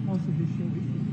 Also his show.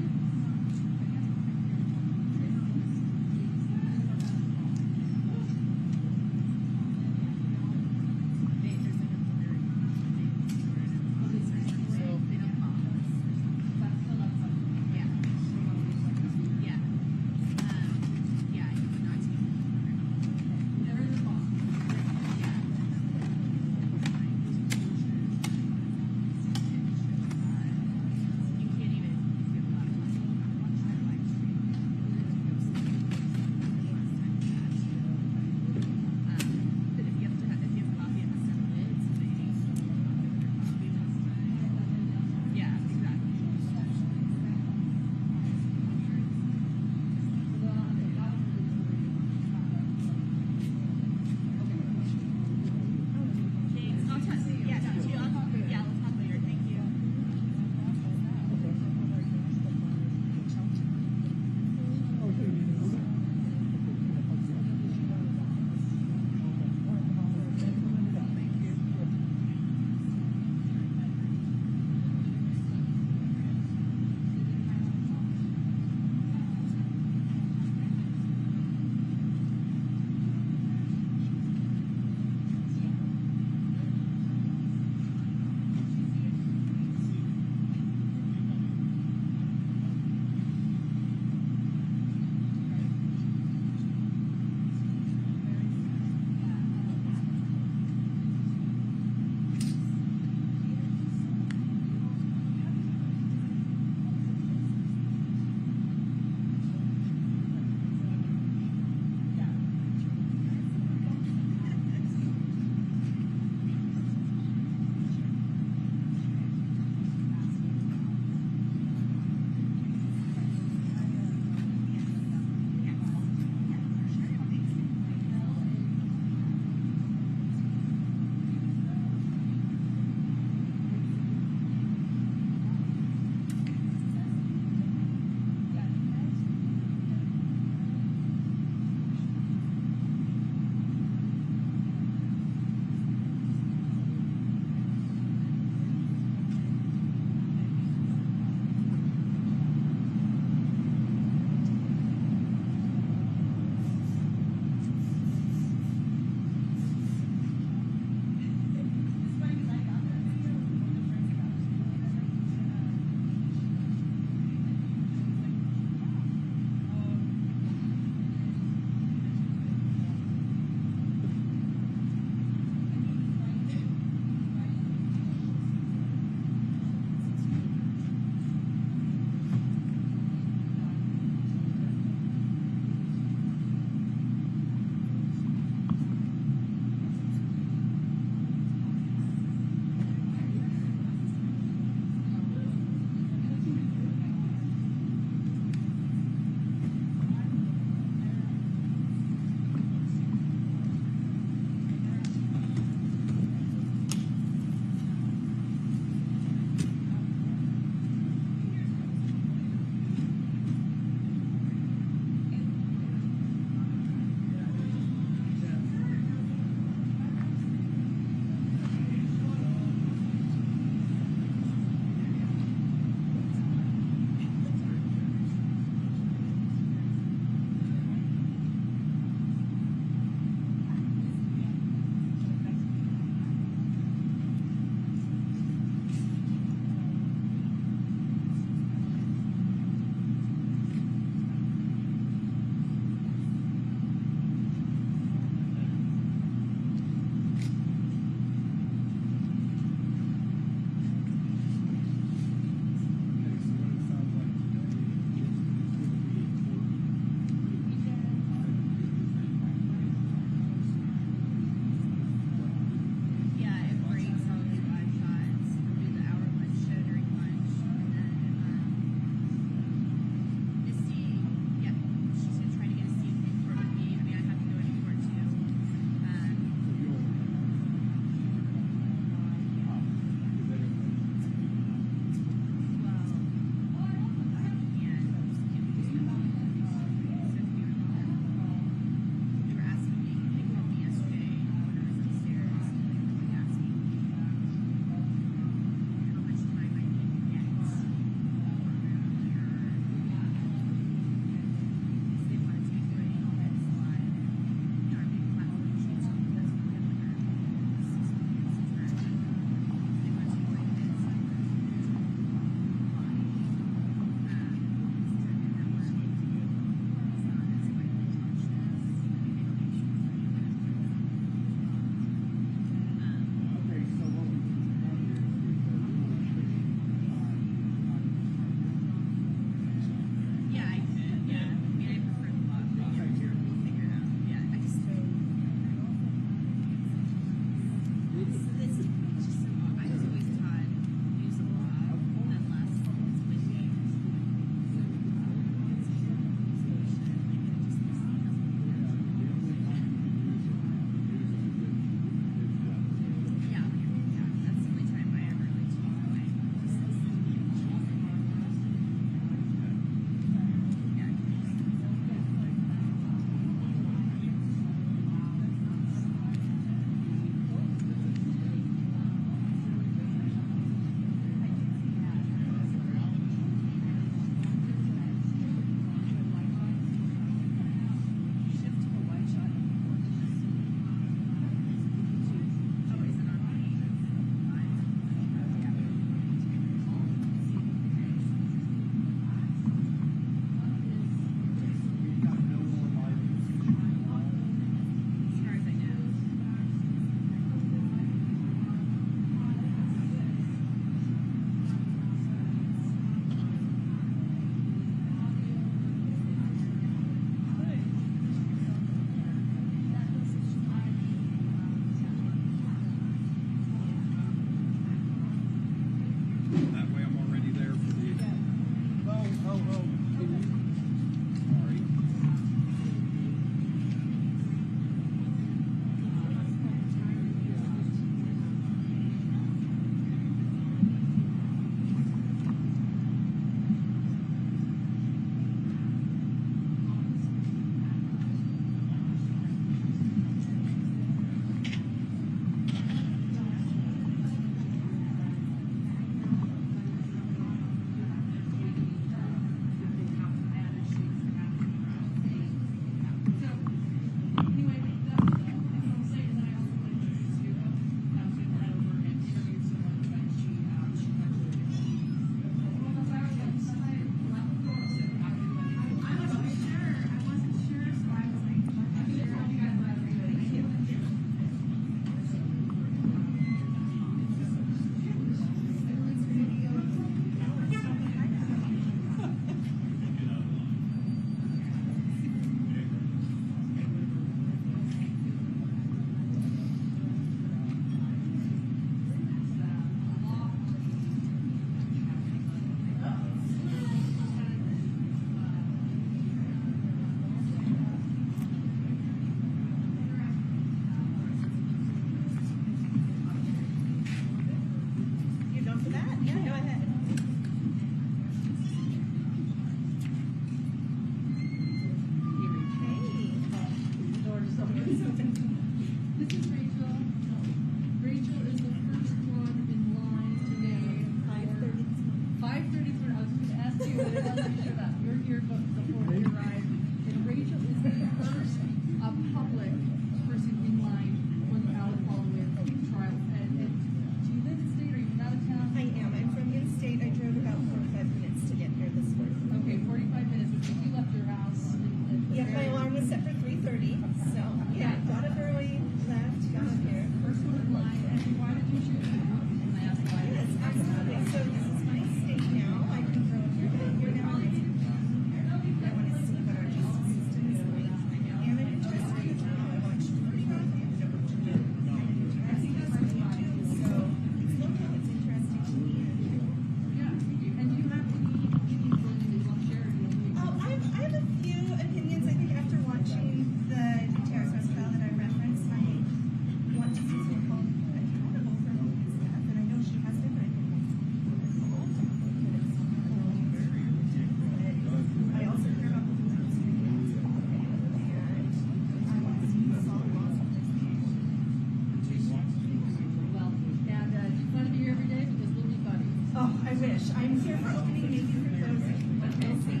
I'm here for opening, maybe for closing, but we'll see.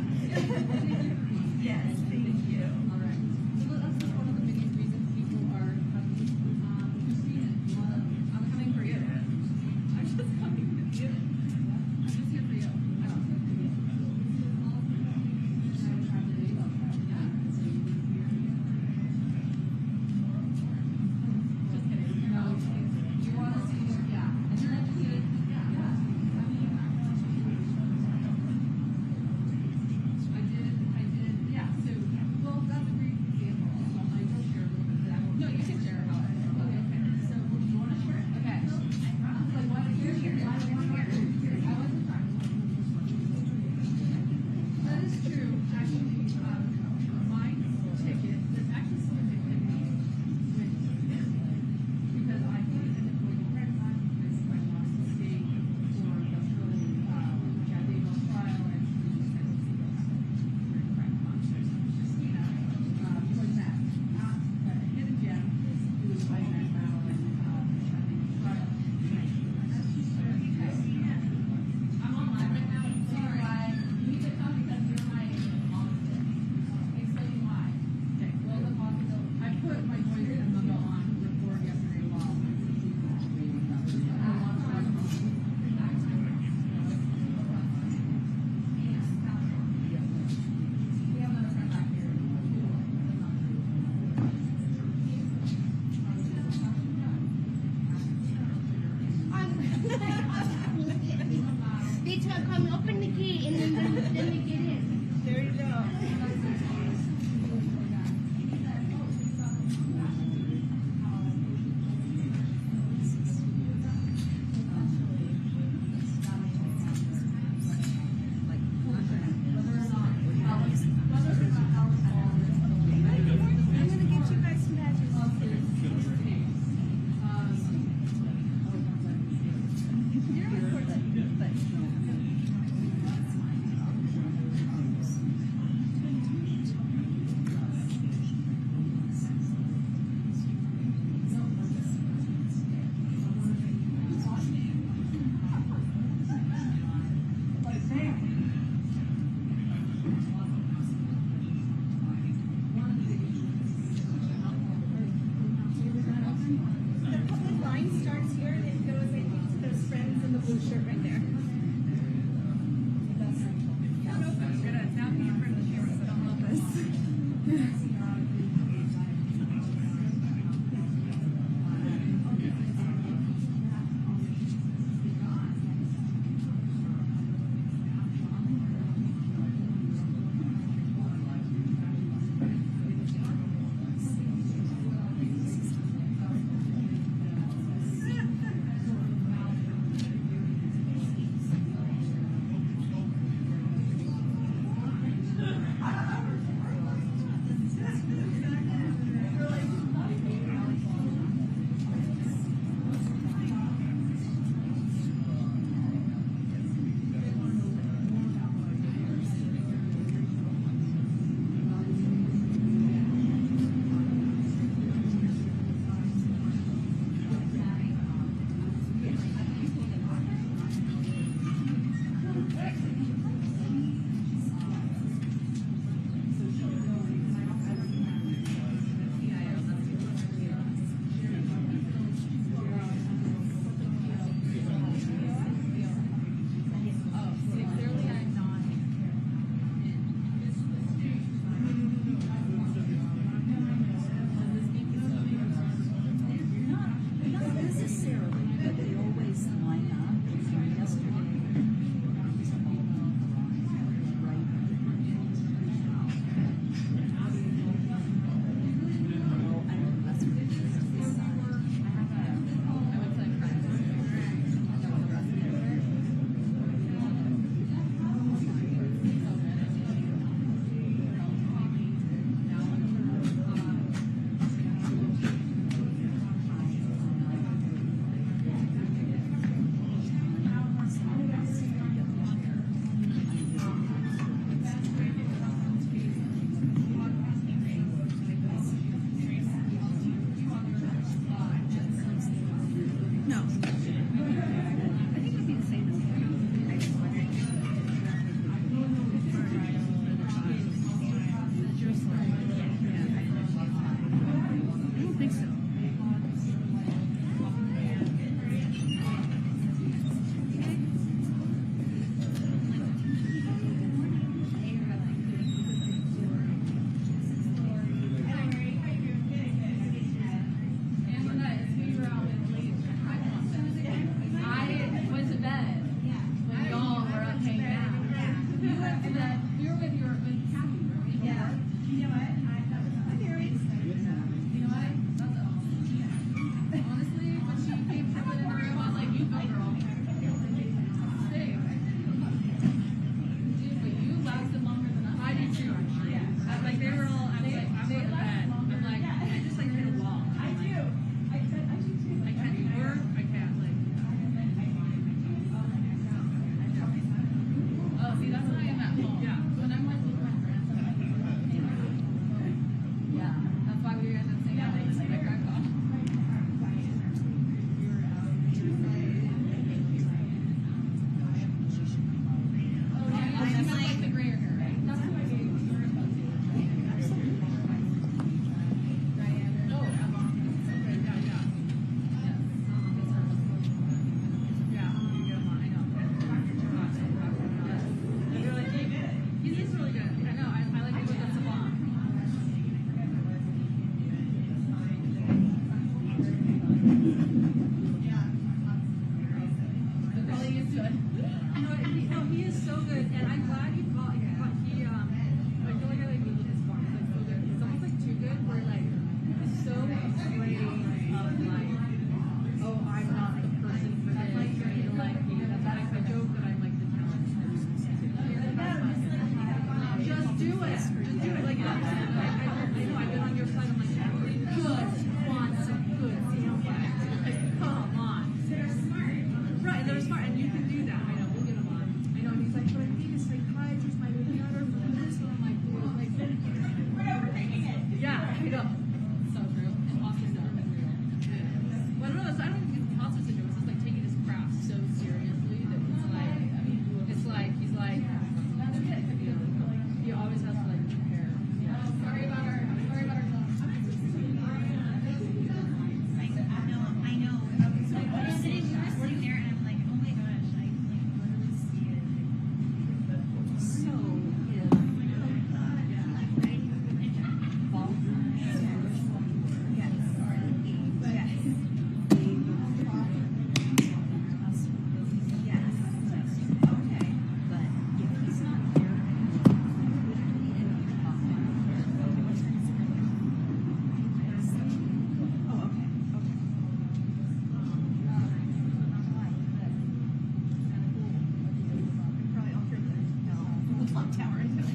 Yes, thank you. All right. So that's just one of the many reasons people are coming to see it. I'm coming for you. I'm just coming with you. I'm just here for you. I don't know. Just kidding. No, you want to see it? Yeah. And you're interested? Yeah. I did. Yeah. So, well, that's a great example. I will share a little bit of that. No, you can share how it is. Okay. So, do you want to share it? Okay. Like, why don't you share it? I wasn't trying. That is true. Actually, my ticket, there's actually still a ticket with because I think that the point of red time is I want to stay for the full Jadino trial and just kind of see what happens during the right time. Christina was that hidden gem who was fighting that battle and Jadino trial. I'm online right now. Sorry. You need to come because you're my mom. Explain why. Okay. Well, the possibility. I put my voice and memo on record yesterday while we have another friend back here. Bitch, come open the key and then we get in. There you go. I'm gonna get you guys some badges. the clock tower into it.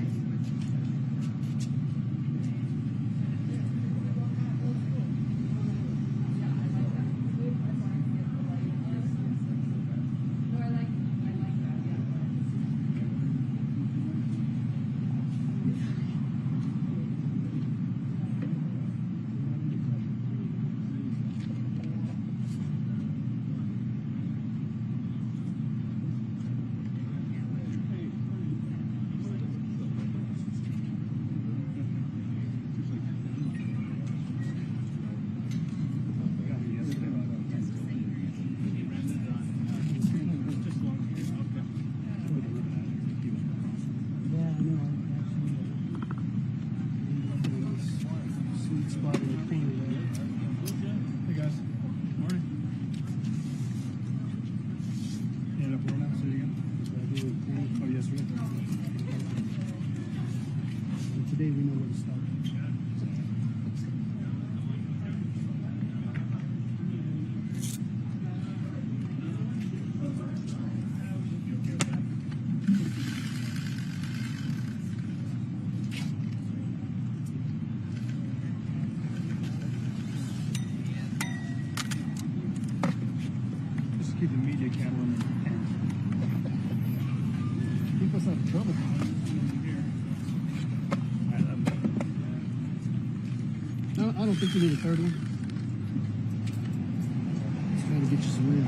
Today we know where to start. Just keep the media camera in your hand. Keep us out of trouble. I don't think you need a third one. Just trying to get you some wind.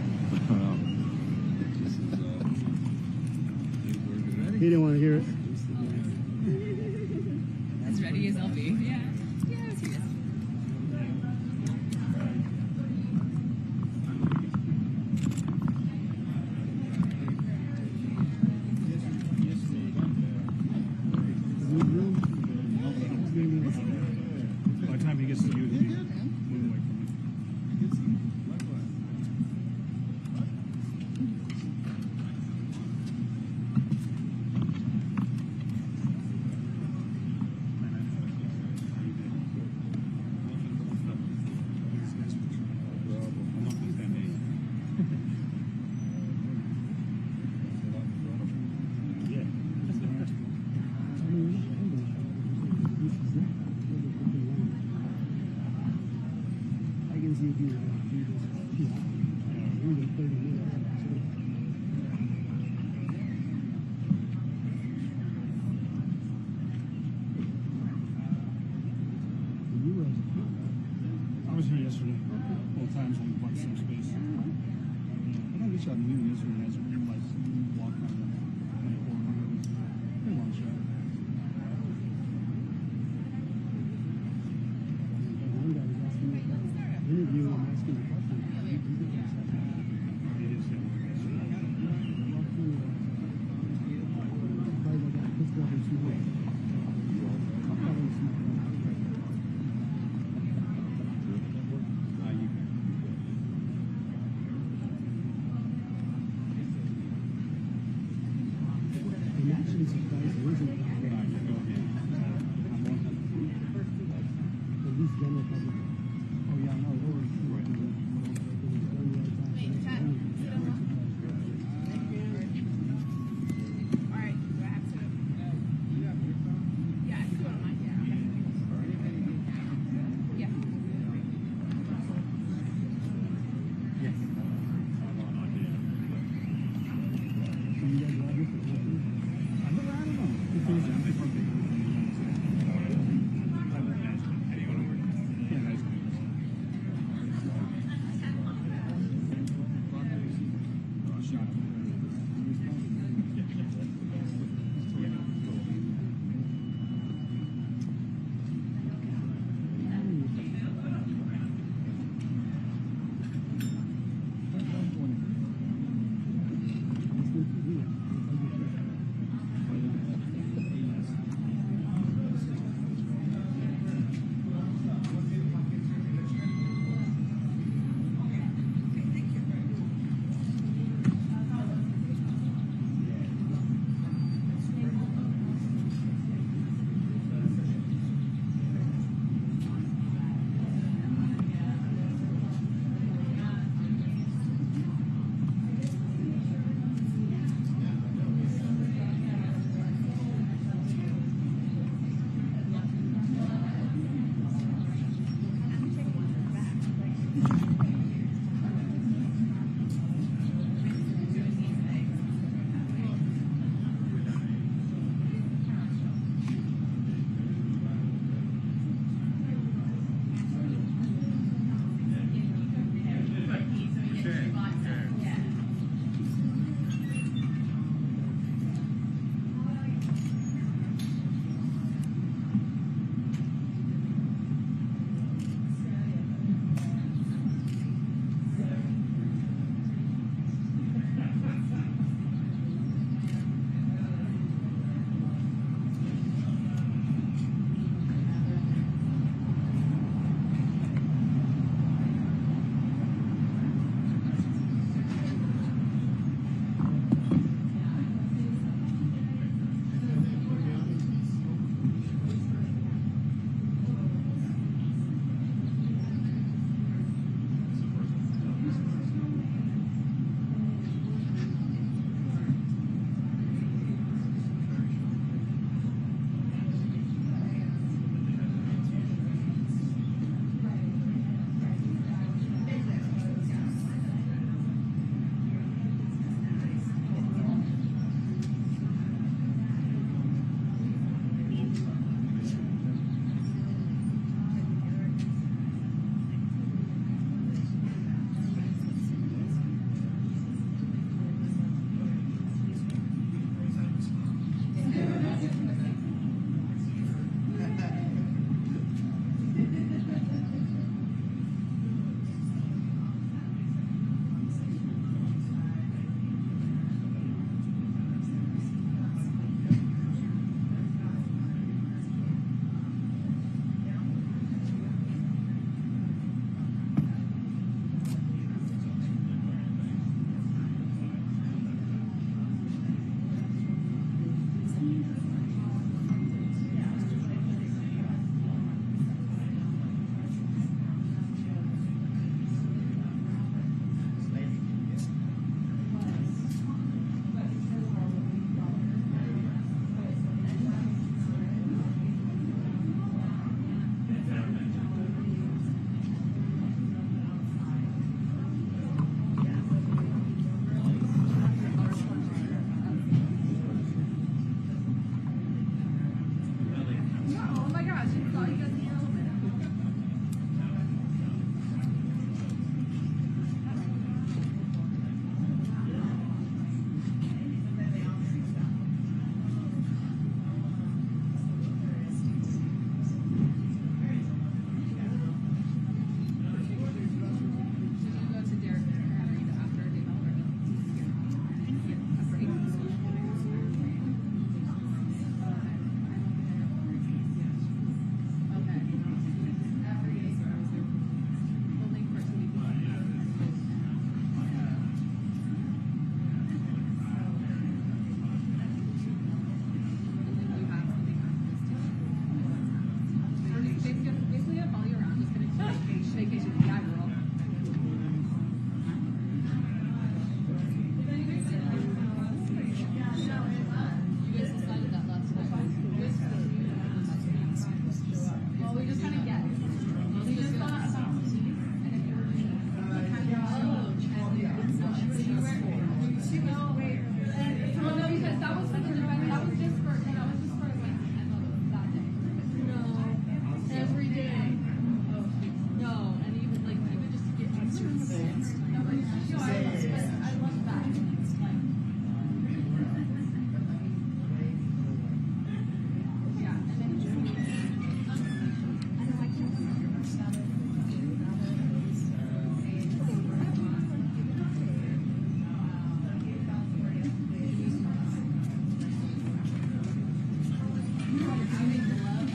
He didn't want to hear it. As ready as I'll be. Yeah. Yes, he is. By the time he gets to you, he'll move away from it. I was here yesterday. All times on quite some space. I think we shot a movie yesterday. As we realized walk around the corner. Pretty long shot. One guy was asking me interview and asking the question. It is him. Probably got pissed off and smoked.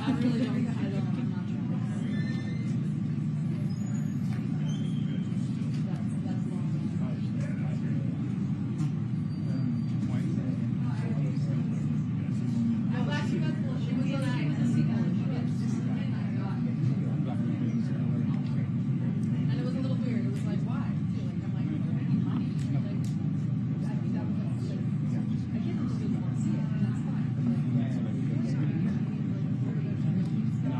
I really don't. I'm not sure. That's long. No, Black Sheep Festival. She was a sequel. And it was a little weird. It was like, why? Like, I'm like, I need money. Like, I think that was like, I can't just want to see it, and that's fine. But like,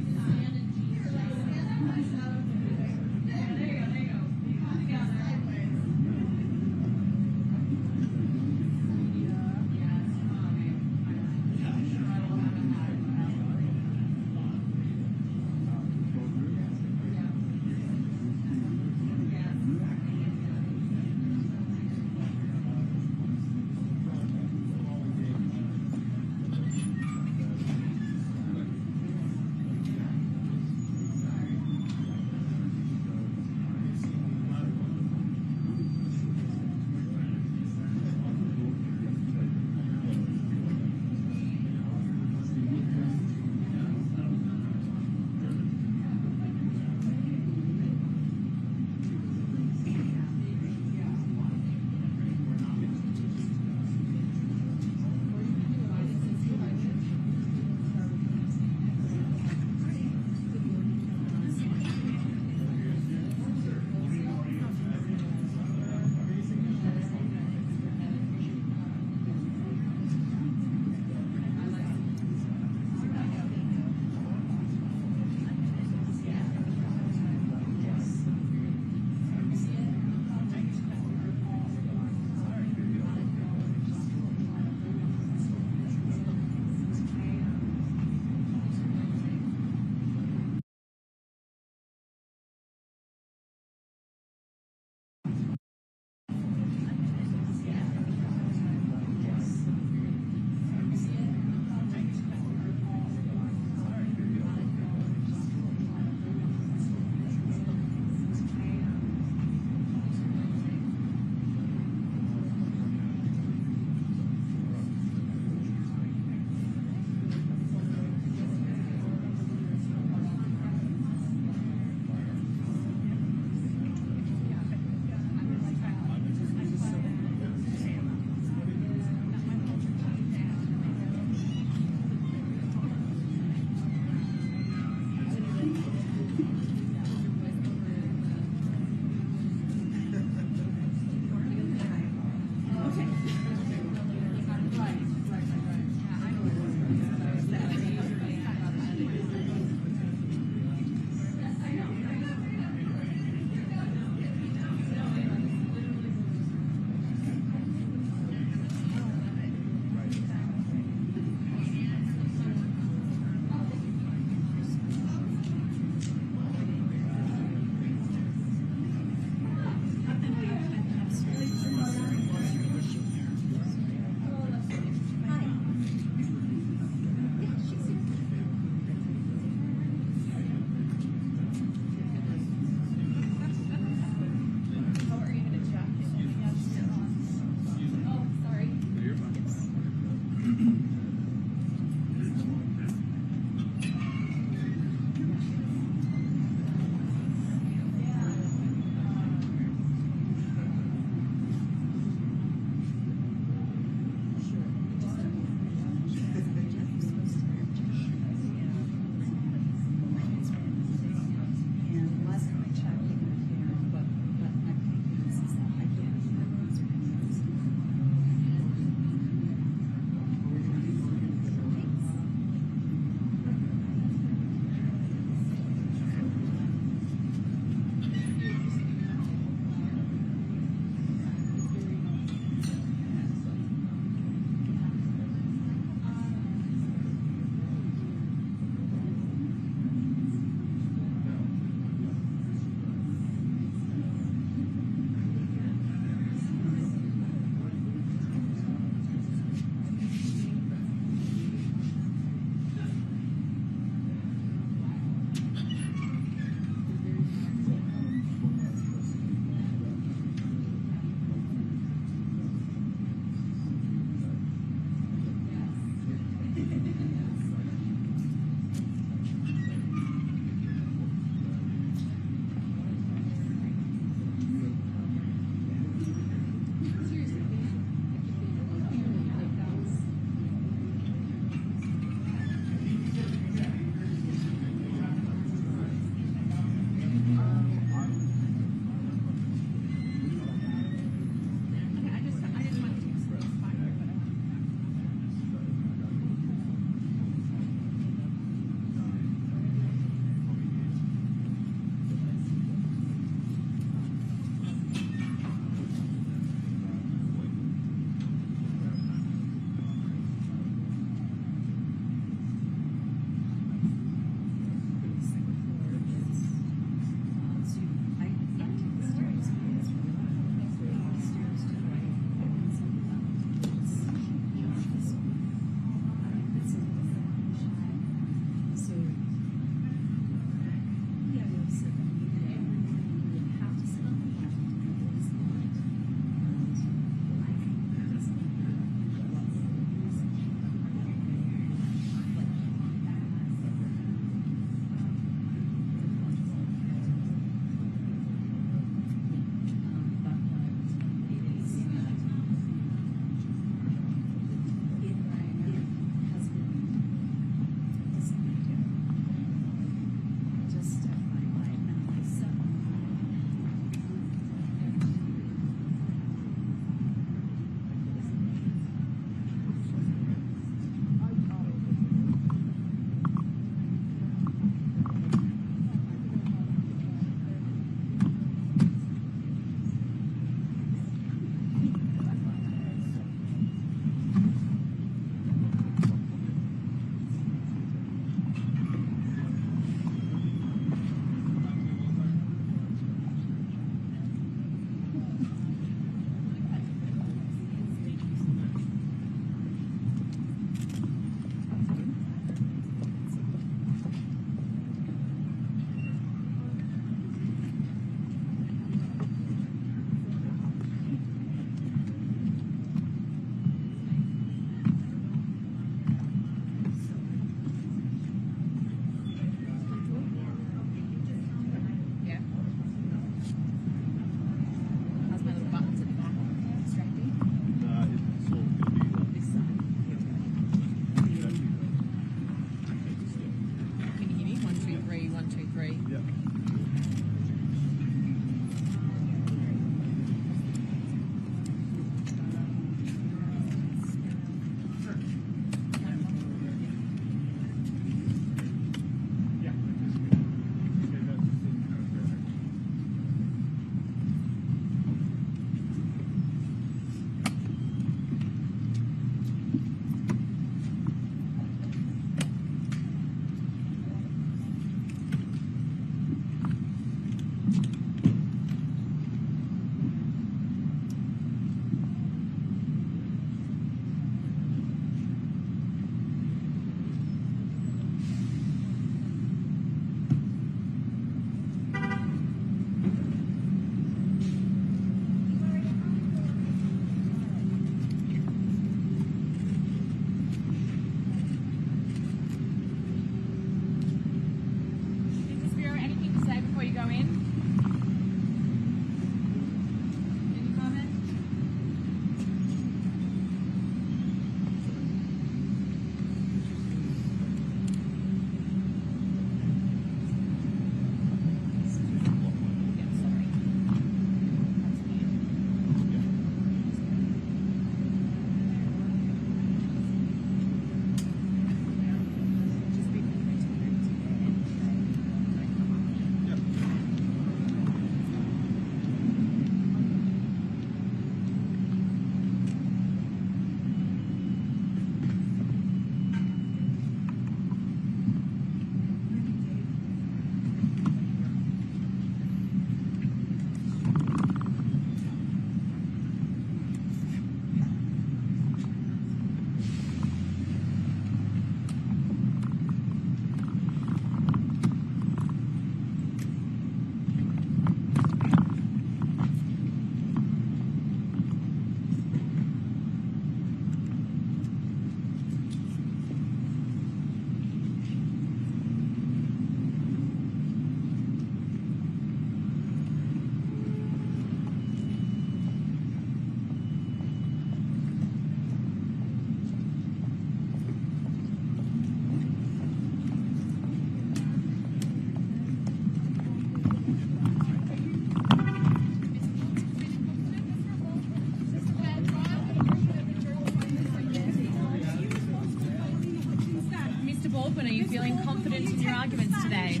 Baldwin, are you feeling confident in your arguments today?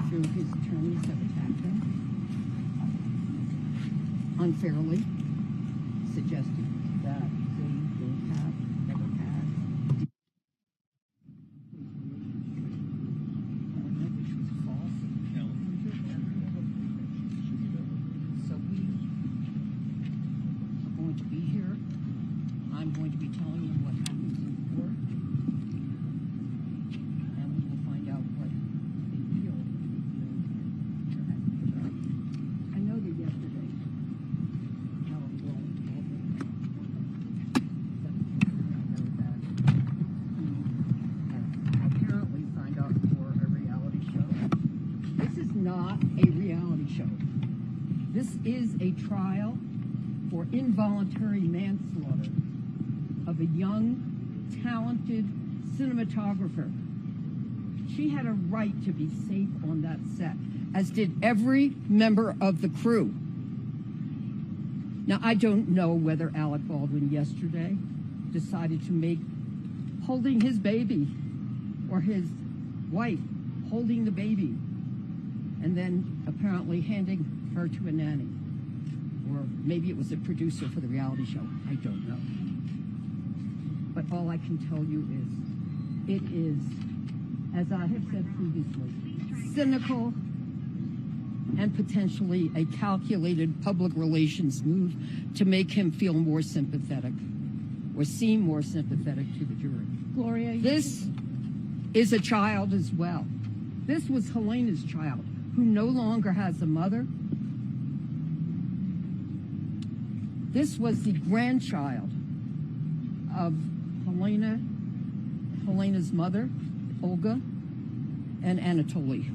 through his attorneys have attacked him unfairly, suggesting that they don't have, never had, which was false. So we are going to be here. I'm going to be telling you what happens in court, and we will find out what they feel. I know that yesterday, Alec Baldwin, he apparently signed up for a reality show. This is not a reality show. This is a trial for involuntary manslaughter of a young, talented cinematographer. She had a right to be safe on that set, as did every member of the crew. Now, I don't know whether Alec Baldwin yesterday decided to make holding his baby or his wife holding the baby and then apparently handing her to a nanny. Or maybe it was a producer for the reality show. I don't know. But all I can tell you is, it is, as I have said previously, cynical and potentially a calculated public relations move to make him feel more sympathetic or seem more sympathetic to the jury. Gloria, This is a child as well. This was Halyna's child, who no longer has a mother. This was the grandchild of Halyna's mother, Olga, and Anatoly.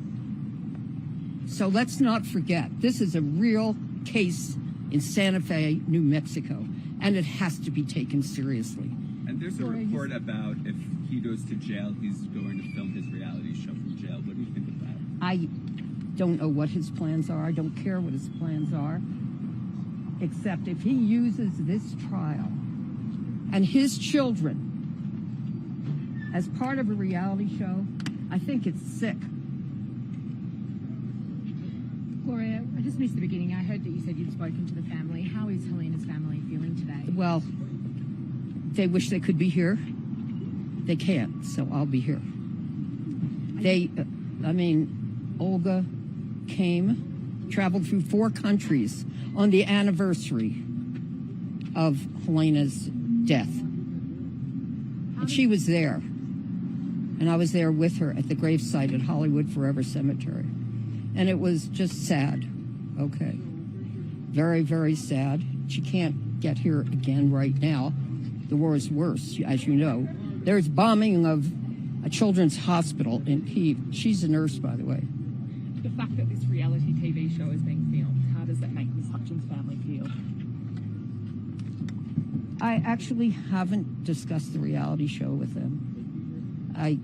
So let's not forget, this is a real case in Santa Fe, New Mexico, and it has to be taken seriously. And there's a report about if he goes to jail, he's going to film his reality show from jail. What do you think of that? I don't know what his plans are. I don't care what his plans are, except if he uses this trial and his children as part of a reality show, I think it's sick. just missed the beginning. I heard that you said you'd spoken to the family. How is Halyna's family feeling today? Well, they wish they could be here. They can't, so I'll be here. Olga traveled through 4 countries on the anniversary of Halyna's death. And she was there. And I was there with her at the gravesite at Hollywood Forever Cemetery. And it was just sad. Okay. Very, very sad. She can't get here again right now. The war is worse, as you know. There's bombing of a children's hospital in Kyiv. She's a nurse, by the way. The fact that this reality TV show is being filmed, how does that make Miss Hutchins' family feel? I actually haven't discussed the reality show with them. I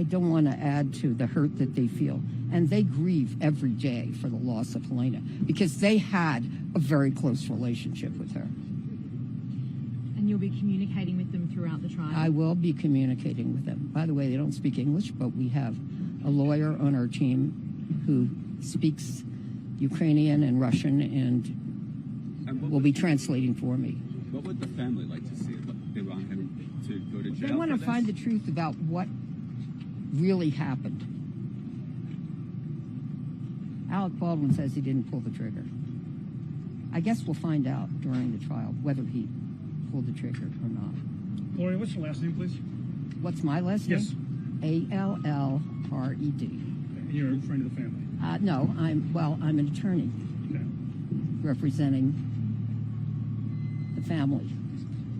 don't want to add to the hurt that they feel. And they grieve every day for the loss of Halyna because they had a very close relationship with her. And you'll be communicating with them throughout the trial? I will be communicating with them. By the way, they don't speak English, but we have a lawyer on our team who speaks Ukrainian and Russian and will be translating for me. What would the family like to see? They want him to go to jail? They want to find the truth about what really happened. Alec Baldwin says he didn't pull the trigger. I guess we'll find out during the trial whether he pulled the trigger or not. Gloria, what's your last name, please? What's my last Yes. name? A-L-L-R-E-D. And you're a friend of the family? No, I'm an attorney Okay. representing the family,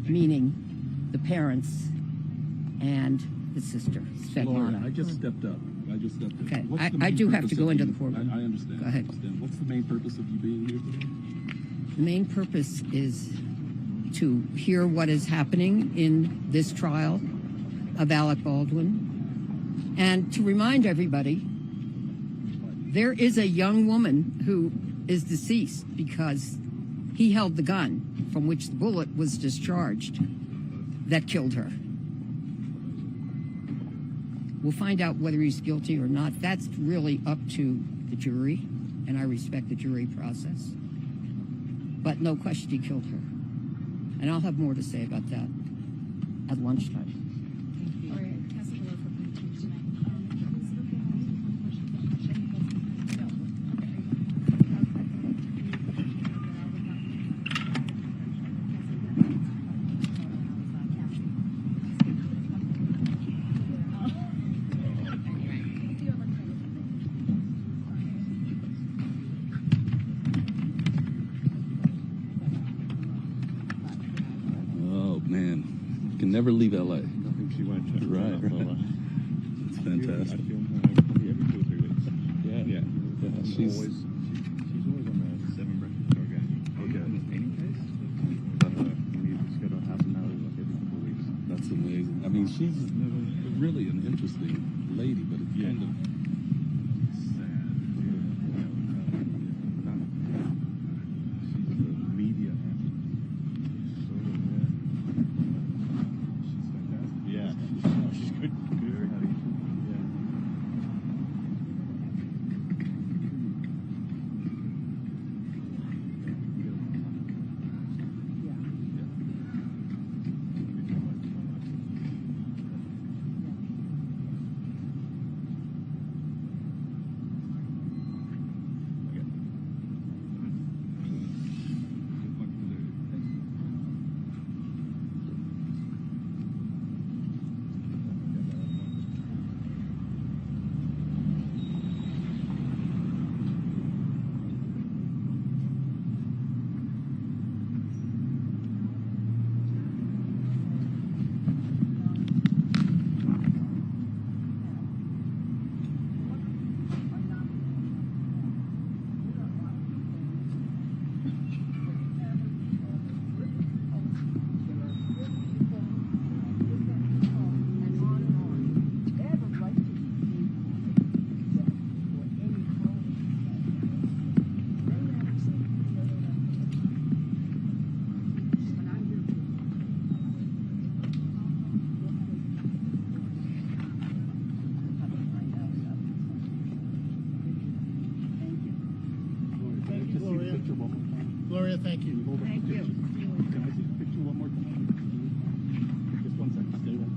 meaning the parents and the sister, Laura, Svetlana. I just stepped up. Okay. What's the I main do have purpose to go of into you- the courtroom. I understand. Go ahead. I understand. What's the main purpose of you being here today? The main purpose is to hear what is happening in this trial of Alec Baldwin and to remind everybody there is a young woman who is deceased because he held the gun from which the bullet was discharged that killed her. We'll find out whether he's guilty or not. That's really up to the jury, and I respect the jury process. But no question he killed her. And I'll have more to say about that at lunchtime. Oh man, you can never leave LA. I think she went to Right. It's It's fantastic. I feel her every 2 or 3 weeks. Yeah. She's always on the 7 breakfast program. Okay. In this painting case, we just go to half an hour like every couple of weeks. That's amazing. I mean, she's really an interesting lady, but it's kind of Sad. She's the media sort of, yeah. She's fantastic. Yeah. She's good. Very happy. Yeah. thank you. Hold up the Thank you. picture. Can I see the picture one more time? Just 1 second. Stay there.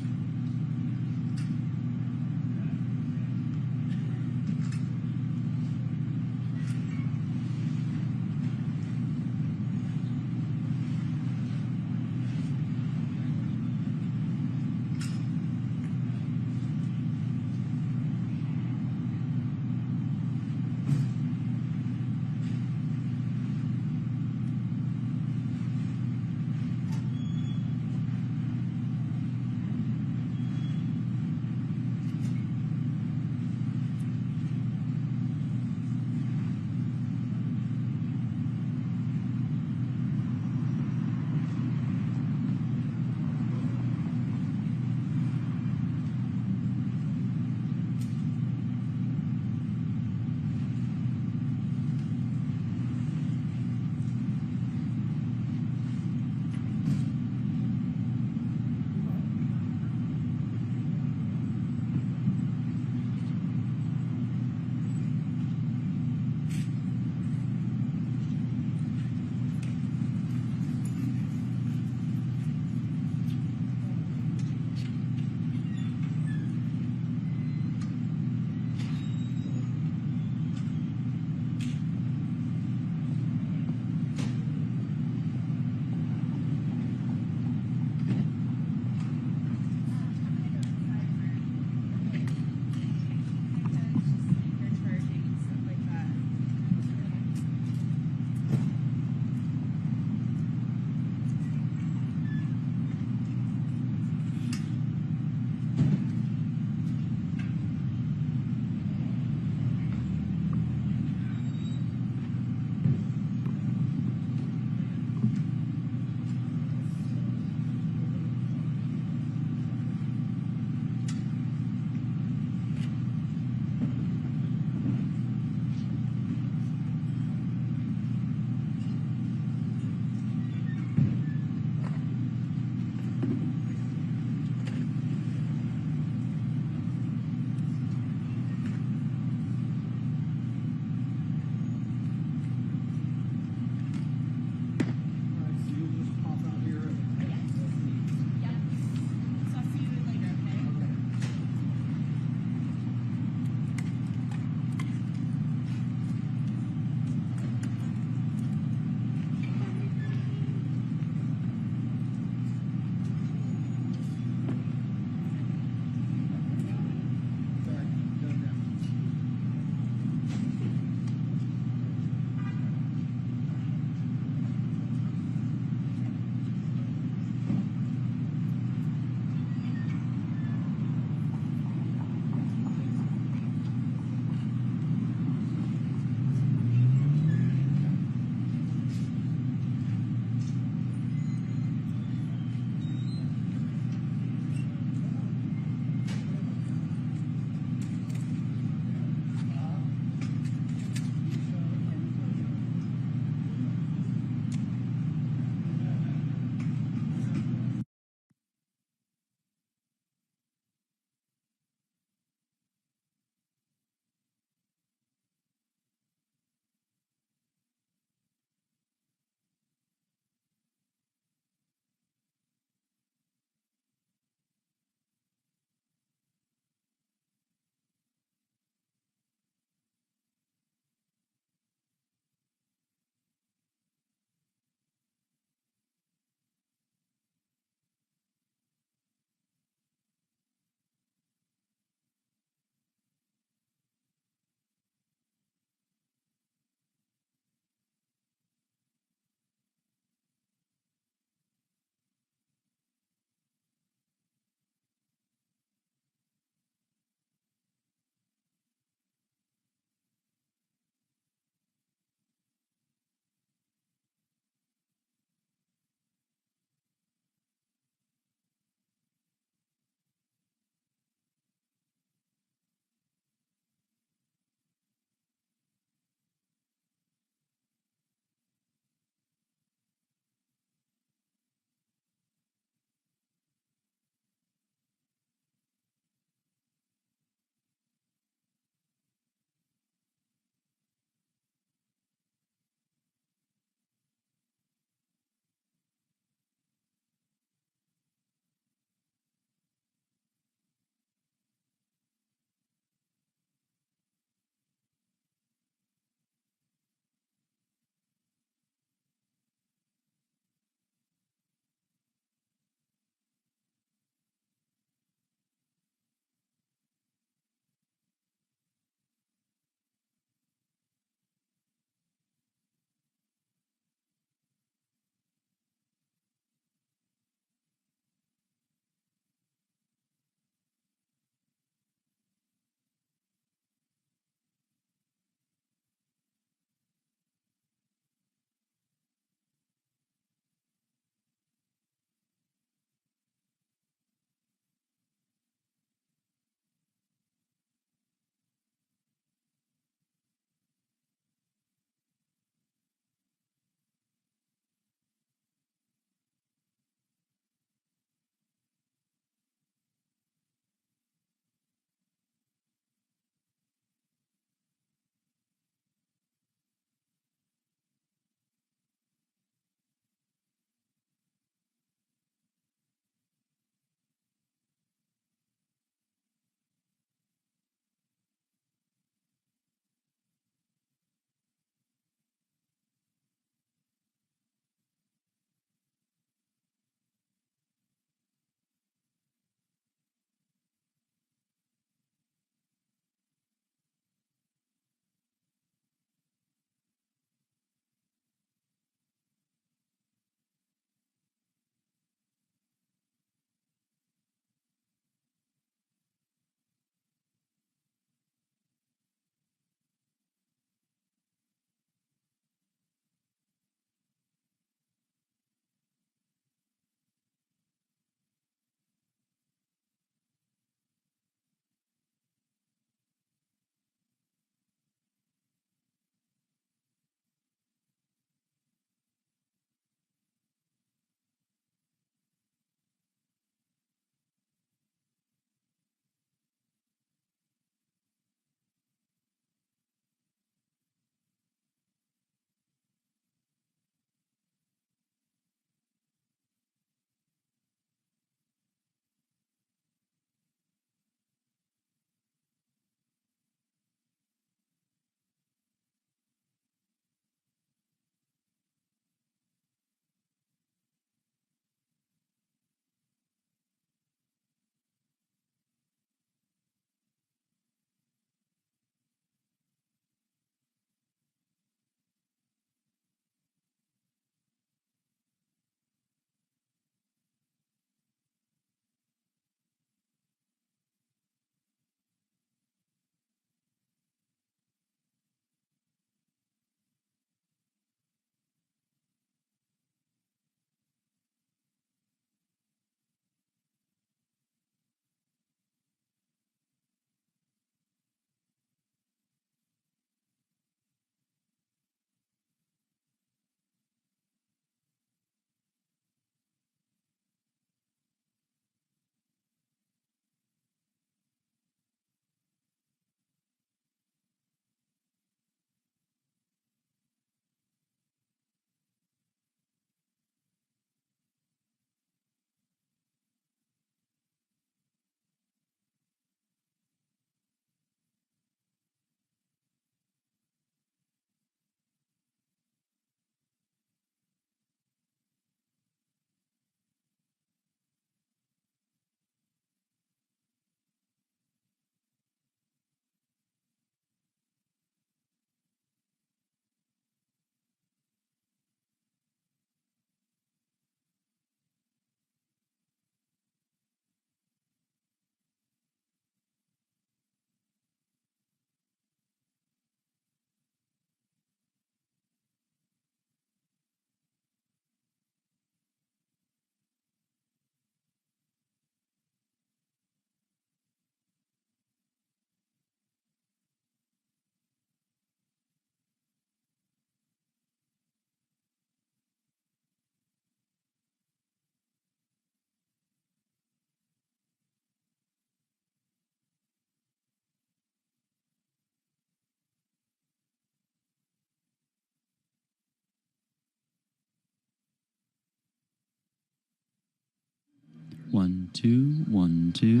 1 2 1 2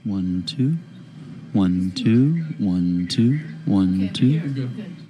1 2 1 2 1 2 1 2.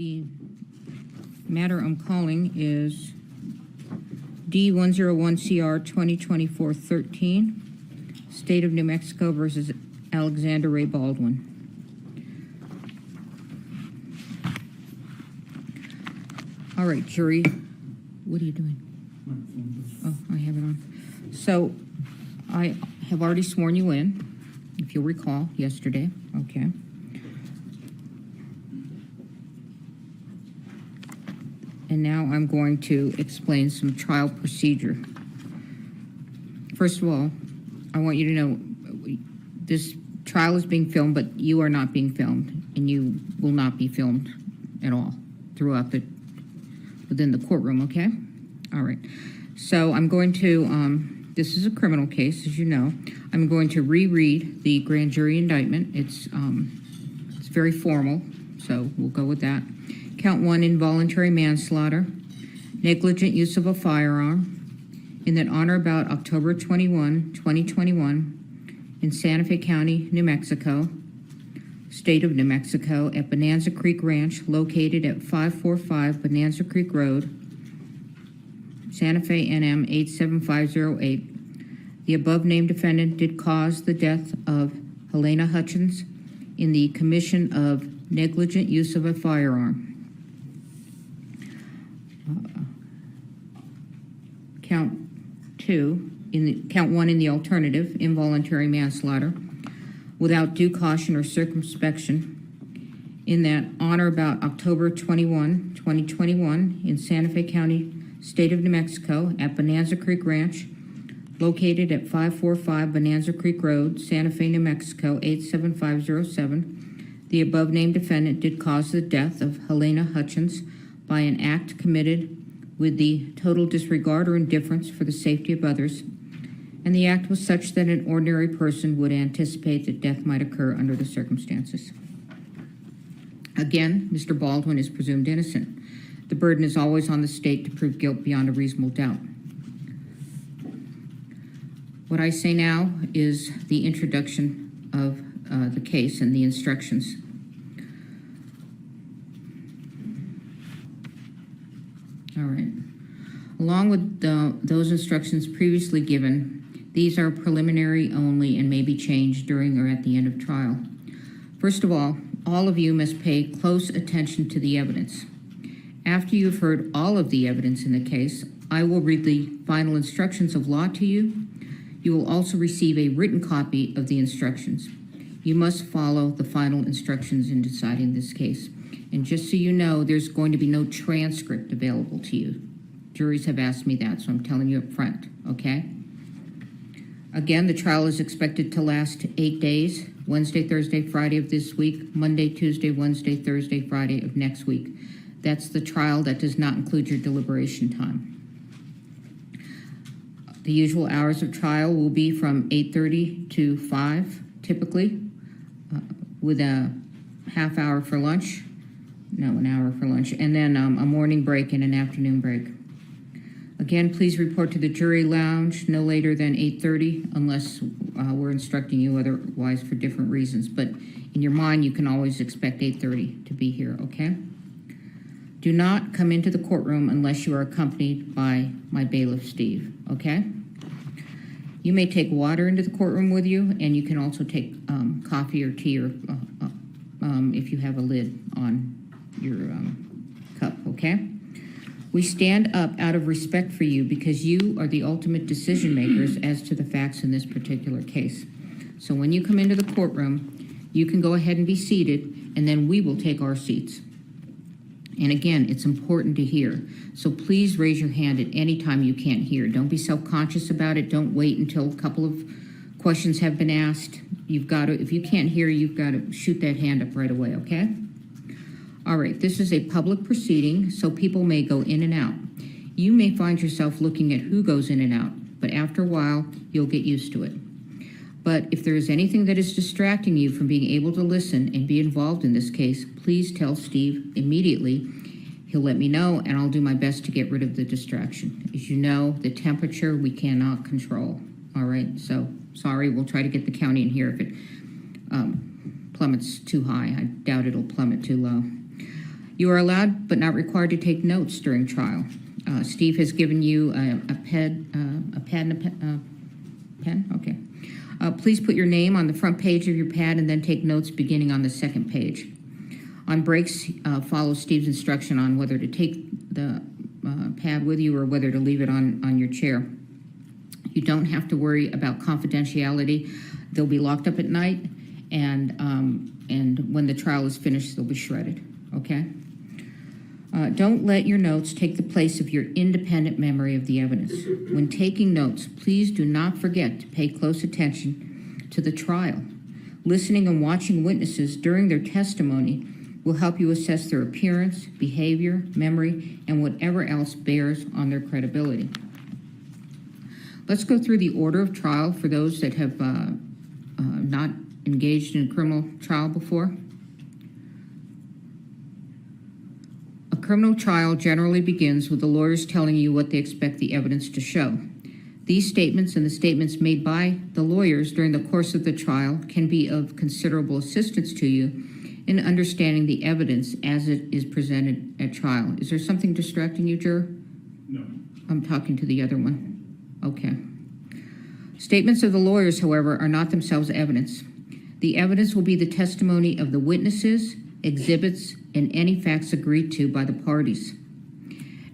The matter I'm calling is D101CR 2024-13, State of New Mexico versus Alexander Ray Baldwin. All right, jury, what are you doing? Oh, I have it on. So I have already sworn you in, if you'll recall, yesterday. Okay. And now I'm going to explain some trial procedure. First of all, I want you to know this trial is being filmed, but you are not being filmed, and you will not be filmed at all throughout within the courtroom, okay? All right. So I'm going to, this is a criminal case, as you know. I'm going to reread the grand jury indictment. It's very formal, so we'll go with that. Count 1, involuntary manslaughter, negligent use of a firearm, in that on or about October 21, 2021, in Santa Fe County, New Mexico, State of New Mexico, at Bonanza Creek Ranch, located at 545 Bonanza Creek Road, Santa Fe, NM 87508. The above-named defendant did cause the death of Halyna Hutchins in the commission of negligent use of a firearm. Count 1 in the alternative, involuntary manslaughter, without due caution or circumspection, in that on or about October 21, 2021, in Santa Fe County, State of New Mexico, at Bonanza Creek Ranch, located at 545 Bonanza Creek Road, Santa Fe, New Mexico, 87507, the above-named defendant did cause the death of Halyna Hutchins by an act committed with the total disregard or indifference for the safety of others, and the act was such that an ordinary person would anticipate that death might occur under the circumstances. Again, Mr. Baldwin is presumed innocent. The burden is always on the state to prove guilt beyond a reasonable doubt. What I say now is the introduction of the case and the instructions. All right. Along with those instructions previously given, these are preliminary only and may be changed during or at the end of trial. First of all of you must pay close attention to the evidence. After you've heard all of the evidence in the case, I will read the final instructions of law to you. You will also receive a written copy of the instructions. You must follow the final instructions in deciding this case. And just so you know, there's going to be no transcript available to you. Juries have asked me that, so I'm telling you up front, okay? Again, the trial is expected to last 8 days, Wednesday, Thursday, Friday of this week, Monday, Tuesday, Wednesday, Thursday, Friday of next week. That's the trial. That does not include your deliberation time. The usual hours of trial will be from 8:30 to 5, typically, with a half hour for lunch. No, an hour for lunch, and then a morning break and an afternoon break. Again, please report to the jury lounge no later than 8:30, unless we're instructing you otherwise for different reasons. But in your mind, you can always expect 8:30 to be here, okay? Do not come into the courtroom unless you are accompanied by my bailiff, Steve, okay? You may take water into the courtroom with you, and you can also take coffee or tea, or if you have a lid on your cup, okay? We stand up out of respect for you because you are the ultimate decision makers as to the facts in this particular case. So when you come into the courtroom, you can go ahead and be seated, and then we will take our seats. And again, it's important to hear. So please raise your hand at any time you can't hear. Don't be self-conscious about it. Don't wait until a couple of questions have been asked. You've got to, if you can't hear, you've got to shoot that hand up right away, okay? All right, this is a public proceeding, so people may go in and out. You may find yourself looking at who goes in and out, but after a while, you'll get used to it. But if there is anything that is distracting you from being able to listen and be involved in this case, please tell Steve immediately. He'll let me know, and I'll do my best to get rid of the distraction. As you know, the temperature we cannot control. All right, so sorry, we'll try to get the county in here if it plummets too high. I doubt it'll plummet too low. You are allowed but not required to take notes during trial. Steve has given you a pad and a pen? Okay. Please put your name on the front page of your pad and then take notes beginning on the second page. On breaks, follow Steve's instruction on whether to take the pad with you or whether to leave it on your chair. You don't have to worry about confidentiality. They'll be locked up at night, and when the trial is finished, they'll be shredded, okay? Don't let your notes take the place of your independent memory of the evidence. When taking notes, please do not forget to pay close attention to the trial. Listening and watching witnesses during their testimony will help you assess their appearance, behavior, memory, and whatever else bears on their credibility. Let's go through the order of trial for those that have not engaged in a criminal trial before. A criminal trial generally begins with the lawyers telling you what they expect the evidence to show. These statements and the statements made by the lawyers during the course of the trial can be of considerable assistance to you in understanding the evidence as it is presented at trial. Is there something distracting you, juror? No. I'm talking to the other one. Okay. Statements of the lawyers, however, are not themselves evidence. The evidence will be the testimony of the witnesses, exhibits, and any facts agreed to by the parties.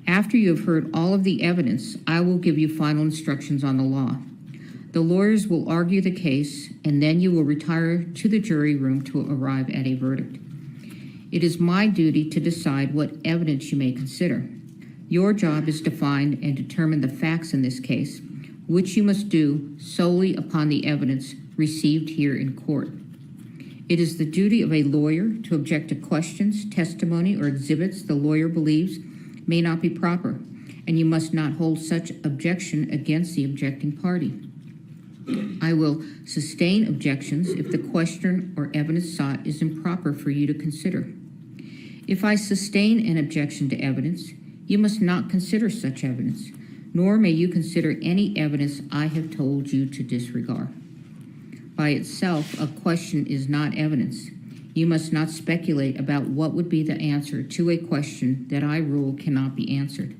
After you have heard all of the evidence, I will give you final instructions on the law. The lawyers will argue the case, and then you will retire to the jury room to arrive at a verdict. It is my duty to decide what evidence you may consider. Your job is to find and determine the facts in this case, which you must do solely upon the evidence received here in court. It is the duty of a lawyer to object to questions, testimony, or exhibits the lawyer believes may not be proper, and you must not hold such objection against the objecting party. I will sustain objections if the question or evidence sought is improper for you to consider. If I sustain an objection to evidence, you must not consider such evidence, nor may you consider any evidence I have told you to disregard. By itself, a question is not evidence. You must not speculate about what would be the answer to a question that I rule cannot be answered.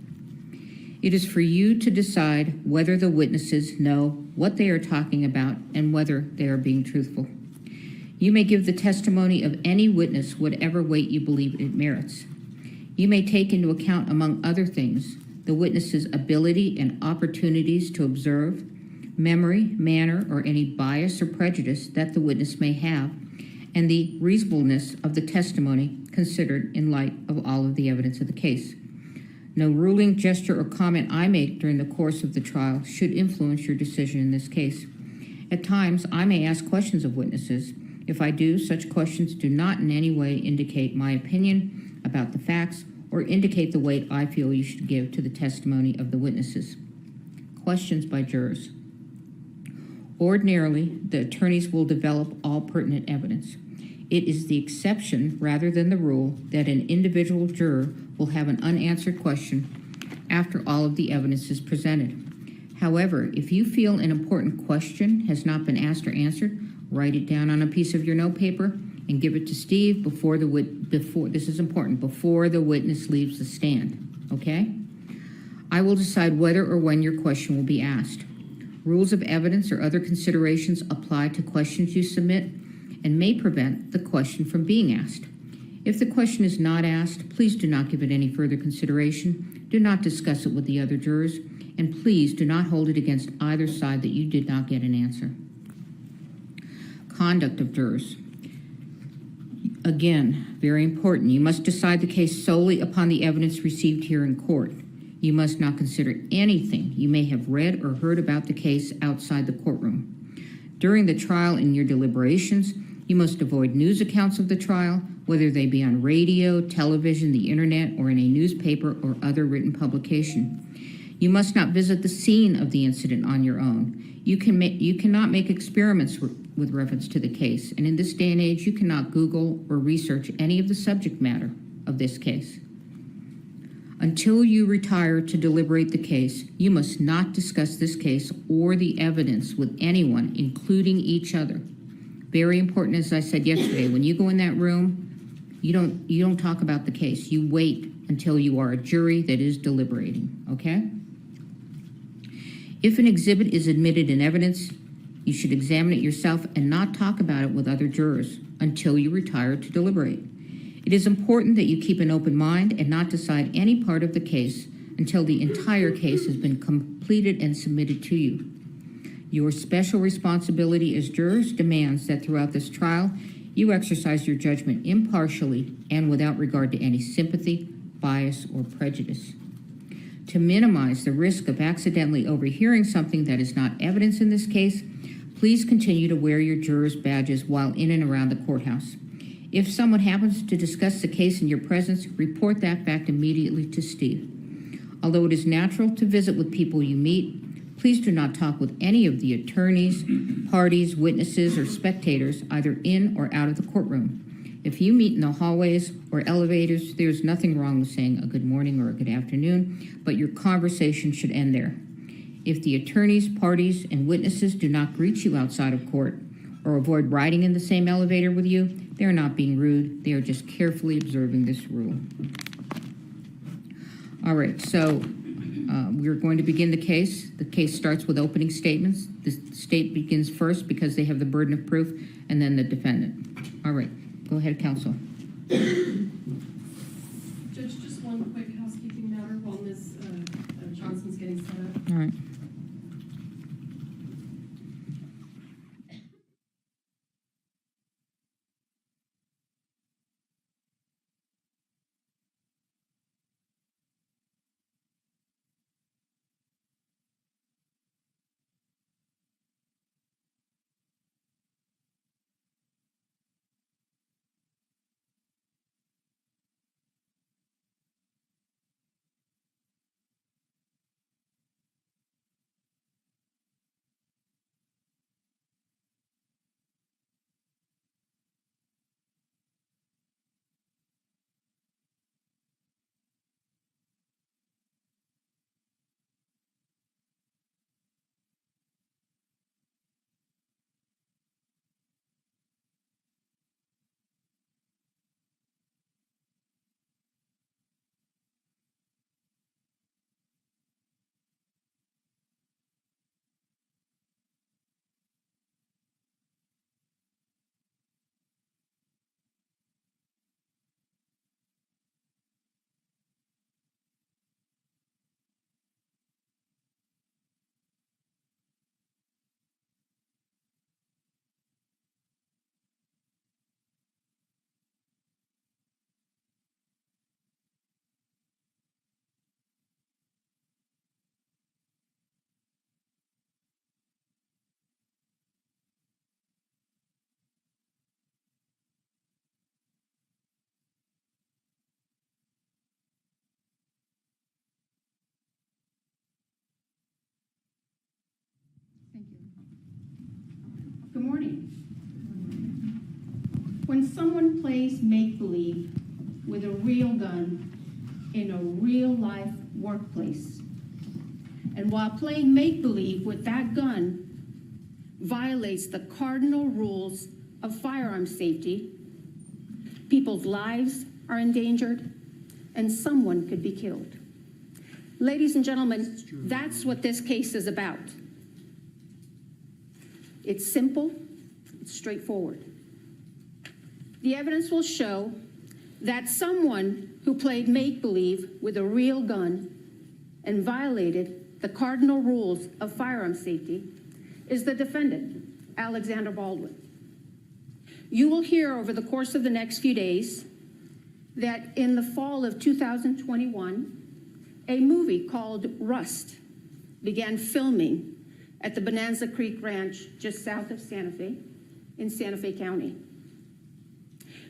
It is for you to decide whether the witnesses know what they are talking about and whether they are being truthful. You may give the testimony of any witness whatever weight you believe it merits. You may take into account, among other things, the witness's ability and opportunities to observe, memory, manner, or any bias or prejudice that the witness may have, and the reasonableness of the testimony considered in light of all of the evidence of the case. No ruling, gesture, or comment I make during the course of the trial should influence your decision in this case. At times, I may ask questions of witnesses. If I do, such questions do not in any way indicate my opinion about the facts or indicate the weight I feel you should give to the testimony of the witnesses. Questions by jurors. Ordinarily, the attorneys will develop all pertinent evidence. It is the exception rather than the rule that an individual juror will have an unanswered question after all of the evidence is presented. However, if you feel an important question has not been asked or answered, write it down on a piece of your notepaper and give it to Steve before the witness leaves the stand, okay? I will decide whether or when your question will be asked. Rules of evidence or other considerations apply to questions you submit and may prevent the question from being asked. If the question is not asked, please do not give it any further consideration, do not discuss it with the other jurors, and please do not hold it against either side that you did not get an answer. Conduct of jurors. Again, very important. You must decide the case solely upon the evidence received here in court. You must not consider anything you may have read or heard about the case outside the courtroom. During the trial and your deliberations, you must avoid news accounts of the trial, whether they be on radio, television, the internet, or in a newspaper or other written publication. You must not visit the scene of the incident on your own. You cannot make experiments with reference to the case, and in this day and age, you cannot Google or research any of the subject matter of this case. Until you retire to deliberate the case, you must not discuss this case or the evidence with anyone, including each other. Very important, as I said yesterday, when you go in that room, You don't talk about the case. You wait until you are a jury that is deliberating, okay? If an exhibit is admitted in evidence, you should examine it yourself and not talk about it with other jurors until you retire to deliberate. It is important that you keep an open mind and not decide any part of the case until the entire case has been completed and submitted to you. Your special responsibility as jurors demands that throughout this trial, you exercise your judgment impartially and without regard to any sympathy, bias, or prejudice. To minimize the risk of accidentally overhearing something that is not evidence in this case, please continue to wear your jurors' badges while in and around the courthouse. If someone happens to discuss the case in your presence, report that fact immediately to Steve. Although it is natural to visit with people you meet, please do not talk with any of the attorneys, parties, witnesses, or spectators, either in or out of the courtroom. If you meet in the hallways or elevators, there's nothing wrong with saying a good morning or a good afternoon, but your conversation should end there. If the attorneys, parties, and witnesses do not greet you outside of court or avoid riding in the same elevator with you, they are not being rude. They are just carefully observing this rule. All right, so we're going to begin the case. The case starts with opening statements. The state begins first because they have the burden of proof, and then the defendant. All right, go ahead, counsel. Judge, just one quick housekeeping matter while Ms. Johnson's getting set up. All right. Thank you. Good morning. When someone plays make-believe with a real gun in a real-life workplace, and while playing make-believe with that gun violates the cardinal rules of firearm safety, people's lives are endangered, and someone could be killed. Ladies and gentlemen, that's what this case is about. It's simple, it's straightforward. The evidence will show that someone who played make-believe with a real gun and violated the cardinal rules of firearm safety is the defendant, Alexander Baldwin. You will hear over the course of the next few days that in the fall of 2021, a movie called Rust began filming at the Bonanza Creek Ranch just south of Santa Fe in Santa Fe County.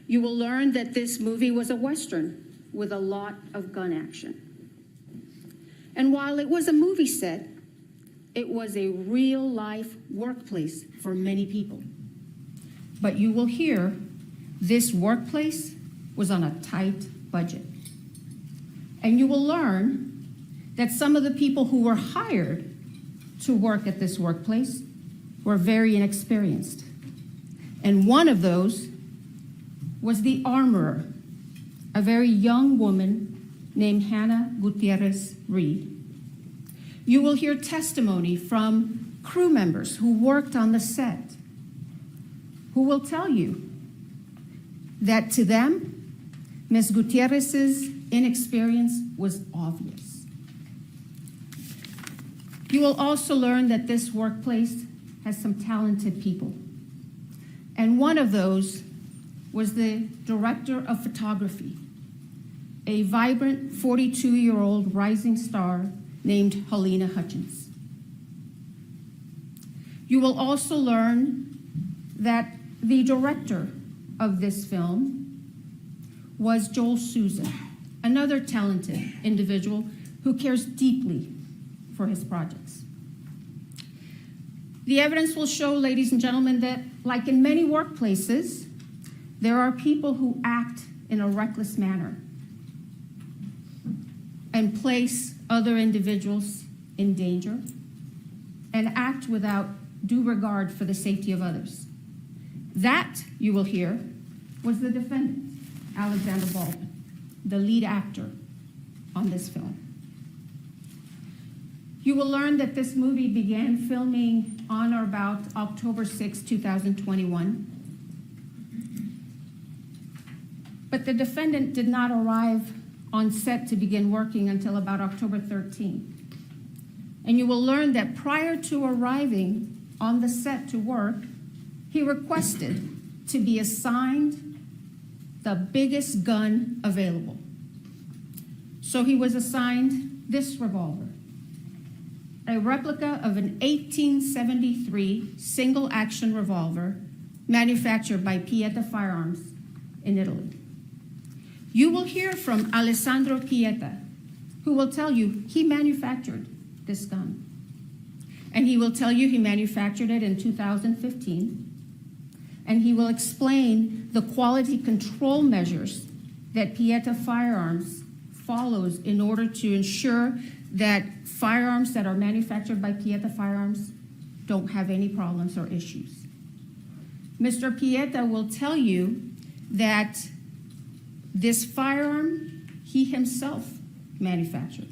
You will learn that this movie was a Western with a lot of gun action. And while it was a movie set, it was a real-life workplace for many people. But you will hear this workplace was on a tight budget. And you will learn that some of the people who were hired to work at this workplace were very inexperienced. And one of those was the armorer a very young woman named Hannah Gutierrez Reed. You will hear testimony from crew members who worked on the set, who will tell you that to them, Ms. Gutierrez's inexperience was obvious. You will also learn that this workplace has some talented people. And one of those was the director of photography, a vibrant 42-year-old rising star named Halyna Hutchins. You will also learn that the director of this film was Joel Souza, another talented individual who cares deeply for his projects. The evidence will show, ladies and gentlemen, that like in many workplaces, there are people who act in a reckless manner and place other individuals in danger and act without due regard for the safety of others. That, you will hear, was the defendant, Alec Baldwin, the lead actor on this film. You will learn that this movie began filming on or about October 6, 2021. But the defendant did not arrive on set to begin working until about October 13. And you will learn that prior to arriving on the set to work, he requested to be assigned the biggest gun available. So he was assigned this revolver, a replica of an 1873 single-action revolver manufactured by Pieta Firearms in Italy. You will hear from Alessandro Pieta, who will tell you he manufactured this gun. And he will tell you he manufactured it in 2015. And he will explain the quality control measures that Pieta Firearms follows in order to ensure that firearms that are manufactured by Pieta Firearms don't have any problems or issues. Mr. Pieta will tell you that this firearm he himself manufactured,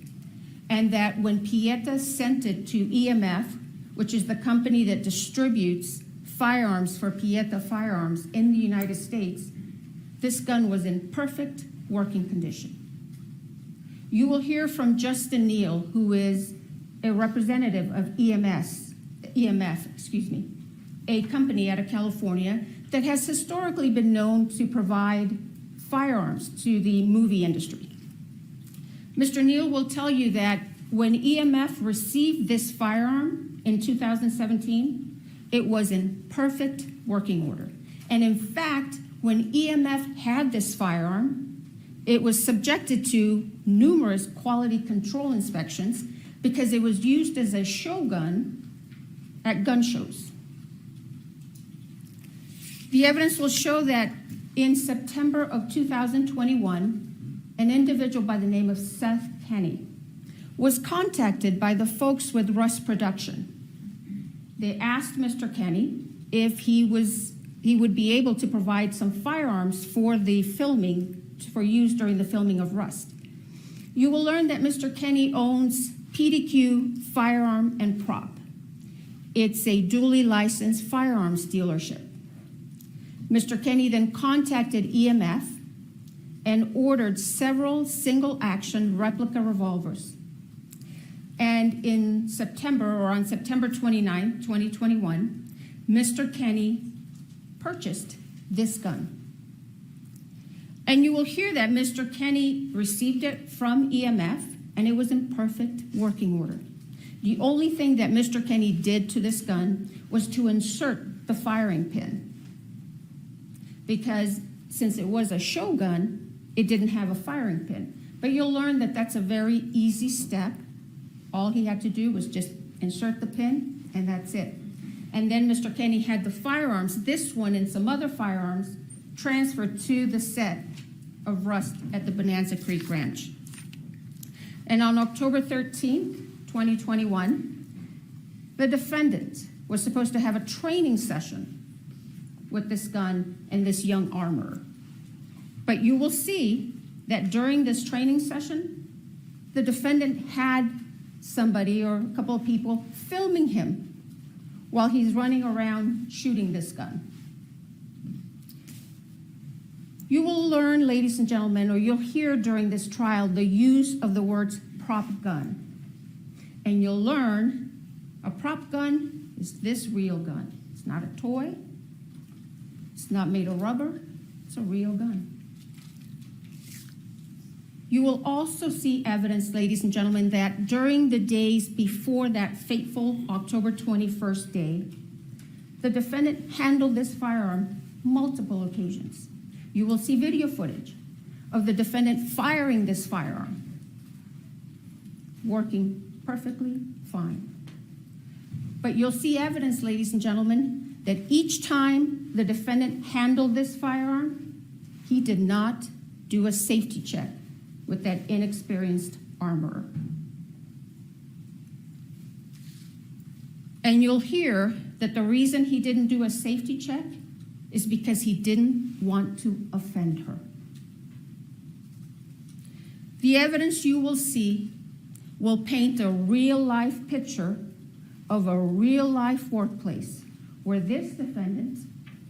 and that when Pieta sent it to EMF, which is the company that distributes firearms for Pieta Firearms in the United States, this gun was in perfect working condition. You will hear from Justin Neal, who is a representative of EMF, a company out of California that has historically been known to provide firearms to the movie industry. Mr. Neal will tell you that when EMF received this firearm in 2017, it was in perfect working order. And in fact, when EMF had this firearm, it was subjected to numerous quality control inspections because it was used as a show gun at gun shows. The evidence will show that in September of 2021, an individual by the name of Seth Kenny was contacted by the folks with Rust Production. They asked Mr. Kenny if he would be able to provide some firearms for the filming, for use during the filming of Rust. You will learn that Mr. Kenny owns PDQ Firearm and Prop. It's a duly licensed firearms dealership. Mr. Kenny then contacted EMF and ordered several single-action replica revolvers. And in September, or on September 29, 2021, Mr. Kenny purchased this gun. And you will hear that Mr. Kenny received it from EMF, and it was in perfect working order. The only thing that Mr. Kenny did to this gun was to insert the firing pin, because since it was a show gun, it didn't have a firing pin. But you'll learn that that's a very easy step. All he had to do was just insert the pin, and that's it. And then Mr. Kenny had the firearms, this one and some other firearms, transferred to the set of Rust at the Bonanza Creek Ranch. And on October 13th, 2021, the defendant was supposed to have a training session with this gun and this young armorer. But you will see that during this training session, the defendant had somebody or a couple of people filming him while he's running around shooting this gun. You will learn, ladies and gentlemen, or you'll hear during this trial the use of the words prop gun. And you'll learn a prop gun is this real gun. It's not a toy. It's not made of rubber. It's a real gun. You will also see evidence, ladies and gentlemen, that during the days before that fateful October 21st day, the defendant handled this firearm multiple occasions. You will see video footage of the defendant firing this firearm, working perfectly fine. But you'll see evidence, ladies and gentlemen, that each time the defendant handled this firearm, he did not do a safety check with that inexperienced armorer. And you'll hear that the reason he didn't do a safety check is because he didn't want to offend her. The evidence you will see will paint a real-life picture of a real-life workplace where this defendant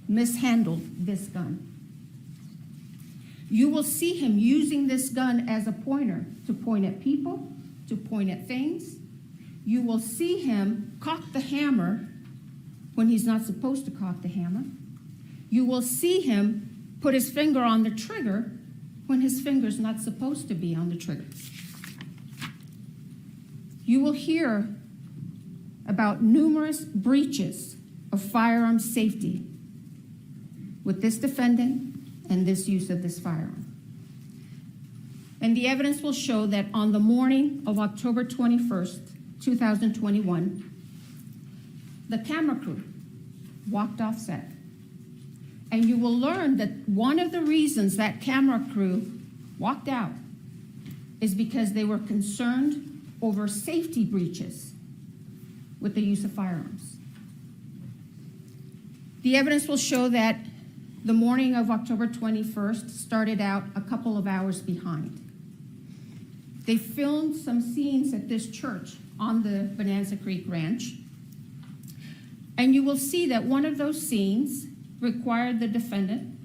mishandled this gun. You will see him using this gun as a pointer to point at people, to point at things. You will see him cock the hammer when he's not supposed to cock the hammer. You will see him put his finger on the trigger when his finger's not supposed to be on the trigger. You will hear about numerous breaches of firearm safety with this defendant and this use of this firearm. And the evidence will show that on the morning of October 21st, 2021, the camera crew walked off set. And you will learn that one of the reasons that camera crew walked out is because they were concerned over safety breaches with the use of firearms. The evidence will show that the morning of October 21st started out a couple of hours behind. They filmed some scenes at this church on the Bonanza Creek Ranch. And you will see that one of those scenes required the defendant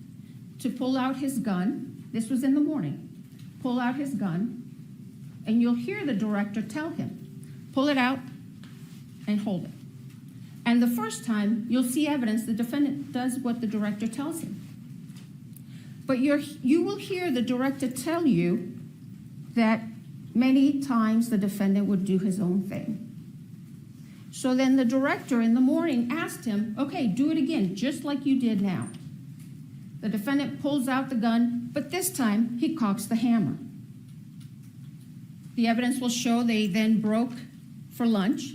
to pull out his gun. This was in the morning. Pull out his gun, and you'll hear the director tell him, pull it out and hold it. And the first time, you'll see evidence the defendant does what the director tells him. But you will hear the director tell you that many times the defendant would do his own thing. So then the director in the morning asked him, okay, do it again, just like you did now. The defendant pulls out the gun, but this time he cocks the hammer. The evidence will show they then broke for lunch.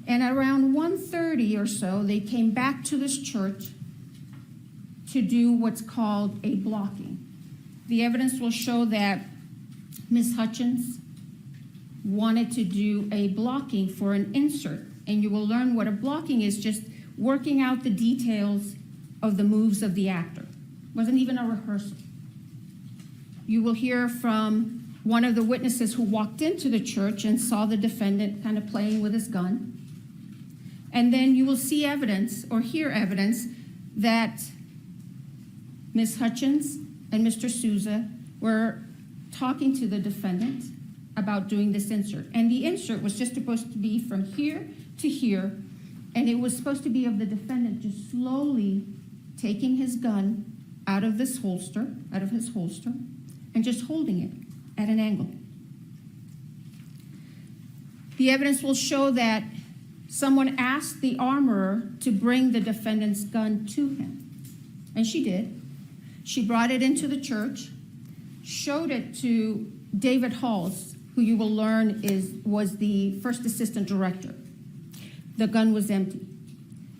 And around 1:30 or so, they came back to this church to do what's called a blocking. The evidence will show that Ms. Hutchins wanted to do a blocking for an insert, and you will learn what a blocking is, just working out the details of the moves of the actor. It wasn't even a rehearsal. You will hear from one of the witnesses who walked into the church and saw the defendant kind of playing with his gun. And then you will see evidence or hear evidence that Ms. Hutchins and Mr. Souza were talking to the defendant about doing this insert. And the insert was just supposed to be from here to here, and it was supposed to be of the defendant just slowly taking his gun out of his holster, and just holding it at an angle. The evidence will show that someone asked the armorer to bring the defendant's gun to him, and she did. She brought it into the church, showed it to David Halls, who you will learn was the first assistant director. The gun was empty.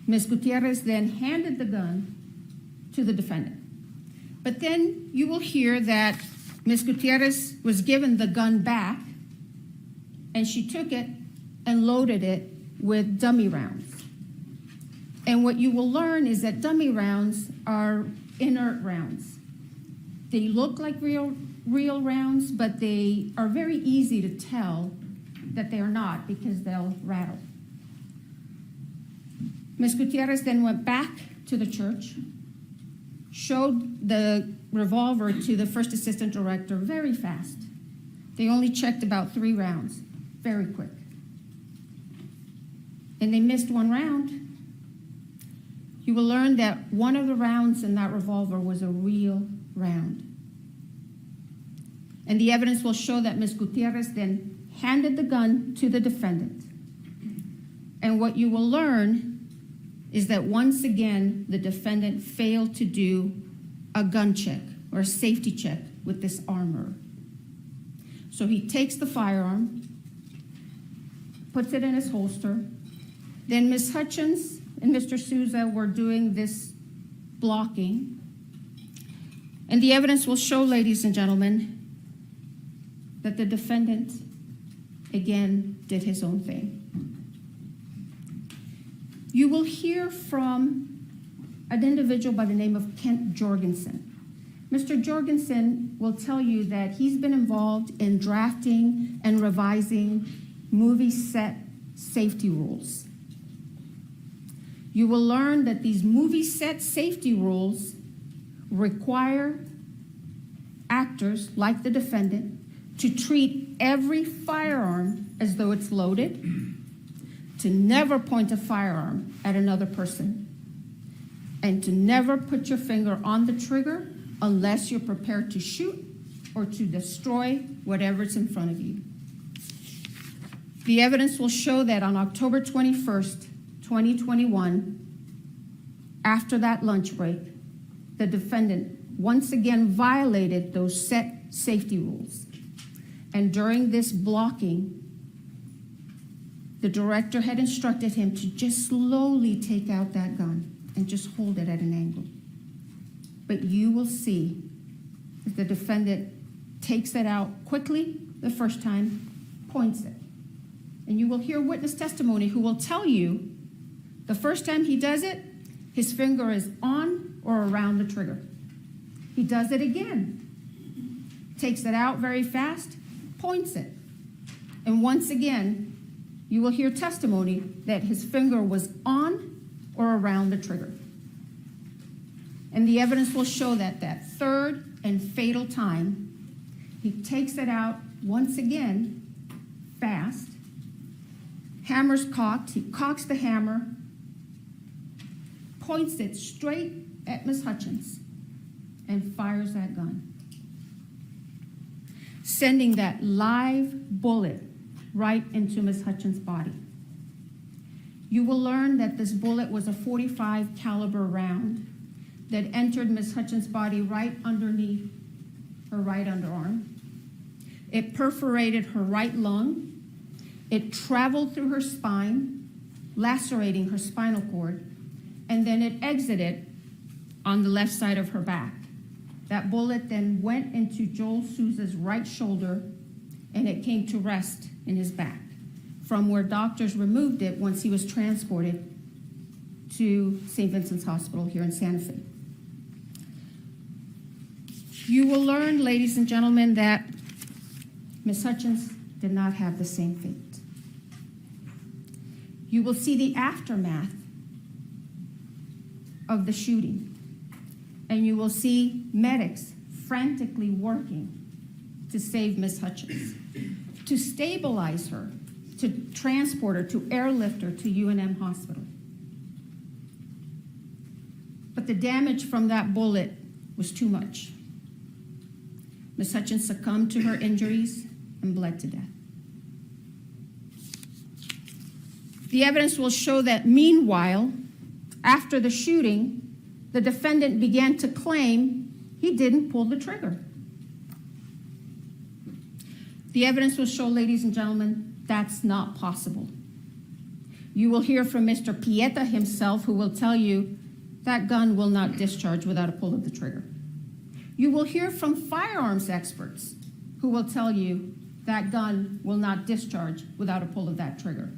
Ms. Gutierrez then handed the gun to the defendant. But then you will hear that Ms. Gutierrez was given the gun back, and she took it and loaded it with dummy rounds. And what you will learn is that dummy rounds are inert rounds. They look like real rounds, but they are very easy to tell that they are not because they'll rattle. Ms. Gutierrez then went back to the church, showed the revolver to the first assistant director very fast. They only checked about 3 rounds, very quick. And they missed 1 round. You will learn that one of the rounds in that revolver was a real round. And the evidence will show that Ms. Gutierrez then handed the gun to the defendant. And what you will learn is that once again, the defendant failed to do a gun check or a safety check with this armor. So he takes the firearm, puts it in his holster. Then Ms. Hutchins and Mr. Souza were doing this blocking. And the evidence will show, ladies and gentlemen, that the defendant, again, did his own thing. You will hear from an individual by the name of Kent Jorgensen. Mr. Jorgensen will tell you that he's been involved in drafting and revising movie set safety rules. You will learn that these movie set safety rules require actors, like the defendant, to treat every firearm as though it's loaded, to never point a firearm at another person, and to never put your finger on the trigger unless you're prepared to shoot or to destroy whatever's in front of you. The evidence will show that on October 21st, 2021, after that lunch break, the defendant once again violated those set safety rules. And during this blocking, the director had instructed him to just slowly take out that gun and just hold it at an angle. But you will see that the defendant takes it out quickly the first time, points it. And you will hear witness testimony who will tell you the first time he does it, his finger is on or around the trigger. He does it again, takes it out very fast, points it. And once again, you will hear testimony that his finger was on or around the trigger. And the evidence will show that that third and fatal time, he takes it out once again, fast, hammer's cocked, he cocks the hammer, points it straight at Ms. Hutchins, and fires that gun, sending that live bullet right into Ms. Hutchins' body. You will learn that this bullet was a .45 caliber round that entered Ms. Hutchins' body right underneath her right underarm. It perforated her right lung. It traveled through her spine, lacerating her spinal cord, and then it exited on the left side of her back. That bullet then went into Joel Souza's right shoulder, and it came to rest in his back, from where doctors removed it once he was transported to St. Vincent's Hospital here in Santa Fe. You will learn, ladies and gentlemen, that Ms. Hutchins did not have the same fate. You will see the aftermath of the shooting, and you will see medics frantically working to save Ms. Hutchins, to stabilize her, to transport her, to airlift her to UNM Hospital. But the damage from that bullet was too much. Ms. Hutchins succumbed to her injuries and bled to death. The evidence will show that meanwhile, after the shooting, the defendant began to claim he didn't pull the trigger. The evidence will show, ladies and gentlemen, that's not possible. You will hear from Mr. Pieta himself, who will tell you that gun will not discharge without a pull of the trigger. You will hear from firearms experts who will tell you that gun will not discharge without a pull of that trigger.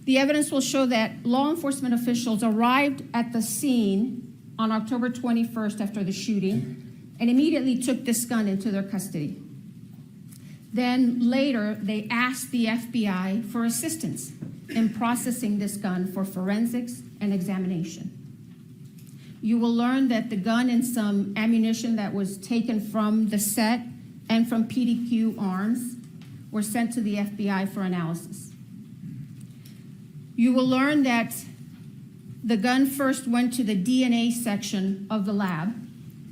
The evidence will show that law enforcement officials arrived at the scene on October 21st after the shooting and immediately took this gun into their custody. Then later, they asked the FBI for assistance in processing this gun for forensics and examination. You will learn that the gun and some ammunition that was taken from the set and from PDQ arms were sent to the FBI for analysis. You will learn that the gun first went to the DNA section of the lab,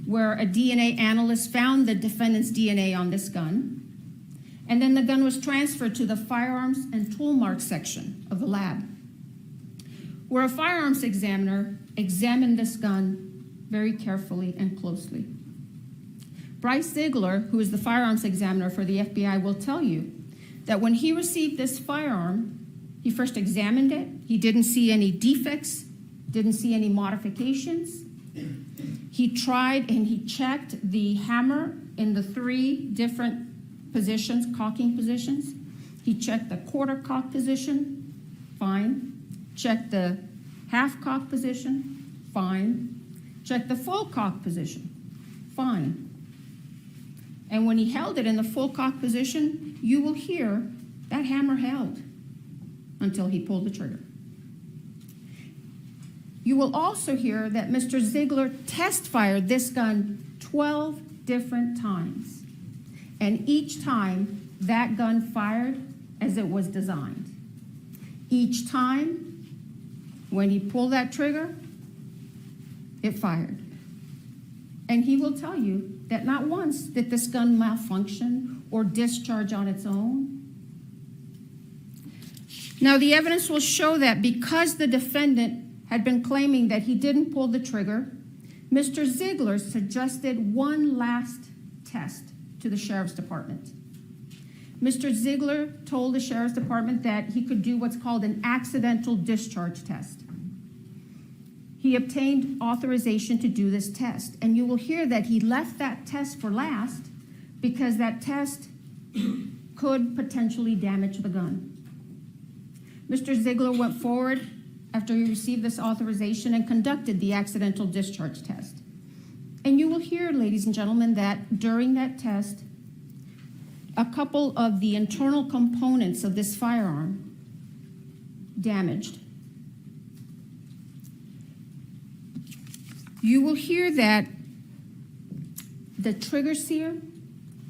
where a DNA analyst found the defendant's DNA on this gun. And then the gun was transferred to the firearms and tool mark section of the lab, where a firearms examiner examined this gun very carefully and closely. Bryce Ziegler, who is the firearms examiner for the FBI, will tell you that when he received this firearm, he first examined it. He didn't see any defects, didn't see any modifications. He tried and he checked the hammer in the 3 different positions, cocking positions. He checked the quarter cock position, fine. Checked the half cock position, fine. Checked the full cock position, fine. And when he held it in the full cock position, you will hear that hammer held until he pulled the trigger. You will also hear that Mr. Ziegler test fired this gun 12 different times. And each time, that gun fired as it was designed. Each time, when he pulled that trigger, it fired. And he will tell you that not once did this gun malfunction or discharge on its own. Now, the evidence will show that because the defendant had been claiming that he didn't pull the trigger, Mr. Ziegler suggested one last test to the Sheriff's Department. Mr. Ziegler told the Sheriff's Department that he could do what's called an accidental discharge test. He obtained authorization to do this test, and you will hear that he left that test for last because that test could potentially damage the gun. Mr. Ziegler went forward after he received this authorization and conducted the accidental discharge test. And you will hear, ladies and gentlemen, that during that test, a couple of the internal components of this firearm damaged. You will hear that the trigger sear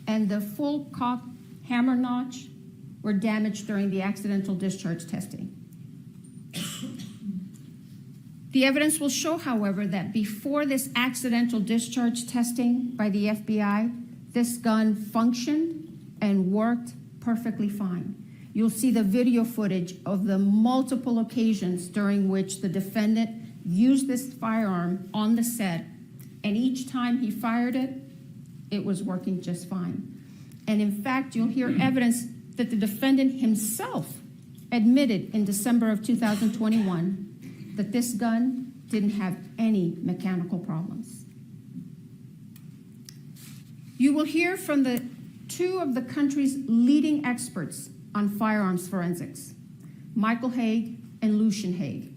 and the full cock hammer notch were damaged during the accidental discharge testing. The evidence will show, however, that before this accidental discharge testing by the FBI, this gun functioned and worked perfectly fine. You'll see the video footage of the multiple occasions during which the defendant used this firearm on the set, and each time he fired it, it was working just fine. And in fact, you'll hear evidence that the defendant himself admitted in December of 2021 that this gun didn't have any mechanical problems. You will hear from the 2 of the country's leading experts on firearms forensics, Michael Haig and Lucien Haig.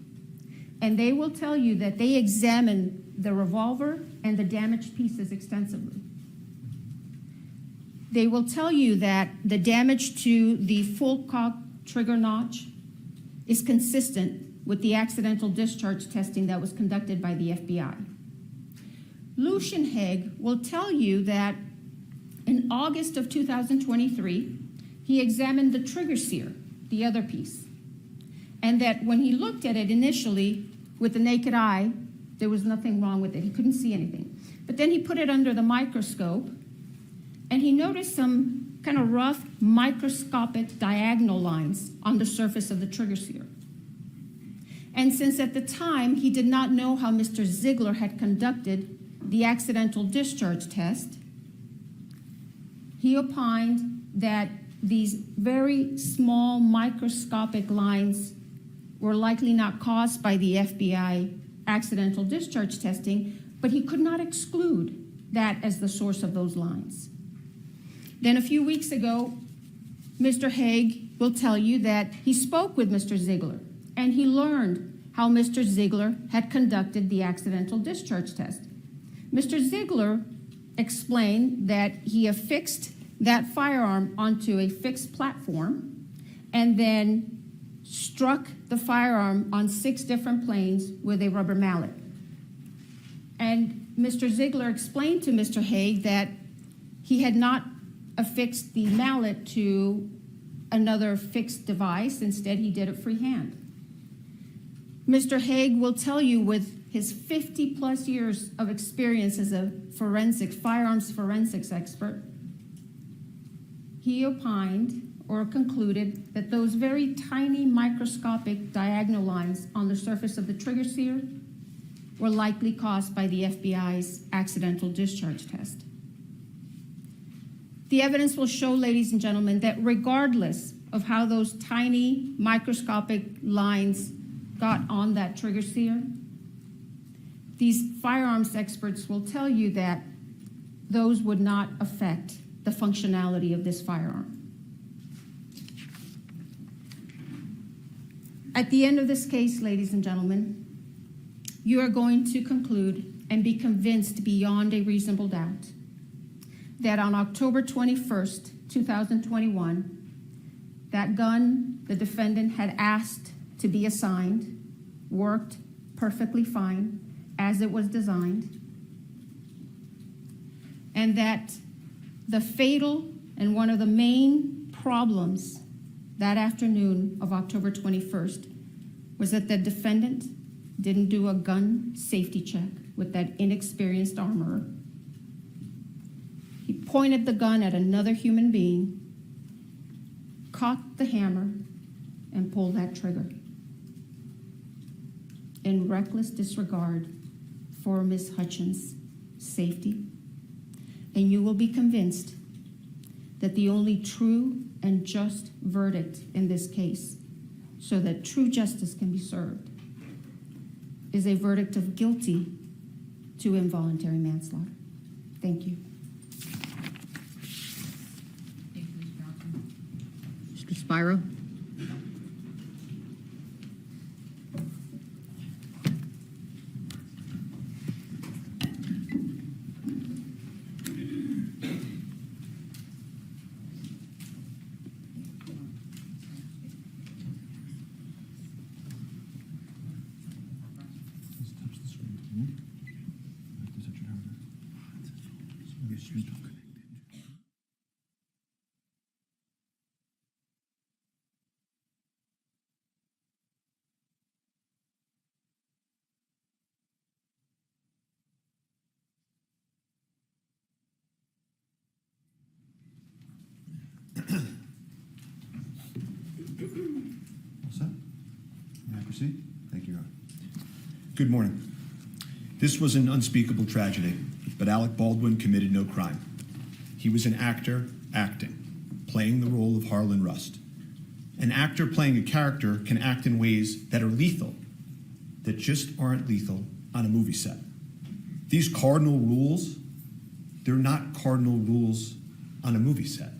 And they will tell you that they examined the revolver and the damaged pieces extensively. They will tell you that the damage to the full cock trigger notch is consistent with the accidental discharge testing that was conducted by the FBI. Lucien Haig will tell you that in August of 2023, he examined the trigger sear, the other piece, and that when he looked at it initially with the naked eye, there was nothing wrong with it. He couldn't see anything. But then he put it under the microscope, and he noticed some kind of rough microscopic diagonal lines on the surface of the trigger sear. And since at the time he did not know how Mr. Ziegler had conducted the accidental discharge test, he opined that these very small microscopic lines were likely not caused by the FBI accidental discharge testing, but he could not exclude that as the source of those lines. Then a few weeks ago, Mr. Haig will tell you that he spoke with Mr. Ziegler, and he learned how Mr. Ziegler had conducted the accidental discharge test. Mr. Ziegler explained that he affixed that firearm onto a fixed platform and then struck the firearm on 6 different planes with a rubber mallet. And Mr. Ziegler explained to Mr. Haig that he had not affixed the mallet to another fixed device. Instead, he did it freehand. Mr. Haig will tell you, with his 50-plus years of experience as a firearms forensics expert, he opined or concluded that those very tiny microscopic diagonal lines on the surface of the trigger sear were likely caused by the FBI's accidental discharge test. The evidence will show, ladies and gentlemen, that regardless of how those tiny microscopic lines got on that trigger sear, these firearms experts will tell you that those would not affect the functionality of this firearm. At the end of this case, ladies and gentlemen, you are going to conclude and be convinced beyond a reasonable doubt that on October 21st, 2021, that gun the defendant had asked to be assigned worked perfectly fine as it was designed, and that the fatal and one of the main problems that afternoon of October 21st was that the defendant didn't do a gun safety check with that inexperienced armorer. He pointed the gun at another human being, cocked the hammer, and pulled that trigger in reckless disregard for Ms. Hutchins' safety. And you will be convinced that the only true and just verdict in this case, so that true justice can be served, is a verdict of guilty to involuntary manslaughter. Thank you. Mr. Spiro? Thank you, Your Honor. Good morning. This was an unspeakable tragedy, but Alec Baldwin committed no crime. He was an actor acting, playing the role of Harlan Rust. An actor playing a character can act in ways that are lethal, that just aren't lethal on a movie set. These cardinal rules, they're not cardinal rules on a movie set.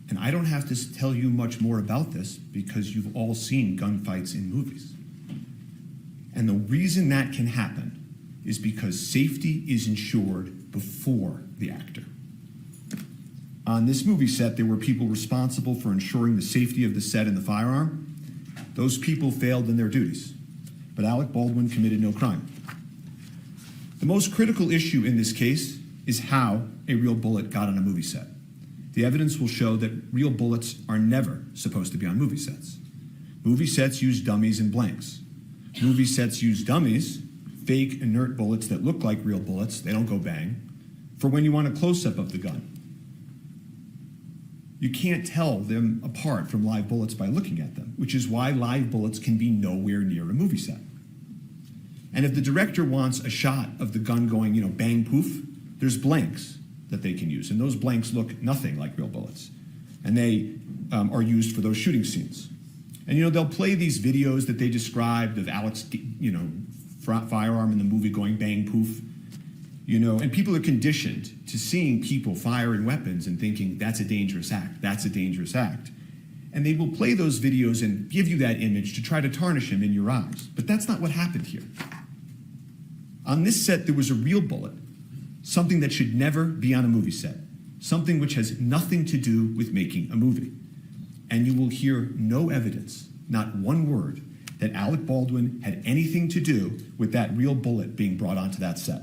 And I don't have to tell you much more about this because you've all seen gunfights in movies. And the reason that can happen is because safety is ensured before the actor. On this movie set, there were people responsible for ensuring the safety of the set and the firearm. Those people failed in their duties, but Alec Baldwin committed no crime. The most critical issue in this case is how a real bullet got on a movie set. The evidence will show that real bullets are never supposed to be on movie sets. Movie sets use dummies and blanks. Movie sets use dummies, fake inert bullets that look like real bullets, they don't go bang, for when you want a close-up of the gun. You can't tell them apart from live bullets by looking at them, which is why live bullets can be nowhere near a movie set. And if the director wants a shot of the gun going, bang, poof, there's blanks that they can use. And those blanks look nothing like real bullets. And they are used for those shooting scenes. And, they'll play these videos that they described of Alec's, firearm in the movie going bang, poof. And people are conditioned to seeing people firing weapons and thinking, that's a dangerous act, that's a dangerous act. And they will play those videos and give you that image to try to tarnish him in your eyes. But that's not what happened here. On this set, there was a real bullet, something that should never be on a movie set, something which has nothing to do with making a movie. And you will hear no evidence, not one word, that Alec Baldwin had anything to do with that real bullet being brought onto that set.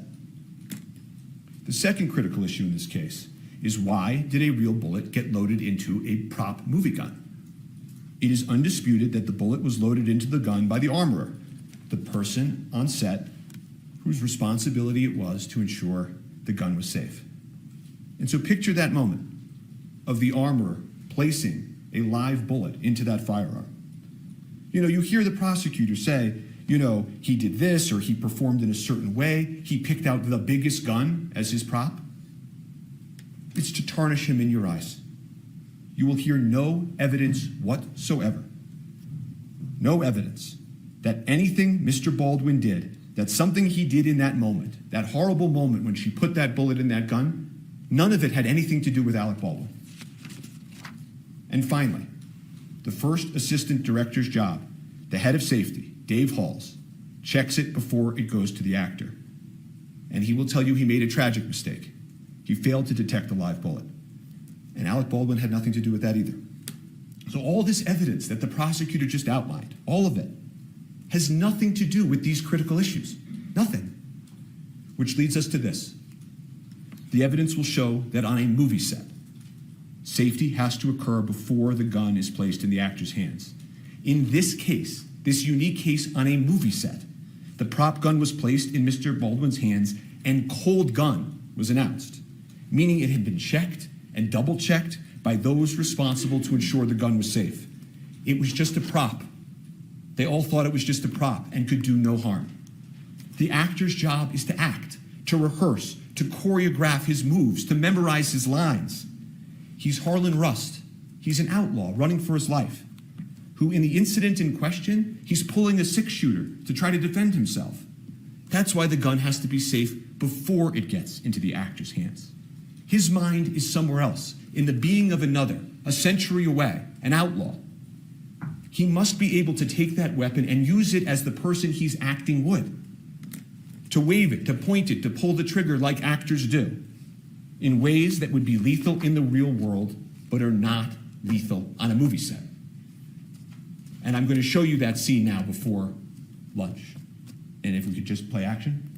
The second critical issue in this case is, why did a real bullet get loaded into a prop movie gun? It is undisputed that the bullet was loaded into the gun by the armorer, the person on set whose responsibility it was to ensure the gun was safe. And so picture that moment of the armorer placing a live bullet into that firearm. You know, you hear the prosecutor say, you know, he did this or he performed in a certain way. He picked out the biggest gun as his prop. It's to tarnish him in your eyes. You will hear no evidence whatsoever. No evidence that anything Mr. Baldwin did, that something he did in that moment, that horrible moment when she put that bullet in that gun, none of it had anything to do with Alec Baldwin. And finally, the first assistant director's job, the head of safety, Dave Halls, checks it before it goes to the actor. And he will tell you he made a tragic mistake. He failed to detect a live bullet. And Alec Baldwin had nothing to do with that either. So all this evidence that the prosecutor just outlined, all of it, has nothing to do with these critical issues. Nothing. Which leads us to this. The evidence will show that on a movie set, safety has to occur before the gun is placed in the actor's hands. In this case, this unique case on a movie set, the prop gun was placed in Mr. Baldwin's hands and cold gun was announced, meaning it had been checked and double-checked by those responsible to ensure the gun was safe. It was just a prop. They all thought it was just a prop and could do no harm. The actor's job is to act, to rehearse, to choreograph his moves, to memorize his lines. He's Harlan Rust. He's an outlaw running for his life, who in the incident in question, he's pulling a 6-shooter to try to defend himself. That's why the gun has to be safe before it gets into the actor's hands. His mind is somewhere else, in the being of another, a century away, an outlaw. He must be able to take that weapon and use it as the person he's acting would. To wave it, to point it, to pull the trigger like actors do, in ways that would be lethal in the real world, but are not lethal on a movie set. And I'm going to show you that scene now before lunch. And if we could just play action.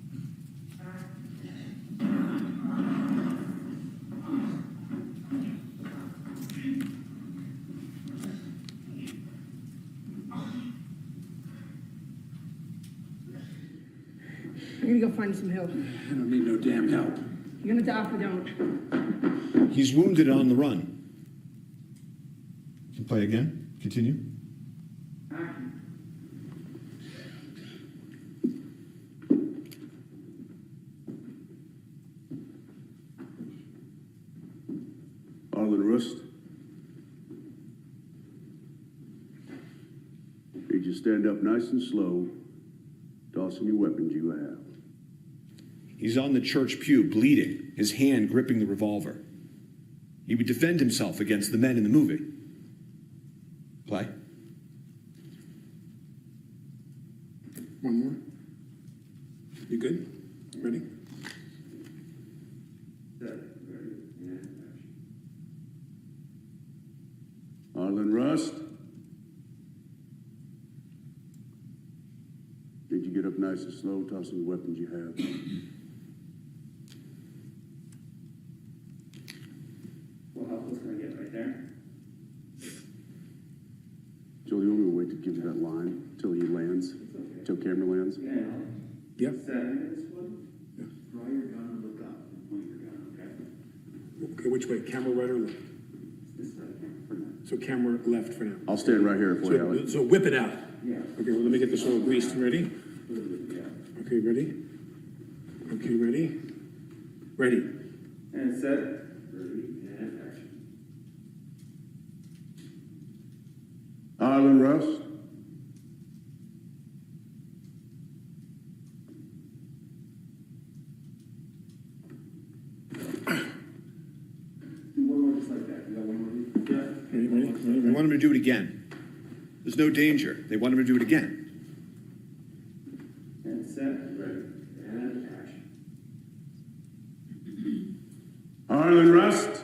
I'm gonna go find some help. I don't need no damn help. You're gonna die if I don't. He's wounded on the run. Can play again? Continue. Harlan Rust. Need you stand up nice and slow, tossing your weapons you have. He's on the church pew, bleeding, his hand gripping the revolver. He would defend himself against the men in the movie. Play. One more. You good? Ready? Harlan Rust. Did you get up nice and slow, tossing the weapons you have? Well, how close can I get? Right there? Joel, you want me to wait to give you that line till he lands? Till camera lands? Yeah. Yep. 7 minutes, one? Yeah. Draw your gun and look up and point your gun, okay? Okay, which way? Camera right or left? This side, for now. So camera left for now. I'll stand right here for you, Alec. So whip it out. Yeah. Okay, well, let me get this all greased. Ready? Yeah. Okay, ready? Okay, ready? Ready. And set. Ready, and action. Harlan Rust. Do one more just like that. You got one more? Yeah. They want him to do it again. There's no danger. They want him to do it again. And set, ready, and action. Harlan Rust.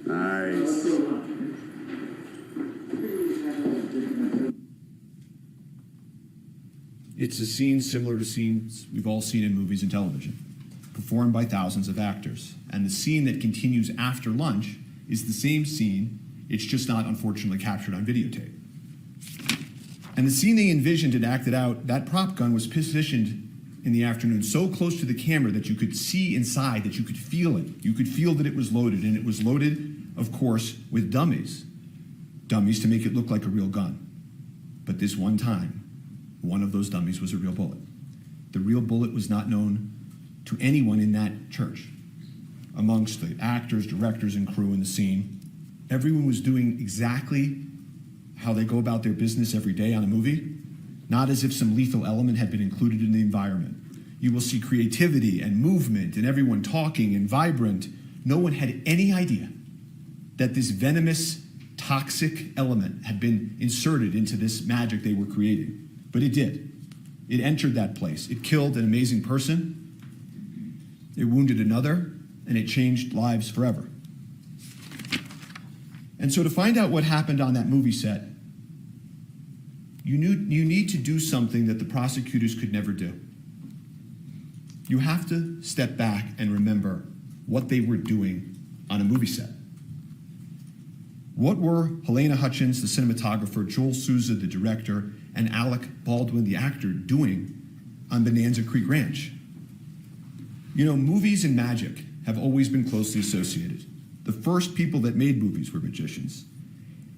Nice. It's a scene similar to scenes we've all seen in movies and television, performed by thousands of actors. And the scene that continues after lunch is the same scene, it's just not unfortunately captured on videotape. And the scene they envisioned and acted out, that prop gun was positioned in the afternoon so close to the camera that you could see inside, that you could feel it. You could feel that it was loaded, and it was loaded, of course, with dummies. Dummies to make it look like a real gun. But this one time, one of those dummies was a real bullet. The real bullet was not known to anyone in that church. Amongst the actors, directors, and crew in the scene, everyone was doing exactly how they go about their business every day on a movie, not as if some lethal element had been included in the environment. You will see creativity and movement and everyone talking and vibrant. No one had any idea that this venomous, toxic element had been inserted into this magic they were creating. But it did. It entered that place. It killed an amazing person. It wounded another, and it changed lives forever. And so to find out what happened on that movie set, you need to do something that the prosecutors could never do. You have to step back and remember what they were doing on a movie set. What were Halyna Hutchins, the cinematographer, Joel Souza, the director, and Alec Baldwin, the actor, doing on Bonanza Creek Ranch? You know, movies and magic have always been closely associated. The first people that made movies were magicians.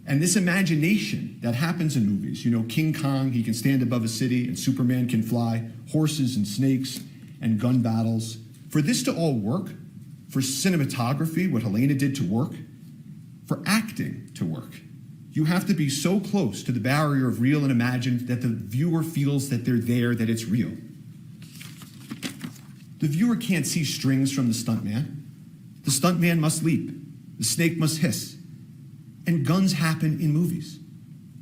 And this imagination that happens in movies, you know, King Kong, he can stand above a city, and Superman can fly, horses and snakes and gun battles. For this to all work, for cinematography, what Halyna did to work, for acting to work, you have to be so close to the barrier of real and imagined that the viewer feels that they're there, that it's real. The viewer can't see strings from the stuntman. The stuntman must leap. The snake must hiss. And guns happen in movies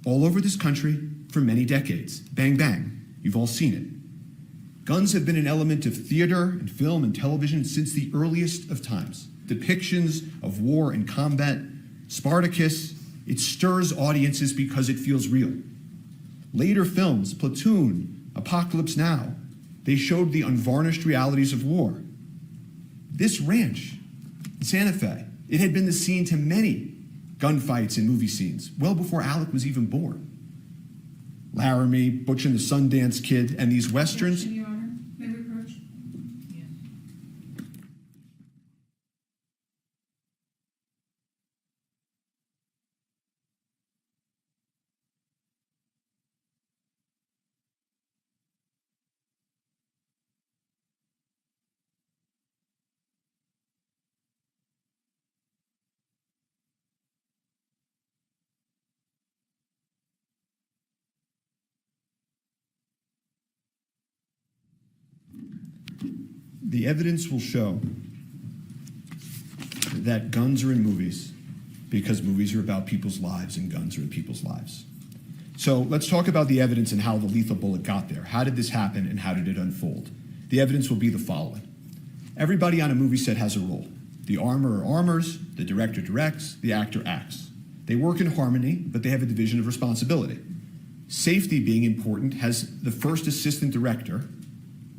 all over this country for many decades. Bang, bang. You've all seen it. Guns have been an element of theater and film and television since the earliest of times. Depictions of war and combat, Spartacus, it stirs audiences because it feels real. Later films, Platoon, Apocalypse Now, they showed the unvarnished realities of war. This ranch in Santa Fe, it had been the scene to many gunfights and movie scenes, well before Alec was even born. Laramie, Butch and the Sundance Kid, and these westerns. Your Honor, may we approach? The evidence will show that guns are in movies because movies are about people's lives and guns are in people's lives. So let's talk about the evidence and how the lethal bullet got there. How did this happen and how did it unfold? The evidence will be the following. Everybody on a movie set has a role. The armorer armors, the director directs, the actor acts. They work in harmony, but they have a division of responsibility. Safety being important has the first assistant director,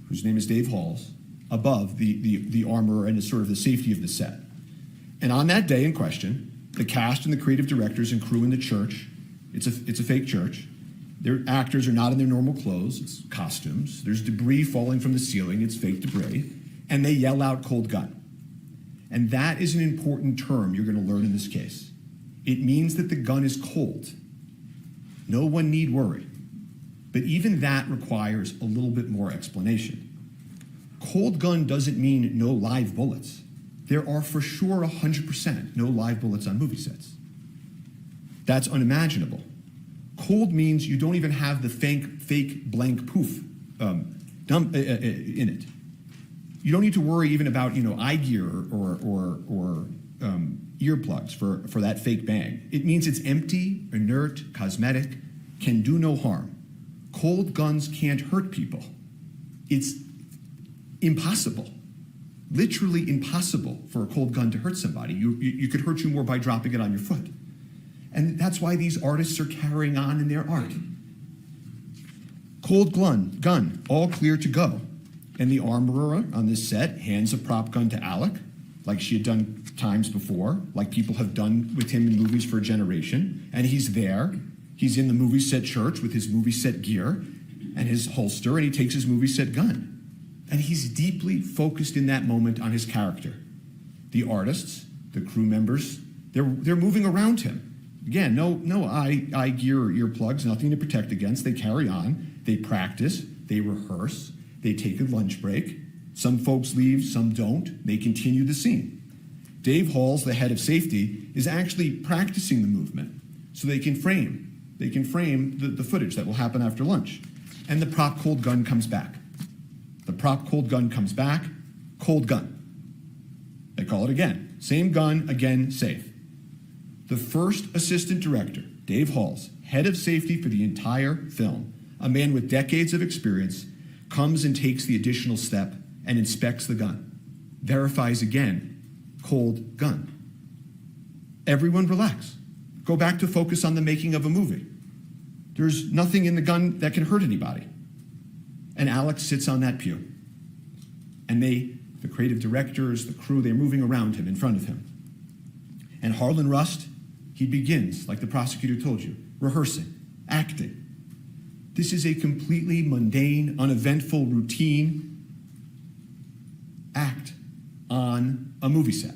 whose name is Dave Halls, above the armorer and sort of the safety of the set. And on that day in question, the cast and the creative directors and crew in the church, it's a fake church, their actors are not in their normal clothes, it's costumes, there's debris falling from the ceiling, it's fake debris, and they yell out "cold gun." And that is an important term you're going to learn in this case. It means that the gun is cold. No one need worry. But even that requires a little bit more explanation. Cold gun doesn't mean no live bullets. There are for sure 100% no live bullets on movie sets. That's unimaginable. Cold means you don't even have the fake blank poof in it. You don't need to worry even about eye gear or earplugs for that fake bang. It means it's empty, inert, cosmetic, can do no harm. Cold guns can't hurt people. It's impossible, literally impossible for a cold gun to hurt somebody. You could hurt you more by dropping it on your foot. And that's why these artists are carrying on in their art. Cold gun, all clear to go. And the armorer on this set hands a prop gun to Alec, like she had done times before, like people have done with him in movies for a generation. And he's there. He's in the movie set church with his movie set gear and his holster, and he takes his movie set gun. And he's deeply focused in that moment on his character. The artists, the crew members, they're moving around him. Again, no eye gear or earplugs, nothing to protect against. They carry on, they practice, they rehearse, they take a lunch break. Some folks leave, some don't. They continue the scene. Dave Halls, the head of safety, is actually practicing the movement so they can frame the footage that will happen after lunch. And the prop cold gun comes back. The prop cold gun comes back, cold gun. They call it again. Same gun, again, safe. The first assistant director, Dave Halls, head of safety for the entire film, a man with decades of experience, comes and takes the additional step and inspects the gun. Verifies again, cold gun. Everyone relax. Go back to focus on the making of a movie. There's nothing in the gun that can hurt anybody. And Alex sits on that pew. And the creative directors, the crew, they're moving around him, in front of him. And Harlan Rust, he begins, like the prosecutor told you, rehearsing, acting. This is a completely mundane, uneventful, routine act on a movie set.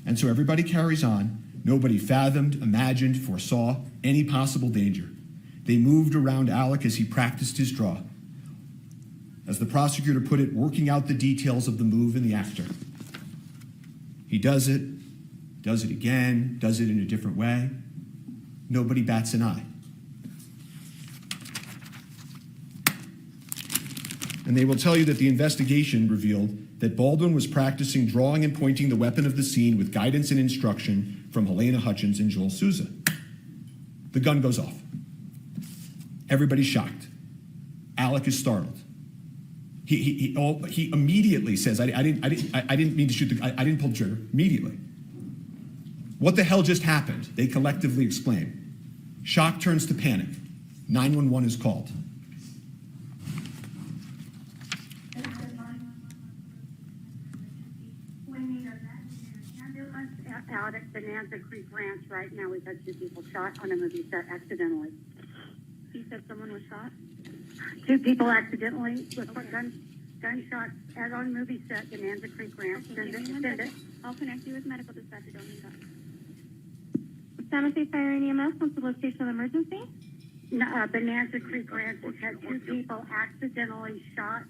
And so everybody carries on. Nobody fathomed, imagined, foresaw any possible danger. They moved around Alec as he practiced his draw. As the prosecutor put it, working out the details of the move and the actor. He does it again, does it in a different way. Nobody bats an eye. And they will tell you that the investigation revealed that Baldwin was practicing drawing and pointing the weapon of the scene with guidance and instruction from Halyna Hutchins and Joel Souza. The gun goes off. Everybody's shocked. Alec is startled. He immediately says, I didn't mean to shoot I didn't pull the trigger. Immediately. What the hell just happened? They collectively exclaim. Shock turns to panic. 911 is called. Out at Bonanza Creek Ranch right now. We've had 2 people shot on a movie set accidentally. You said someone was shot? 2 people accidentally with gunshots as on movie set, Bonanza Creek Ranch. Okay, Send it. I'll connect you with medical dispatcher. Don't need that. San Jose Fire and EMS, what's the location of the emergency? No, Bonanza Creek Ranch has had 2 people accidentally shot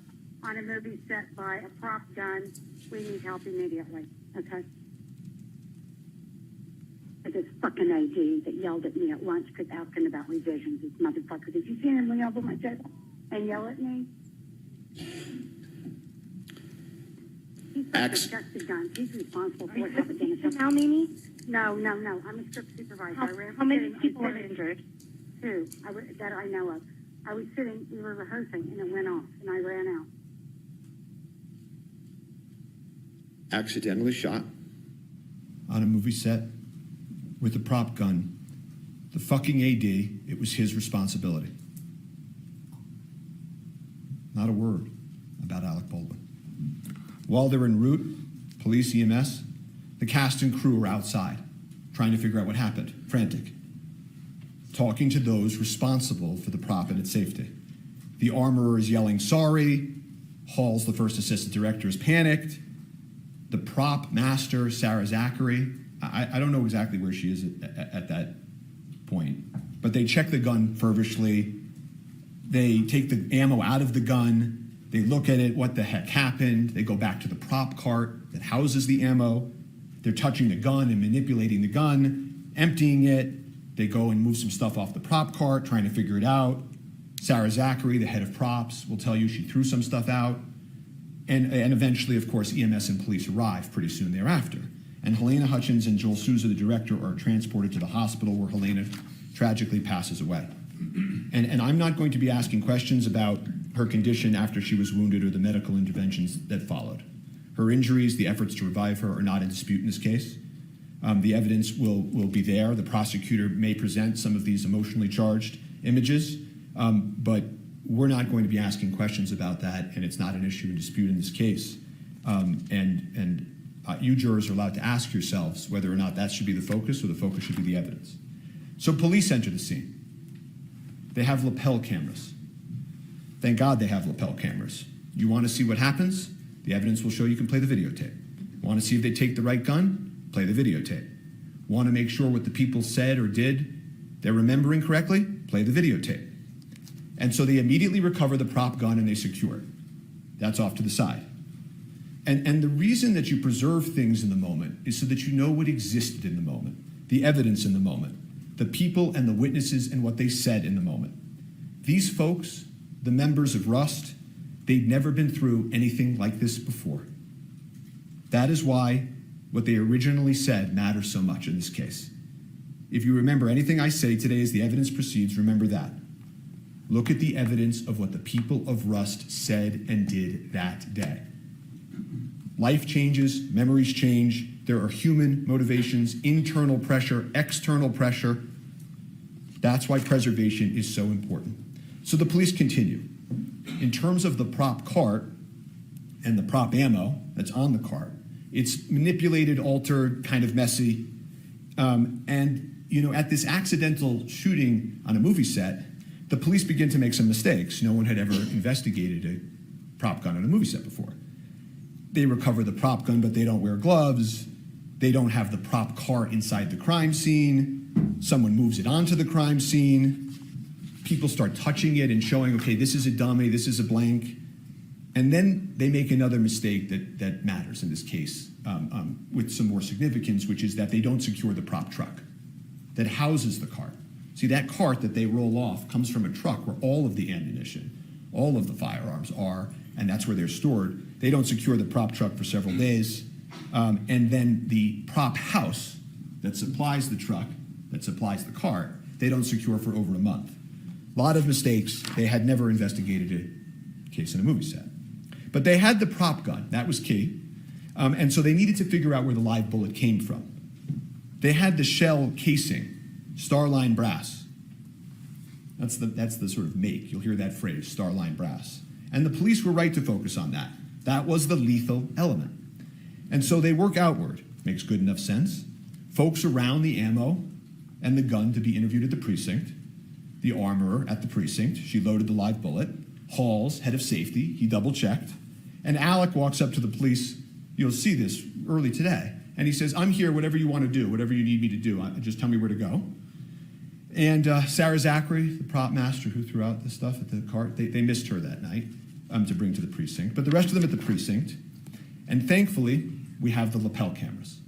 on a movie set by a prop gun. We need help immediately. Okay. This fucking AD that yelled at me at lunch because asking about revisions. This motherfucker. Did you see him lean over my table and yell at me? He's got the guns. He's responsible for what happened in the now, Mimi? No. I'm a strip supervisor. How many people are injured? 2 that I know of. I was sitting, we were rehearsing, and it went off, and I ran out. Accidentally shot on a movie set with a prop gun. The fucking AD, it was his responsibility. Not a word about Alec Baldwin. While they're en route, police, EMS, the cast and crew are outside, trying to figure out what happened, frantic, talking to those responsible for the prop and its safety. The armorer is yelling, sorry. Halls, the first assistant director, is panicked. The prop master, Sarah Zachary, I don't know exactly where she is at that point, but they check the gun feverishly. They take the ammo out of the gun. They look at it, what the heck happened? They go back to the prop cart that houses the ammo. They're touching the gun and manipulating the gun, emptying it, They go and move some stuff off the prop cart, trying to figure it out. Sarah Zachary, the head of props, will tell you she threw some stuff out. And eventually, of course, EMS and police arrive pretty soon thereafter. And Halyna Hutchins and Joel Souza, the director, are transported to the hospital where Halyna tragically passes away. And I'm not going to be asking questions about her condition after she was wounded or the medical interventions that followed. Her injuries, the efforts to revive her, are not in dispute in this case. The evidence will be there. The prosecutor may present some of these emotionally charged images, but we're not going to be asking questions about that, and it's not an issue in dispute in this case. You jurors are allowed to ask yourselves whether or not that should be the focus or the focus should be the evidence. So police enter the scene. They have lapel cameras. Thank God they have lapel cameras. You want to see what happens? The evidence will show you can play the videotape. Want to see if they take the right gun? Play the videotape. Want to make sure what the people said or did they're remembering correctly? Play the videotape. And so they immediately recover the prop gun and they secure it. That's off to the side. And the reason that you preserve things in the moment is so that you know what existed in the moment, the evidence in the moment, the people and the witnesses and what they said in the moment. These folks, the members of Rust, they'd never been through anything like this before. That is why what they originally said matters so much in this case. If you remember anything I say today as the evidence proceeds, remember that. Look at the evidence of what the people of Rust said and did that day. Life changes, memories change, there are human motivations, internal pressure, external pressure. That's why preservation is so important. So the police continue. In terms of the prop cart and the prop ammo that's on the cart, it's manipulated, altered, kind of messy. At this accidental shooting on a movie set, the police begin to make some mistakes. No one had ever investigated a prop gun on a movie set before. They recover the prop gun, but they don't wear gloves. They don't have the prop cart inside the crime scene. Someone moves it onto the crime scene. People start touching it and showing, okay, this is a dummy, this is a blank. And then they make another mistake that matters in this case with some more significance, which is that they don't secure the prop truck that houses the cart. See, that cart that they roll off comes from a truck where all of the ammunition, all of the firearms are, and that's where they're stored. They don't secure the prop truck for several days. And then the prop house that supplies the truck, that supplies the cart, they don't secure for over a month. A lot of mistakes. They had never investigated a case in a movie set. But they had the prop gun. That was key. And so they needed to figure out where the live bullet came from. They had the shell casing, Starline brass. That's the sort of make. You'll hear that phrase, Starline brass. And the police were right to focus on that. That was the lethal element. And so they work outward. Makes good enough sense. Folks around the ammo and the gun to be interviewed at the precinct. The armorer at the precinct. She loaded the live bullet. Halls, head of safety, he double-checked. And Alec walks up to the police. You'll see this early today. And he says, I'm here, whatever you want to do, whatever you need me to do, just tell me where to go. And Sarah Zachary, the prop master who threw out the stuff at the cart, they missed her that night to bring to the precinct. But the rest of them at the precinct. And thankfully, we have the lapel cameras.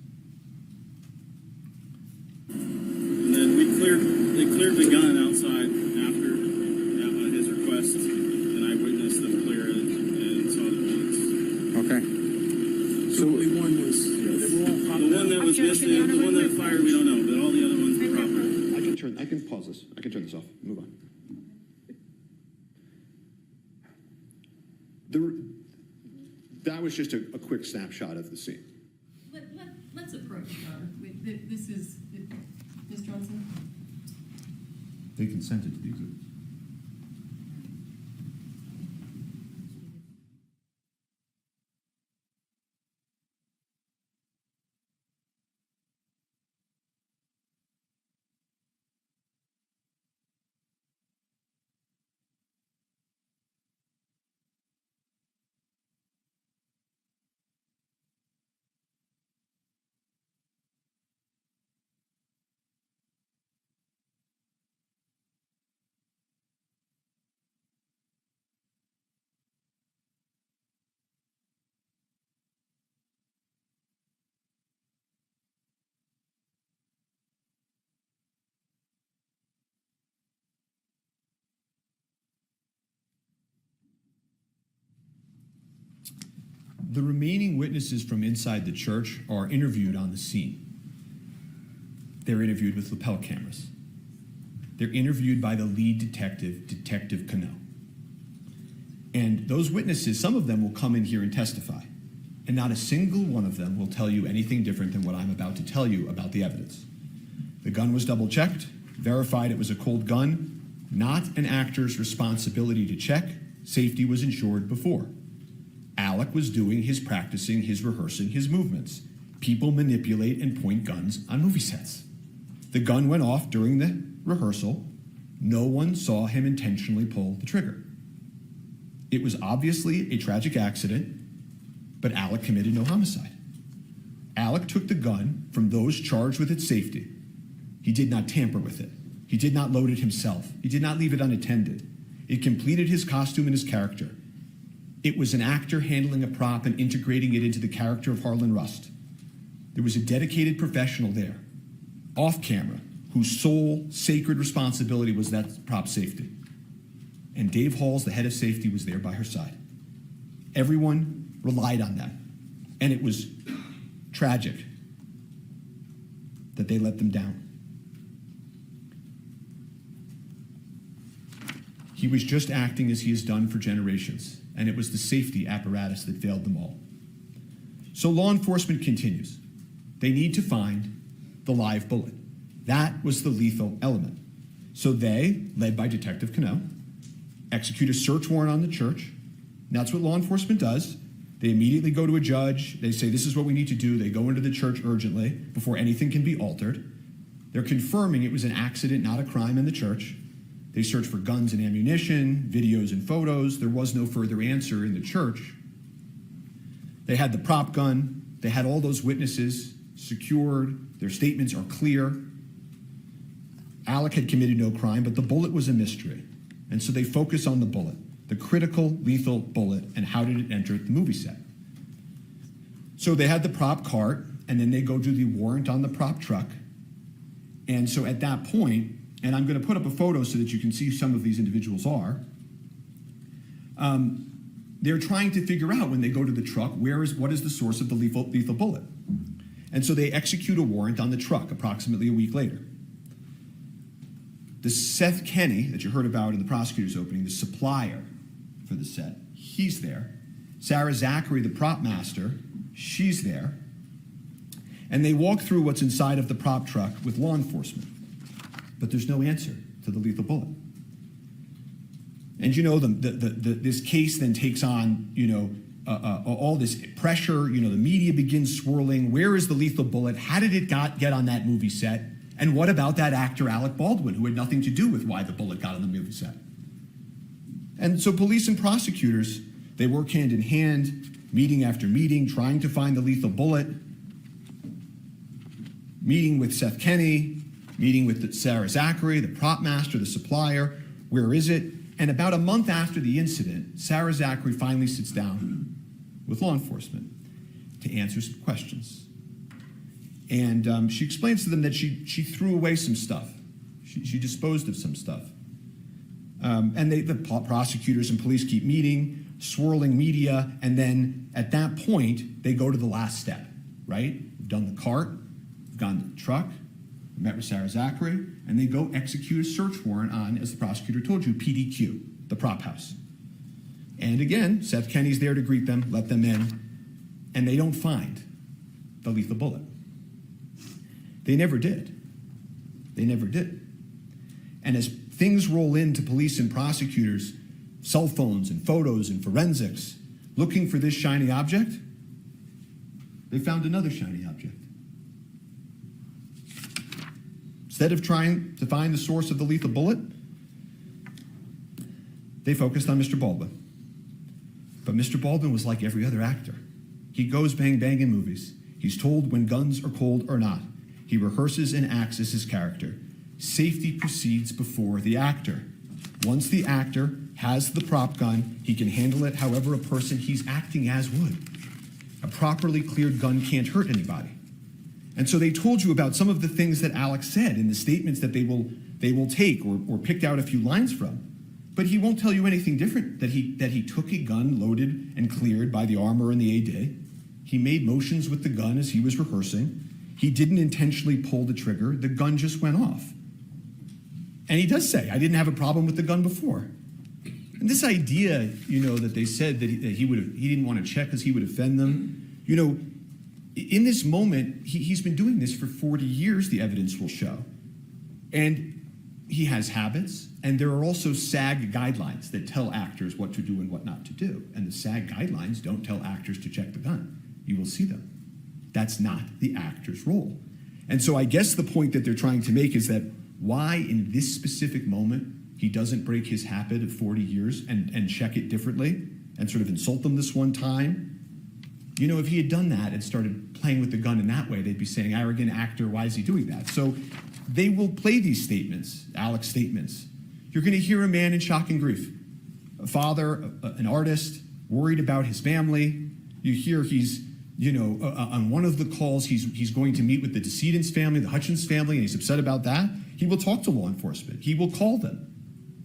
And then they cleared the gun outside after his request, and I witnessed them clear it and saw the bullets. Okay. So only one was, the one that was missing, the one that fired, we don't know, but all the other ones were proper. I can pause this. I can turn this off. Move on. That was just a quick snapshot of the scene. Let's approach her. This is Ms. Johnson. They consented to the exhibit. the remaining witnesses from inside the church are interviewed on the scene. They're interviewed with lapel cameras. They're interviewed by the lead detective, Detective Cano. And those witnesses, some of them will come in here and testify. And not a single one of them will tell you anything different than what I'm about to tell you about the evidence. The gun was double-checked, verified it was a cold gun, not an actor's responsibility to check. Safety was ensured before. Alec was doing his practicing, his rehearsing, his movements. People manipulate and point guns on movie sets. The gun went off during the rehearsal. No one saw him intentionally pull the trigger. It was obviously a tragic accident, but Alec committed no homicide. Alec took the gun from those charged with its safety. He did not tamper with it. He did not load it himself. He did not leave it unattended. It completed his costume and his character. It was an actor handling a prop and integrating it into the character of Harlan Rust. There was a dedicated professional there, off camera, whose sole sacred responsibility was that prop safety. And Dave Halls, the head of safety, was there by her side. Everyone relied on them. And it was tragic that they let them down. He was just acting as he has done for generations, and it was the safety apparatus that failed them all. So law enforcement continues. They need to find the live bullet. That was the lethal element. So they, led by Detective Cano, execute a search warrant on the church. And that's what law enforcement does. They immediately go to a judge. They say, this is what we need to do. They go into the church urgently before anything can be altered. They're confirming it was an accident, not a crime in the church. They search for guns and ammunition, videos and photos. There was no further answer in the church. They had the prop gun. They had all those witnesses secured. Their statements are clear. Alec had committed no crime, but the bullet was a mystery. And so they focus on the bullet, the critical, lethal bullet, and how did it enter the movie set. So they had the prop cart, and then they go do the warrant on the prop truck. And so at that point, and I'm going to put up a photo so that you can see who some of these individuals are, they're trying to figure out when they go to the truck, what is the source of the lethal bullet? And so they execute a warrant on the truck approximately a week later. The Seth Kenny that you heard about in the prosecutor's opening, the supplier for the set, he's there. Sarah Zachary, the prop master, she's there. And they walk through what's inside of the prop truck with law enforcement. But there's no answer to the lethal bullet. And you know, this case then takes on, all this pressure. The media begins swirling. Where is the lethal bullet? How did it get on that movie set? And what about that actor, Alec Baldwin, who had nothing to do with why the bullet got on the movie set? And so police and prosecutors, they work hand in hand, meeting after meeting, trying to find the lethal bullet, meeting with Seth Kenny, meeting with Sarah Zachary, the prop master, the supplier. Where is it? And about a month after the incident, Sarah Zachary finally sits down with law enforcement to answer some questions. And she explains to them that she threw away some stuff. She disposed of some stuff. And the prosecutors and police keep meeting, swirling media, and then at that point, they go to the last step, right? We've done the cart, we've gone to the truck, we met with Sarah Zachary, and they go execute a search warrant on, as the prosecutor told you, PDQ, the prop house. And again, Seth Kenny's there to greet them, let them in, and they don't find the lethal bullet. They never did. They never did. And as things roll into police and prosecutors, cell phones and photos and forensics, looking for this shiny object, they found another shiny object. Instead of trying to find the source of the lethal bullet, they focused on Mr. Baldwin. But Mr. Baldwin was like every other actor. He goes bang bang in movies. He's told when guns are cold or not. He rehearses and acts as his character. Safety proceeds before the actor. Once the actor has the prop gun, he can handle it however a person he's acting as would. A properly cleared gun can't hurt anybody. And so they told you about some of the things that Alex said in the statements that they will take or picked out a few lines from. But he won't tell you anything different, that he took a gun loaded and cleared by the armor and the AD. He made motions with the gun as he was rehearsing. He didn't intentionally pull the trigger. The gun just went off. And he does say, I didn't have a problem with the gun before. And this idea, that they said that he didn't want to check because he would offend them, in this moment, he's been doing this for 40 years, the evidence will show. And he has habits, and there are also SAG guidelines that tell actors what to do and what not to do. And the SAG guidelines don't tell actors to check the gun. You will see them. That's not the actor's role. And so I guess the point that they're trying to make is that why in this specific moment he doesn't break his habit of 40 years and check it differently and sort of insult them this one time. If he had done that and started playing with the gun in that way, they'd be saying, arrogant actor, why is he doing that? So they will play these statements, Alec's statements. You're going to hear a man in shock and grief, a father, an artist, worried about his family. You hear he's, on one of the calls, he's going to meet with the decedent's family, the Hutchins family, and he's upset about that. He will talk to law enforcement. He will call them.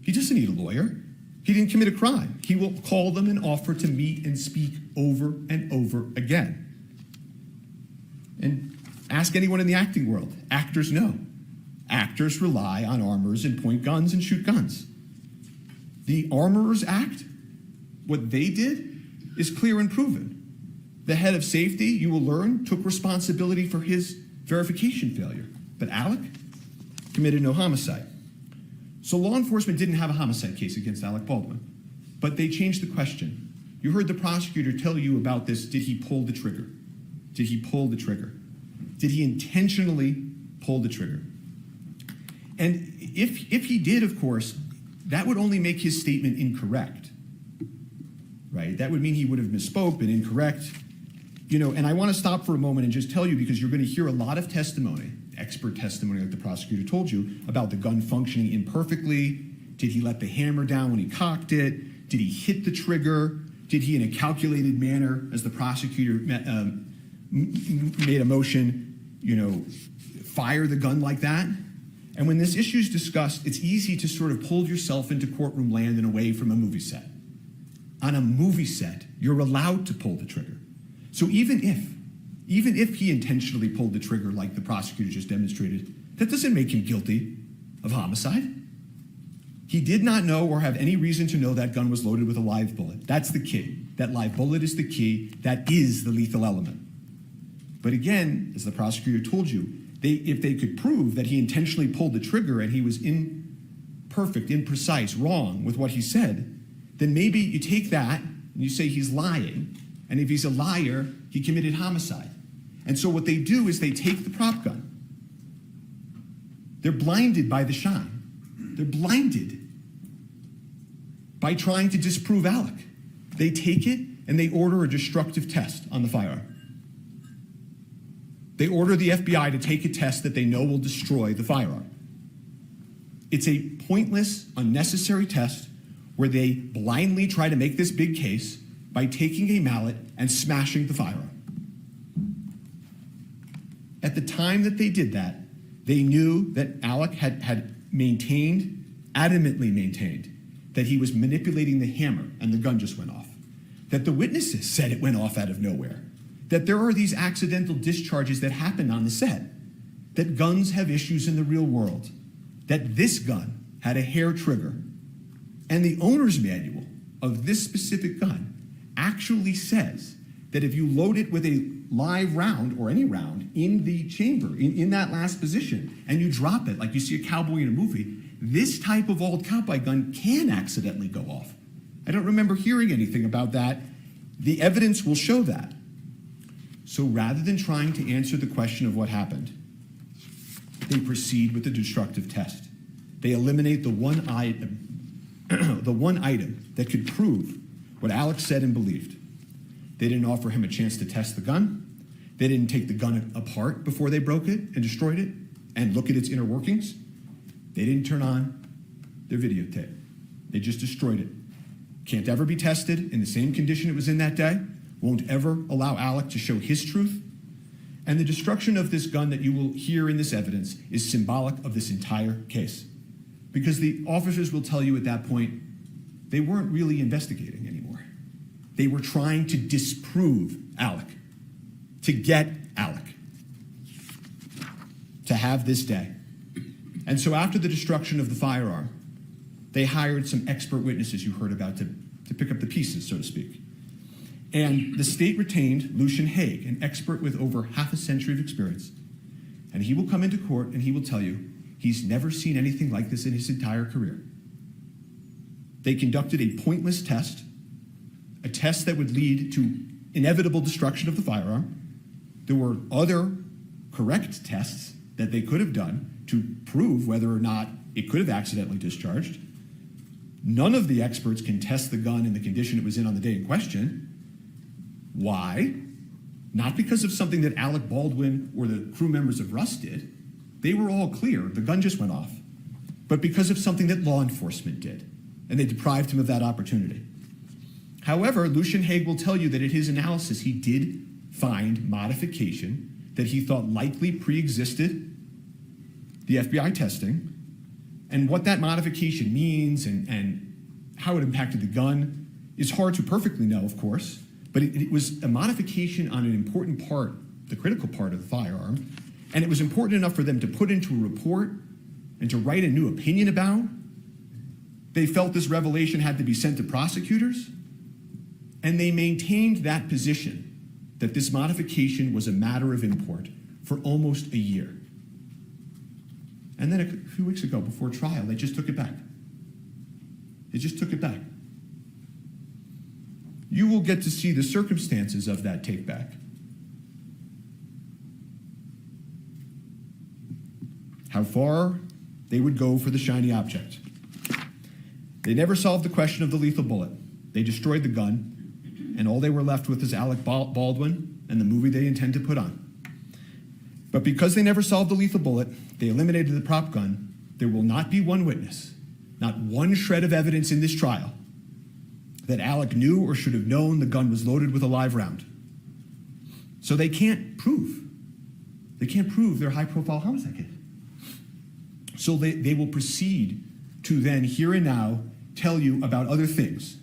He doesn't need a lawyer. He didn't commit a crime. He will call them and offer to meet and speak over and over again. And ask anyone in the acting world. Actors know. Actors rely on armorers and point guns and shoot guns. The Armorers Act, what they did is clear and proven. The head of safety, you will learn, took responsibility for his verification failure. But Alec committed no homicide. So law enforcement didn't have a homicide case against Alec Baldwin, but they changed the question. You heard the prosecutor tell you about this. Did he pull the trigger? Did he pull the trigger? Did he intentionally pull the trigger? And if he did, of course, that would only make his statement incorrect, right? That would mean he would have misspoke, been incorrect. And I want to stop for a moment and just tell you, because you're going to hear a lot of testimony, expert testimony like the prosecutor told you, about the gun functioning imperfectly. Did he let the hammer down when he cocked it? Did he hit the trigger? Did he, in a calculated manner, as the prosecutor made a motion, fire the gun like that? And when this issue is discussed, it's easy to sort of pull yourself into courtroom land and away from a movie set. On a movie set, you're allowed to pull the trigger. So even if he intentionally pulled the trigger like the prosecutor just demonstrated, that doesn't make him guilty of homicide. He did not know or have any reason to know that gun was loaded with a live bullet. That's the key. That live bullet is the key. That is the lethal element. But again, as the prosecutor told you, if they could prove that he intentionally pulled the trigger and he was imperfect, imprecise, wrong with what he said, then maybe you take that and you say he's lying. And if he's a liar, he committed homicide. And so what they do is they take the prop gun. They're blinded by the shine. They're blinded by trying to disprove Alec. They take it and they order a destructive test on the firearm. They order the FBI to take a test that they know will destroy the firearm. It's a pointless, unnecessary test where they blindly try to make this big case by taking a mallet and smashing the firearm. At the time that they did that, they knew that Alec had adamantly maintained, that he was manipulating the hammer and the gun just went off. That the witnesses said it went off out of nowhere. That there are these accidental discharges that happen on the set. That guns have issues in the real world. That this gun had a hair trigger. And the owner's manual of this specific gun actually says that if you load it with a live round or any round in the chamber, in that last position, and you drop it like you see a cowboy in a movie, this type of old cowboy gun can accidentally go off. I don't remember hearing anything about that. The evidence will show that. So rather than trying to answer the question of what happened, they proceed with the destructive test. They eliminate the one item that could prove what Alex said and believed. They didn't offer him a chance to test the gun. They didn't take the gun apart before they broke it and destroyed it and look at its inner workings. They didn't turn on their videotape. They just destroyed it. Can't ever be tested in the same condition it was in that day. Won't ever allow Alec to show his truth. And the destruction of this gun that you will hear in this evidence is symbolic of this entire case. Because the officers will tell you at that point, they weren't really investigating anymore. They were trying to disprove Alec, to get Alec to have this day. And so after the destruction of the firearm, they hired some expert witnesses you heard about to pick up the pieces, so to speak. And the state retained Lucian Haig, an expert with over half a century of experience. And he will come into court and he will tell you he's never seen anything like this in his entire career. They conducted a pointless test, a test that would lead to inevitable destruction of the firearm. There were other correct tests that they could have done to prove whether or not it could have accidentally discharged. None of the experts can test the gun in the condition it was in on the day in question. Why? Not because of something that Alec Baldwin or the crew members of Rust did. They were all clear. The gun just went off. But because of something that law enforcement did. And they deprived him of that opportunity. However, Lucian Haig will tell you that in his analysis, he did find modification that he thought likely pre-existed the FBI testing. And what that modification means and how it impacted the gun is hard to perfectly know, of course. But it was a modification on an important part, the critical part of the firearm. And it was important enough for them to put into a report and to write a new opinion about. They felt this revelation had to be sent to prosecutors. And they maintained that position, that this modification was a matter of import, for almost a year. And then a few weeks ago, before trial, they just took it back. They just took it back. You will get to see the circumstances of that take back. How far they would go for the shiny object. They never solved the question of the lethal bullet. They destroyed the gun, and all they were left with is Alec Baldwin and the movie they intend to put on. But because they never solved the lethal bullet, they eliminated the prop gun. There will not be one witness, not one shred of evidence in this trial that Alec knew or should have known the gun was loaded with a live round. So they can't prove. They can't prove their high-profile homicide case. So they will proceed to then, here and now, tell you about other things,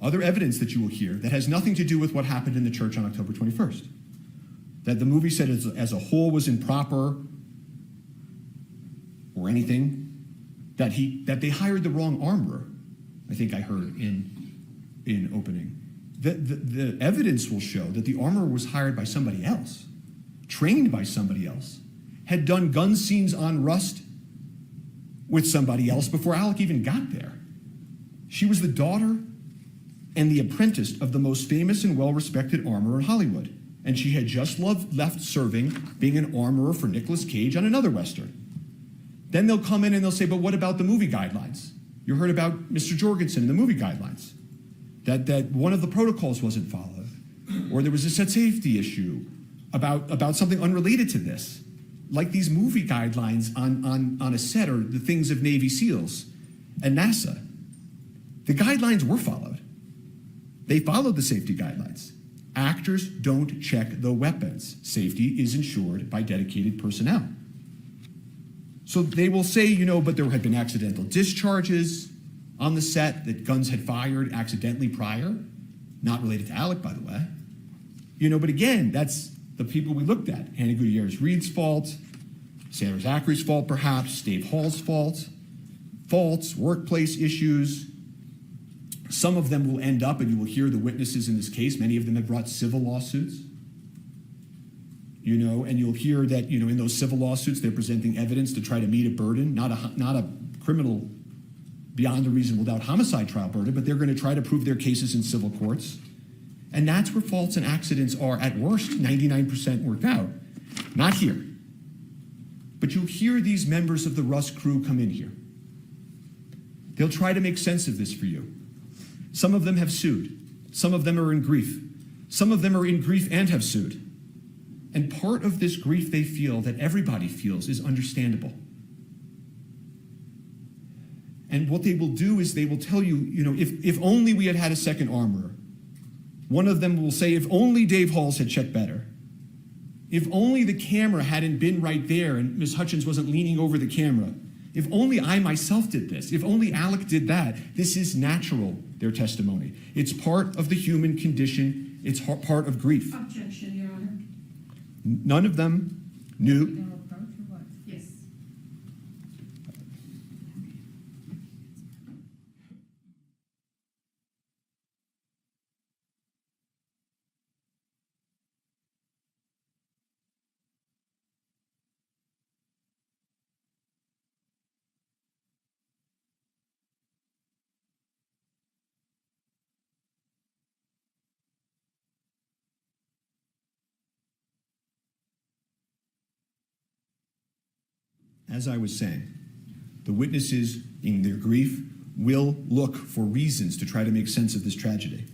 other evidence that you will hear that has nothing to do with what happened in the church on October 21st. That the movie set as a whole was improper or anything. That they hired the wrong armorer, I think I heard in opening. The evidence will show that the armorer was hired by somebody else, trained by somebody else, had done gun scenes on Rust with somebody else before Alec even got there. She was the daughter and the apprentice of the most famous and well-respected armorer in Hollywood. And she had just left serving, being an armorer for Nicolas Cage on another Western. Then they'll come in and they'll say, but what about the movie guidelines? You heard about Mr. Jorgensen and the movie guidelines. That one of the protocols wasn't followed. Or there was a set safety issue about something unrelated to this. Like these movie guidelines on a set or the things of Navy SEALs and NASA. The guidelines were followed. They followed the safety guidelines. Actors don't check the weapons. Safety is ensured by dedicated personnel. So they will say, but there had been accidental discharges on the set, that guns had fired accidentally prior, not related to Alec, by the way. But again, that's the people we looked at. Hannah Gutierrez-Reed's fault, Sandra Zachary's fault perhaps, Dave Hall's faults, workplace issues. Some of them will end up, and you will hear the witnesses in this case, many of them have brought civil lawsuits. And you'll hear that, in those civil lawsuits, they're presenting evidence to try to meet a burden, not a criminal beyond a reasonable doubt homicide trial burden, but they're going to try to prove their cases in civil courts. And that's where faults and accidents are, at worst, 99% worked out. Not here. But you'll hear these members of the Rust crew come in here. They'll try to make sense of this for you. Some of them have sued. Some of them are in grief. Some of them are in grief and have sued. And part of this grief they feel, that everybody feels, is understandable. And what they will do is they will tell you, if only we had had a second armorer. One of them will say, if only Dave Halls had checked better. If only the camera hadn't been right there and Ms. Hutchins wasn't leaning over the camera If only I myself did this. If only Alec did that. This is natural, their testimony. It's part of the human condition. It's part of grief. Objection, Your Honor. None of them knew. Yes. As I was saying, the witnesses, in their grief, will look for reasons to try to make sense of this tragedy.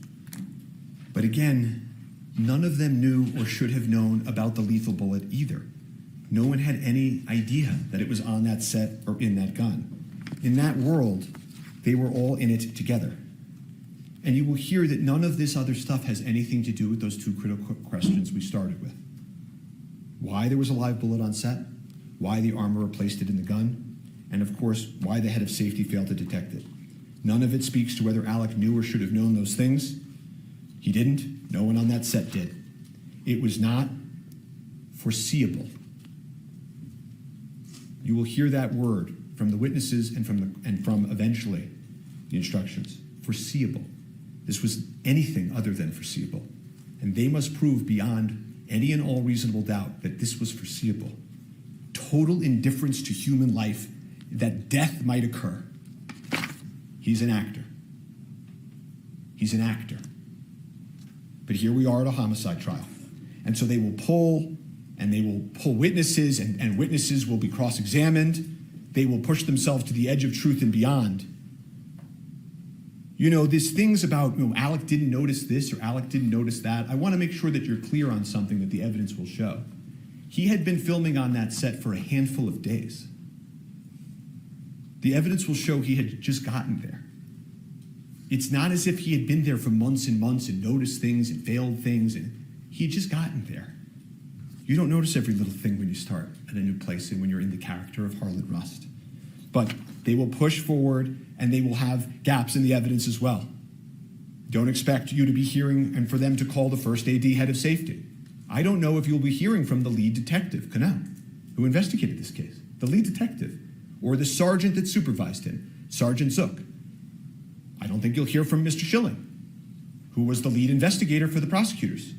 But again, none of them knew or should have known about the lethal bullet either. No one had any idea that it was on that set or in that gun. In that world, they were all in it together. And you will hear that none of this other stuff has anything to do with those two critical questions we started with. Why there was a live bullet on set, why the armorer placed it in the gun, and of course, why the head of safety failed to detect it. None of it speaks to whether Alec knew or should have known those things. He didn't. No one on that set did. It was not foreseeable. You will hear that word from the witnesses and from eventually the instructions. Foreseeable. This was anything other than foreseeable. And they must prove beyond any and all reasonable doubt that this was foreseeable. Total indifference to human life, that death might occur. He's an actor. He's an actor. But here we are at a homicide trial. And so they will pull witnesses, and witnesses will be cross-examined. They will push themselves to the edge of truth and beyond. You know, these things about, Alec didn't notice this or Alec didn't notice that. I want to make sure that you're clear on something that the evidence will show. He had been filming on that set for a handful of days. The evidence will show he had just gotten there. It's not as if he had been there for months and months and noticed things and failed things, and he had just gotten there. You don't notice every little thing when you start at a new place and when you're in the character of Harlan Rust. But they will push forward and they will have gaps in the evidence as well. Don't expect you to be hearing and for them to call the first AD head of safety. I don't know if you'll be hearing from the lead detective, Cannell, who investigated this case, the lead detective, or the sergeant that supervised him, Sergeant Zook. I don't think you'll hear from Mr. Schilling, who was the lead investigator for the prosecutors.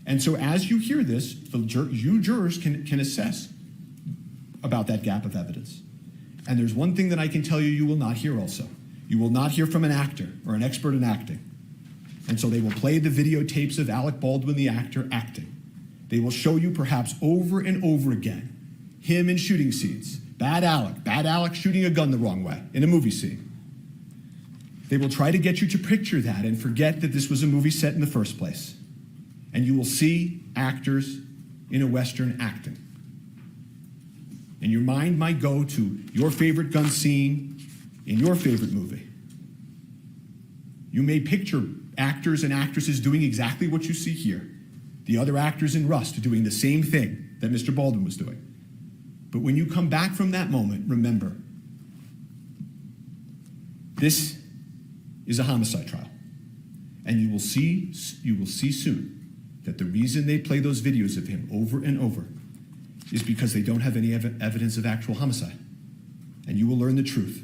And so as you hear this, you jurors can assess about that gap of evidence. And there's one thing that I can tell you you will not hear also. You will not hear from an actor or an expert in acting. And so they will play the videotapes of Alec Baldwin, the actor, acting. They will show you perhaps over and over again him in shooting scenes. Bad Alec shooting a gun the wrong way in a movie scene. They will try to get you to picture that and forget that this was a movie set in the first place. And you will see actors in a Western acting. And your mind might go to your favorite gun scene in your favorite movie. You may picture actors and actresses doing exactly what you see here. The other actors in Rust doing the same thing that Mr. Baldwin was doing. But when you come back from that moment, remember, this is a homicide trial. And you will see soon that the reason they play those videos of him over and over is because they don't have any evidence of actual homicide. And you will learn the truth.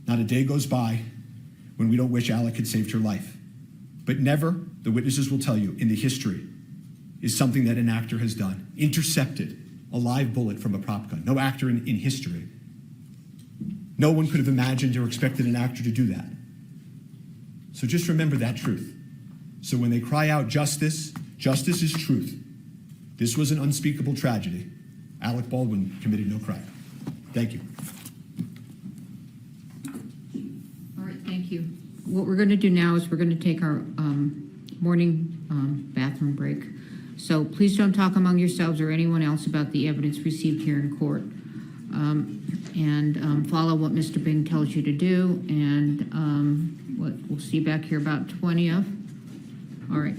Not a day goes by when we don't wish Alec had saved her life. But never, the witnesses will tell you, in the history, is something that an actor has done. Intercepted a live bullet from a prop gun. No actor in history. No one could have imagined or expected an actor to do that. So just remember that truth. So when they cry out justice, justice is truth. This was an unspeakable tragedy. Alec Baldwin committed no crime. Thank you. All right, thank you. What we're going to do now is we're going to take our morning bathroom break. So please don't talk among yourselves or anyone else about the evidence received here in court. And follow what Mr. Bing tells you to do. And we'll see you back here about 20 of. All right.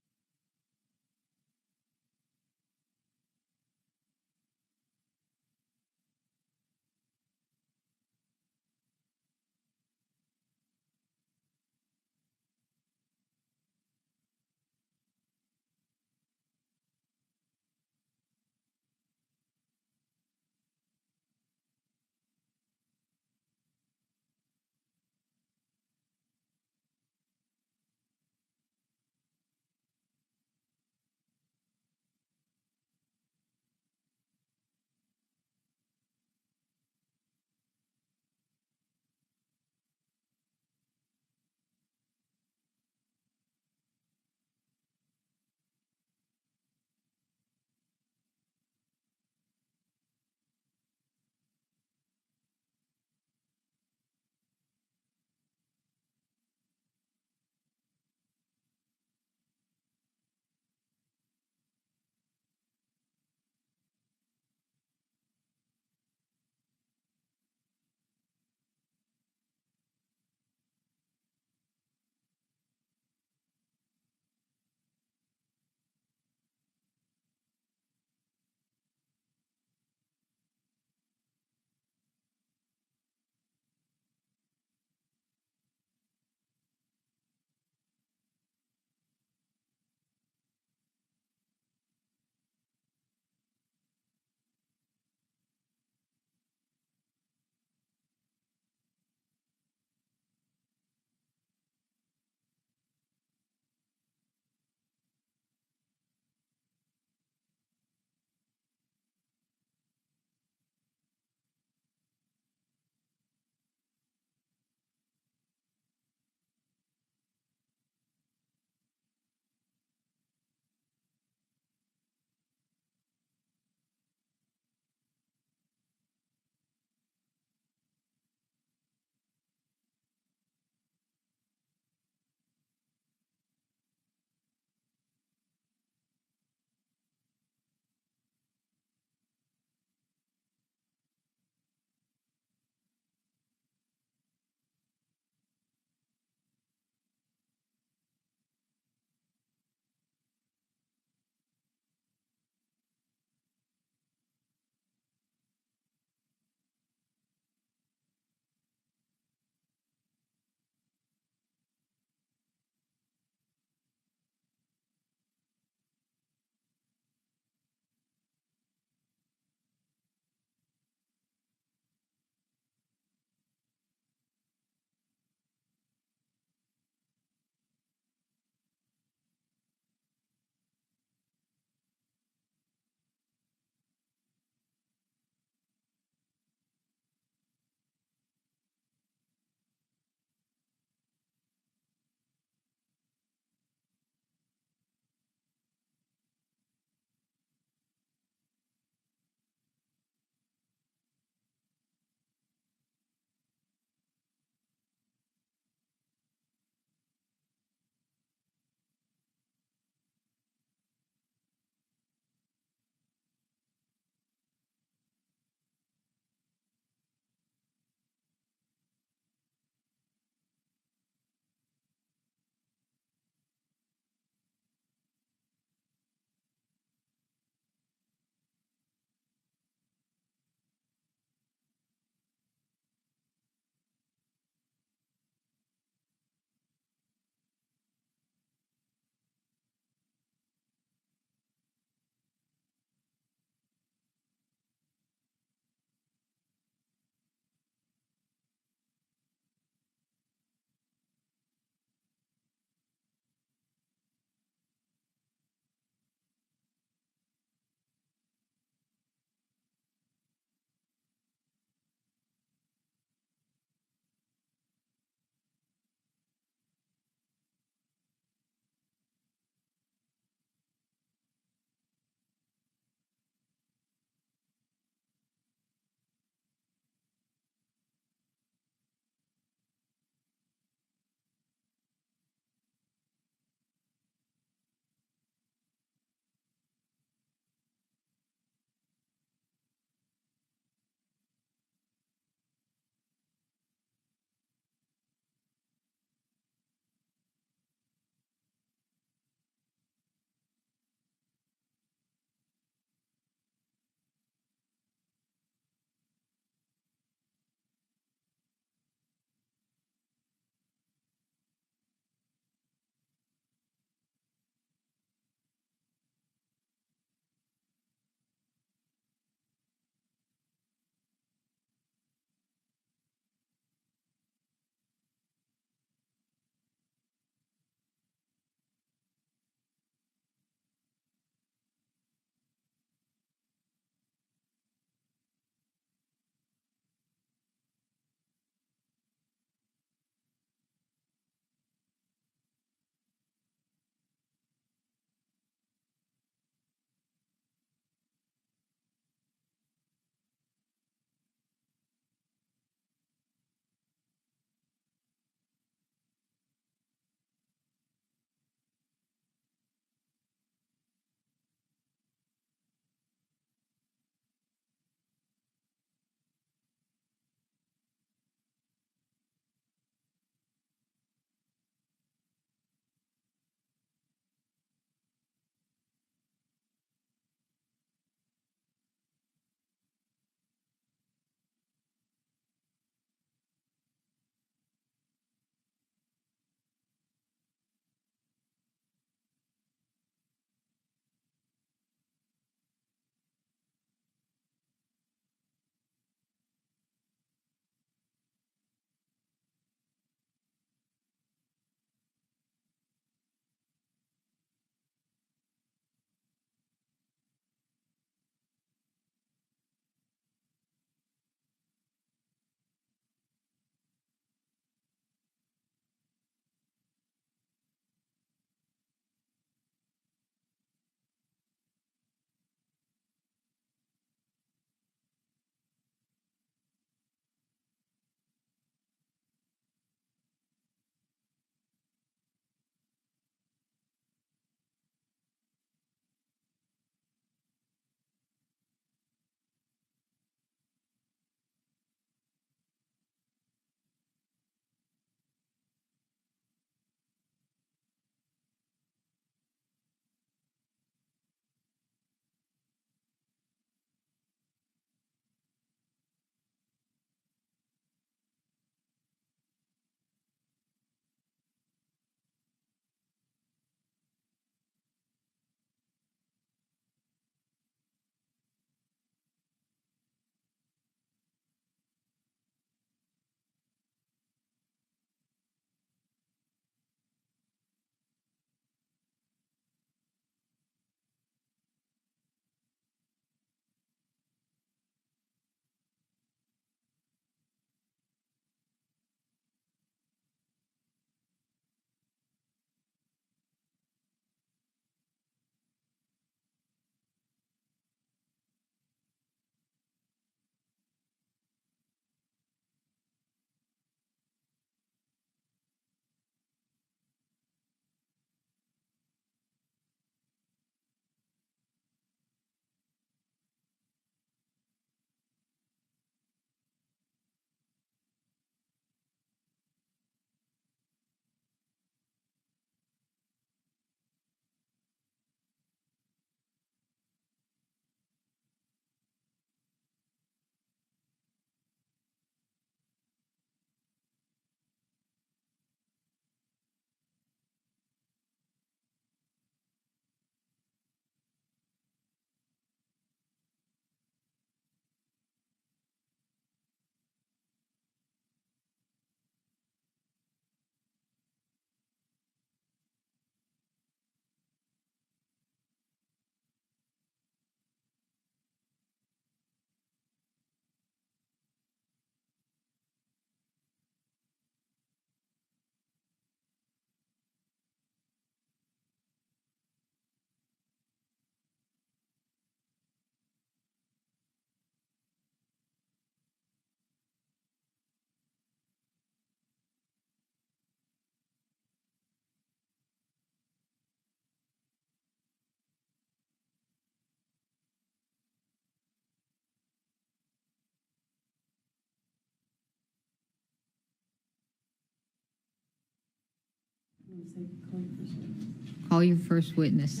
Call your first witness.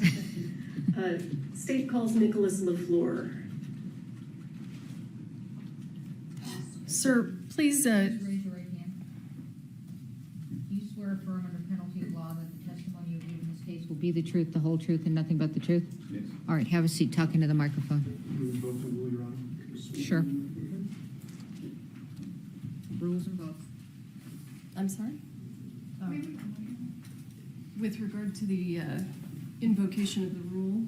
State calls Nicholas LaFleur. Sir, please, Raise your right hand. Do you swear affirm under penalty of law that the testimony you give in this case will be the truth, the whole truth, and nothing but the truth? Yes. All right, have a seat. Talk into the microphone. Sure. Rules and votes. I'm sorry? With regard to the invocation of the rule,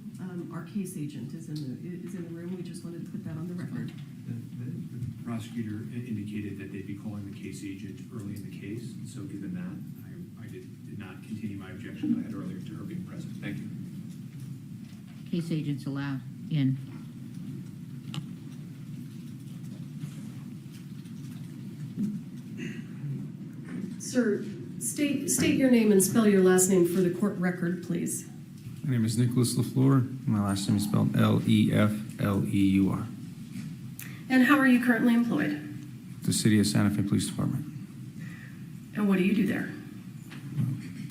our case agent is in the room. We just wanted to put that on the record. The prosecutor indicated that they'd be calling the case agent early in the case, so given that, I did not continue my objection I had earlier to her being present. Thank you. Case agents allowed in. Sir, state your name and spell your last name for the court record, please. My name is Nicholas LaFleur. My last name is spelled Lefleur. And how are you currently employed? The City of Santa Fe Police Department. And what do you do there?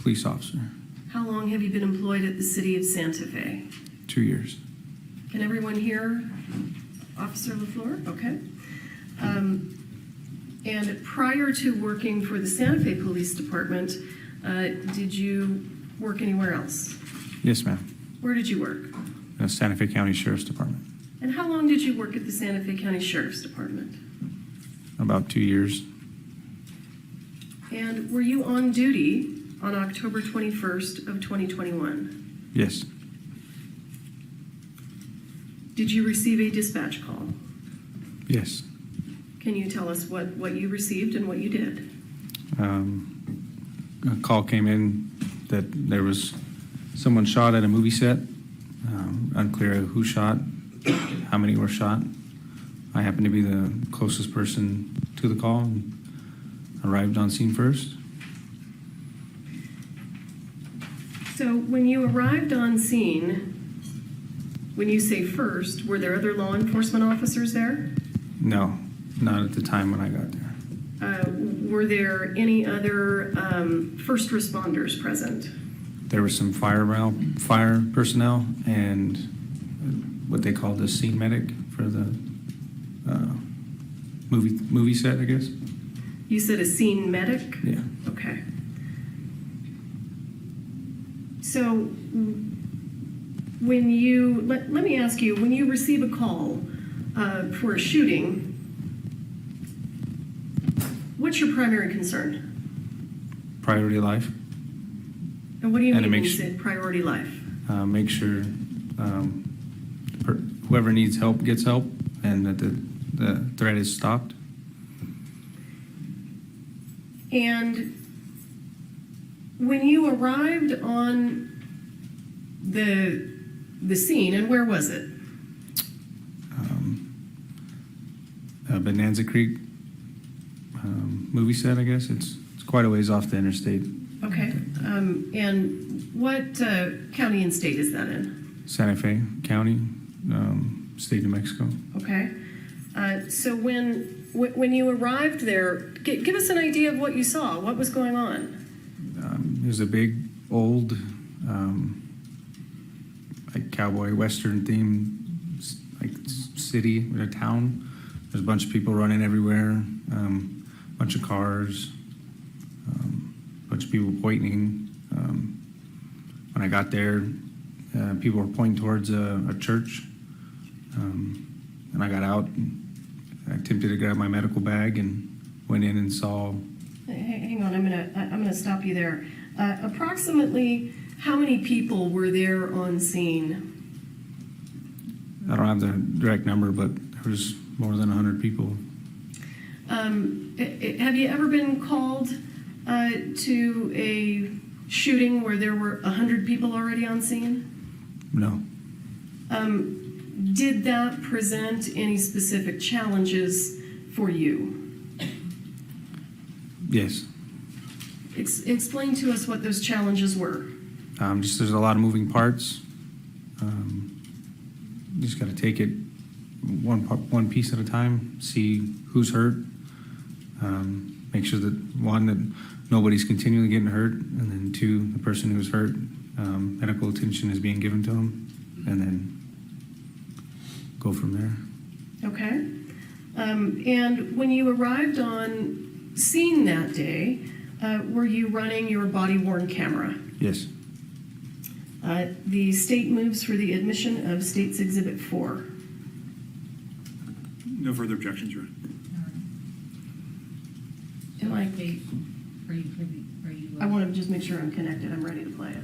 Police officer. How long have you been employed at the City of Santa Fe? 2 years. Can everyone hear Officer LaFleur? Okay. And prior to working for the Santa Fe Police Department, did you work anywhere else? Yes, ma'am. Where did you work? The Santa Fe County Sheriff's Department. And how long did you work at the Santa Fe County Sheriff's Department? About 2 years. And were you on duty on October 21st of 2021? Yes. Did you receive a dispatch call? Yes. Can you tell us what you received and what you did? A call came in that there was someone shot at a movie set. Unclear who shot, how many were shot. I happened to be the closest person to the call and arrived on scene first. So when you arrived on scene, when you say first, were there other law enforcement officers there? No, not at the time when I got there. Were there any other first responders present? There was some fire personnel and what they called the scene medic for the movie set, I guess. You said a scene medic? Yeah. Okay. So when you, let me ask you, when you receive a call for a shooting, what's your primary concern? Priority life. And what do you And mean when to you make say priority life? Make sure whoever needs help gets help and that the threat is stopped. And when you arrived on the scene, and where was it? Bonanza Creek movie set, I guess. It's quite a ways off the interstate. Okay. And what county and state is that in? Santa Fe County, state of Mexico. Okay. So when you arrived there, give us an idea of what you saw. What was going on? There's a big, old, like cowboy western theme, like city or a town. There's a bunch of people running everywhere, bunch of cars, bunch of people pointing. When I got there, people were pointing towards a church, and I got out and I attempted to grab my medical bag and went in and saw. Hang on, I'm gonna stop you there. Approximately how many people were there on scene? I don't have the direct number, but there was more than 100 people. Have you ever been called to a shooting where there were 100 people already on scene? No. Did that present any specific challenges for you? Yes. Explain to us what those challenges were. Just there's a lot of moving parts. You just got to take it one piece at a time, see who's hurt, Make sure that, one, that nobody's continually getting hurt, and then two, the person who's hurt, medical attention is being given to them, and then go from there. Okay. And when you arrived on scene that day, were you running your body-worn camera? Yes. The state moves for the admission of State's Exhibit 4. No further objections, Your Honor. Am I? Are you? I want to just make sure I'm connected. I'm ready to play it.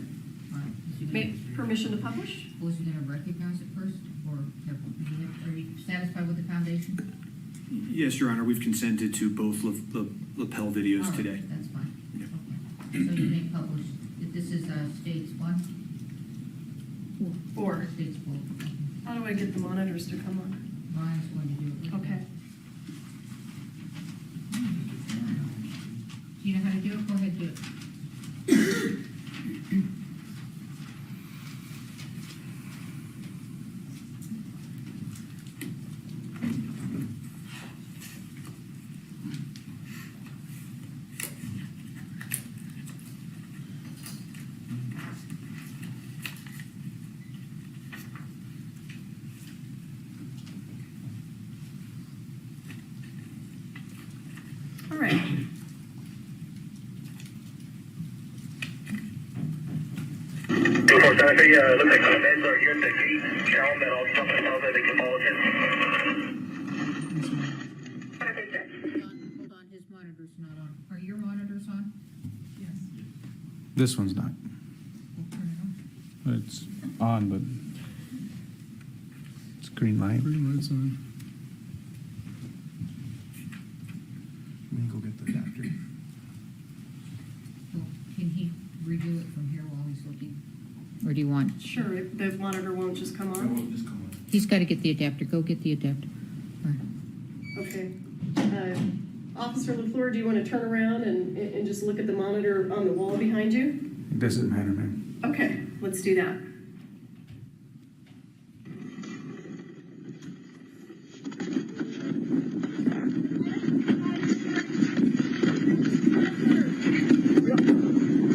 Permission to publish? Was you going to recognize it first, or are you satisfied with the foundation? Yes, Your Honor. We've consented to both lapel videos All right, today. That's fine. Yep. Okay. So you may publish. This is States 1? 4. States 4. How do I get the monitors to come on? Ryan's going to do it. Okay. Do you know how to do it? Go ahead, do it. All right. Looks like the men are here at the gate. Tell them that all stuff is out there. They can follow him. Hold on, his monitor's not on. Are your monitors on? Yes. This one's not. We'll turn it on. It's on, but it's green light. Green light's on. Let me go get the adapter. Well, can he redo it from here while he's looking? Or do you want? Sure, the monitor won't just come on? It won't just come on. He's got to get the adapter. Go get the adapter. All right. Okay. Officer LaFleur, do you want to turn around and just look at the monitor on the wall behind you? It doesn't matter, man. Okay, let's do that.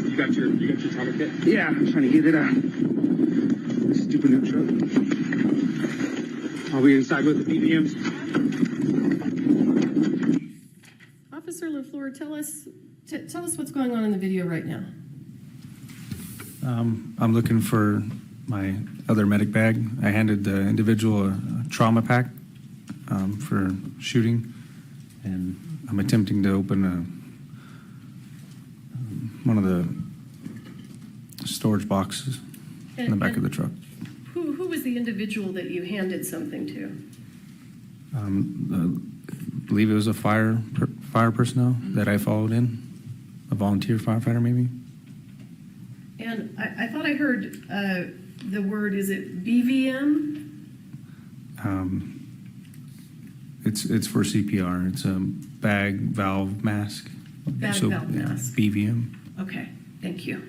You got your trauma kit? Yeah, I'm trying to get it out. Stupid new truck. I'll be inside with the BBMs. Officer LaFleur, tell us what's going on in the video right now. I'm looking for my other medic bag. I handed the individual a trauma pack for shooting, and I'm attempting to open one of the storage boxes in the back of the truck. Who was the individual that you handed something to? I believe it was a fire personnel that I followed in, a volunteer firefighter maybe. And I thought I heard the word, is it BVM? It's for CPR. It's a bag valve mask. Valve mask. BVM. Okay, thank you.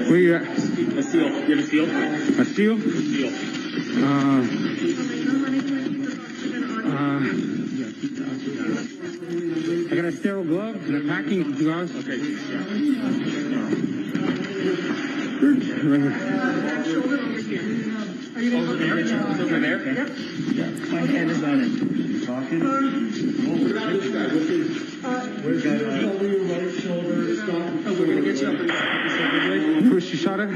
Where you at? A seal. You have a seal? A seal? A seal. I got a sterile glove and a packing gloves. Okay. Right here. Are you over there? Over there? Yep. My hand is on it. Talking. Where's that? Over your right shoulder. Stop. Oh, we're gonna get you up. First you shot her?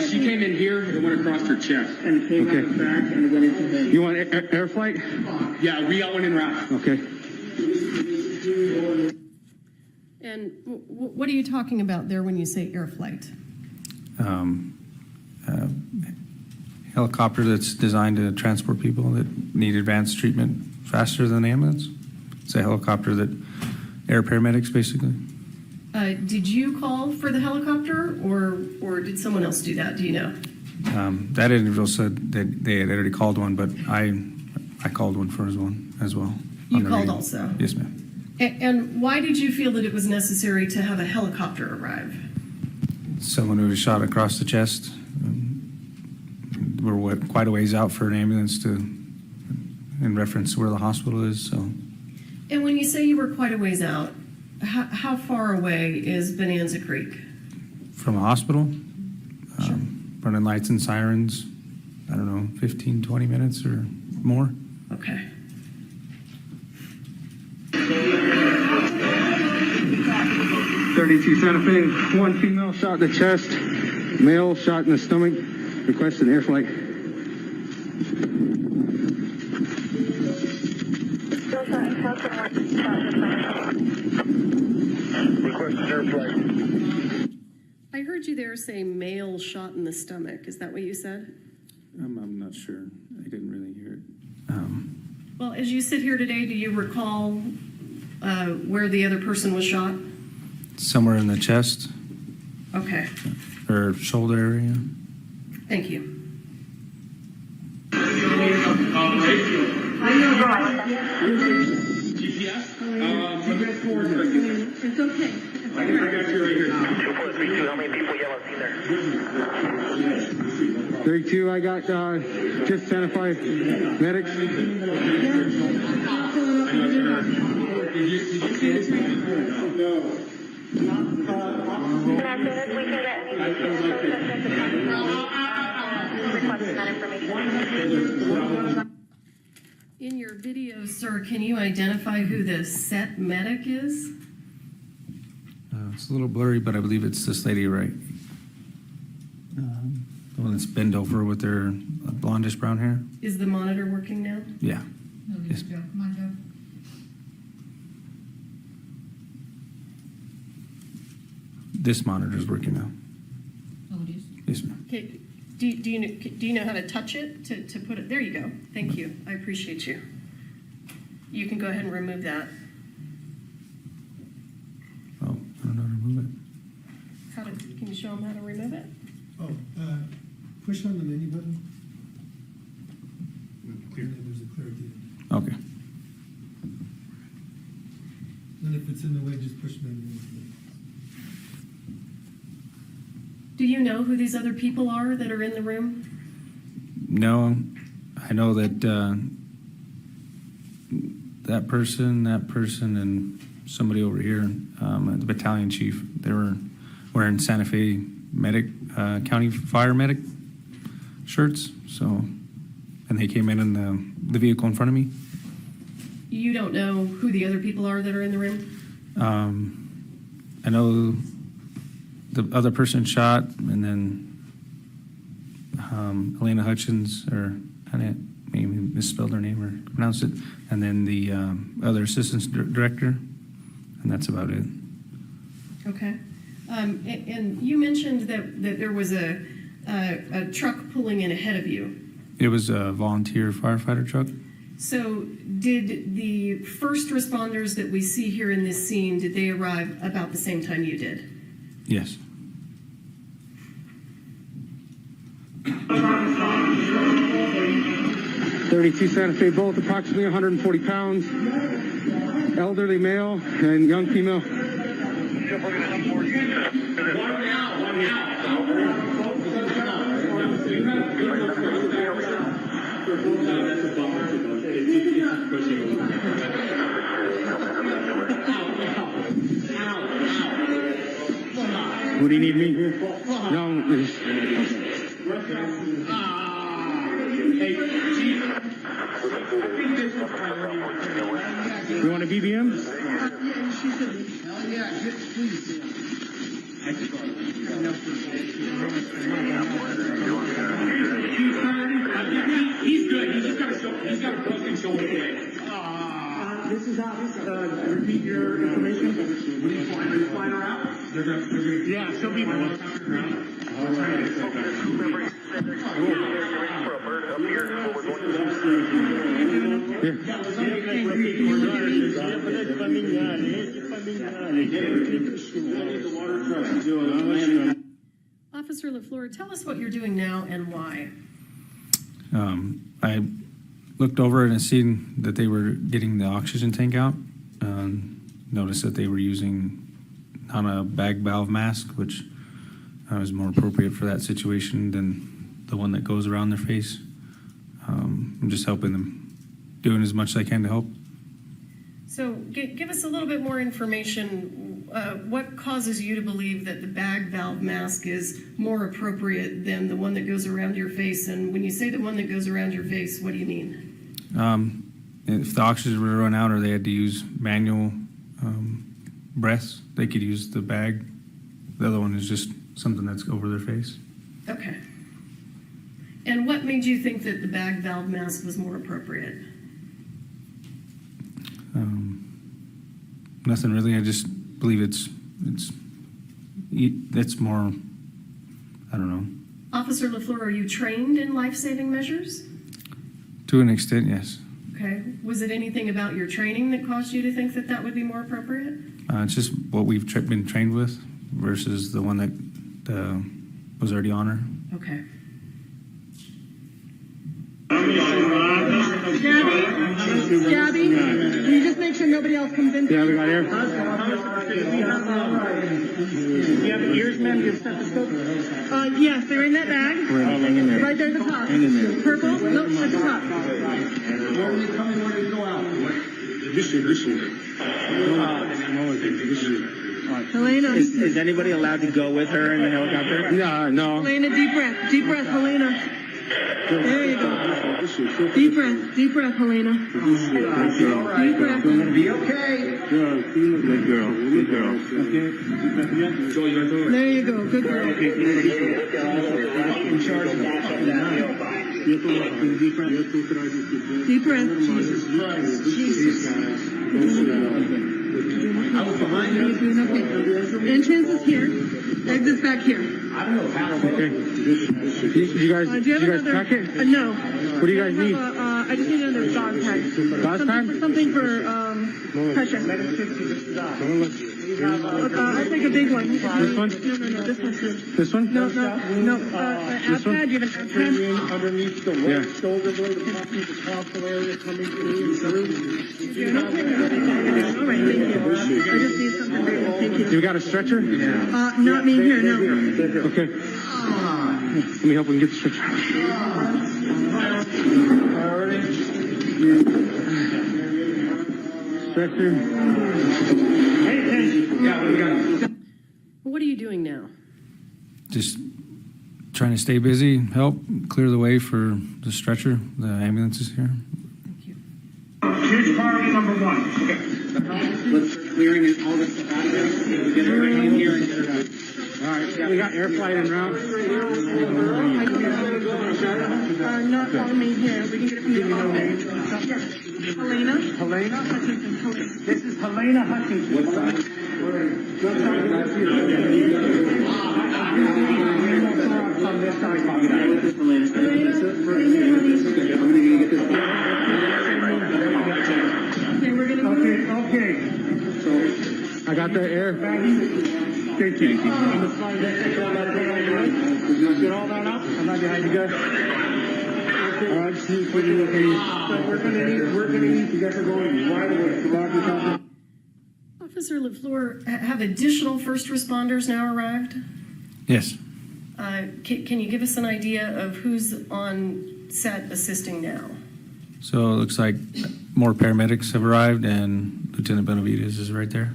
She came in here and went across her chest. And it came out the back and it went into the vein. You want air flight? Yeah, we got one en route. Okay. And what are you talking about there when you say air flight? helicopter that's designed to transport people that need advanced treatment faster than an ambulance. It's a helicopter that air paramedics, basically. Did you call for the helicopter, or did someone else do that? Do you know? That individual said that they had already called one, but I called one for as well. You called also? Yes, ma'am. And why did you feel that it was necessary to have a helicopter arrive? Someone who was shot across the chest. We're quite a ways out for an ambulance in reference to where the hospital is. So. And when you say you were quite a ways out, how far away is Bonanza Creek? From a hospital? Sure. Running lights and sirens, I don't know, 15, 20 minutes or more. Okay. .32 Santa Fe, one female shot in the chest, male shot in the stomach, requesting air flight. Requesting air flight. I heard you there say male shot in the stomach. Is that what you said? I'm not sure. I didn't really hear it. Well, as you sit here today, do you recall where the other person was shot? Somewhere in the chest. Okay. Or shoulder area. Thank you. It's okay. I got you right here. 2432, how many people y'all have seen there? 32, I got just Santa Fe medics. In your video, sir, can you identify who the set medic is? It's a little blurry, but I believe it's this lady, right? The one that's bent over with their blondish brown hair. Is the monitor working now? Yeah. Yes. Joe. Come on, Joe. This monitor is working now. Oh, it is? Yes, ma'am. Okay. Do you know how to touch it to put it? There you go. Thank you. I appreciate you. You can go ahead and remove that. Oh, I don't know how to remove it. Can you show them how to remove it? Oh, push on the menu button. Clear. And then there's a clear at the end. Okay. And if it's in the way, just push menu. Do you know who these other people are that are in the room? No, I know that that person, and somebody over here, the battalion chief, they were wearing Santa Fe County Fire Medic shirts. So, and they came in the vehicle in front of me. You don't know who the other people are that are in the room? I know the other person shot, and then Halyna Hutchins, or I maybe misspelled her name or pronounced it, and then the other assistant director, and that's about it. Okay. And you mentioned that there was a truck pulling in ahead of you. It was a volunteer firefighter truck. So did the first responders that we see here in this scene, did they arrive about the same time you did? Yes. .32 Santa Fe both approximately 140 pounds, elderly male and young female. What do you need me? No. You want a BBM? Yeah, please. He's good. He's got a broken shoulder today. This is how, repeat your information. Are you flying her out? Yeah, she'll be. Officer LaFleur, tell us what you're doing now and why. I looked over it and seen that they were getting the oxygen tank out. Noticed that they were using not a bag valve mask, which is more appropriate for that situation than the one that goes around their face. I'm just helping them, doing as much as I can to help. So give us a little bit more information. What causes you to believe that the bag valve mask is more appropriate than the one that goes around your face? And when you say the one that goes around your face, what do you mean? If the oxygen were to run out or they had to use manual breaths, they could use the bag. The other one is just something that's over their face. Okay. And what made you think that the bag valve mask was more appropriate? Nothing really. I just believe it's more, I don't know. Officer LaFleur, are you trained in life-saving measures? To an extent, yes. Okay. Was it anything about your training that caused you to think that that would be more appropriate? It's just what we've been trained with versus the one that was already on her. Okay. Gabby, can you just make sure nobody else comes in? Yeah, we got air. Do you have ears, ma'am? Do you have stethoscope? Yes, they're in that bag. Right there at the top. Purple? Nope, at the top. Where are you coming? Where do you go out? This Halyna. Is anybody allowed to go with her in the helicopter? No. Halyna, deep breath. Deep breath, Halyna. There you go. Deep breath, Halyna. Deep breath. It's gonna be okay. Good girl. There you go. Good girl. In charge of the Deep breath. Jesus. I was behind you. Okay. Entrance is here. Exit's back here. I don't know how. Okay. You guys pack it? No. What do you guys need? I just need another dog tag. Something for pressure. I'll take a big one. This one? No, this one's good. This one? No. This App one? pad, you have an app pad? Underneath the right shoulder blade, the console area coming through. All right, thank you. I just need something big. Thank you. You got a stretcher? Not me here, no. Okay. Let me help him get the stretcher. Stretcher. What are you doing now? Just trying to stay busy, help clear the way for the stretcher. The ambulance is here. Here's priority number one. Okay. Let's clearing it, all this stuff out of there. We get everything in here and get it out. All right, we got air flight en route. Not on me here. We can get it from the office. Halyna? This is Halyna Hutchins. What side? On this side, Okay, we're gonna move. Okay. So, I got the air. thank you. On the slide, get all that up. I'm not behind you guys. All right, see if we can look at you. So we're gonna need to get her going right away. Officer LaFleur, have additional first responders now arrived? Yes. Can you give us an idea of who's on set assisting now? So it looks like more paramedics have arrived and Lieutenant Benavides is right there.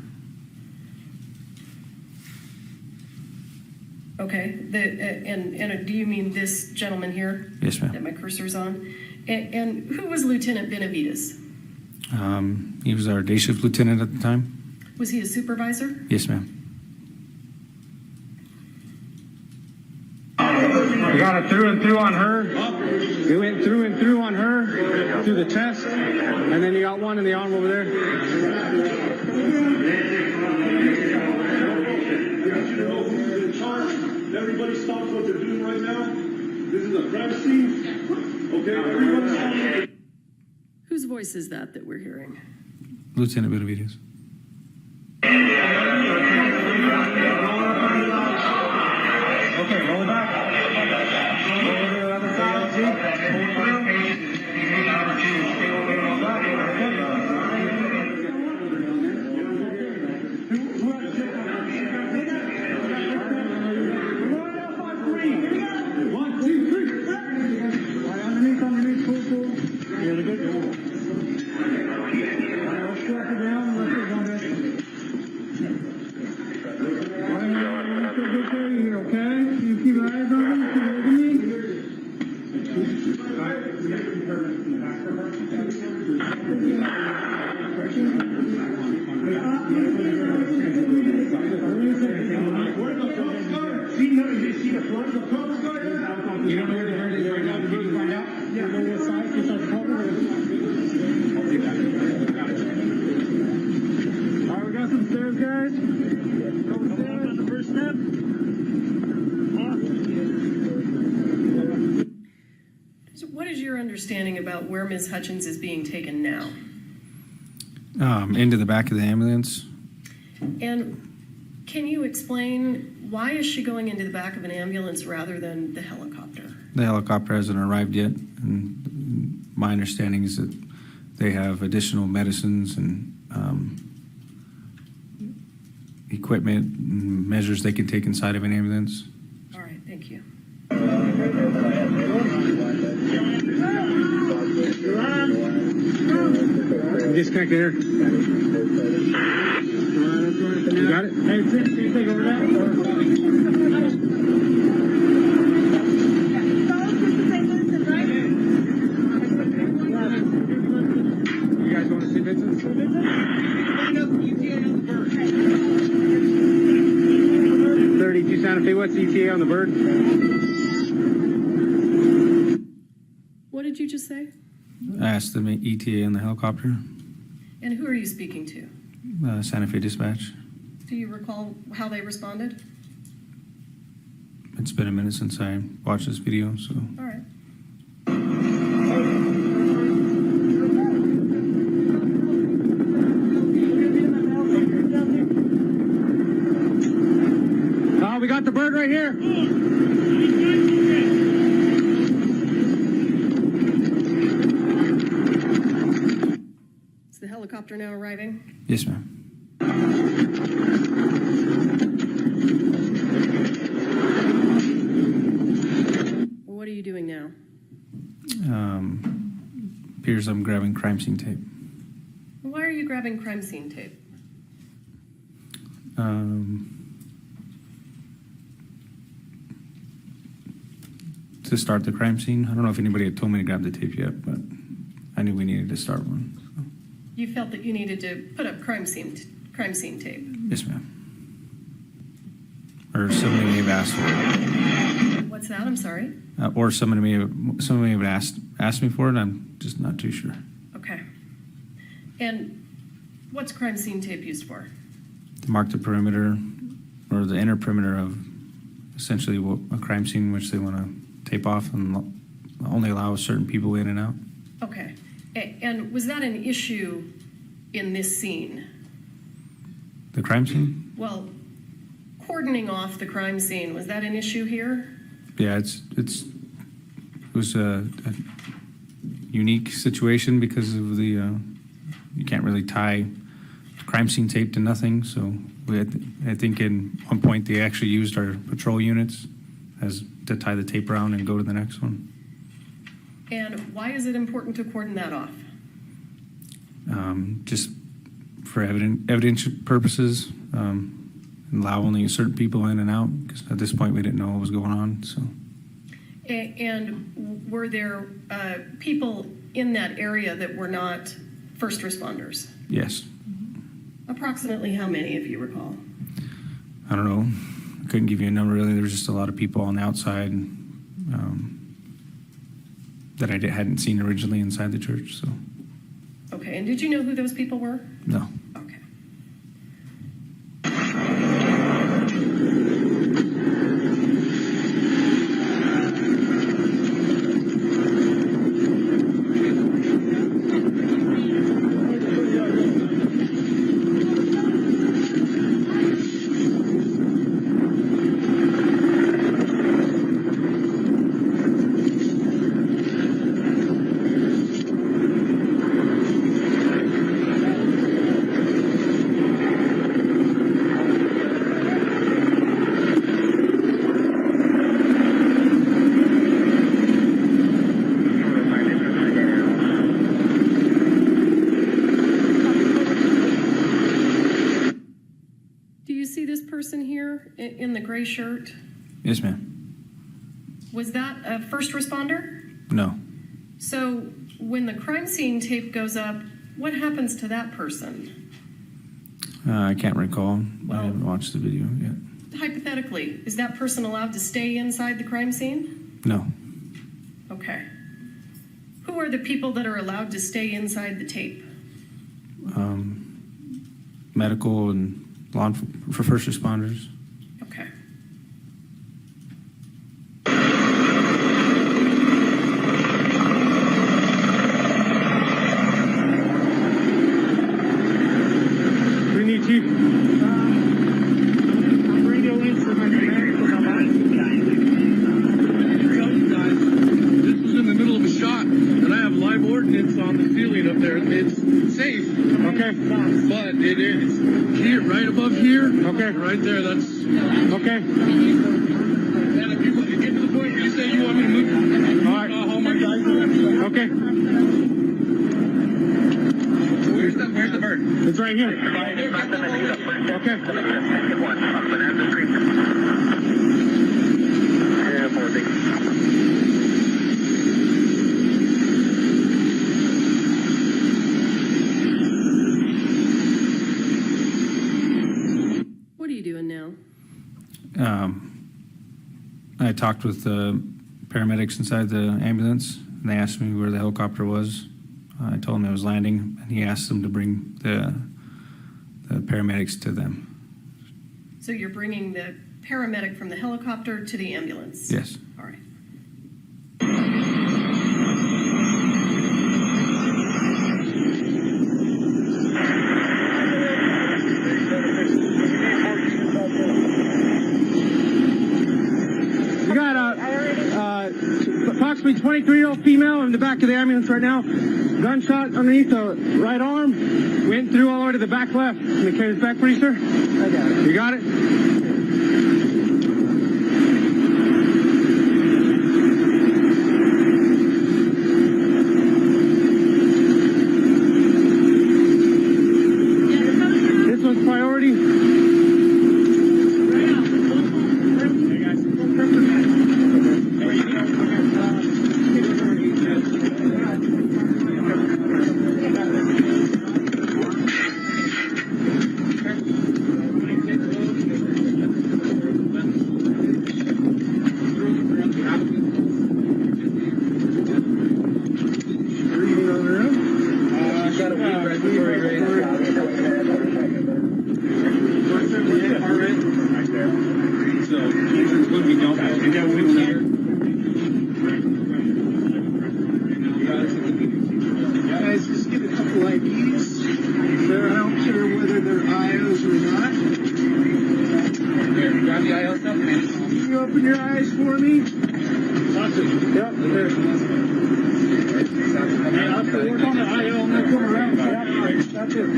Okay, and do you mean this gentleman here? Yes, ma'am. That my cursor's on? And who was Lieutenant Benavides? He was our day shift lieutenant at the time. Was he a supervisor? Yes, ma'am. We got it through and through on her. We went through and through on her, through the chest, and then you got one in the arm over there. Everybody stop what they're doing right now. This is a crime scene. Okay, everyone. Whose voice is that we're hearing? Lieutenant Benavides. Okay, roll it back. Roll it to the other side. See? Hold One, two, three. Right, underneath, cool. Really good. Let's go up and down. Let's go down there. Okay? You keep your eyes on me. Keep looking See the front of the cover guard there? You don't know where the bird is right now. Did you find out? Yeah, know what size you start cover. All right, we got some stairs, guys. Go stairs on the first step. So what is your understanding about where Ms. Hutchins is being taken now? Into the back of the ambulance. And can you explain why is she going into the back of an ambulance rather than the helicopter? The helicopter hasn't arrived yet, and my understanding is that they have additional medicines and equipment and measures they can take inside of an ambulance. All right, thank you. Disconnect there. You got it? Hey, can you take over that? You guys want to see Vincent? 32 Santa Fe, what's ETA on the bird? What did you just say? I asked them ETA on the helicopter. And who are you speaking to? Santa Fe Dispatch. Do you recall how they responded? It's been a minute since I watched this video, so. All right. Oh, we got the bird right here. Is the helicopter now arriving? Yes, ma'am. What are you doing now? Appears I'm grabbing crime scene tape. Why are you grabbing crime scene tape? To start the crime scene. I don't know if anybody had told me to grab the tape yet, but I knew we needed to start one. So. You felt that you needed to put up crime scene tape. Yes, ma'am. Or somebody may have asked for it. What's that? I'm sorry. Or somebody may have asked me for it. I'm just not too sure. Okay. And what's crime scene tape used for? To mark the perimeter or the inner perimeter of essentially a crime scene which they want to tape off and only allow certain people in and out. Okay. And was that an issue in this scene? The crime scene? Well, cordoning off the crime scene, was that an issue here? Yeah, it was a unique situation because of the you can't really tie crime scene tape to nothing. So I think in one point they actually used our patrol units as to tie the tape around and go to the next one. And why is it important to cordon that off? Just for evidence purposes, allow only certain people in and out, because at this point we didn't know what was going on. So. And were there people in that area that were not first responders? Yes. Approximately how many, if you recall? I don't know. I couldn't give you a number really. There was just a lot of people on the outside that I hadn't seen originally inside the church. So. Okay, and did you know who those people were? No. Okay. in the gray shirt, Yes, ma'am. was that a first responder? No. So when the crime scene tape goes up, what happens to that person? I can't recall. I haven't watched the video yet. Hypothetically, is that person allowed to stay inside the crime scene? No. Okay. Who are the people that are allowed to stay inside the tape? Medical and for first responders. Okay. What do you need, Chief? Radio in for my command for my body. Tell you guys, this was in the middle of a shot, and I have live ordnance on the ceiling up there. It's safe. Okay. But it is here, right above here. Okay. Right there, that's... Okay. And if you get to the point where you say you want me to move, all right. I'll my guys. Okay. Where's the bird? It's right here. Okay. What are you doing now? I talked with the paramedics inside the ambulance, and they asked me where the helicopter was. I told them it was landing, and he asked them to bring the paramedics to them. So you're bringing the paramedic from the helicopter to the ambulance? Yes. All right. We got approximately 23-year-old female in the back of the ambulance right now. Gunshot underneath the right arm. Went through all the way to the back left. Can you carry this back for you, sir? I got it. You got it? This one's priority. Guys, just get a couple IDs. I don't care whether they're IOs or not. Here, grab the IO stuff. Can you open your eyes for me? Yep, there. I'll have to work on the IO and then come around. Yep, that's it.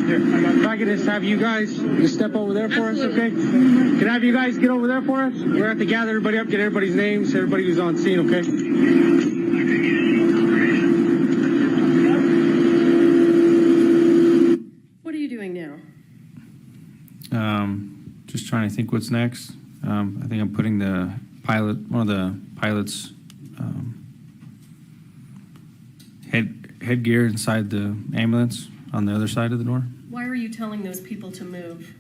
Here, if I could just have you guys just step over there for us, okay? Can I have you guys get over there for us? We're going to have to gather everybody up, get everybody's names, everybody who's on scene, okay? What are you doing now? Just trying to think what's next. I think I'm putting one of the pilot's headgear inside the ambulance on the other side of the door. Why are you telling those people to move?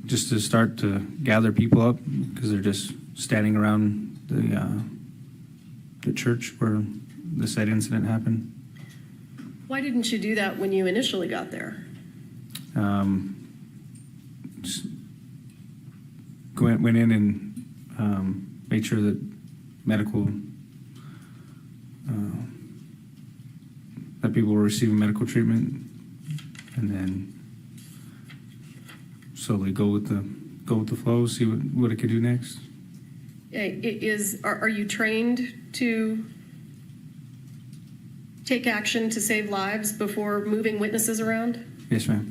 Just to start to gather people up because they're just standing around the church where the said incident happened. Why didn't you do that when you initially got there? Just went in and made sure that medical that people were receiving medical treatment, and then slowly go with the flow, see what it could do next. Are you trained to take action to save lives before moving witnesses around? Yes, ma'am.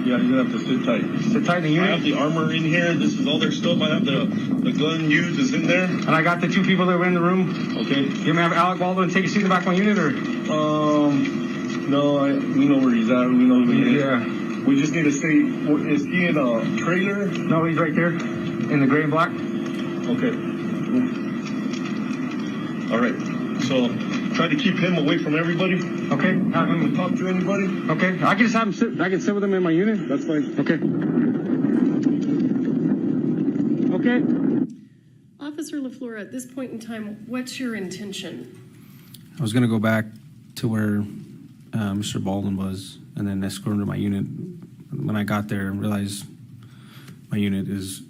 Yeah, you're gonna have to sit tight. Sit tight in the I unit? have the armor in here. This is all their stuff. I have the gun used is in there. And I got the two people that were in the room. Okay. You may have Alec Baldwin take a seat in the back of my unit, or? No, we know where he's at. We know who he is. Yeah. We just need to say, is he in a trailer? No, he's right there in the gray and black. Okay. All right. So try to keep him away from everybody. Okay. Have him talk to anybody. Okay. I can just have him sit. I can sit with him in my unit. That's fine. Okay. Okay. Officer LaFleur, at this point in time, what's your intention? I was going to go back to where Mr. Baldwin was and then escort him to my unit. When I got there, I realized my unit is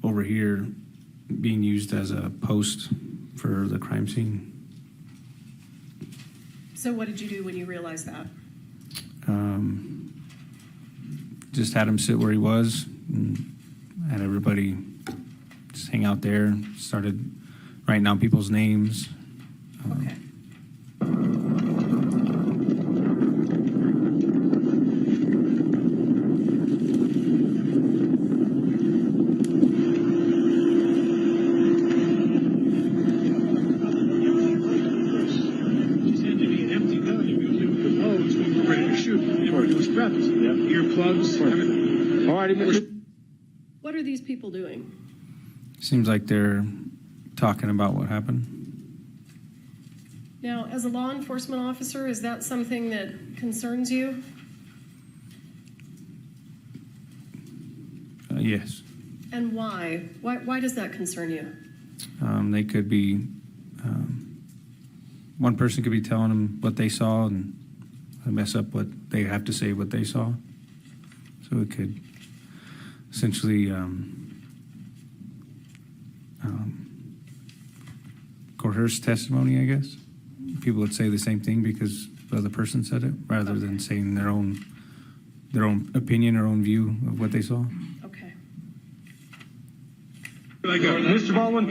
over here being used as a post for the crime scene. So what did you do when you realized that? Just had him sit where he was and had everybody just hang out there, started writing down people's names. Okay. Earplugs, everything. All right. What are these people doing? Seems like they're talking about what happened. Now, as a law enforcement officer, is that something that concerns you? Yes. And why? Why does that concern you? They could be, one person could be telling them what they saw and mess up what they have to say, what they saw. So it could essentially coerce testimony, I guess. People would say the same thing because the other person said it, rather than saying their own opinion or own view of what they saw. Okay. Mr. Baldwin,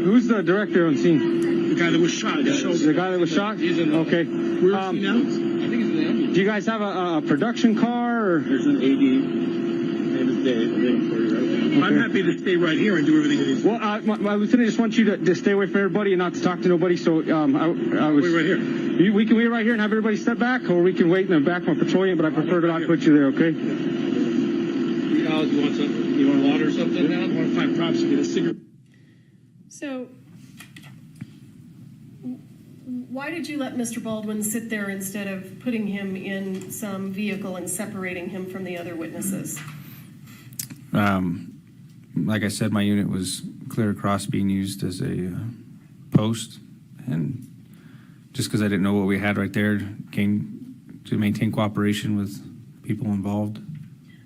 who's the director on scene? The guy that was shot. The guy that was shot? Okay. Where is he now? I think he's in the ambulance. Do you guys have a production car? Or? There's an AD. Name is Dave. I'm waiting for you right now. I'm happy to stay right here and do everything that he's doing. Well, my lieutenant just wants you to stay away from everybody and not to talk to nobody. So I was. Wait right here. We can wait right here and have everybody step back, or we can wait in the back of a patrol unit. But I prefer to not put you there. Okay. You want something? You want water or something now? I want to find props to get a cigarette. So, why did you let Mr. Baldwin sit there instead of putting him in some vehicle and separating him from the other witnesses? Like I said, my unit was clear across being used as a post, and just because I didn't know what we had right there, came to maintain cooperation with people involved.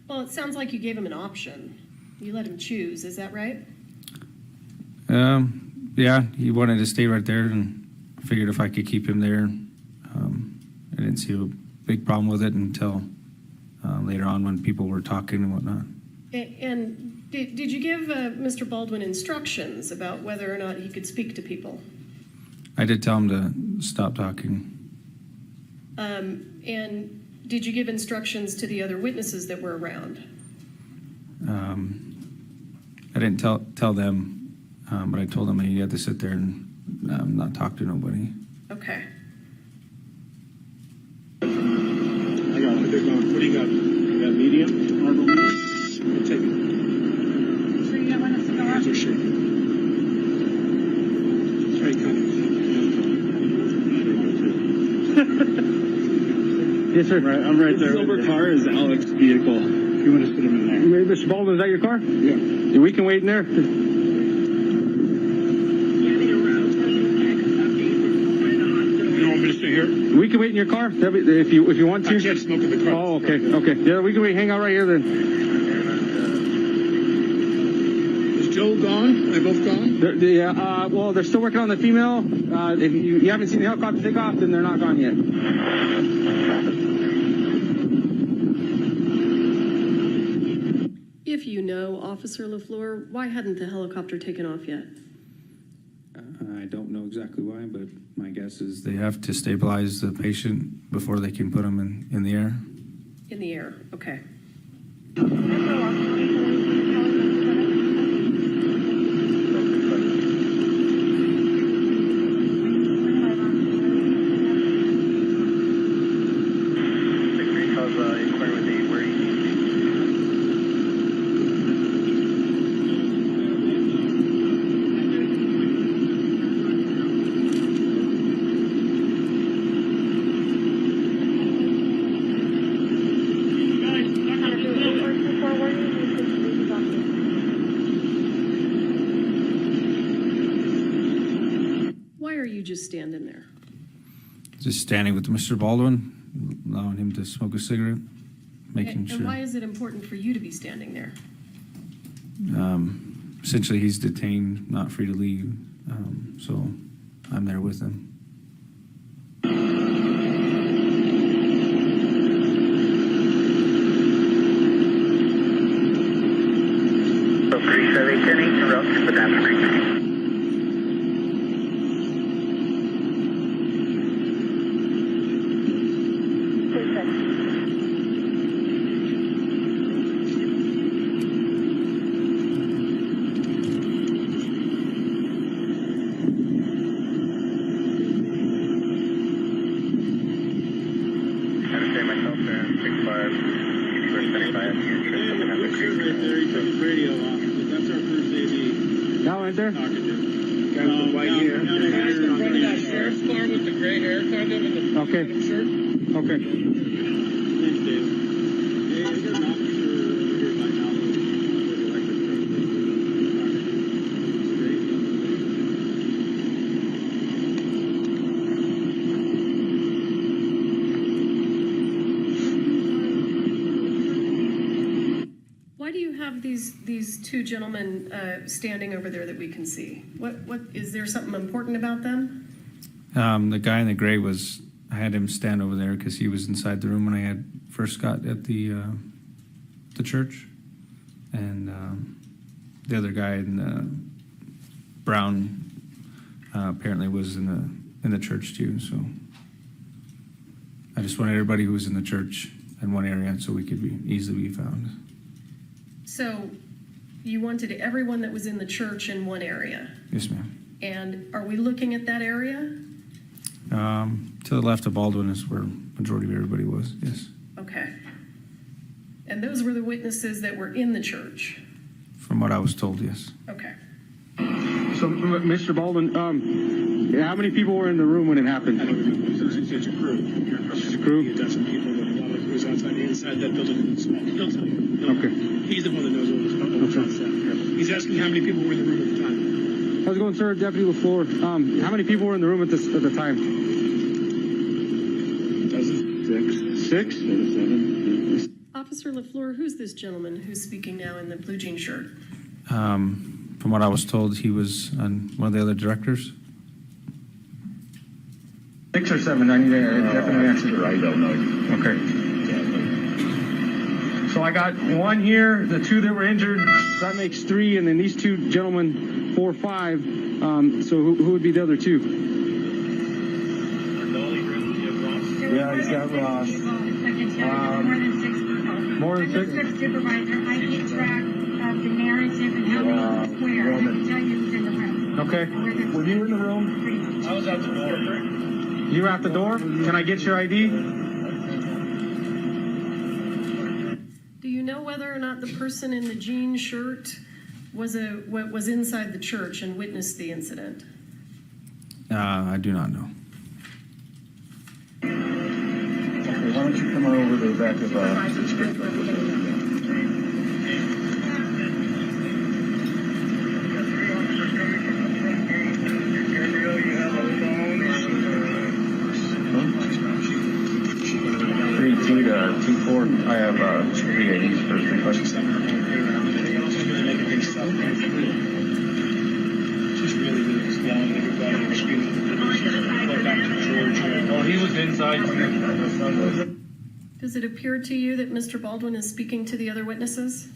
Well, it sounds like you gave him an option. You let him choose, is that right? Yeah, he wanted to stay right there, and I figured if I could keep him there, I didn't see a big problem with it until later on when people were talking and whatnot. And did you give Mr. Baldwin instructions about whether or not he could speak to people? I did tell him to stop talking. And did you give instructions to the other witnesses that were around? I didn't tell them, but I told them he had to sit there and not talk to nobody. Okay. I got it. What do you got? You got medium? Normal medium? We'll take it. So you don't want us to go Hands are shaking. Try Yes, sir. Right, I'm right there. The silver car is Alec's vehicle. You want to sit him in there? Mr. Baldwin, is that your car? Yeah. We can wait in there. You don't want me to sit here? We can wait in your car if you want to. I can't smoke in the car. Oh, okay. Yeah, we can wait. Hang out right here then. Is Joe gone? They both gone? Yeah. Well, they're still working on the female. If you haven't seen the helicopter take off, then they're not gone yet. If you know, Officer LaFleur, why hadn't the helicopter taken off yet? I don't know exactly why, but my guess is they have to stabilize the patient before they can put him in the air. In the air, okay. Why are you just standing there? Just standing with Mr. Baldwin, allowing him to smoke a cigarette, making And sure. why is it important for you to be standing there? Essentially, he's detained, not free to leave. So I'm there with him. So 3710 interrupt, but that's great. Now enter. Guy with the white hair. In front of that sheriff's car with the gray hair kind of in the Okay. shirt. Okay. Thanks, Dave. Hey, is there an officer over here by now with electric Why do you have these two gentlemen standing over there that we can see? What is there something important about them? The guy in the gray I had him stand over there because he was inside the room when I had first got at the church. And the other guy in the brown apparently was in the church too. So I just wanted everybody who was in the church in one area so we could easily be found. So you wanted everyone that was in the church in one area. Yes, ma'am. And are we looking at that area? To the left of Baldwin is where majority of everybody was, yes. Okay. And those were the witnesses that were in the church? From what I was told, yes. Okay. So, Mr. Baldwin, how many people were in the room when it happened? It's a crew. It's a crew? A dozen people, but a lot of crews outside that building. He'll tell you. Okay. He's the one that knows what was on set. He's asking how many people were in the room at the time. How's it going, sir? Deputy LaFleur. How many people were in the room at the time? Six? Officer LaFleur, who's this gentleman who's speaking now in the blue jean shirt? From what I was told, he was one of the other directors. 6 or 7? I need a definite answer. I don't know. Okay. So I got one here, the two that were injured, that makes 3, and then these two gentlemen, 4, 5. So who would be the other 2? Yeah, he's got Ross. More than 6? Supervisor, I keep track of the narrative and how many where. I can tell you who's in the room. Okay. Were you in the room? I was at the door. You were at the door? Can I get your ID? Do you know whether or not the person in the jean shirt was inside the church and witnessed the incident? I do not know. Okay, why don't you come on over to the back of the street? T4, I have 380s for 3 questions. Just really yelling at everybody and screaming. Go back to Georgia. Well, he was inside. Does it appear to you that Mr. Baldwin is speaking to the other witnesses?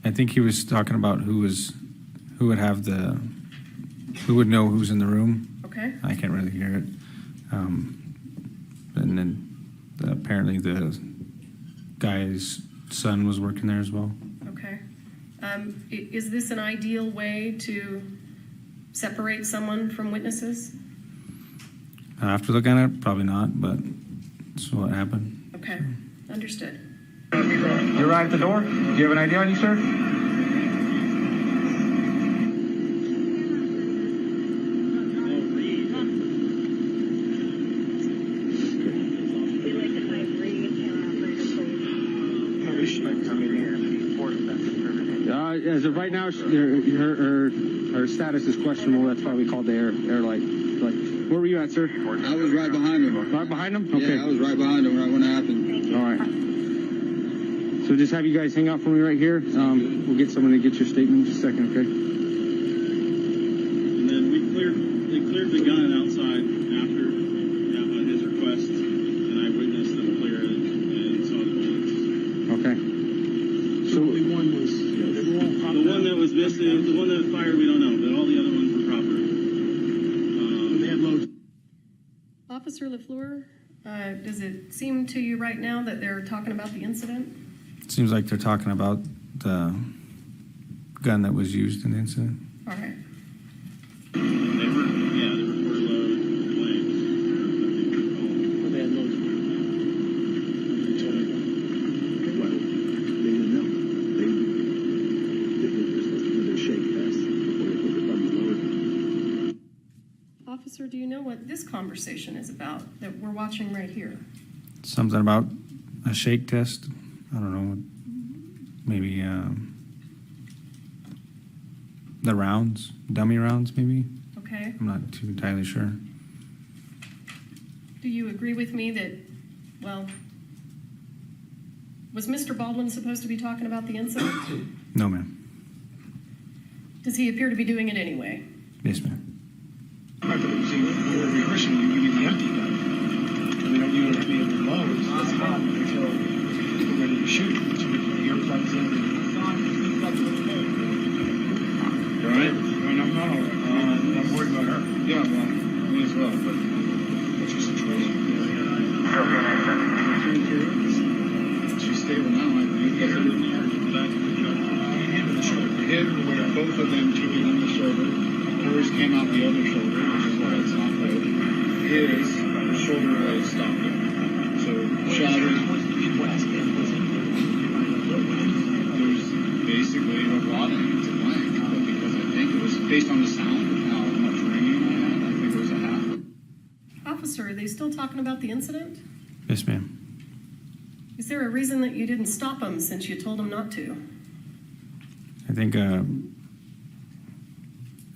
I think he was talking about who would know who's in the room. Okay. I can't really hear it. And then apparently the guy's son was working there as well. Okay. Is this an ideal way to separate someone from witnesses? After looking at it, probably not, but that's what happened. Okay, understood. You're right at the door. Do you have an ID on you, sir? As of right now, her status is questionable. That's why we called the air light. Where were you at, sir? I was right behind him. Right behind him? Okay. Yeah, I was right behind him right when it happened. All right. So just have you guys hang out for me right here. We'll get someone to get your statement in just a second, okay? And then they cleared the gun outside after his request, and I witnessed them clear it and saw the bullets. Okay. So the one that was missing, the one that fired, we don't know, but all the other ones were proper. They had loads. Officer LaFleur, does it seem to you right now that they're talking about the incident? It seems like they're talking about the gun that was used in the incident. All right. They were low flames. They had loads. Well, they didn't know. They did just a shake test before they put the gun lower. Officer, do you know what this conversation is about that we're watching right here? Something about a shake test. I don't know. Maybe the rounds, dummy rounds, maybe. Okay. I'm not too entirely sure. Do you agree with me that, well, was Mr. Baldwin supposed to be talking about the incident? No, ma'am. Does he appear to be doing it anyway? Yes, ma'am. Right, but see, when we're rehearsing, you get the empty gun. And we don't use any of the loads. That's the problem until we're ready to shoot. So we put the earplugs in. You all right? I'm not all right. I'm worried about her. Yeah, well, me as well, but what's your situation? She's stable now, I think. Get her in the air, get the back of the truck. Hit her in the shoulder. Hit her where both of them took it in the shoulder. Hers came out the other shoulder, which is why it's not good. His shoulder blade stopped it. So shattered. There's basically a rotting. It's a blank, but because I think it was based on the sound and how much ringing I had, I think it was a half. Officer, are they still talking about the incident? Yes, ma'am. Is there a reason that you didn't stop them since you told them not to? I think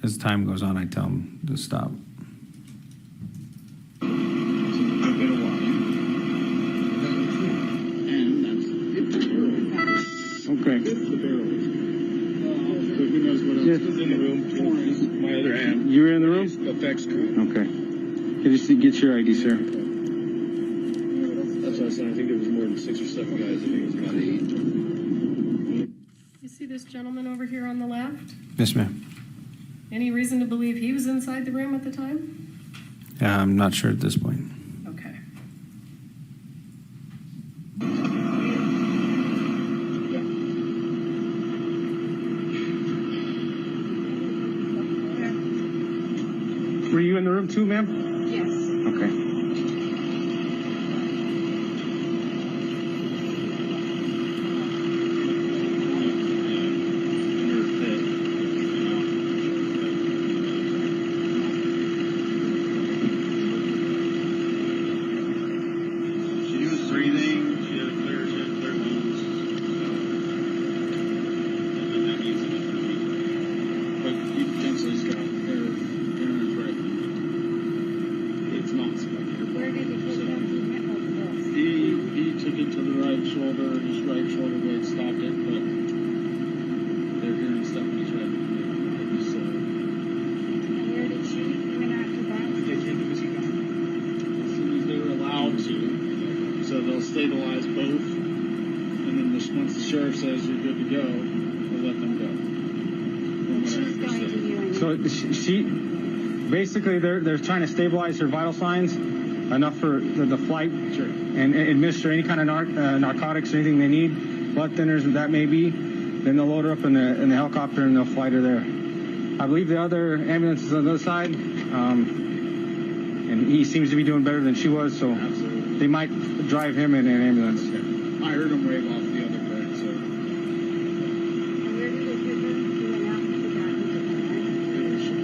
as time goes on, I tell them to stop. A bit of water. And that's the barrel. Okay. The barrel. So who knows what else is in the room? My other hand. You were in the room? Effects crew. Okay. Can you get your ID, sir? That's what I said. I think there was more than 6 or 7 guys. I think it was about 8. You see this gentleman over here on the left? Yes, ma'am. Any reason to believe he was inside the room at the time? I'm not sure at this point. Okay. Were you in the room too, ma'am? Yes. Okay. She was breathing. She had a clear lungs. So that means enough for me. But he potentially has got air right. It's not spectacular. Where did he put them? He took it to the right shoulder. His right shoulder blade stopped it, but they're hearing stuff in his head. So, And where did she went after that? did they take him as he got? As soon as they were allowed to. So they'll stabilize both, and then once the sheriff says you're good to go, they'll let them go. And she's going to you and So she basically they're trying to stabilize her vital signs enough for the flight. Sure. and administer any kind of narcotics or anything they need, blood thinners, that may be. Then they'll load her up in the helicopter and they'll fly her there. I believe the other ambulance is on the other side, and he seems to be doing better than she was, so they might drive him in an ambulance. I heard him wave off the other bed, so.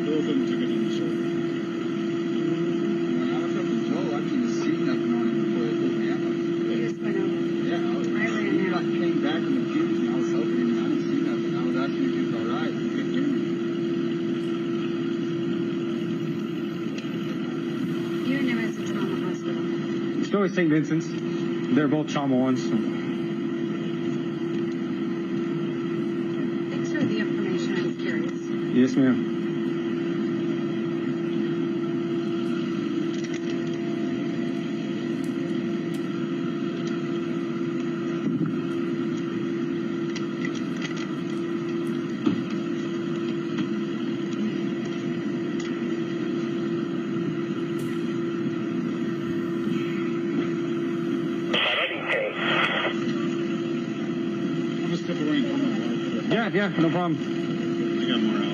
Both of them took it in the shoulder. When I was up in Joe, I didn't even see nothing on him before they put me out. He just went over. Yeah, I ran out. I came back in the fuse and I was helping him and I didn't see nothing. I was asking if he was all right. He couldn't hear me. You and him at the trauma hospital. Still at St. Vincent's. They're both trauma ones. So. Thanks for the information. I was curious. Yes, ma'am. I'm just step away and come on. Yeah, no problem. I got more out.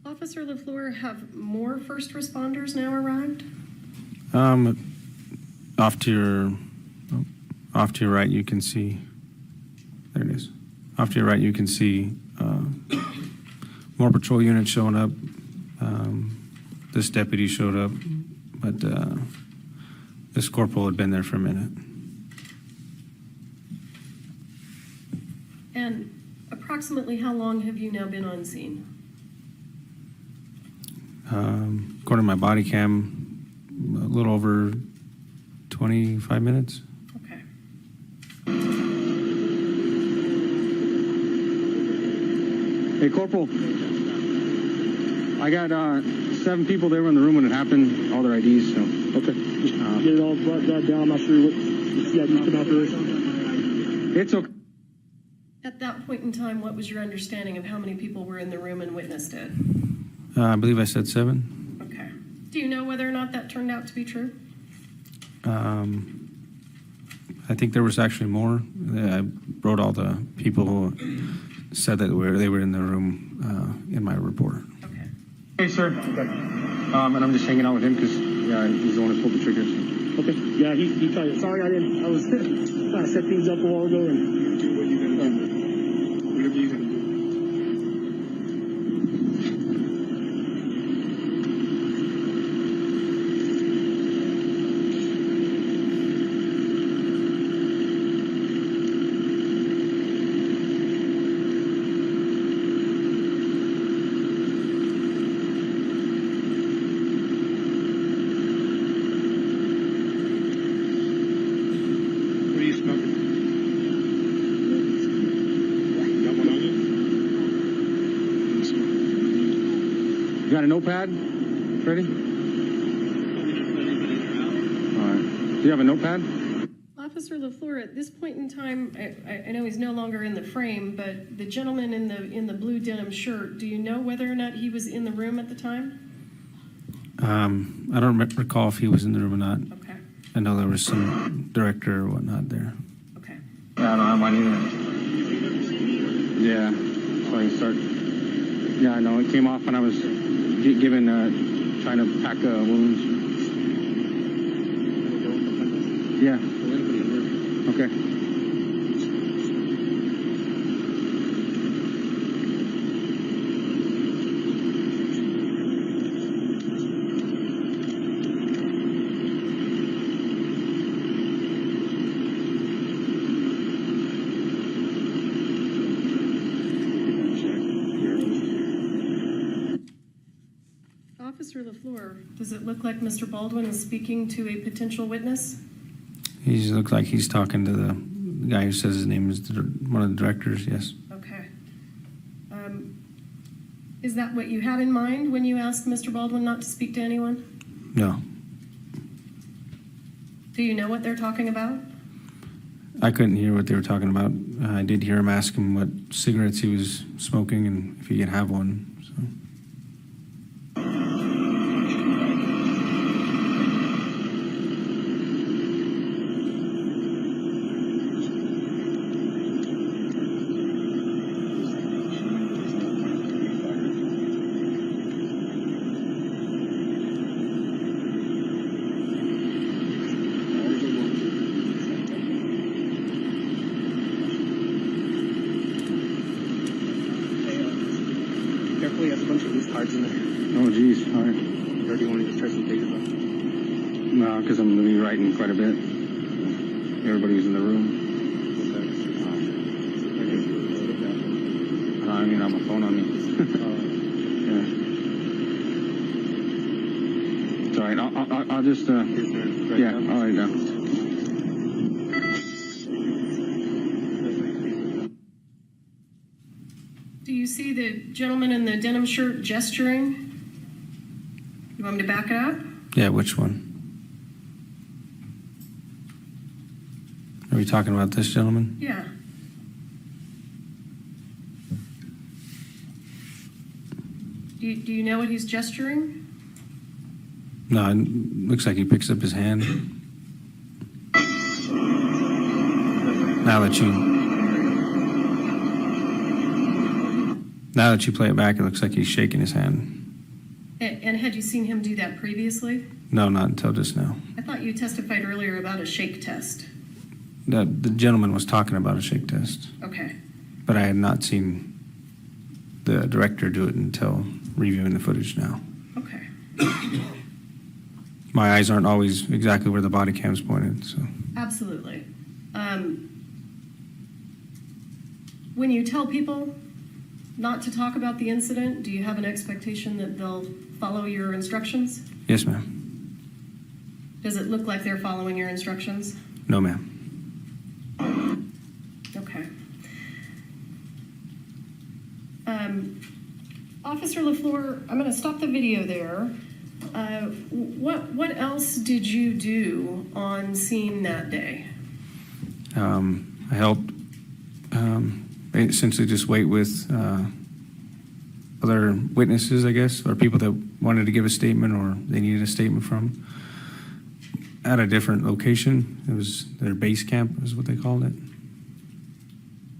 Officer LaFleur, have more first responders now arrived? Off to your right, you can see. There it is. Off to your right, you can see more patrol units showing up. This deputy showed up, but this corporal had been there for a minute. And approximately how long have you now been on scene? According to my body cam, a little over 25 minutes. Okay. Hey, Corporal. I got 7 people there in the room when it happened, all their IDs, so. Okay. Just get it all brought down. I'm not sure what the CID come out there. It's okay. At that point in time, what was your understanding of how many people were in the room and witnessed it? I believe I said 7. Okay. Do you know whether or not that turned out to be true? I think there was actually more. I wrote all the people who said that they were in the room in my report. Okay. Hey, sir. And I'm just hanging out with him because, yeah, he's the one who pulled the trigger. So. Okay. Yeah, he tried it. Sorry, I was trying to set things up a while ago. And Do what you're going to do. Whatever you're going to do. What are you smoking? Got one on you? You got a notepad? Ready? All right. Do you have a notepad? Officer LaFleur, at this point in time, I know he's no longer in the frame, but the gentleman in the blue denim shirt, do you know whether or not he was in the room at the time? I don't recall if he was in the room or not. Okay. I know there was some director or whatnot there. Okay. Yeah, I don't have mine either. Yeah, so I can start. Yeah, I know. It came off when I was given, trying to pack wounds. Yeah. Okay. Officer LaFleur, does it look like Mr. Baldwin is speaking to a potential witness? He just looks like he's talking to the guy who says his name is one of the directors, yes. Okay. Is that what you had in mind when you asked Mr. Baldwin not to speak to anyone? No. Do you know what they're talking about? I couldn't hear what they were talking about. I did hear him ask him what cigarettes he was smoking and if he could have one. So. Careful, he has a bunch of loose cards in there. Oh, geez. All right. Or do you want to just try some pages off? No, because I'm going to be writing quite a bit. Everybody was in the room. I mean, I have my phone on me. Yeah. It's all right. I'll just, yeah, I'll write it down. Do you see the gentleman in the denim shirt gesturing? You want me to back it up? Yeah, which one? Are we talking about this gentleman? Yeah. Do you know what he's gesturing? No, it looks like he picks up his hand. Now that you play it back, it looks like he's shaking his hand. And had you seen him do that previously? No, not until just now. I thought you testified earlier about a shake test. The gentleman was talking about a shake test, Okay. but I had not seen the director do it until reviewing the footage now. Okay. My eyes aren't always exactly where the body cam's pointed, so. Absolutely. When you tell people not to talk about the incident, do you have an expectation that they'll follow your instructions? Yes, ma'am. Does it look like they're following your instructions? No, ma'am. Okay. Officer LaFleur, I'm going to stop the video there. What else did you do on scene that day? I helped essentially just wait with other witnesses, I guess, or people that wanted to give a statement or they needed a statement from at a different location. It was their base camp is what they called it.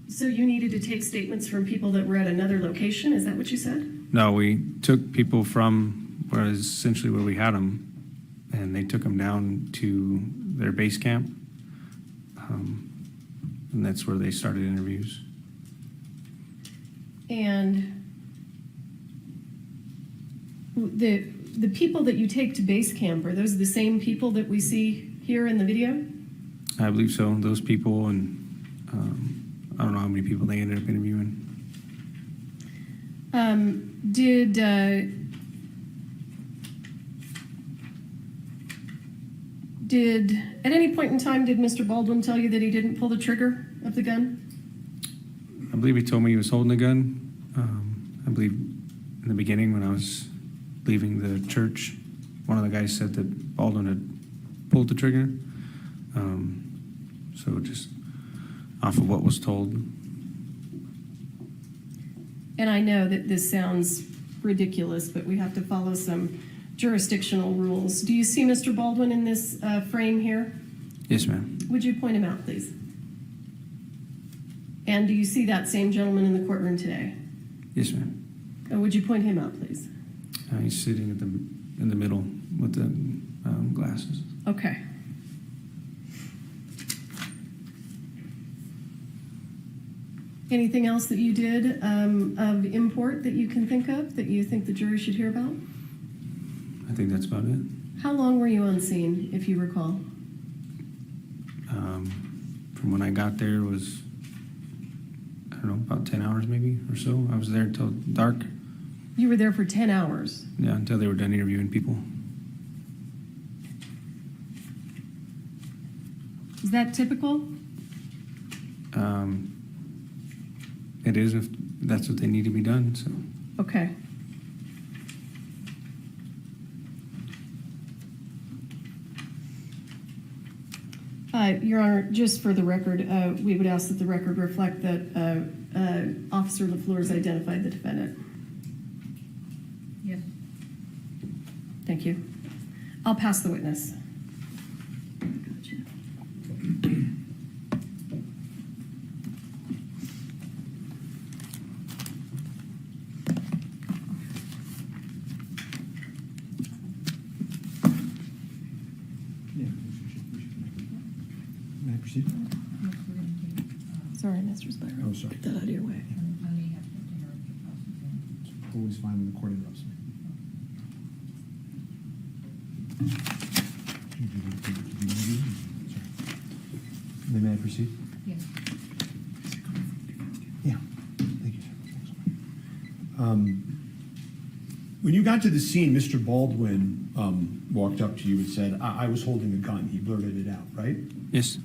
So you needed to take statements from people that were at another location? Is that what you said? No, we took people from where essentially where we had them, and they took them down to their base camp, and that's where they started interviews. And the people that you take to base camp, are those the same people that we see here in the video? I believe so. Those people, and I don't know how many people they ended up interviewing. Did at any point in time did Mr. Baldwin tell you that he didn't pull the trigger of the gun? I believe he told me he was holding the gun. I believe in the beginning when I was leaving the church, one of the guys said that Baldwin had pulled the trigger. So just off of what was told. And I know that this sounds ridiculous, but we have to follow some jurisdictional rules. Do you see Mr. Baldwin in this frame here? Yes, ma'am. Would you point him out, please? And do you see that same gentleman in the courtroom today? Yes, ma'am. Would you point him out, please? He's sitting in the middle with the glasses. Okay. Anything else that you did of import that you can think of that you think the jury should hear about? I think that's about it. How long were you on scene, if you recall? From when I got there was, I don't know, about 10 hours maybe or so. I was there until dark. You were there for 10 hours. Yeah, until they were done interviewing people. Is that typical? It is if that's what they need to be done. So Okay. Your Honor, just for the record, we would ask that the record reflect that Officer LaFleur's identified the defendant. Yes. Thank you. I'll pass the witness. May I proceed? Sorry, Mr. Spiro. Oh, sorry. Get that out of your way. It's always fine when the court interrupts me. May I proceed? Yes. Yeah. Thank you, sir. When you got to the scene, Mr. Baldwin walked up to you and said, I was holding a gun. He blurted it out, right? yes,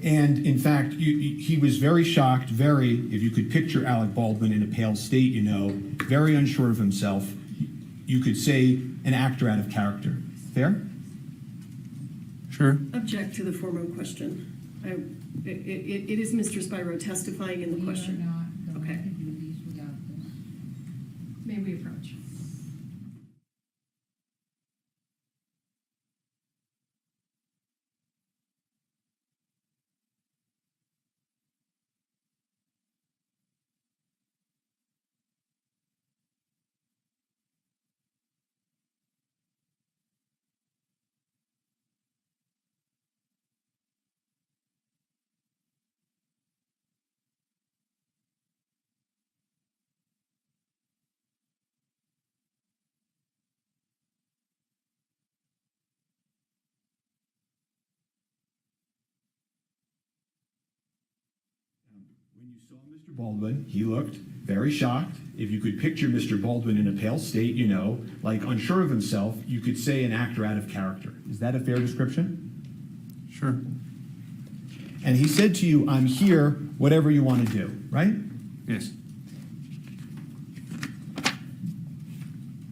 And in fact, he was very shocked, if you could picture Alec Baldwin in a pale state, very unsure of himself. You could say an actor out of character. Fair? sure. Object to the former question. It is Mr. Spiro testifying in the question. We are not going Okay. to do these without this. May we approach? When you saw Mr. Baldwin, he looked very shocked. If you could picture Mr. Baldwin in a pale state, like unsure of himself, you could say an actor out of character. Is that a fair description? Sure. And he said to you, I'm here, whatever you want to do, right? Yes.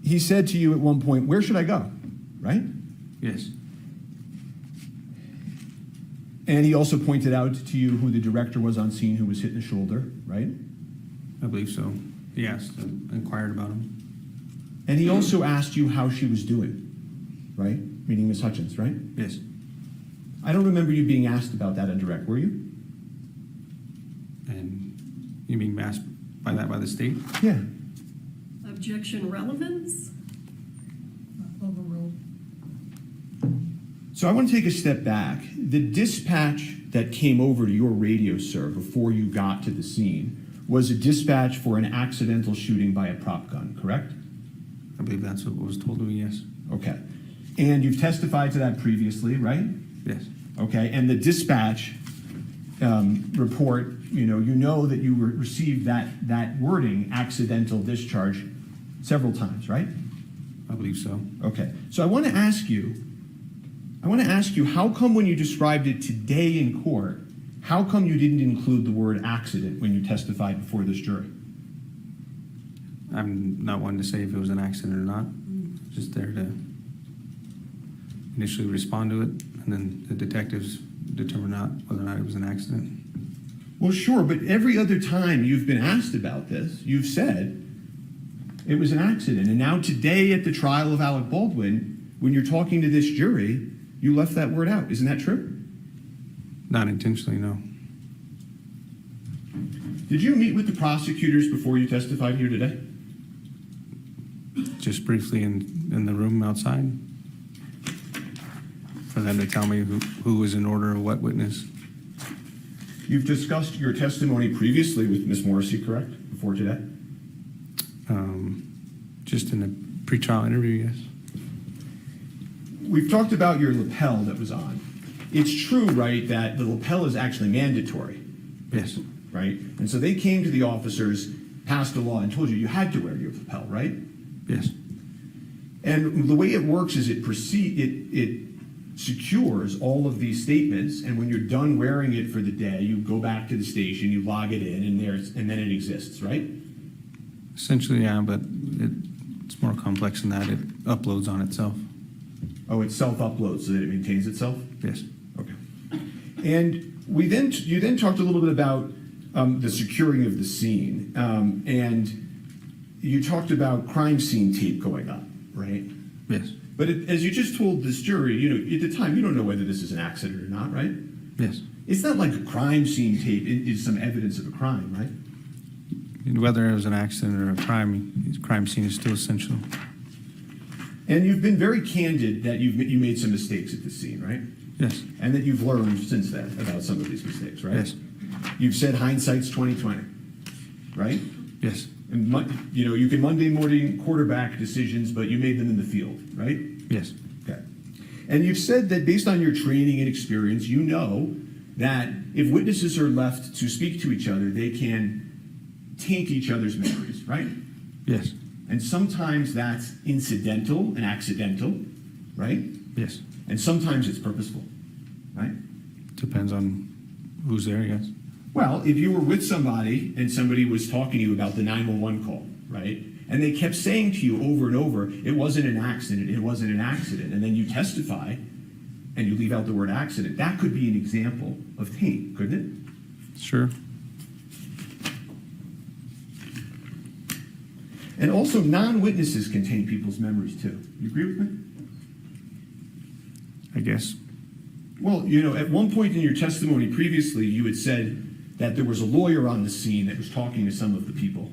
He said to you at one point, where should I go? Right? Yes. And he also pointed out to you who the director was on scene who was hit in the shoulder, right? I believe so. He asked, inquired about him. And he also asked you how she was doing, right? Meaning Miss Hutchins, right? Yes. I don't remember you being asked about that on direct, were you? And you being asked by the state? Yeah. Objection relevance? Overruled. So I want to take a step back. The dispatch that came over to your radio, sir, before you got to the scene was a dispatch for an accidental shooting by a prop gun, correct? I believe that's what was told to me, yes. Okay. And you've testified to that previously, right? Yes. Okay. And the dispatch report, you know that you received that wording, accidental discharge, several times, right? I believe so. Okay. So I want to ask you, how come when you described it today in court, how come you didn't include the word accident when you testified before this jury? I'm not one to say if it was an accident or not. Just there to initially respond to it, and then the detectives determine whether or not it was an accident. Well, sure, but every other time you've been asked about this, you've said it was an accident. And now today at the trial of Alec Baldwin, when you're talking to this jury, you left that word out. Isn't that true? Not intentionally, no. Did you meet with the prosecutors before you testified here today? Just briefly in the room outside for them to tell me who was in order of what witness. You've discussed your testimony previously with Ms. Morrissey, correct? Before today? Just in a pretrial interview, yes. We've talked about your lapel that was on. It's true, right, that the lapel is actually mandatory. Yes. Right? And so they came to the officers, passed a law, and told you had to wear your lapel, right? Yes. And the way it works is it secures all of these statements, and when you're done wearing it for the day, you go back to the station, you log it in, and then it exists, right? Essentially, yeah, but it's more complex than that. It uploads on itself. Oh, it self-uploads so that it maintains itself? Yes. Okay. And you then talked a little bit about the securing of the scene, and you talked about crime scene tape going up, right? Yes. But as you just told this jury, at the time, you don't know whether this is an accident or not, right? Yes. It's not like a crime scene tape is some evidence of a crime, right? Whether it was an accident or a crime scene is still essential. And you've been very candid that you made some mistakes at the scene, right? Yes. And that you've learned since then about some of these mistakes, right? Yes. You've said hindsight's 20/20, right? Yes. And you can Monday morning quarterback decisions, but you made them in the field, right? Yes. Okay. And you've said that based on your training and experience, you know that if witnesses are left to speak to each other, they can taint each other's memories, right? Yes. And sometimes that's incidental and accidental, right? Yes. And sometimes it's purposeful, right? Depends on who's there, yes. Well, if you were with somebody and somebody was talking to you about the 911 call, right? And they kept saying to you over and over, it wasn't an accident, it wasn't an accident. And then you testify and you leave out the word accident. That could be an example of taint, couldn't it? Sure. And also, non-witnesses can taint people's memories too. You agree with me? I guess. Well, at one point in your testimony previously, you had said that there was a lawyer on the scene that was talking to some of the people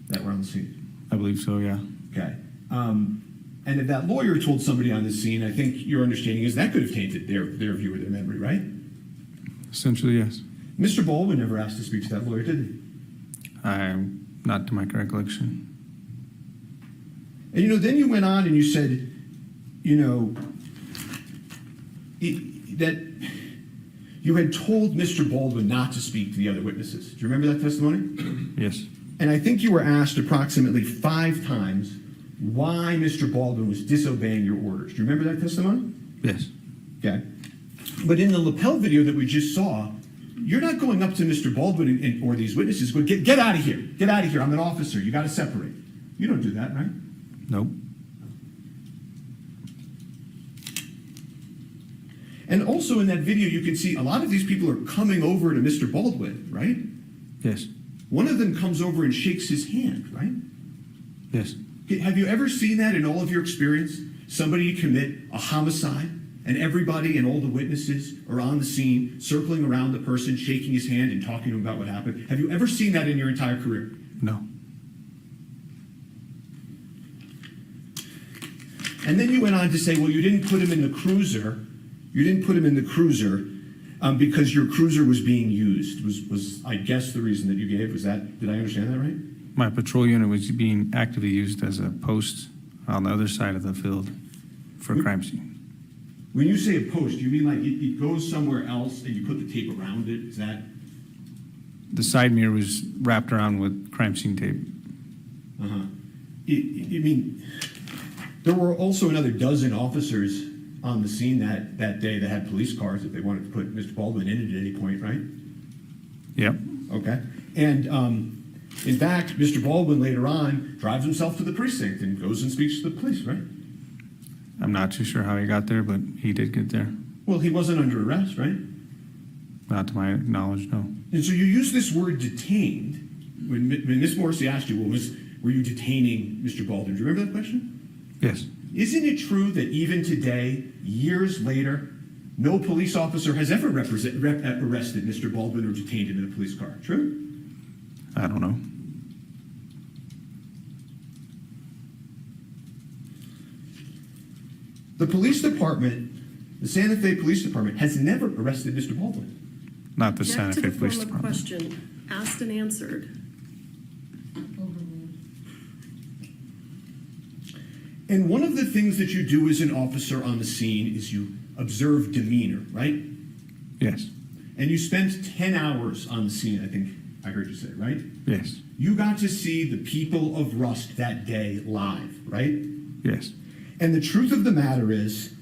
that were on the scene. I believe so, yeah. Okay. And if that lawyer told somebody on the scene, I think your understanding is that could have tainted their view of their memory, right? Essentially, yes. Mr. Baldwin never asked to speak to that lawyer, did he? Not to my recollection. And then you went on and you said, that you had told Mr. Baldwin not to speak to the other witnesses. Do you remember that testimony? Yes. And I think you were asked approximately 5 times why Mr. Baldwin was disobeying your orders. Do you remember that testimony? Yes. Okay. But in the lapel video that we just saw, you're not going up to Mr. Baldwin or these witnesses, but get out of here. Get out of here. I'm an officer. You got to separate. You don't do that, right? Nope. And also in that video, you can see a lot of these people are coming over to Mr. Baldwin, right? Yes. One of them comes over and shakes his hand, right? Yes. Have you ever seen that in all of your experience? Somebody commit a homicide, and everybody and all the witnesses are on the scene, circling around the person, shaking his hand and talking to him about what happened. Have you ever seen that in your entire career? No. And then you went on to say, well, you didn't put him in the cruiser. You didn't put him in the cruiser because your cruiser was being used. Was I guess the reason that you gave? Was that? Did I understand that right? My patrol unit was being actively used as a post on the other side of the field for a crime scene. When you say a post, do you mean like it goes somewhere else and you put the tape around it? Is that? The side mirror was wrapped around with crime scene tape. Uh-huh. You mean there were also another dozen officers on the scene that day that had police cars if they wanted to put Mr. Baldwin in it at any point, right? Yep. Okay. And in fact, Mr. Baldwin later on drives himself to the precinct and goes and speaks to the police, right? I'm not too sure how he got there, but he did get there. Well, he wasn't under arrest, right? Not to my knowledge, no. And so you use this word detained. When Ms. Morrissey asked you, were you detaining Mr. Baldwin? Do you remember that question? Yes. Isn't it true that even today, years later, no police officer has ever arrested Mr. Baldwin or detained him in a police car? True? I don't know. The police department, the Santa Fe Police Department, has never arrested Mr. Baldwin. Not the Santa Fe Police Form of Department. question, asked and answered. And one of the things that you do as an officer on the scene is you observe demeanor, right? Yes. And you spent 10 hours on the scene, I think. I heard you say, right? Yes. You got to see the people of Rust that day live, right? Yes. And the truth of the matter is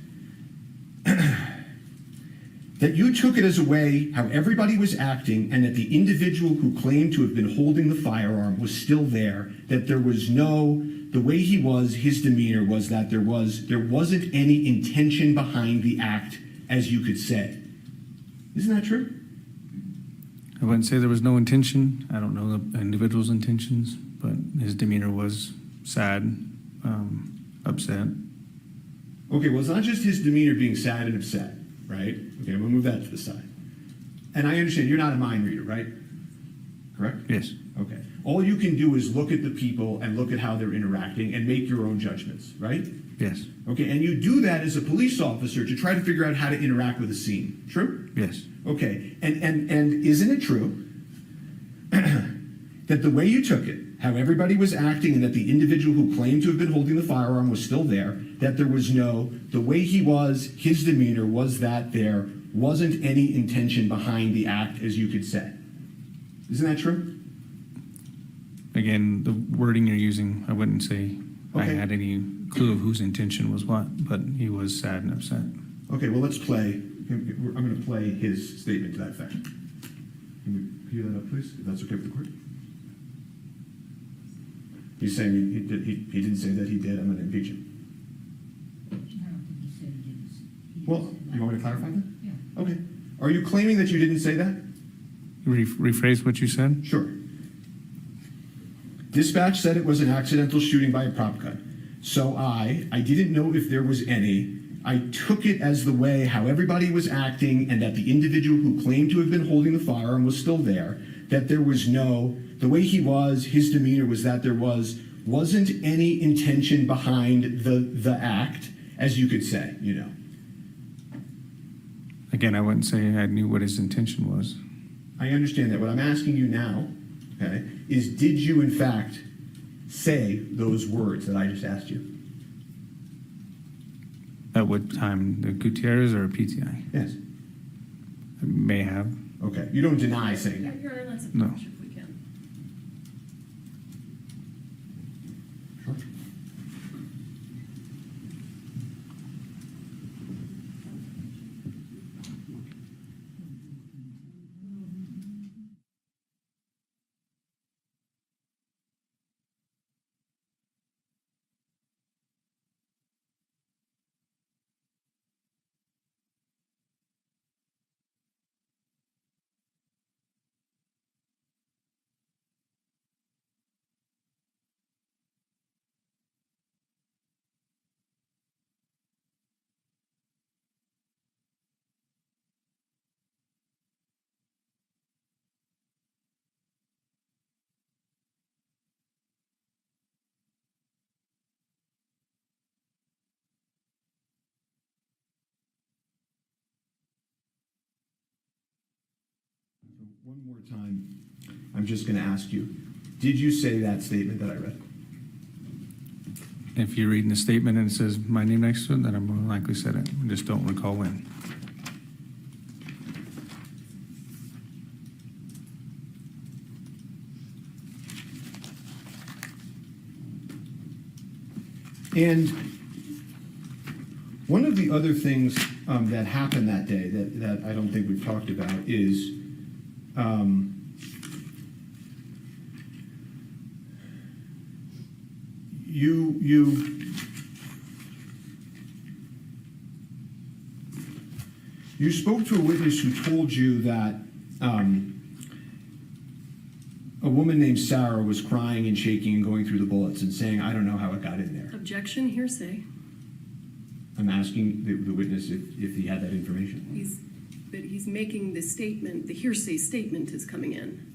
that you took it as a way how everybody was acting, and that the individual who claimed to have been holding the firearm was still there, that there was no, the way he was, his demeanor was that there wasn't any intention behind the act, as you could say. Isn't that true? I wouldn't say there was no intention. I don't know the individual's intentions, but his demeanor was sad, upset. Okay, well, it's not just his demeanor being sad and upset, right? Okay, we'll move that to the side. And I understand you're not a mind reader, right? Correct? Yes. Okay. All you can do is look at the people and look at how they're interacting and make your own judgments, right? Yes. Okay, and you do that as a police officer to try to figure out how to interact with a scene. True? Yes. Okay, and isn't it true that the way you took it, how everybody was acting, and that the individual who claimed to have been holding the firearm was still there, that there was no, the way he was, his demeanor was that there wasn't any intention behind the act, as you could say. Isn't that true? Again, the wording you're using, I wouldn't say I Okay. had any clue of whose intention was what, but he was sad and upset. Okay, well, let's play. I'm going to play his statement to that effect. Can we cue that up, please, if that's okay with the court? He's saying he didn't say that he did. I'm going to impeach him. I don't think he said he didn't. Well, you want me to clarify that? Yeah. Okay. Are you claiming that you didn't say that? Rephrase what you said? Sure. Dispatch said it was an accidental shooting by a prop gun. So I didn't know if there was any. I took it as the way how everybody was acting, and that the individual who claimed to have been holding the firearm was still there, that there was no, the way he was, his demeanor was that there wasn't any intention behind the act, as you could say, you know. Again, I wouldn't say I knew what his intention was. I understand that. What I'm asking you now, okay, is did you in fact say those words that I just asked you? At what time? The Gutierrez or PTI? Yes. I may have. Okay. You don't deny saying that? Your Honor, let's No. approach if we can. Sure. One more time, I'm just going to ask you, did you say that statement that I read? If you're reading the statement and it says my name next to it, then I more likely said it. I just don't recall when. And one of the other things that happened that day that I don't think we've talked about is you spoke to a witness who told you that a woman named Sarah was crying and shaking and going through the bullets and saying, I don't know how it got in there. Objection, hearsay. I'm asking the witness if he had that information. He's making the statement, the hearsay statement is coming in.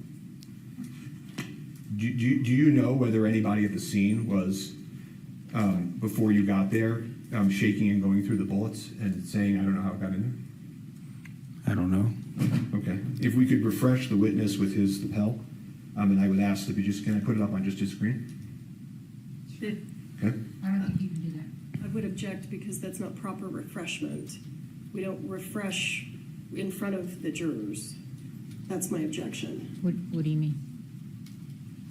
Do you know whether anybody at the scene was, before you got there, shaking and going through the bullets and saying, I don't know how it got in there? I don't know. Okay. If we could refresh the witness with his lapel, and I would ask that can I put it up on just his screen? Okay. I don't think you can do that. I would object because that's not proper refreshment. We don't refresh in front of the jurors. That's my objection. What do you mean?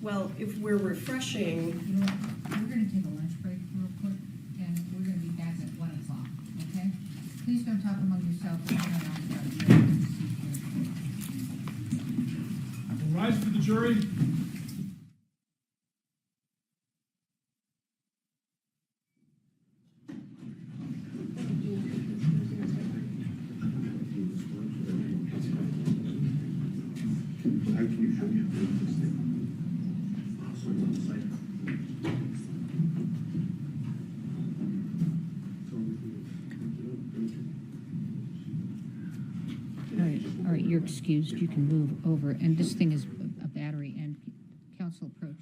Well, if we're refreshing, You know what, we're gonna take a lunch break real quick, and we're gonna be back at 1 o'clock, okay? Please don't talk among yourselves. We're gonna ask about the other procedure. Rise for the jury. All right, you're excused. You can move over. And this thing is a battery and council approach.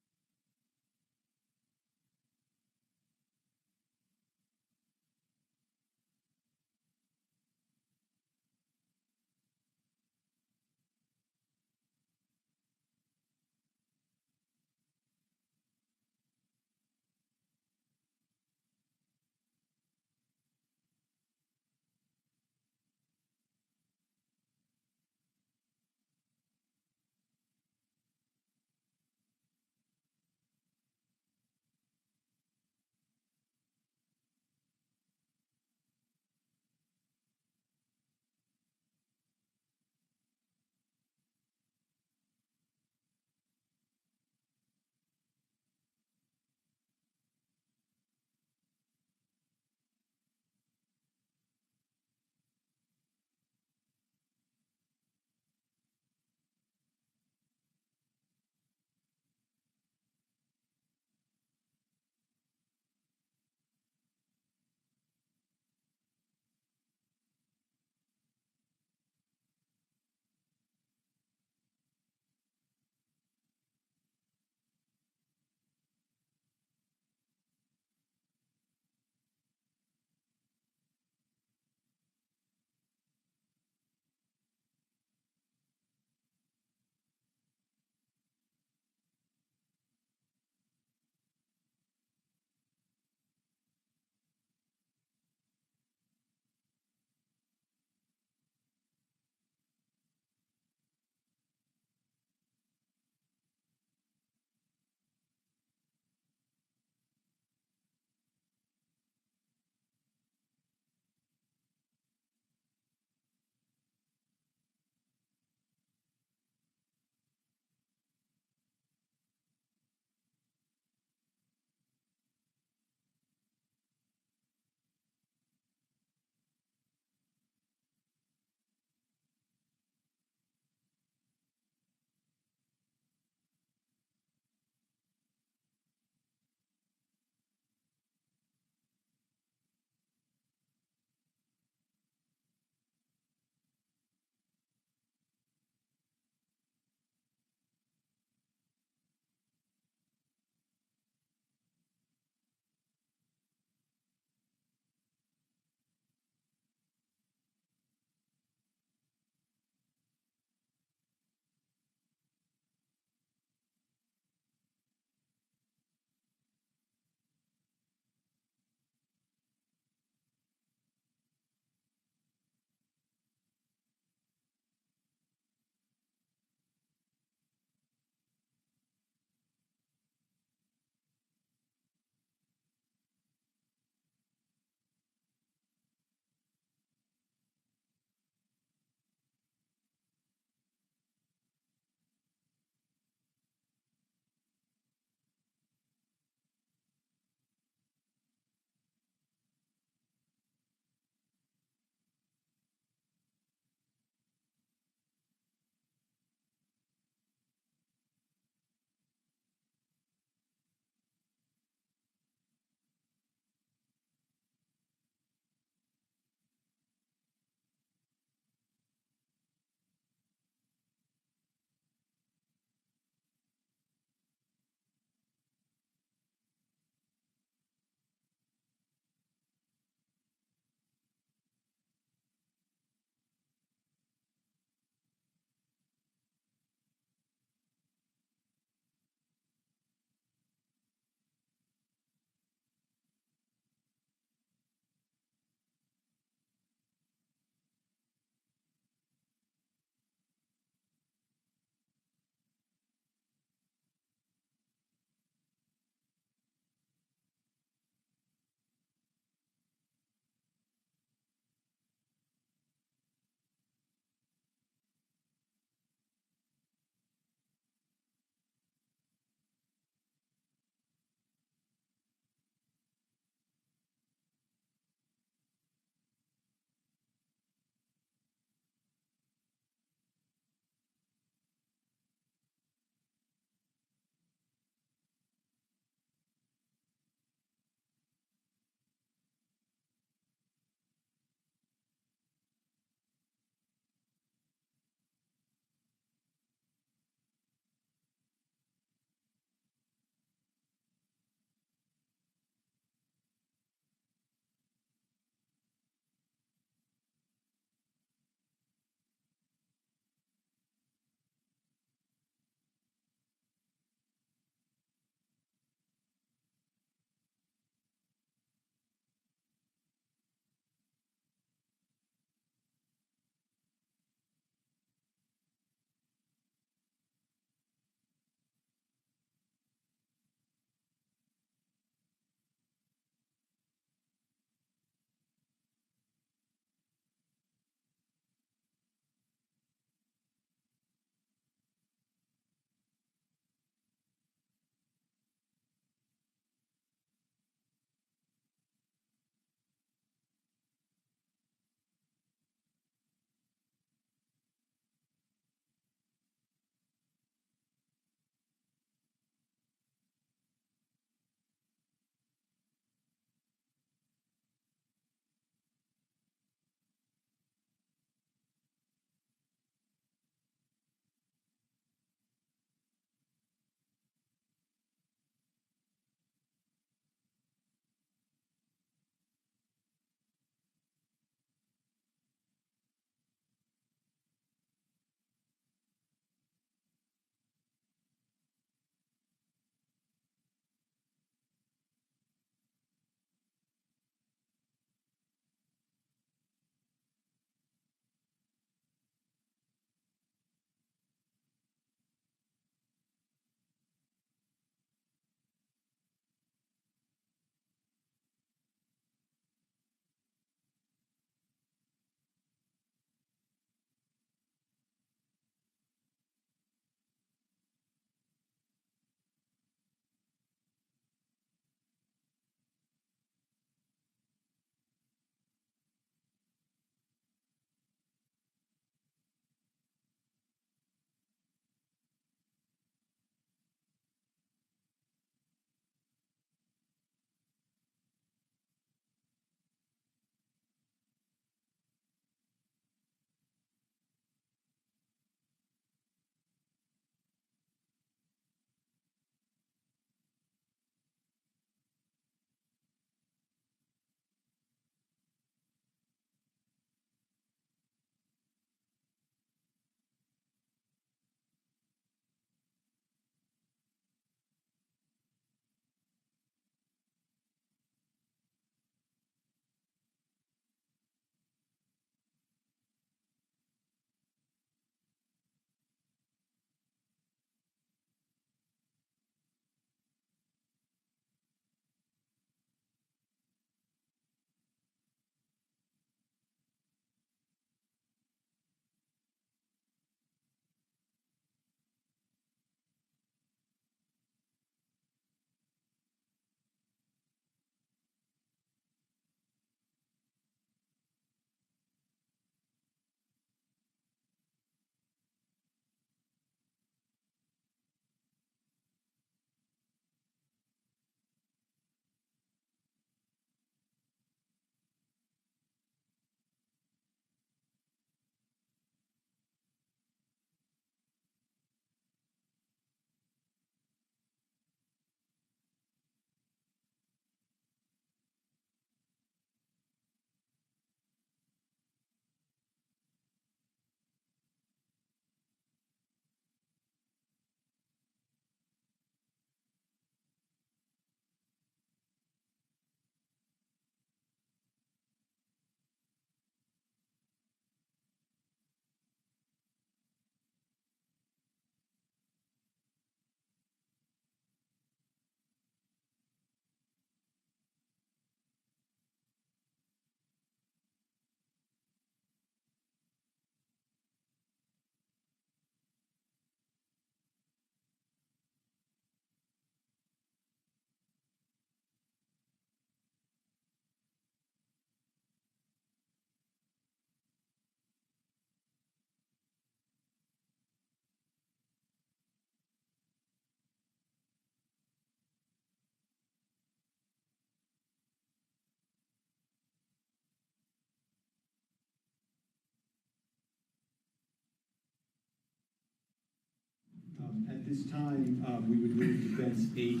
At this time, we would move defense 8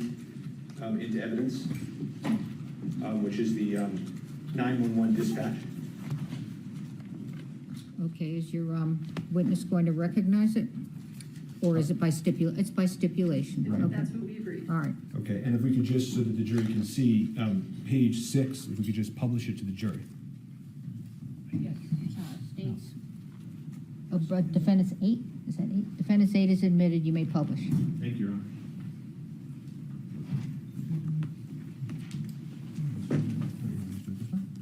into evidence, which is the 911 dispatch. Okay, is your witness going to recognize it? Or is it by it's by stipulation? Right. Okay. That's what we agreed. All right. Okay, and if we could just, so that the jury can see, page 6, if we could just publish it to the jury. Yes. States. Oh, but defendant's 8? Is that 8? Defendant's 8 is admitted. You may publish. Thank you, Your Honor.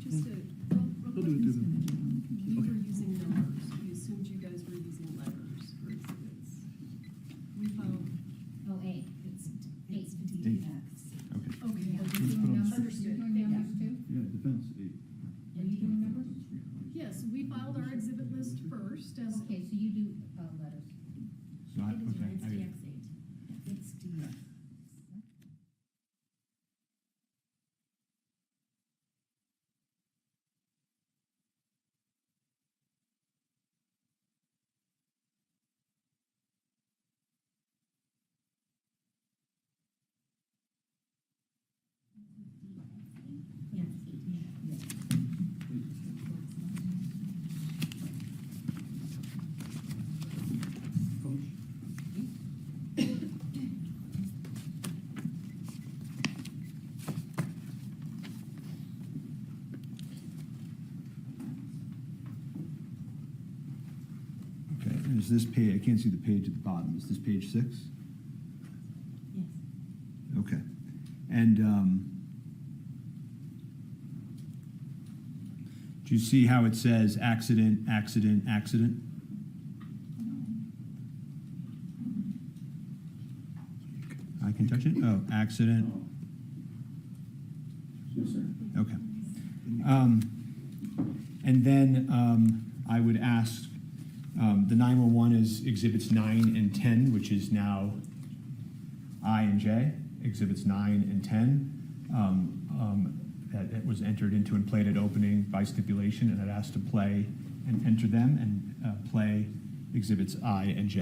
Just a, real quick, you were using numbers. We assumed you guys were using letters for exhibits. We filed. Oh, 8. It's 8. Okay. Understood. You're doing numbers too? Yeah, defense 8. Are you doing numbers? Yes, we filed our exhibit list first as. Okay, so you do letters. Okay, and is this page, I can't see the page at the bottom, is this page 6? Yes. Okay, and do you see how it says accident, accident, accident? I can touch it? Oh, accident. Yes, sir. Okay. And then I would ask, the 911 is exhibits 9 and 10, which is now I and J. Exhibits 9 and 10 that was entered into and played at opening by stipulation, and I'd asked to play and enter them and play exhibits I and J.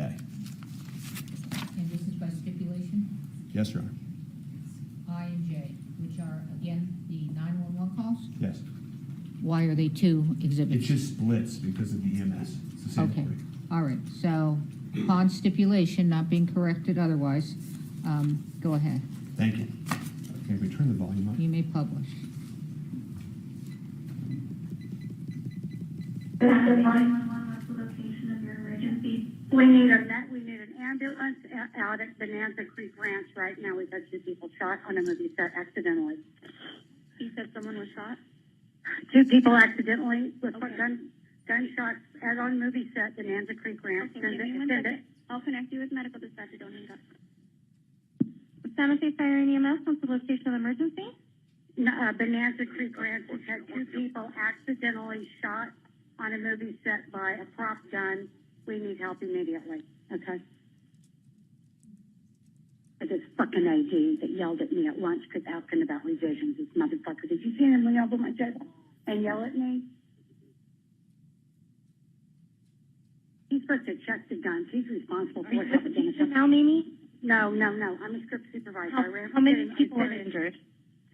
And this is by stipulation? Yes, Your Honor. I and J, which are, again, the 911 calls? Yes. Why are they 2 It exhibits? just splits because of the EMS. It's the same Okay, three. all right, so upon stipulation, not being corrected otherwise, go ahead. Thank you. Okay, we turn the volume up. You may publish. This is 911, what's the location of your emergency? We need an ambulance out at Bonanza Creek Ranch right now. We've had 2 people shot on a movie set accidentally. You said someone was shot? 2 people accidentally with gunshots as on movie set, Bonanza Creek Ranch. Okay, give me 1 second. I'll connect you with medical dispatch. Don't hang up. San Jose Fire and EMS, what's the location of the emergency? Bonanza Creek Ranch has had 2 people accidentally shot on a movie set by a prop gun. We need help immediately. Okay. This fucking AD that yelled at me at lunch because asking about revisions. This motherfucker. Did you see him lean over my table and yell at me? He's supposed to check the guns. He's responsible for what's happening. Now, Mimi? No. I'm a script supervisor. How many people are injured?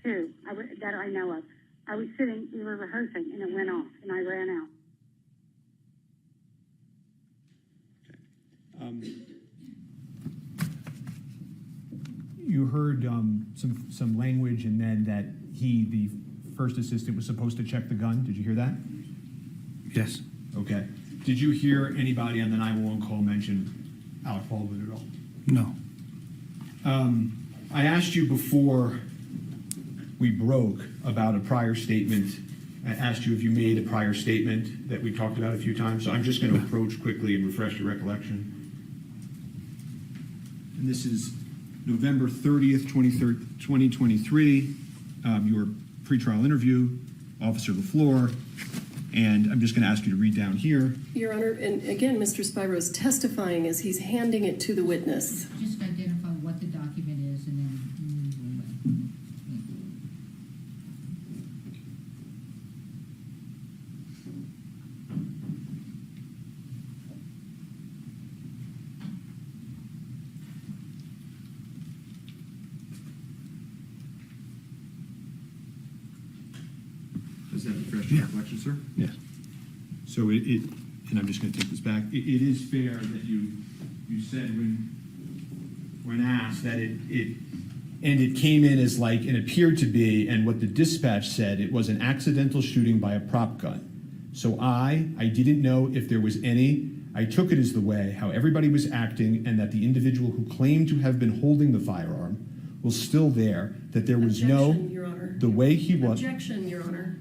2 that I know of. I was sitting, we were rehearsing, and it went off, and I ran out. You heard some language, and then that the first assistant, was supposed to check the gun. Did you hear that? Yes. Okay. Did you hear anybody on the 911 call mention Alec Baldwin at all? No. I asked you before we broke about a prior statement. I asked you if you made a prior statement that we talked about a few times, so I'm just going to approach quickly and refresh your recollection. And this is November 30th, 2023, your pretrial interview, Officer LaFleur, and I'm just going to ask you to read down here. Your Honor, and again, Mr. Spiro is testifying as he's handing it to the witness. Just identify what the document is and then move away. refresh your recollection, sir? Yes. So and I'm just going to take this back. It is fair that you said when asked that it came in as like and appeared to be, and what the dispatch said, it was an accidental shooting by a prop gun. So I didn't know if there was any. I took it as the way how everybody was acting, and that the individual who claimed to have been holding the firearm was still there. That there was Objection, Your Honor. the way he was. Objection, Your Honor.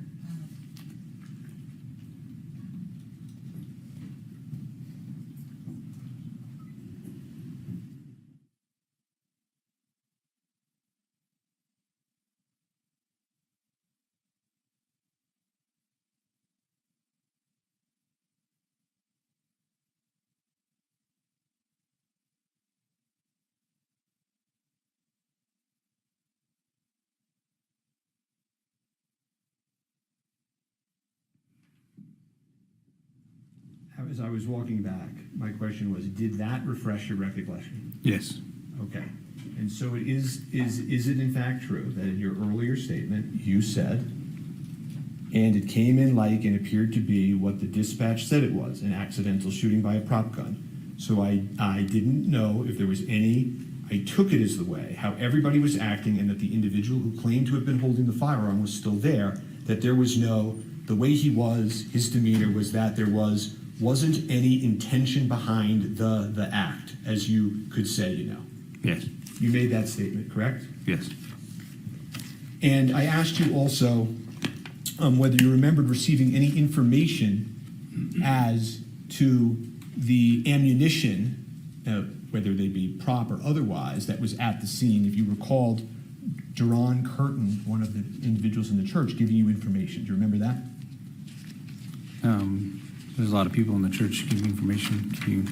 As I was walking back, my question was, did that refresh your recollection? Yes. Okay. And so is it in fact true that in your earlier statement you said, and it came in like and appeared to be what the dispatch said it was, an accidental shooting by a prop gun. So I didn't know if there was any, I took it as the way how everybody was acting, and that the individual who claimed to have been holding the firearm was still there, that there was no, the way he was, his demeanor was that there wasn't any intention behind the act, as you could say, you know. Yes. You made that statement, correct? Yes. And I asked you also whether you remembered receiving any information as to the ammunition, whether they be prop or otherwise, that was at the scene. If you recalled Duran Curtin, one of the individuals in the church, giving you information. Do you remember that? There's a lot of people in the church giving information. Can you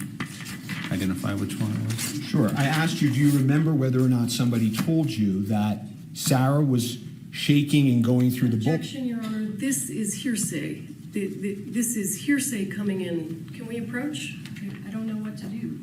identify which one it was? Sure. I asked you, do you remember whether or not somebody told you that Sarah was shaking and going through the book? Objection, Your Honor. This is hearsay. This is hearsay coming in. Can we approach? I don't know what to do.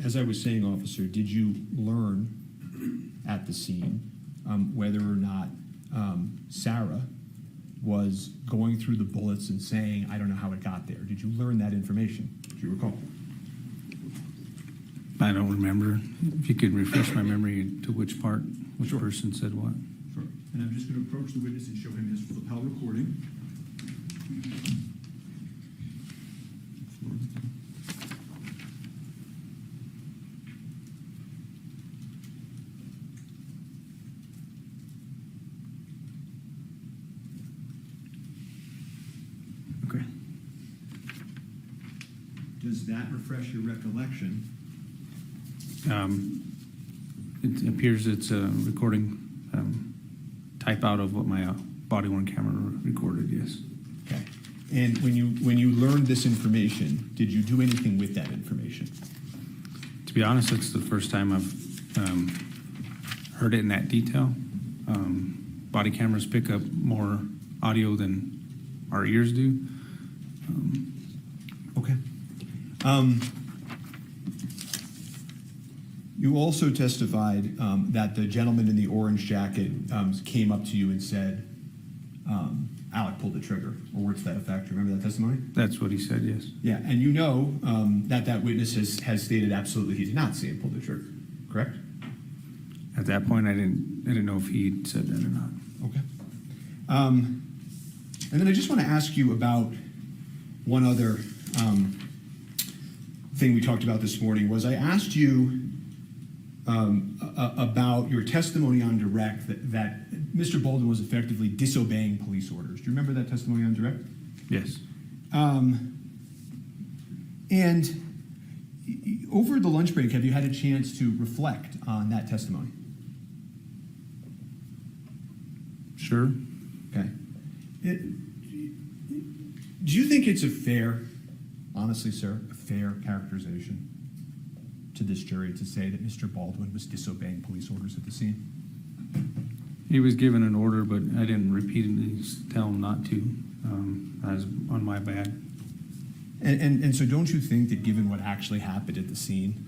As I was saying, officer, did you learn at the scene whether or not Sarah was going through the bullets and saying, I don't know how it got there? Did you learn that information? Do you recall? I don't remember. If you could refresh my memory to which part, which person said what. Sure. And I'm just going to approach the witness and show him his lapel recording. Okay. Does that refresh your recollection? It appears it's a recording type out of what my body-worn camera recorded, yes. Okay. And when you learned this information, did you do anything with that information? To be honest, it's the first time I've heard it in that detail. Body cameras pick up more audio than our ears do. Okay. You also testified that the gentleman in the orange jacket came up to you and said, Alec pulled the trigger, or words to that effect. Remember that testimony? That's what he said, yes. Yeah, and you know that witness has stated absolutely he did not see him pull the trigger, correct? At that point, I didn't know if he said that or not. Okay. And then I just want to ask you about one other thing we talked about this morning. Was I asked you about your testimony on direct that Mr. Baldwin was effectively disobeying police orders. Do you remember that testimony on direct? Yes. And over the lunch break, have you had a chance to reflect on that testimony? Sure. Okay. Do you think it's a fair, honestly, sir, a fair characterization to this jury to say that Mr. Baldwin was disobeying police orders at the scene? He was given an order, but I didn't repeatedly tell him not to. That was on my bad. And so don't you think that given what actually happened at the scene,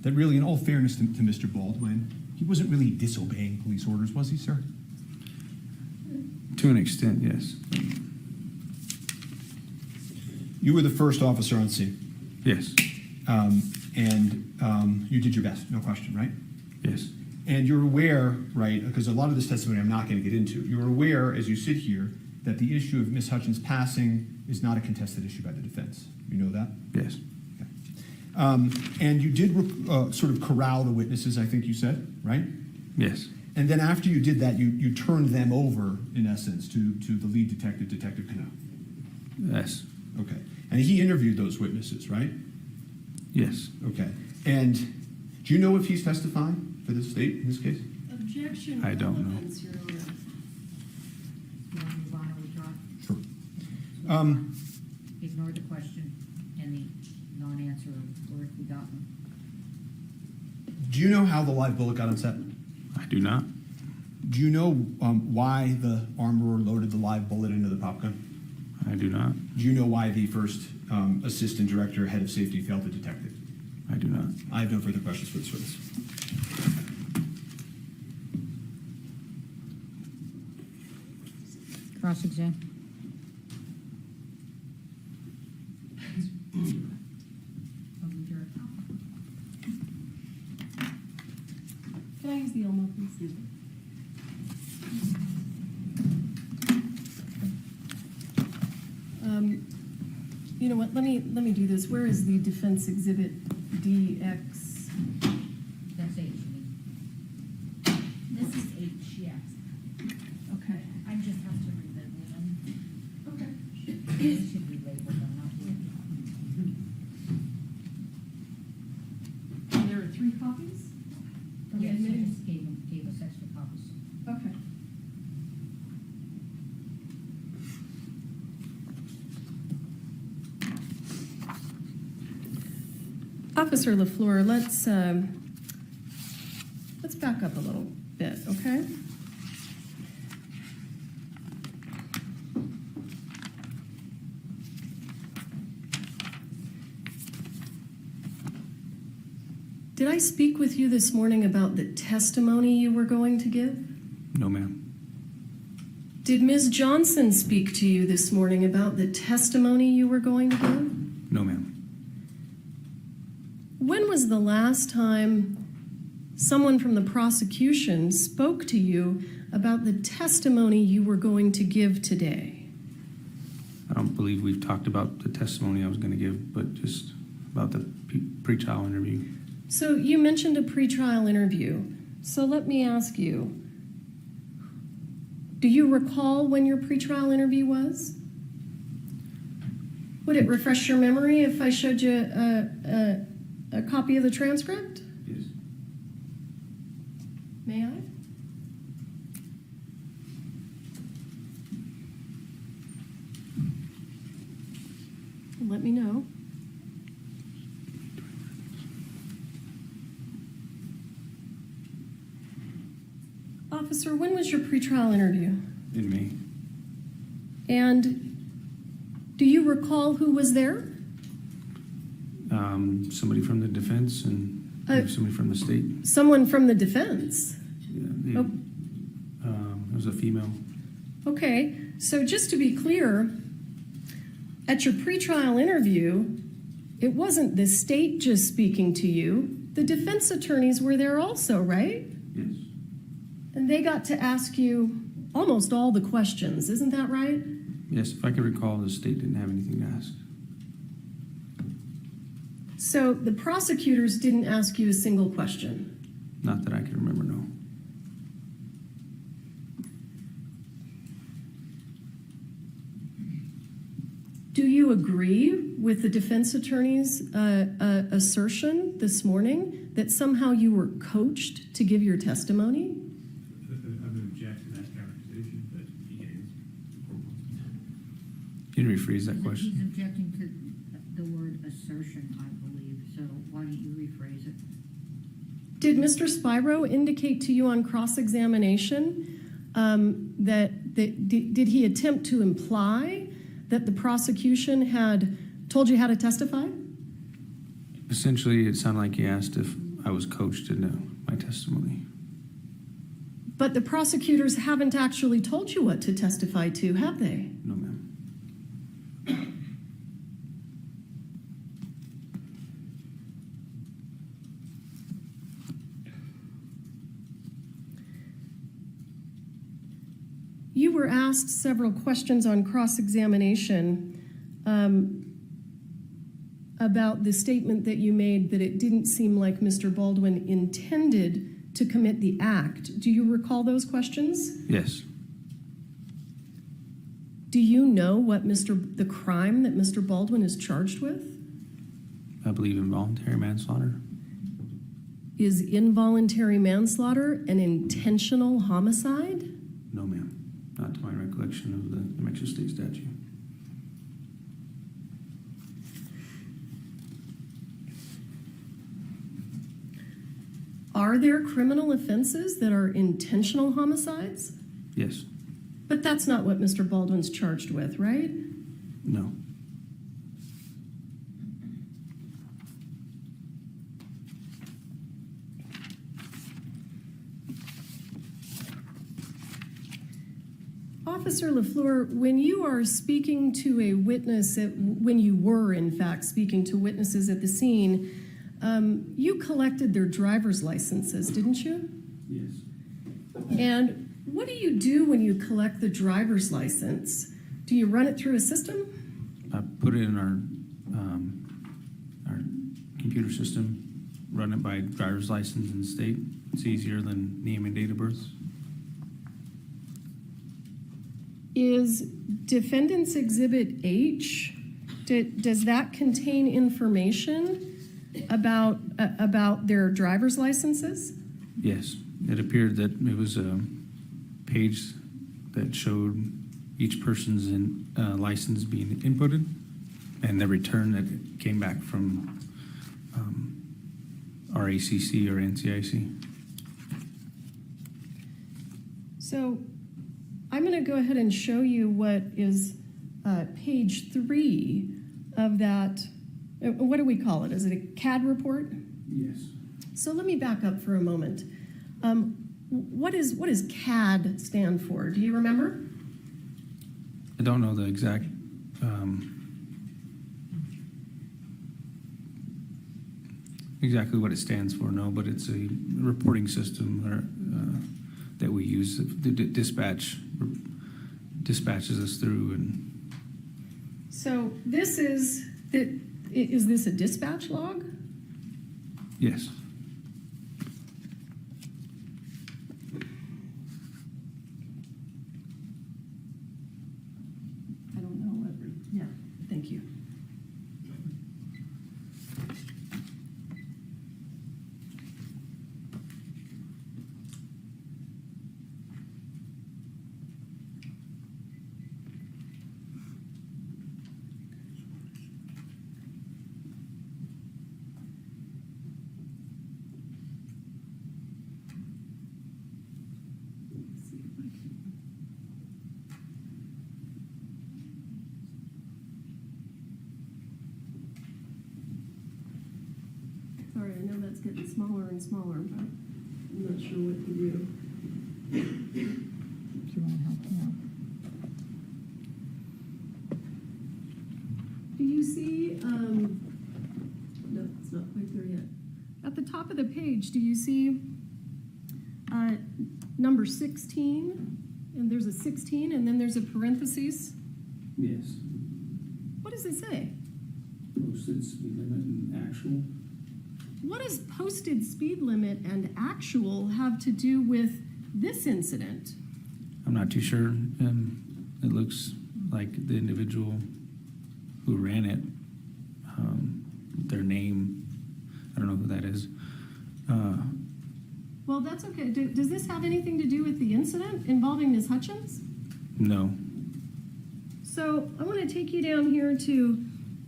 that really, in all fairness to Mr. Baldwin, he wasn't really disobeying police orders, was he, sir? To an extent, yes. You were the first officer on scene. Yes. And you did your best, no question, right? Yes. And you're aware, right, because a lot of this testimony I'm not going to get into, you're aware as you sit here that the issue of Ms. Hutchins passing is not a contested issue by the defense. You know that? Yes. Okay. And you did sort of corral the witnesses, I think you said, right? Yes. And then after you did that, you turned them over, in essence, to the lead detective, Detective Cano. Yes. Okay. And he interviewed those witnesses, right? Yes. Okay. And do you know if he's testifying for the state in this case? Objection. I don't know. Elements, Your Honor. You want to move on or withdraw? Sure. Ignore the question and the non-answer or if we got one. Do you know how the live bullet got on set? I do not. Do you know why the armorer loaded the live bullet into the pop gun? I do not. Do you know why the first assistant director, head of safety, failed to detect it? I do not. I have no further questions for this witness. Cross-exam. Can I use the Elmo, please? You know what? Let me do this. Where is the defense exhibit DX? That's H. This is H, yes. Okay. I just have to relabel them. Okay. They should be labeled, I'm not here. There are 3 copies? Yes, I admitting- just gave us extra copies. Okay. Officer LaFleur, let's back up a little bit, okay? Did I speak with you this morning about the testimony you were going to give? No, ma'am. Did Ms. Johnson speak to you this morning about the testimony you were going to give? No, ma'am. When was the last time someone from the prosecution spoke to you about the testimony you were going to give today? I don't believe we've talked about the testimony I was going to give, but just about the pretrial interview. So you mentioned a pretrial interview. So let me ask you, do you recall when your pretrial interview was? Would it refresh your memory if I showed you a copy of the transcript? Yes. May I? Let me know. Officer, when was your pretrial interview? In May. And do you you recall who was there? Somebody from the defense and somebody from the state. Someone from the defense. Yeah, it was a female. Okay, so just to be clear, at your pretrial interview, it wasn't the state just speaking to you. The defense attorneys were there also, right? Yes. And they got to ask you almost all the questions, isn't that right? Yes, if I can recall, the state didn't have anything to ask. So the prosecutors didn't ask you a single question? Not that I can remember, no. Do you agree with the defense attorney's assertion this morning that somehow you were coached to give your testimony? I'm going to object to that characterization, but he can answer. Can you rephrase that question? He's objecting to the word assertion, I believe, so why don't you rephrase it? Did Mr. Spyro indicate to you on cross-examination did he attempt to imply that the prosecution had told you how to testify? Essentially, it sounded like he asked if I was coached into my testimony. But the prosecutors haven't actually told you what to testify to, have they? No, ma'am. You were asked several questions on cross-examination about the statement that you made that it didn't seem like Mr. Baldwin intended to commit the act. Do you recall those questions? Yes. Do you know what the crime that Mr. Baldwin is charged with? I believe involuntary manslaughter. Is involuntary manslaughter an intentional homicide? No, ma'am. Not to my recollection of the New Mexico State statute. Are there criminal offenses that are intentional homicides? Yes. But that's not what Mr. Baldwin's charged with, right? No. Officer LaFleur, when you are speaking to a witness, when you were in fact speaking to witnesses at the scene, you collected their driver's licenses, didn't you? Yes. And what do you do when you collect the driver's license? Do you run it through a system? I put it in our computer system, run it by driver's license in the state. It's easier than name and date of birth. Is Defendant's Exhibit H, does that contain information about their driver's licenses? Yes. It appeared that it was a page that showed each person's license being inputted and the return that came back from RACC or NCIC. So I'm going to go ahead and show you what is page 3 of that. What do we call it? Is it a CAD report? Yes. So let me back up for a moment. What does CAD stand for? Do you remember? I don't know the exact exactly what it stands for, no, but it's a reporting system that we use. The dispatches us through. And so this is this a dispatch log? Yes. I don't know. Yeah, thank you. sorry, I know that's getting smaller and smaller, but I'm not sure what to do. Do you want to help me out? Do you see, no, it's not quite there yet. At the top of the page, do you see number 16? And there's a 16, and then there's a parentheses. Yes. What does it say? Posted speed limit and actual. What does posted speed limit and actual have to do with this incident? I'm not too sure. It looks like the individual who ran it, their name, I don't know who that is. Well, that's okay. Does this have anything to do with the incident involving Ms. Hutchins? No. So I want to take you down here to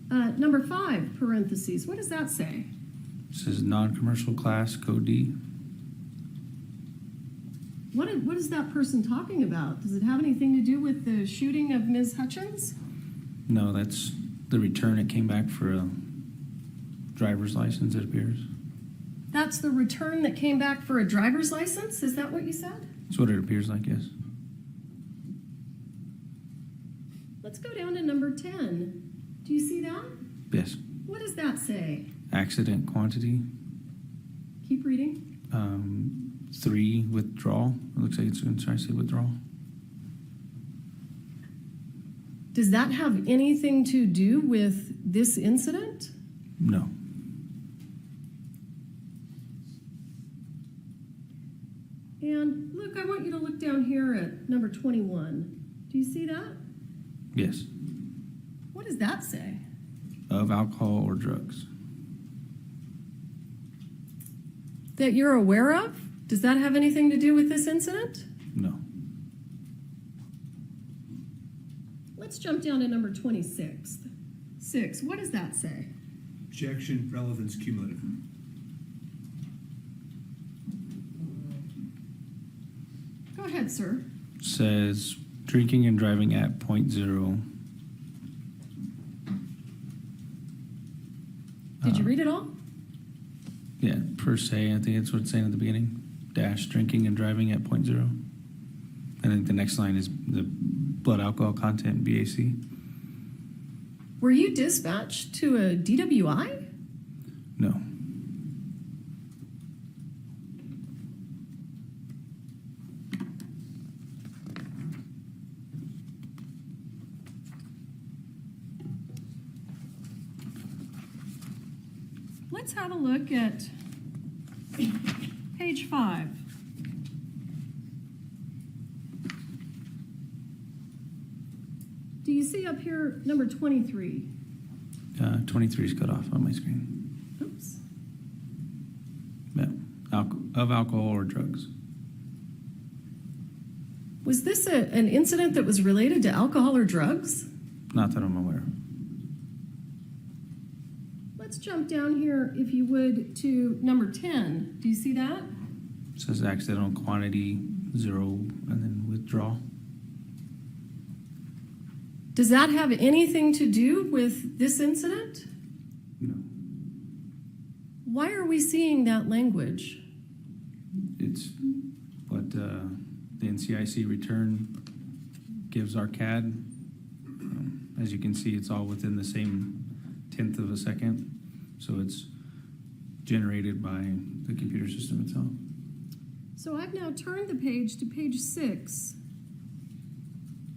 number 5, parentheses. What does that say? It says non-commercial class, code D. What is that person talking about? Does it have anything to do with the shooting of Ms. Hutchins? No, that's the return. It came back for a driver's license, it appears. That's the return that came back for a driver's license? Is that what you said? That's what it appears like, yes. Let's go down to number 10. Do you see that? Yes. What does that say? Accident quantity. Keep reading. 3, withdrawal. It looks like it's going to try to say withdrawal. Does that have anything to do with this incident? No. And look, I want you to look down here at number 21. Do you see that? Yes. What does that say? Of alcohol or drugs. That you're aware of? Does that have anything to do with this incident? No. Let's jump down to number 26. 6. What does that say? Objection, relevance cumulative. Go ahead, sir. Says drinking and driving at .0. Did you read it all? Yeah, per se, I think that's what it's saying at the beginning. Dash drinking and driving at .0. And then the next line is the blood alcohol content, BAC. Were you dispatched to a DWI? No. Let's have a look at page 5. Do you see up here number 23? 23 is cut off on my screen. Oops. Yeah. Of alcohol or drugs. Was this an incident that was related to alcohol or drugs? Not that I'm aware of. Let's jump down here, if you would, to number 10. Do you see that? It says accidental quantity 0 and then withdrawal. Does that have anything to do with this incident? No. Why are we seeing that language? It's what the NCIC return gives our CAD. As you can see, it's all within the same 1/10 of a second. So it's generated by the computer system itself. So I've now turned the page to page 6.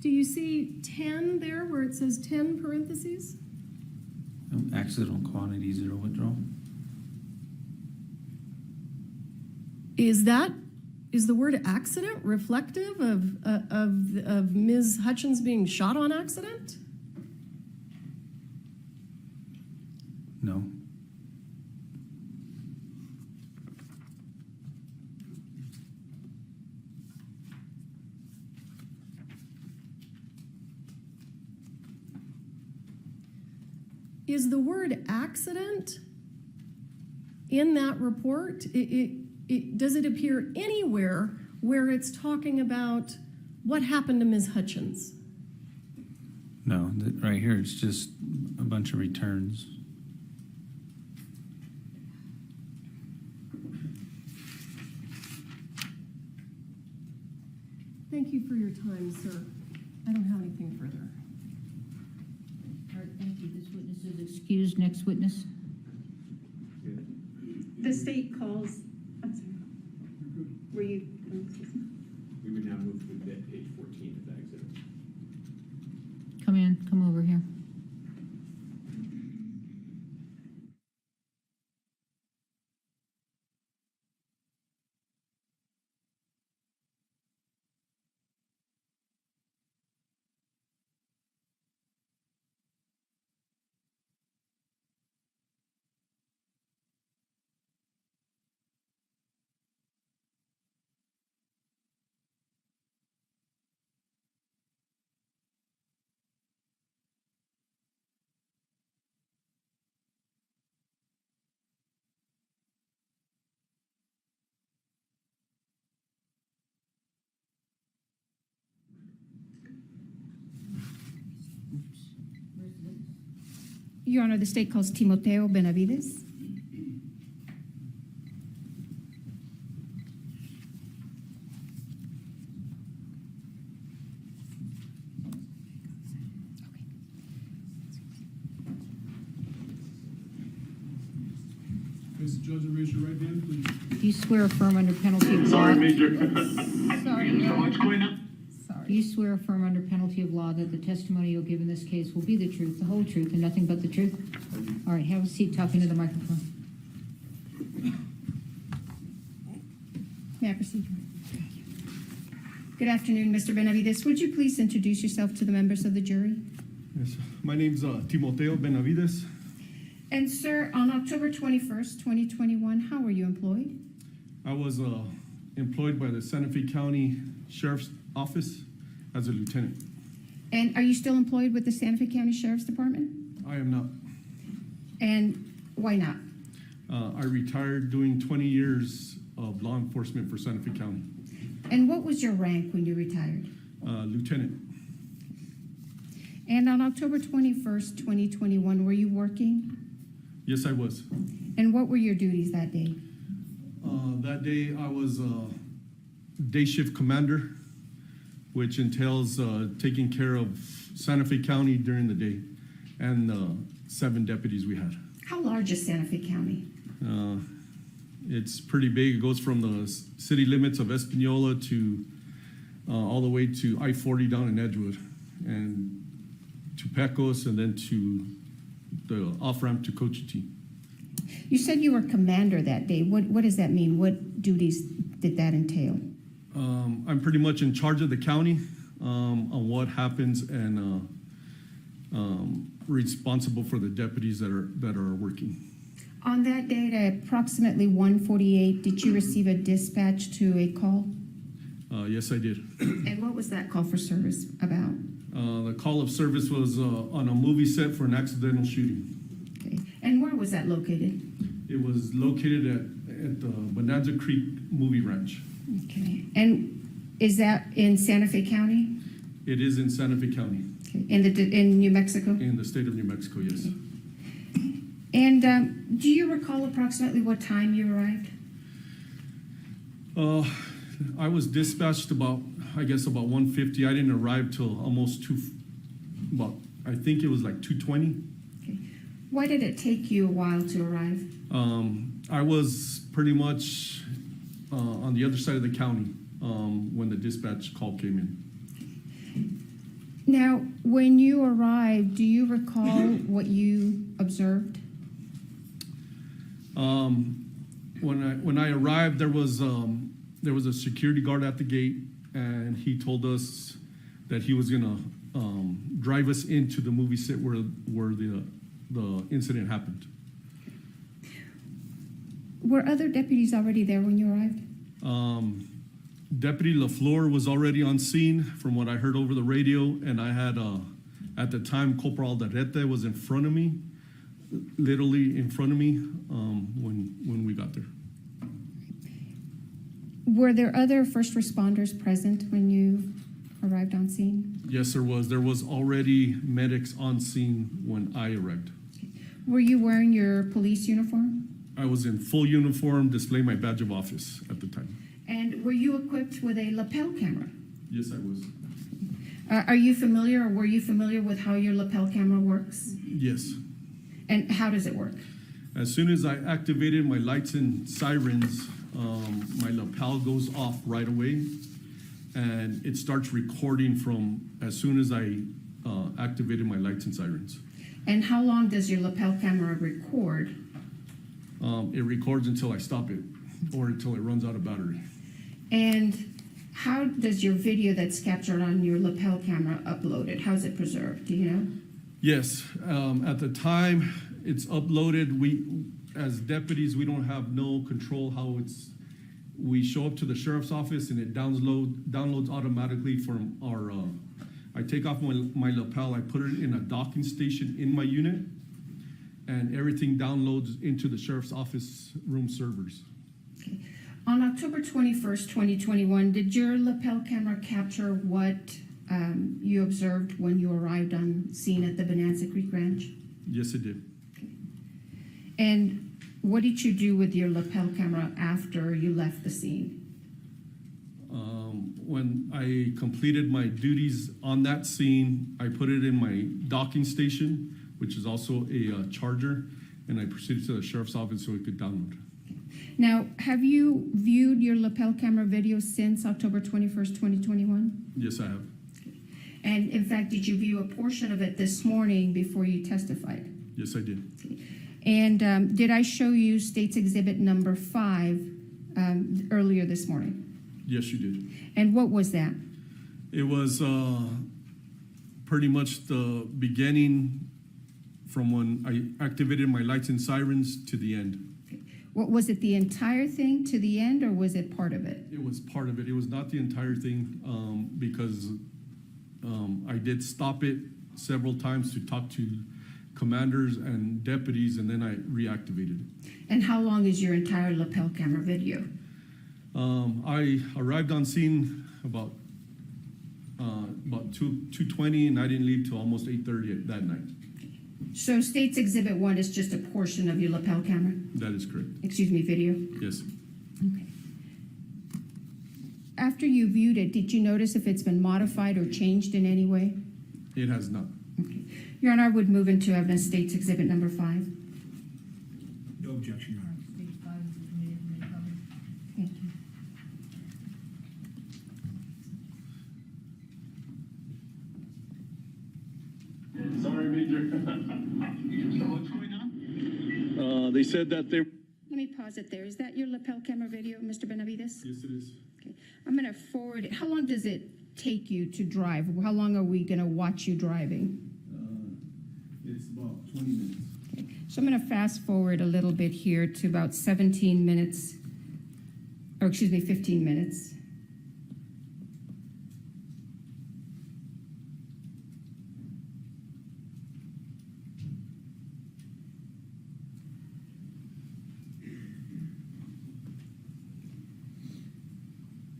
Do you see 10 there where it says 10 parentheses? Accidental quantity 0 withdrawal. Is the word accident reflective of Ms. Hutchins being shot on accident? No. Is the word accident in that report? Does it appear anywhere where it's talking about what happened to Ms. Hutchins? No, right here, it's just a bunch of returns. Thank you for your time, sir. I don't have anything further. All right, thank you. This witness is excused. Next witness. The state calls, I'm sorry. Were you? We would now move to page 14 of that exhibit. Come over here. Your Honor, the state calls Timoteo Benavides. Mr. Judge, raise your right hand, please. Do you swear affirm under penalty of law? Sorry, Major. Sorry, What's going on? Do you swear affirm under penalty of law that the testimony you'll give in this case will be the truth, the whole truth, and nothing but the truth? All right, have a seat talking to the microphone. May I proceed? Good afternoon, Mr. Benavides. Would you please introduce yourself to the members of the jury? Yes, my name's Timoteo Benavides. And sir, on October 21st, 2021, how were you employed? I was employed by the Santa Fe County Sheriff's Office as a lieutenant. And are you still employed with the Santa Fe County Sheriff's Department? I am not. And why not? I retired doing 20 years of law enforcement for Santa Fe County. And what was your rank when you retired? Lieutenant. And on October 21st, 2021, were you working? Yes, I was. And what were your duties that day? That day I was day shift commander, which entails taking care of Santa Fe County during the day and 7 deputies we had. How large is Santa Fe County? It's pretty big. It goes from the city limits of Espanola to all the way to I-40 down in Edgewood and to Pecos and then to the off-ramp to Cochiti. You said you were commander that day. What does that mean? What duties did that entail? I'm pretty much in charge of the county on what happens and responsible for the deputies that are working. On that date at approximately 1:48, did you receive a dispatch to a call? Yes, I did. And what was that call for service about? The call of service was on a movie set for an accidental shooting. Okay. And where was that located? It was located at the Bonanza Creek Movie Ranch. Okay. And is that in Santa Fe County? It is in Santa Fe County. Okay. In New Mexico? In the state of New Mexico, yes. Okay. And do you recall approximately what time you arrived? I was dispatched about 1:50. I didn't arrive till almost I think it was like 2:20. Okay. Why did it take you a while to arrive? I was pretty much on the other side of the county when the dispatch call came in. Now, when you arrived, do you recall what you observed? When I arrived, there was a security guard at the gate, and he told us that he was gonna drive us into the movie set where the incident happened. Were other deputies already there when you arrived? Deputy LaFleur was already on scene from what I heard over the radio, and I had at the time Corporal Alderete was in front of me, literally in front of me when we got there. Were there other first responders present when you arrived on scene? Yes, there was. There was already medics on scene when I arrived. Were you wearing your police uniform? I was in full uniform, displaying my badge of office at the time. And were you equipped with a lapel camera? Yes, I was. Are you familiar or were you familiar with how your lapel camera works? Yes. And how does it work? As soon as I activated my lights and sirens, my lapel goes off right away, and it starts recording from as soon as I activated my lights and sirens. And how long does your lapel camera record? It records until I stop it or until it runs out of battery. And how does your video that's captured on your lapel camera uploaded? How's it preserved? Do you know? Yes, at the time it's uploaded, we, as deputies, we don't have no control how it's, we show up to the sheriff's office and it downloads automatically from our, I take off my lapel, I put it in a docking station in my unit, and everything downloads into the sheriff's office room servers. Okay. On October 21st, 2021, did your lapel camera capture what you observed when you arrived on scene at the Bonanza Creek Ranch? Yes, it did. Okay. And what did you do with your lapel camera after you left the scene? When I completed my duties on that scene, I put it in my docking station, which is also a charger, and I proceeded to the sheriff's office so it could download. Now, have you viewed your lapel camera video since October 21st, 2021? Yes, I have. And in fact, did you view a portion of it this morning before you testified? Yes, I did. And did I show you State's Exhibit number 5 earlier this morning? Yes, you did. And what was that? It was pretty much the beginning from when I activated my lights and sirens to the end. What was it, the entire thing to the end, or was it part of it? It was part of it. It was not the entire thing because I did stop it several times to talk to commanders and deputies, and then I reactivated it. And how long is your entire lapel camera video? I arrived on scene about 2:20, and I didn't leave till almost 8:30 that night. So State's Exhibit 1 is just a portion of your lapel camera? That is correct. Excuse me, video? Yes. Okay. After you viewed it, did you notice if it's been modified or changed in any way? It has not. Okay. Your Honor, I would move into evidence State's Exhibit number 5. No objection, Your Honor. Thank you. Sorry, Major. What's going on? They said that they. Let me pause it there. Is that your lapel camera video, Mr. Benavides? Yes, it is. Okay. I'm going to forward it. How long does it take you to drive? How long are we going to watch you driving? It's about 20 minutes. Okay. So I'm going to fast forward a little bit here to about 17 minutes, or excuse me, 15 minutes.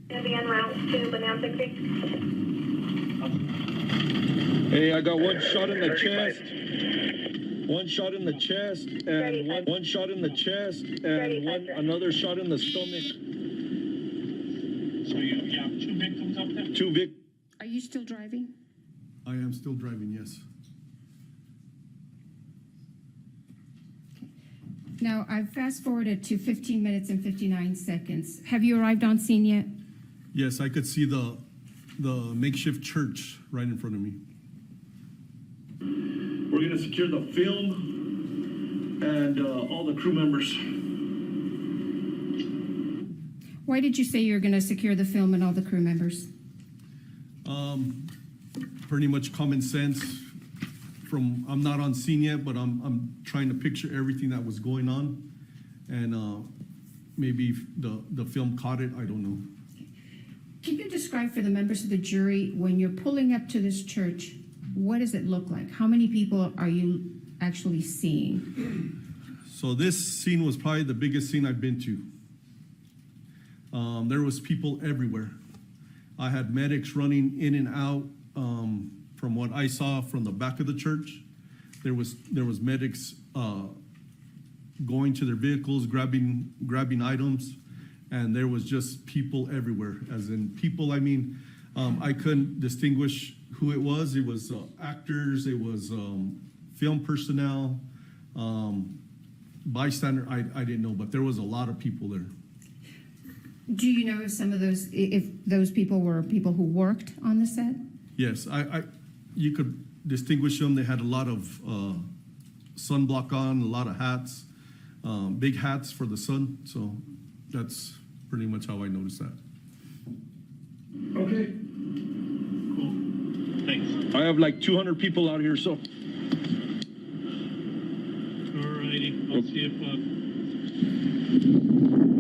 Gonna be en route to Bonanza Creek. Hey, I got one shot in the chest. One shot in the chest, and one shot in the chest, and another shot in the stomach. So you have 2 victims up there? 2 victims. Are you still driving? I am still driving, yes. Now, I've fast forwarded to 15 minutes and 59 seconds. Have you arrived on scene yet? Yes, I could see the makeshift church right in front of me. We're gonna secure the film and all the crew members. Why did you say you're going to secure the film and all the crew members? Pretty much common sense. I'm not on scene yet, but I'm trying to picture everything that was going on, and maybe the film caught it. I don't know. Can you describe for the members of the jury, when you're pulling up to this church, what does it look like? How many people are you actually seeing? So this scene was probably the biggest scene I've been to. There was people everywhere. I had medics running in and out. From what I saw from the back of the church, there was medics going to their vehicles, grabbing items, and there was just people everywhere. As in people, I mean, I couldn't distinguish who it was. It was actors, it was film personnel, bystander. I didn't know, but there was a lot of people there. Do you know if some of those, if those people were people who worked on the set? Yes, you could distinguish them. They had a lot of sunblock on, a lot of hats, big hats for the sun. So that's pretty much how I noticed that. Okay. Cool. Thanks. I have like 200 people out here, so. Alrighty, I'll see if,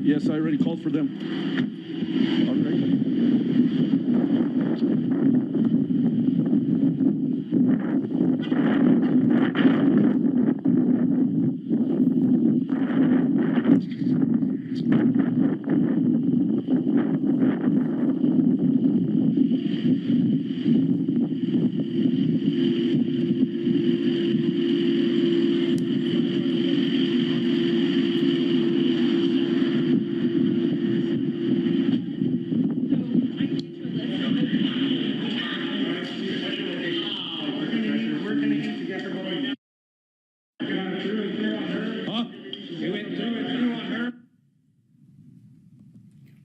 Yes, I already called for them. All right.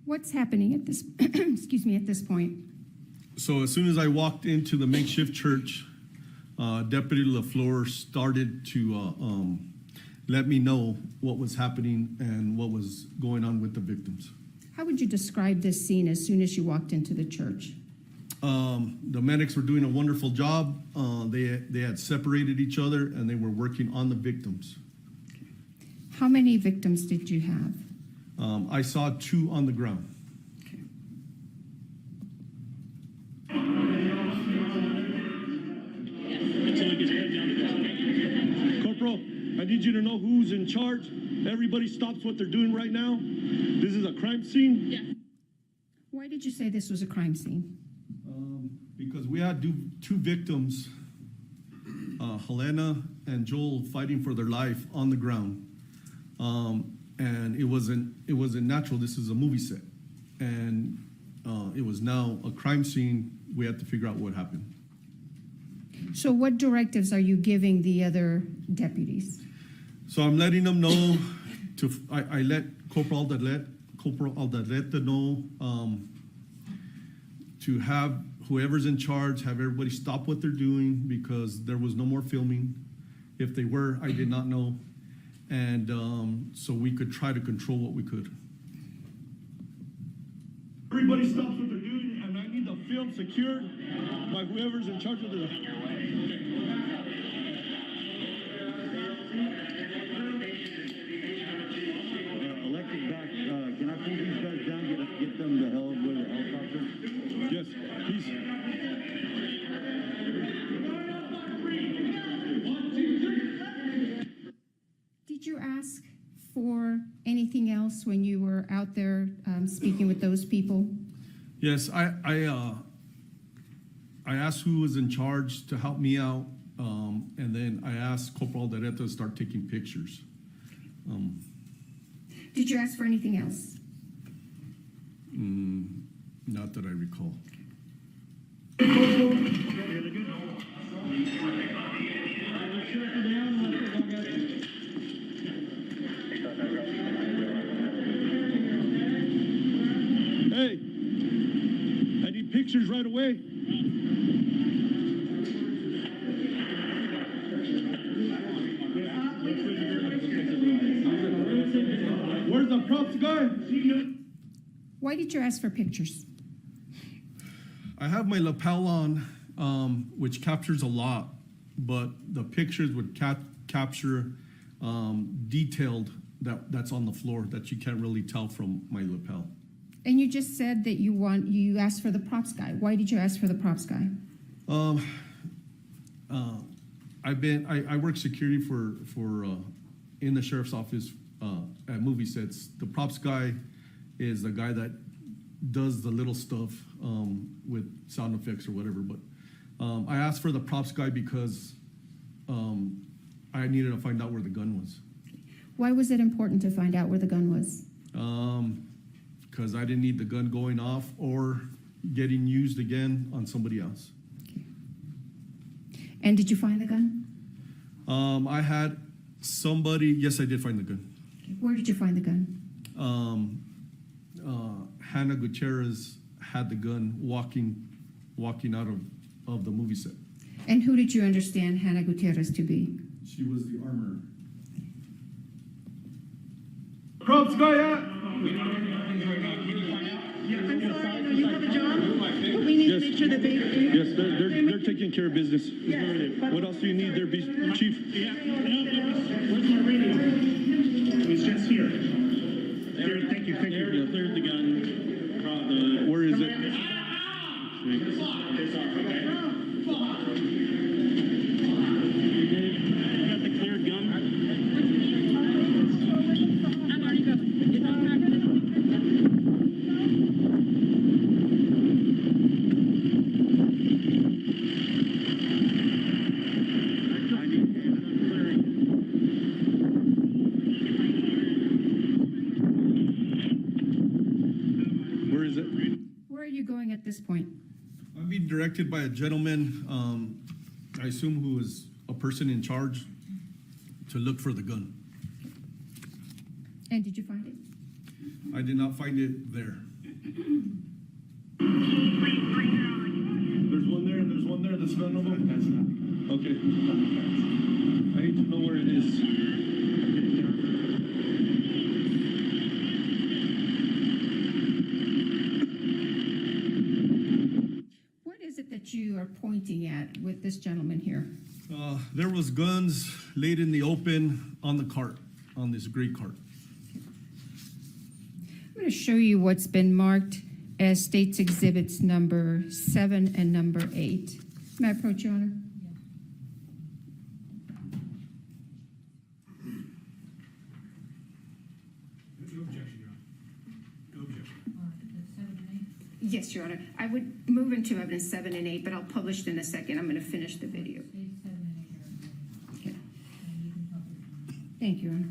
What's happening at this, excuse me, at this point? So as soon as I walked into the makeshift church, Deputy LaFleur started to let me know what was happening and what was going on with the victims. How would you describe this scene as soon as you walked into the church? The medics were doing a wonderful job. They had separated each other and they were working on the victims. How many victims did you have? I saw 2 on the ground. Corporal, I need you to know who's in charge. Everybody stops what they're doing right now. This is a crime scene. Yeah. Why did you say this was a crime scene? Because we had 2 victims, Halyna and Joel, fighting for their life on the ground. And it wasn't natural. This is a movie set. And it was now a crime scene. We had to figure out what happened. So what directives are you giving the other deputies? So I'm letting them know I let Corporal Aldaleta know to have whoever's in charge, have everybody stop what they're doing because there was no more filming. If they were, I did not know. And so we could try to control what we could. Everybody stops what they're doing, and I need the film secured by whoever's in charge of the. Electric back, can I pull these guys down, get them the hell with a helicopter? Yes, please. Did you ask for anything else when you were out there speaking with those people? Yes, I asked who was in charge to help me out, and then I asked Corporal Aldaleta to start taking pictures. Did you ask for anything else? Not that I recall. Hey, I need pictures right away. Where's the props guy? Why did you ask for pictures? I have my lapel on, which captures a lot, but the pictures would capture detailed that's on the floor that you can't really tell from my lapel. And you just said that you asked for the props guy. Why did you ask for the props guy? I work security for in the sheriff's office at movie sets. The props guy is the guy that does the little stuff with sound effects or whatever. But I asked for the props guy because I needed to find out where the gun was. Why was it important to find out where the gun was? Because I didn't need the gun going off or getting used again on somebody else. And did you find the gun? I had somebody, yes, I did find the gun. Where did you find the gun? Hannah Gutierrez had the gun walking out of the movie set. And who did you understand Hannah Gutierrez to be? She was the armorer. Props, go ahead. I'm sorry, no, you have a job? We need to make sure that they... Yes, they're taking care of business. Yes, but- What else do you need there, Chief? Where's my radio? It's just here. Here, thank you. Cleared the gun. Where is it? You got the cleared gun? I'm already going. Where is it? Where are you going at this point? I'm being directed by a gentleman, I assume who is a person in charge, to look for the gun. And did you find it? I did not find it there. There's one there and there's one there. That's none of them? That's not. Okay. I need to know where it is. What is it that you are pointing at with this gentleman here? There was guns laid in the open on the cart, on this gray cart. I'm going to show you what's been marked as States Exhibits number 7 and number 8. May I approach, Your Honor? Yes, Your Honor. I would move into evidence 7 and 8, but I'll publish it in a second. I'm going to finish the video. Okay. Thank you, Your Honor.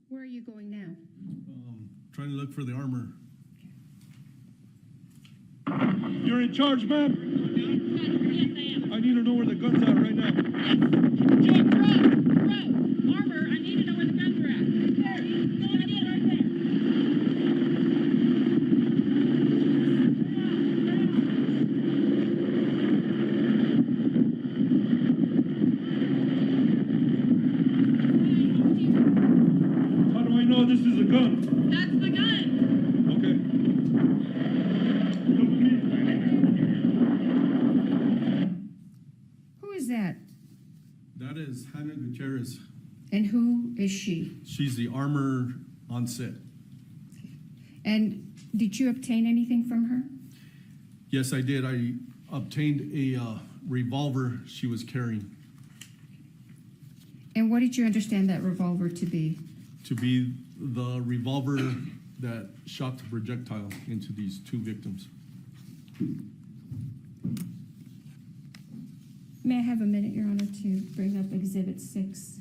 Where are you going now? Trying to look for the armor. You're in charge, ma'am? I need to know where the gun's at right now. Armor, I need to know where the guns are at. There, going in right there. How do I know this is a gun? That's the gun. Okay. Who is that? That is Hannah Gutierrez. And who is she? She's the armor on set. And did you obtain anything from her? Yes, I did. I obtained a revolver she was carrying. And what did you understand that revolver to be? To be the revolver that shot the projectile into these two victims. May I have a minute, Your Honor, to bring up Exhibit 6?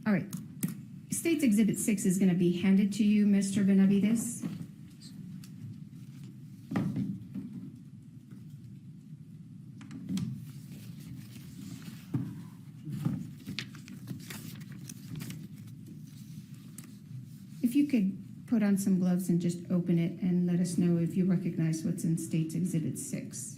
All right. State's Exhibit 6 is going to be handed to you, Mr. Benavides. If you could put on some gloves and just open it and let us know if you recognize what's in State's Exhibit 6.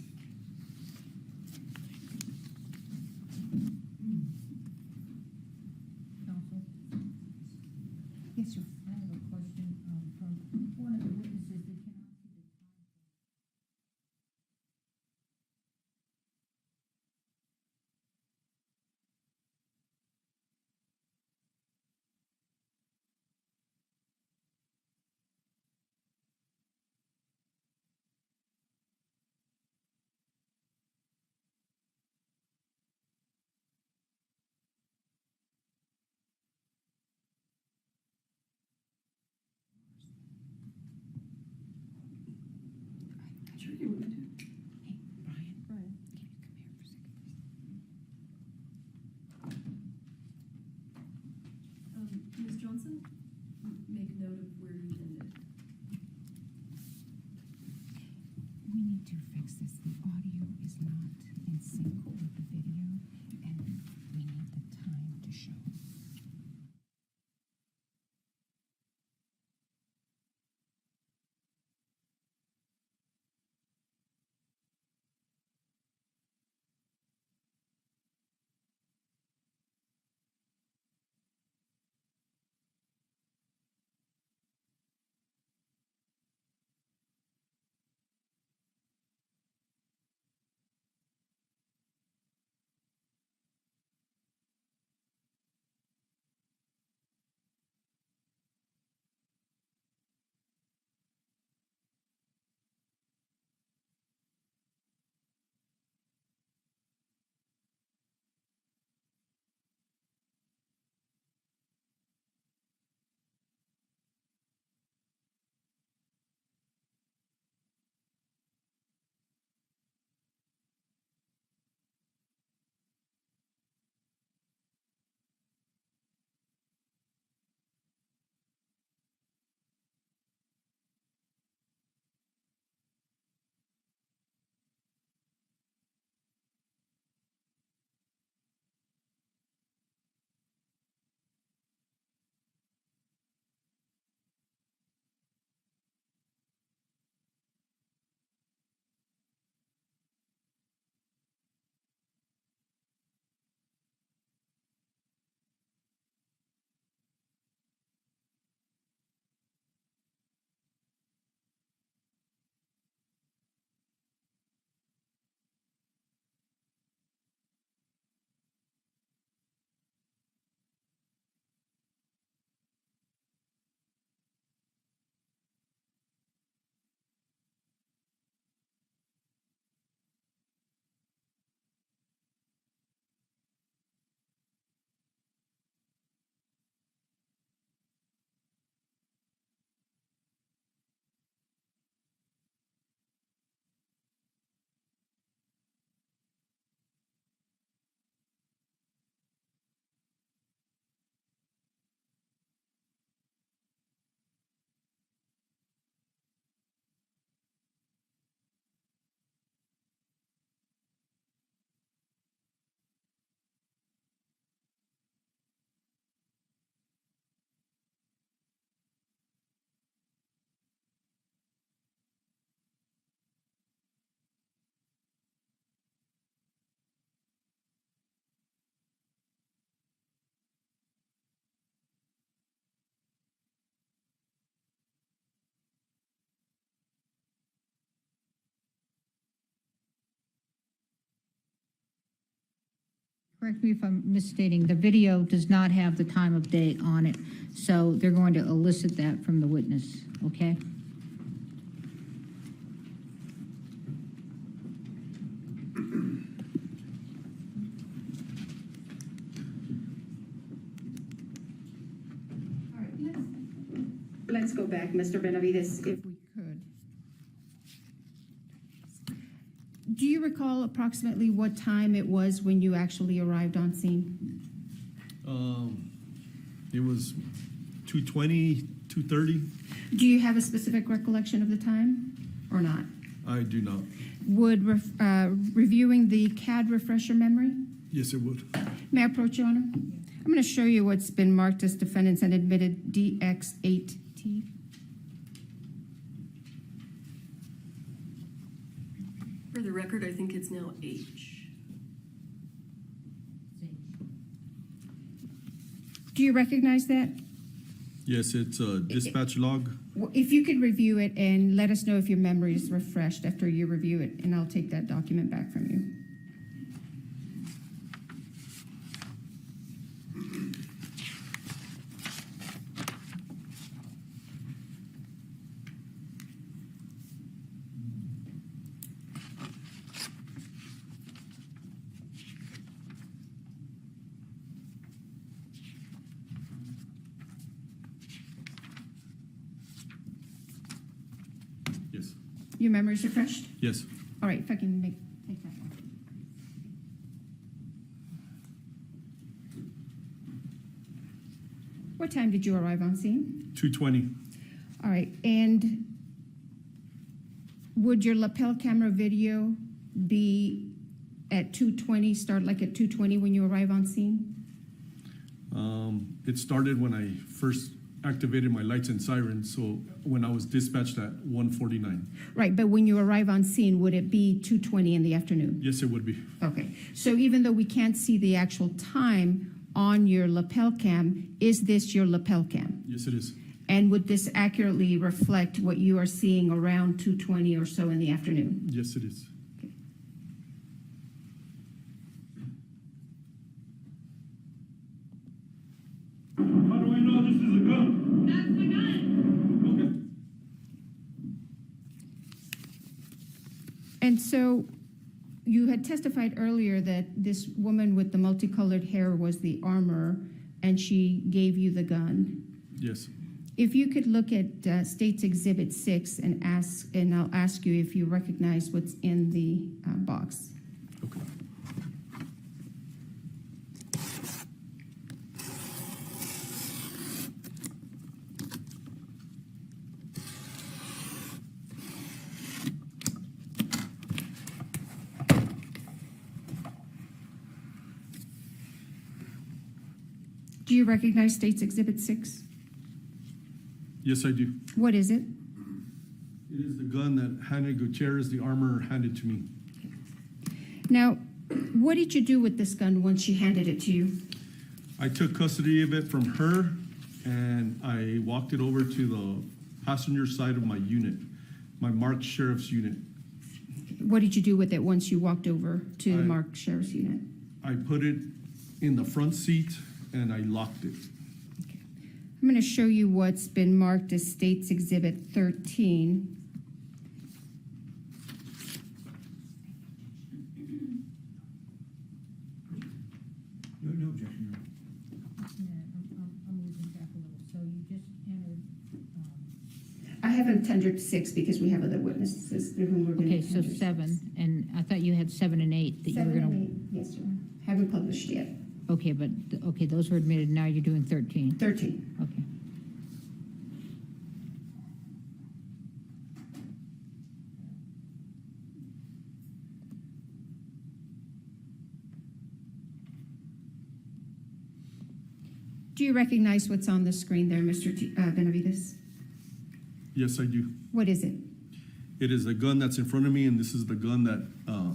Sure you would. Ms. Johnson, make note of where you ended. We need to fix this. The audio is not in sync with the video, and we need the time to show. Correct me if I'm misstating, the video does not have the time of day on it, so they're going to elicit that from the witness, okay? All right, let's go back, Mr. Benavides, if we could. Do you recall approximately what time it was when you actually arrived on scene? It was 2:20, 2:30. Do you have a specific recollection of the time or not? I do not. Would reviewing the CAD refresh your memory? Yes, it would. May I approach, Your Honor? I'm going to show you what's been marked as defendants and admitted DX8T. For the record, I think it's now H. Do you recognize that? Yes, it's a dispatch log. If you could review it and let us know if your memory is refreshed after you review it, and I'll take that document back from you. Your memory's refreshed? Yes. All right, if I can take that one. What time did you arrive on scene? 2:20. All right, and would your lapel camera video be at 2:20, start like at 2:20 when you arrive on scene? It started when I first activated my lights and sirens, so when I was dispatched at 1:49. Right, but when you arrive on scene, would it be 2:20 in the afternoon? Yes, it would be. Okay, so even though we can't see the actual time on your lapel cam, is this your lapel cam? Yes, it is. And would this accurately reflect what you are seeing around 2:20 or so in the afternoon? Yes, it is. How do I know this is a gun? That's the gun. And so you had testified earlier that this woman with the multicolored hair was the armorer, and she gave you the gun. Yes. If you could look at State's Exhibit 6 and I'll ask you if you recognize what's in the box. Okay. Do you recognize State's Exhibit 6? Yes, I do. What is it? It is the gun that Halyna Gutierrez, the armorer, handed to me. Now, what did you do with this gun once she handed it to you? I took custody of it from her, and I walked it over to the passenger side of my unit, my marked sheriff's unit. What did you do with it once you walked over to the marked sheriff's unit? I put it in the front seat, and I locked it. I'm going to show you what's been marked as State's Exhibit 13. No objection. I'm losing track a little. So you just entered. I haven't tendered 6 because we have other witnesses through whom we're going to Okay, so 7, and I thought you had 7 and 8 that you were 7 gonna. and 8, yes, sir. Haven't published yet. Okay, but, okay, those were admitted, now you're doing 13. 13. Okay. Do you recognize what's on the screen there, Mr. Benavides? Yes, I do. What is it? It is the gun that's in front of me, and this is the gun that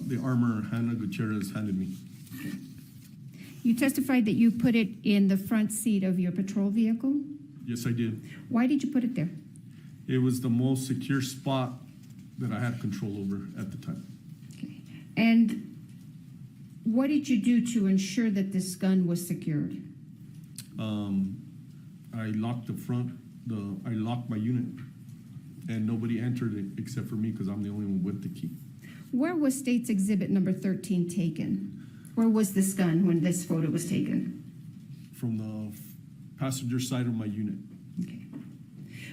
the armorer, Halyna Gutierrez, handed me. You testified that you put it in the front seat of your patrol vehicle. Yes, I did. Why did you put it there? It was the most secure spot that I had control over at the time. And what did you do to ensure that this gun was secured? I locked I locked my unit, and nobody entered it except for me because I'm the only one with the key. Where was State's Exhibit number 13 taken? Where was this gun when this photo was taken? From the passenger side of my unit.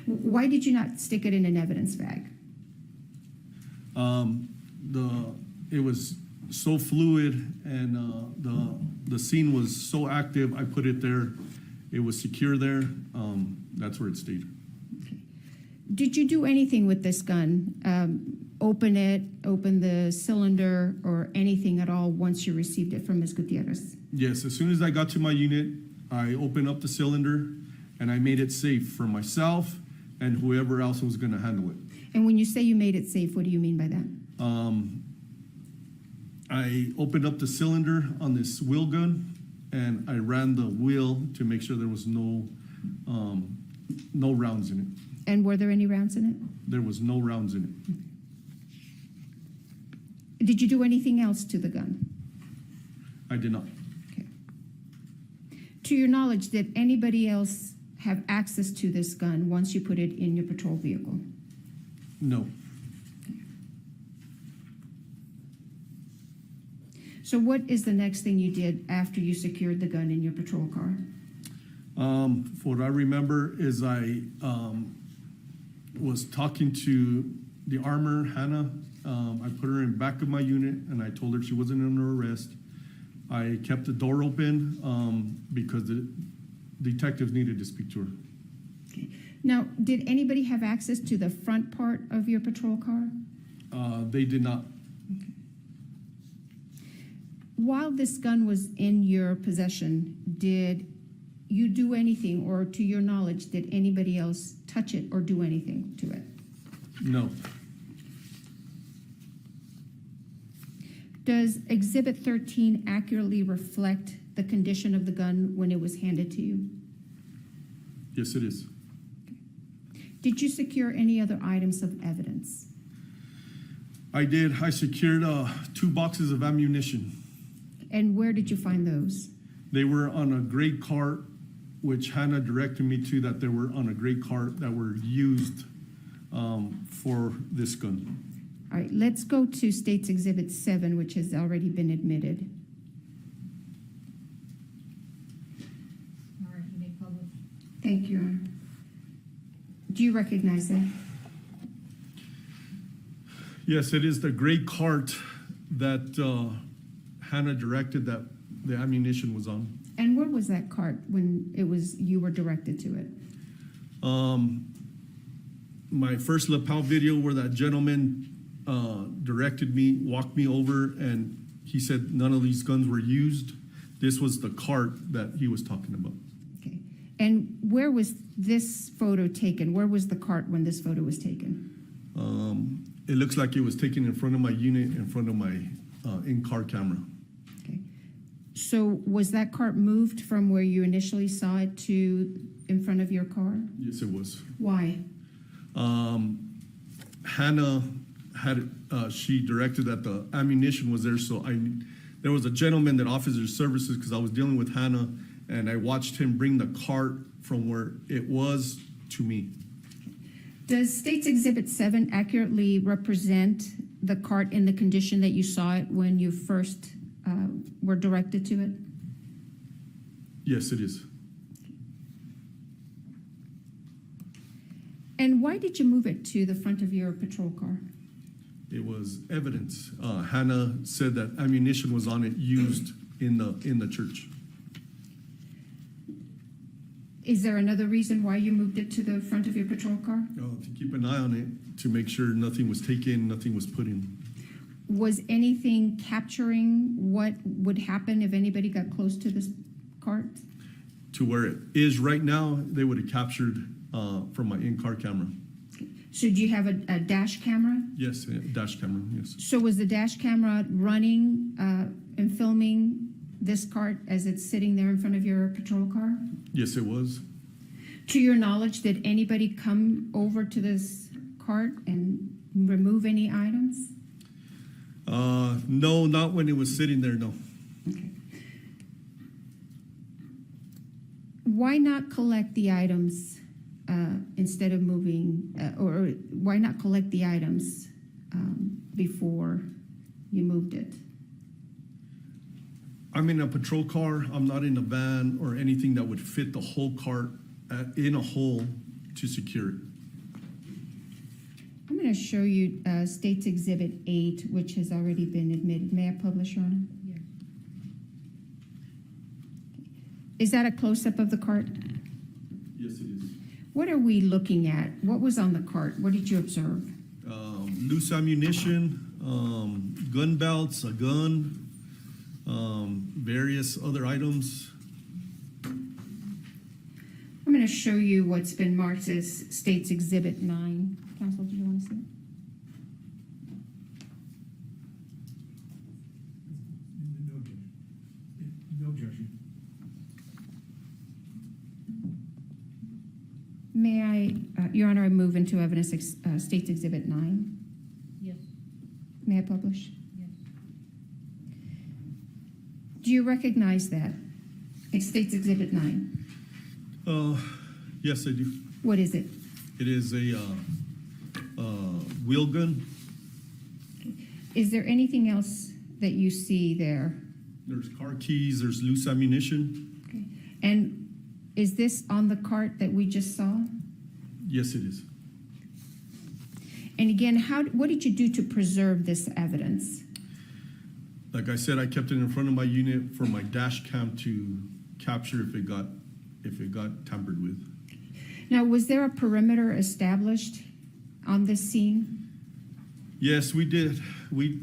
Why did you not stick it in an evidence bag? It was so fluid, and the scene was so active. I put it there. It was secure there. That's where it stayed. Did you do anything with this gun? Open it, open the cylinder, or anything at all once you received it from Ms. Gutierrez? Yes, as soon as I got to my unit, I opened up the cylinder, and I made it safe for myself and whoever else was going to handle it. And when you say you made it safe, what do you mean by that? I opened up the cylinder on this wheel gun, and I ran the wheel to make sure there was no rounds in it. And were there any rounds in it? There was no rounds in it. Did you do anything else to the gun? I did not. To your knowledge, did anybody else have access to this gun once you put it in your patrol vehicle? No. So what is the next thing you did after you secured the gun in your patrol car? What I remember is I was talking to the armor, Hannah. I put her in back of my unit, and I told her she wasn't under arrest. I kept the door open because the detectives needed to speak to her. Now, did anybody have access to the front part of your patrol car? They did not. While this gun was in your possession, did you do anything, or to your knowledge, did anybody else touch it or do anything to it? No. Does Exhibit 13 accurately reflect the condition of the gun when it was handed to you? Yes, it is. Did you secure any other items of evidence? I did. I secured 2 boxes of ammunition. And where did you find those? They were on a gray cart, which Hannah directed me to, that they were on a gray cart that were used for this gun. All right, let's go to State's Exhibit 7, which has already been admitted. All right, you may publish. Thank you, Your Honor. Do you recognize that? Yes, it is the gray cart that Hannah directed that the ammunition was on. And where was that cart when you were directed to it? My first lapel video where that gentleman directed me, walked me over, and he said none of these guns were used. This was the cart that he was talking about. Okay. And where was this photo taken? Where was the cart when this photo was taken? It looks like it was taken in front of my unit, in front of my in-car camera. Okay. So was that cart moved from where you initially saw it to in front of your car? Yes, it was. Why? Hannah had she directed that the ammunition was there, so there was a gentleman that offers his services because I was dealing with Hannah, and I watched him bring the cart from where it was to me. Does State's Exhibit 7 accurately represent the cart in the condition that you saw it when you first were directed to it? Yes, it is. And why did you move it to the front of your patrol car? It was evidence. Hannah said that ammunition was on it used in the church. Is there another reason why you moved it to the front of your patrol car? To keep an eye on it, to make sure nothing was taken, nothing was put in. Was anything capturing what would happen if anybody got close to this cart? To where it is right now, they would have captured from my in-car camera. So do you have a dash camera? Yes, a dash camera, yes. So was the dash camera running and filming this cart as it's sitting there in front of your patrol car? Yes, it was. To your knowledge, did anybody come over to this cart and remove any items? No, not when it was sitting there, no. Okay. Why not collect the items instead of moving, or why not collect the items before you moved it? I'm in a patrol car. I'm not in a van or anything that would fit the whole cart in a hole to secure it. I'm going to show you State's Exhibit 8, which has already been admitted. May I publish, Your Honor? Yes. Is that a close-up of the cart? Yes, it is. What are we looking at? What was on the cart? What did you observe? Loose ammunition, gun belts, a gun, various other items. I'm going to show you what's been marked as State's Exhibit 9. Counsel, do you want to see it? No objection. May I, Your Honor, I move into evidence State's Exhibit 9. Yes. May I publish? Yes. Do you recognize that? It's State's Exhibit 9. Yes, I do. What is it? It is a wheel gun. Is there anything else that you see there? There's car keys. There's loose ammunition. Okay. And is this on the cart that we just saw? Yes, it is. And again, what did you do to preserve this evidence? Like I said, I kept it in front of my unit for my dash cam to capture if it got tampered with. Now, was there a perimeter established on this scene? Yes, we did. We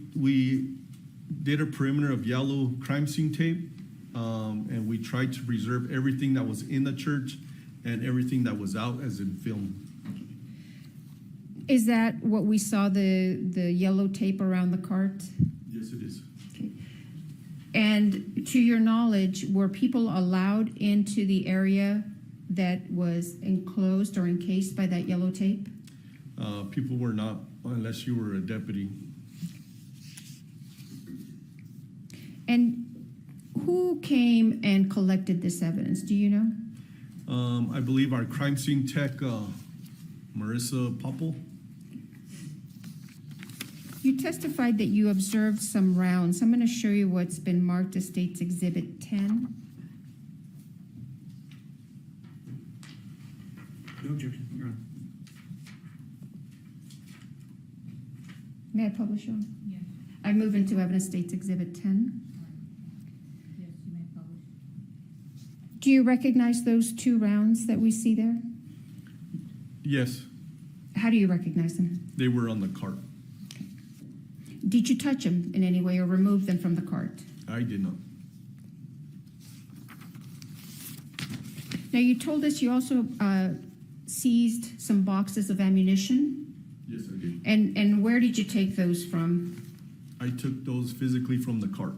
did a perimeter of yellow crime scene tape, and we tried to preserve everything that was in the church and everything that was out, as in film. Is that what we saw, the yellow tape around the cart? Yes, it is. Okay. And to your knowledge, were people allowed into the area that was enclosed or encased by that yellow tape? People were not, unless you were a deputy. And who came and collected this evidence? Do you know? I believe our crime scene tech, Marissa Popple. You testified that you observed some rounds. I'm going to show you what's been marked as State's Exhibit 10. No objection. You're on. May I publish on? Yes. I move into Evidence State's Exhibit 10. Yes, you may publish. Do you recognize those 2 rounds that we see there? Yes, How do you recognize them? they were on the cart. Did you touch them in any way or remove them from the cart? I did not. Now, you told us you also seized some boxes of ammunition. Yes, I did. And where did you take those from? I took those physically from the cart.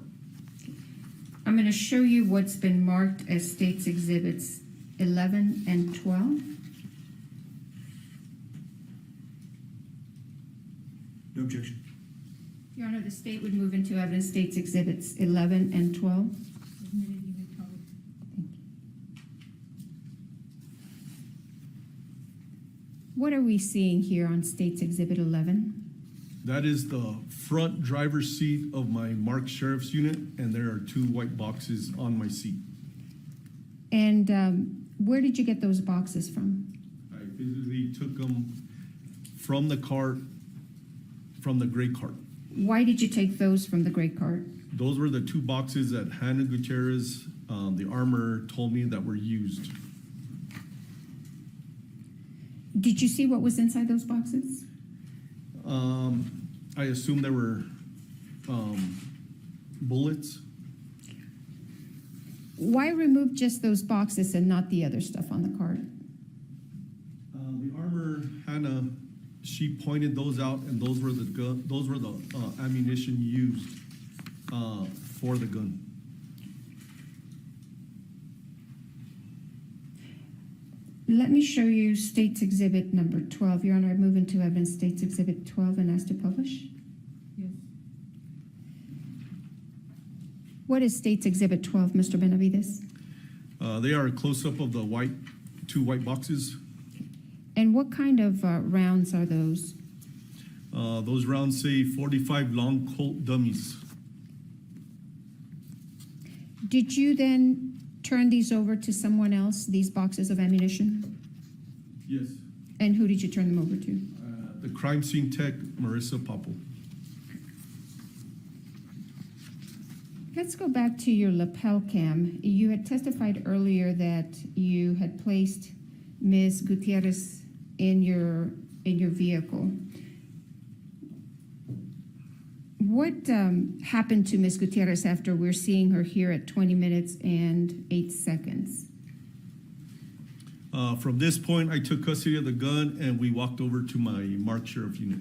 I'm going to show you what's been marked as State's Exhibits 11 and 12. No objection. Your Honor, the state would move into Evidence State's Exhibits 11 and 12. Admitted, you may publish. What are we seeing here on State's Exhibit 11? That is the front driver's seat of my marked sheriff's unit, and there are 2 white boxes on my seat. And where did you get those boxes from? I physically took them from the cart, from the gray cart. Why did you take those from the gray cart? Those were the 2 boxes that Halyna Gutierrez, the armor, told me that were used. Did you see what was inside those boxes? I assume there were bullets. Why remove just those boxes and not the other stuff on the cart? The armor, Hannah, she pointed those out, and those were the ammunition used for the gun. Let me show you State's Exhibit number 12. Your Honor, I move into Evidence State's Exhibit 12 and ask to publish. Yes. What is State's Exhibit 12, Mr. Benavides? They are a close-up of the 2 white boxes. And what kind of rounds are those? Those rounds say 45 long Colt dummies. Did you then turn these over to someone else, these boxes of ammunition? Yes. And who did you turn them over to? The crime scene tech, Marissa Popple. Let's go back to your lapel cam. You had testified earlier that you had placed Ms. Gutierrez in your vehicle. What happened to Ms. Gutierrez after we're seeing her here at 20 minutes and 8 seconds? From this point, I took custody of the gun, and we walked over to my marked sheriff unit.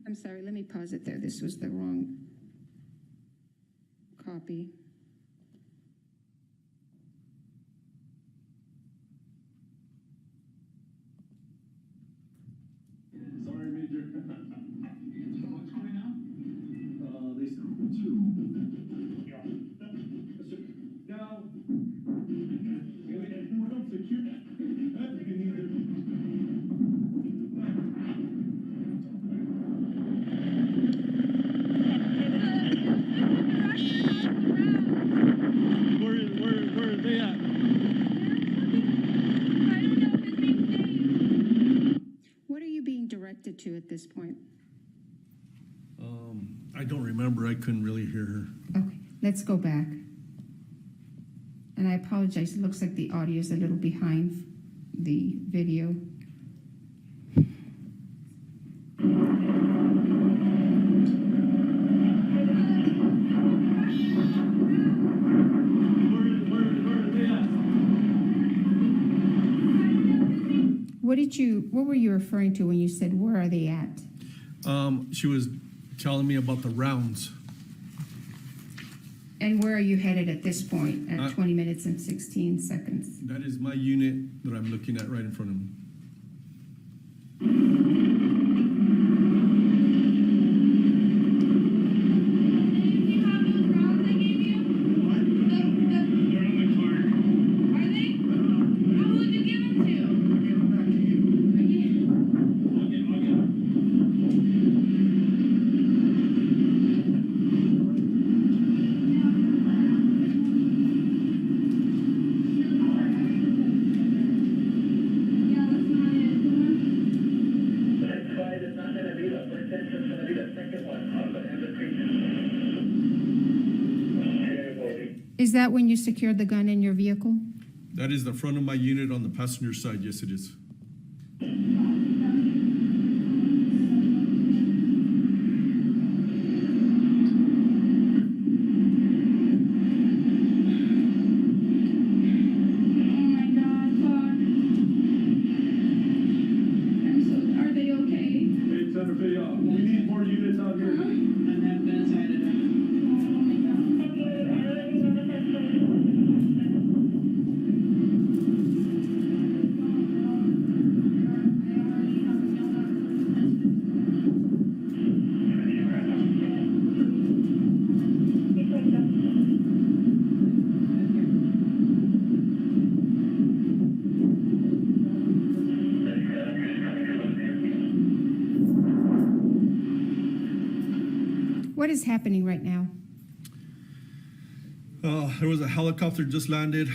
I'm sorry, let me pause it there. This was the wrong copy. Sorry, Major. What's going on? They said 2. Now, what else secure? That you can either. attested to at this point? I don't remember. I couldn't really hear her. Okay, let's go back. And I apologize, it looks like the audio is a little behind the video. What were you referring to when you said, where are they at? She was telling me about the rounds. And where are you headed at this point at 20 minutes and 16 seconds? That is my unit that I'm looking at right in front of me. Is that when you secured the gun in your vehicle? That is the front of my unit on the passenger side. Yes, it is. What is happening right now? There was a helicopter just landed.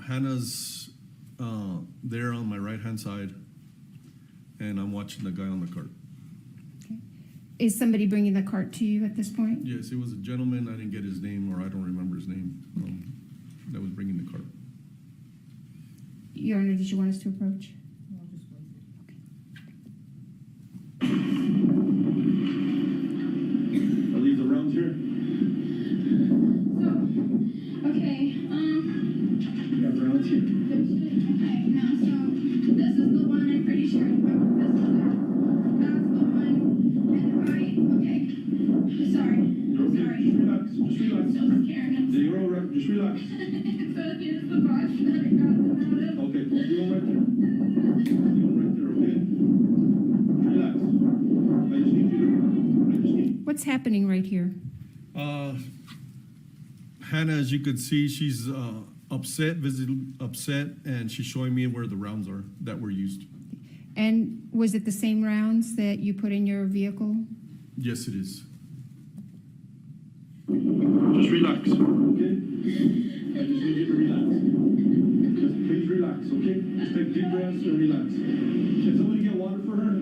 Hannah's there on my right-hand side, and I'm watching the guy on the cart. Okay. Is somebody bringing the cart to you at this point? Yes, it was a gentleman. I didn't get his name, or I don't remember his name, that was bringing the cart. Your Honor, did you want us to approach? Are these the rounds here? Okay, You got rounds here. okay, now, so, this is the one I'm pretty sure, this is the, that's the one, and okay, sorry, sorry. Just relax, just relax. So scared. You're all right, just relax. So here's the box that I got them out of. Okay, you go right there. You go right there, okay? Relax. I just need. What's happening right here? Hannah, as you could see, she's upset, visibly upset, and she's showing me where the rounds are that were used. And was it the same rounds that you put in your vehicle? Yes, it is. Just relax, okay? I just need you to relax. Just please relax, okay? Just take deep breaths and relax. Can somebody get water for her?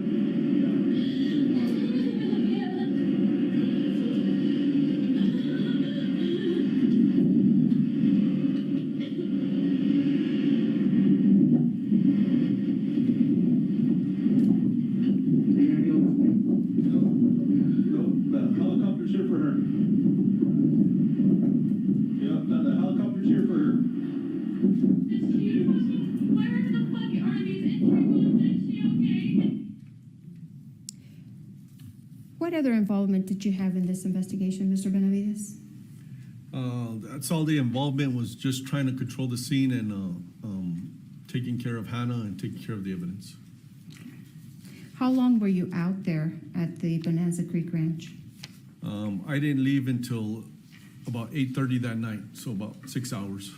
What other involvement did you have in this investigation, Mr. Benavides? That's all the involvement was, just trying to control the scene and taking care of Hannah and taking care of the evidence. How long were you out there at the Bonanza Creek Ranch? I didn't leave until about 8:30 that night, so about 6 hours.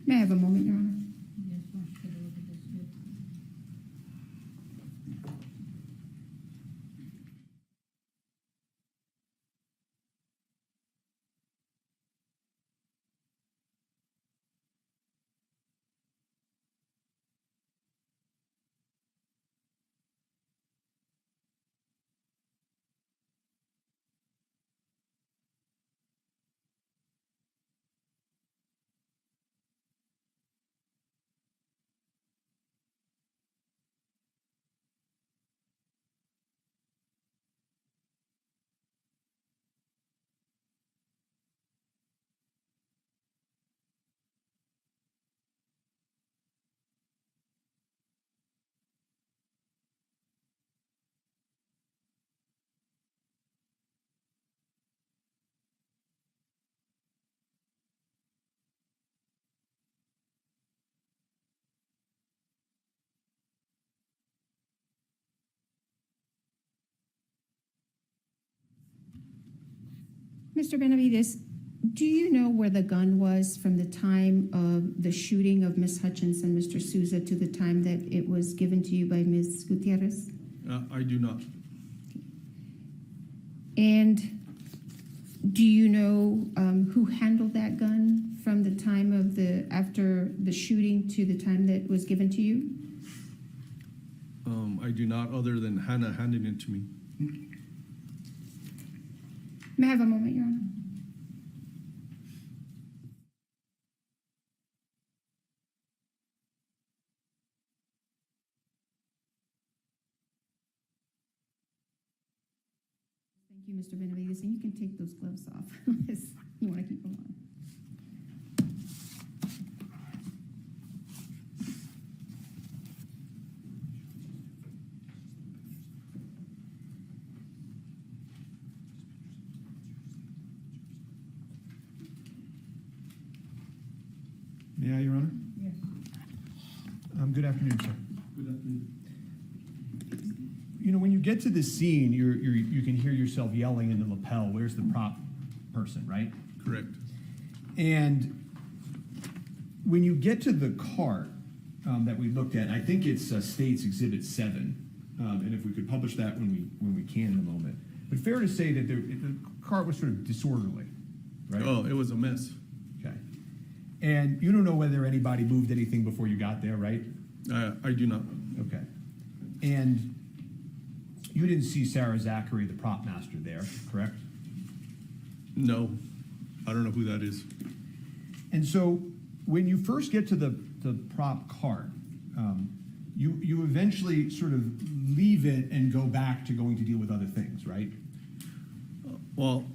May I have a moment, Your Honor? Mr. Benavides, do you know where the gun was from the time of the shooting of Ms. Hutchins and Mr. Souza to the time that it was given to you by Ms. Gutierrez? I do not. And do you know who handled that gun from the time of after the shooting to the time that it was given to you? I do not, other than Hannah handing it to me. May I have a moment, Your Honor? Thank you, Mr. Benavides, and you can take those gloves off unless you want to keep them on. May I, Your Honor? Yes. Good afternoon, sir. Good afternoon. You know, when you get to the scene, you can hear yourself yelling in the lapel, "Where's the prop person?" Right? Correct. And when you get to the cart that we looked at, I think it's State's Exhibit 7, and if we could publish that when we can in a moment. But fair to say that the cart was sort of disorderly, right? Oh, it was a mess. Okay. And you don't know whether anybody moved anything before you got there, right? I do not. Okay. And you didn't see Sarah Zachary, the prop master, there, correct? No, I don't know who that is. And so when you first get to the prop cart, you eventually sort of leave it and go back to going to deal with other things, right? Well,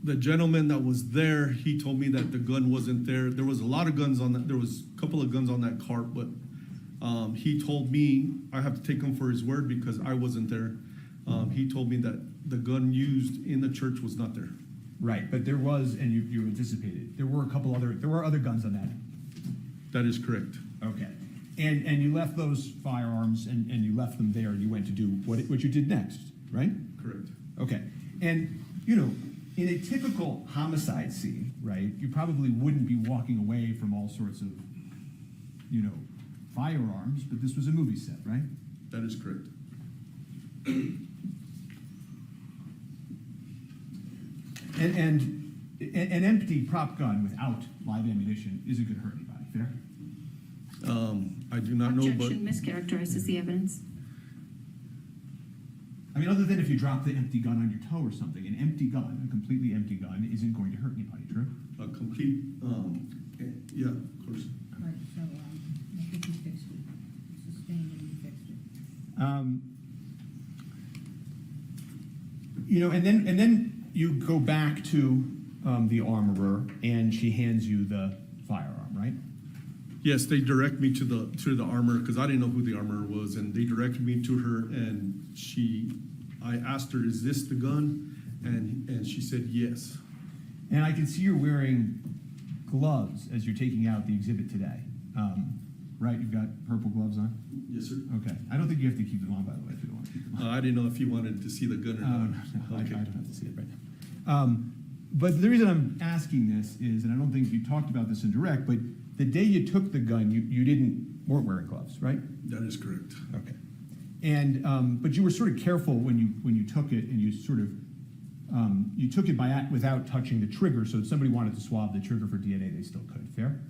the gentleman that was there, he told me that the gun wasn't there. There was a lot of guns on that. There was a couple of guns on that cart, but he told me I have to take him for his word because I wasn't there. He told me that the gun used in the church was not there. Right, but there was, and you anticipated, there were other guns on that. That is correct. Okay. And you left those firearms and you left them there and you went to do what you did next, right? Correct. Okay. And, you know, in a typical homicide scene, right, you probably wouldn't be walking away from all sorts of, you know, firearms, but this was a movie set, right? That is correct. And an empty prop gun without live ammunition isn't going to hurt anybody, fair? I do not know, but Objection mischaracterizes the evidence. I mean, other than if you drop the empty gun on your toe or something, an empty gun, a completely empty gun, isn't going to hurt anybody, true? a complete, yeah, of course. Right, so, I think you fixed it. Sustained and you fixed it. You know, and then you go back to the armorer, and she hands you the firearm, right? Yes, they direct me to the armor because I didn't know who the armorer was, and they directed me to her, and I asked her, "Is this the gun?" And she said yes. And I can see you're wearing gloves as you're taking out the exhibit today, right? You've got purple gloves on. Yes, sir. Okay. I don't think you have to keep them on, by the way, if you don't want to keep them on. I didn't know if you wanted to see the gun or not. No, Okay. I don't have to see it right now. But the reason I'm asking this is, and I don't think you talked about this in direct, but the day you took the gun, you weren't wearing gloves, right? That is correct. Okay. And but you were sort of careful when you took it, and you sort of you took it without touching the trigger. So if somebody wanted to swab the trigger for DNA, they still could. Fair?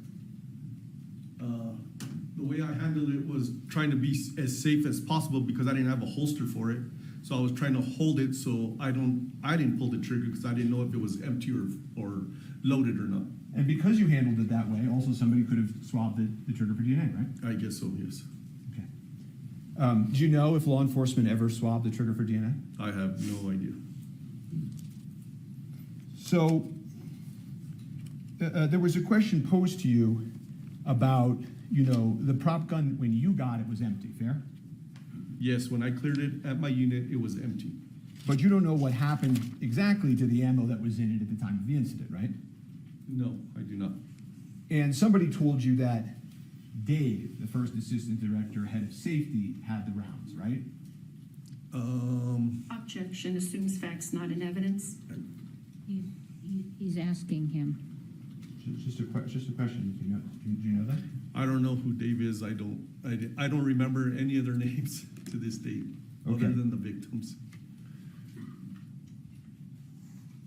The way I handled it was trying to be as safe as possible because I didn't have a holster for it. So I was trying to hold it so I didn't pull the trigger because I didn't know if it was empty or loaded or not. And because you handled it that way, also somebody could have swabbed the trigger for DNA, right? I guess so, yes. Okay. Do you know if law enforcement ever swabbed the trigger for DNA? I have no idea. So there was a question posed to you about, you know, the prop gun, when you got it, was empty, fair? Yes, when I cleared it at my unit, it was empty. But you don't know what happened exactly to the ammo that was in it at the time of the incident, right? No, I do not. And somebody told you that Dave, the first assistant director, head of safety, had the rounds, right? Objection assumes facts not in evidence. You He's asking him. Just a question. Do you know that? I don't know who Dave is. I don't remember any of their names to this date, Okay. other than the victims.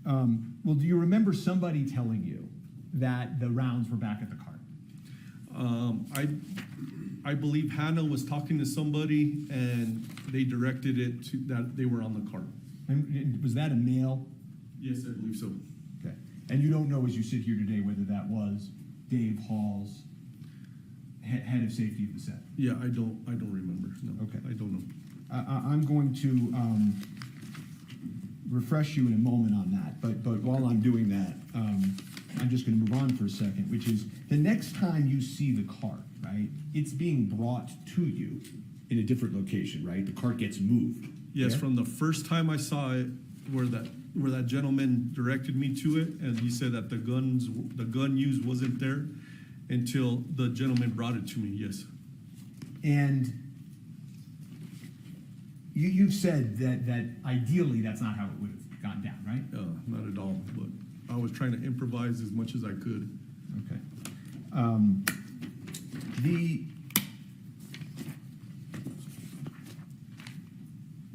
Well, do you remember somebody telling you that the rounds were back at the cart? I believe Hannah was talking to somebody, and they directed it to that they were on the cart. And was that a male? Yes, I believe so. Okay. And you don't know as you sit here today whether that was Dave Hall's head of safety of the set? Yeah, I don't remember. No. Okay. I don't know. I'm going to refresh you in a moment on that, but while I'm doing that, I'm just going to move on for a second, which is the next time you see the cart, right? It's being brought to you in a different location, right? The cart gets moved. Yes, yeah? from the first time I saw it, where that gentleman directed me to it, and he said that the gun used wasn't there until the gentleman brought it to me. Yes. And you've said that ideally that's not how it would have gone down, right? Not at all. But I was trying to improvise as much as I could. Okay.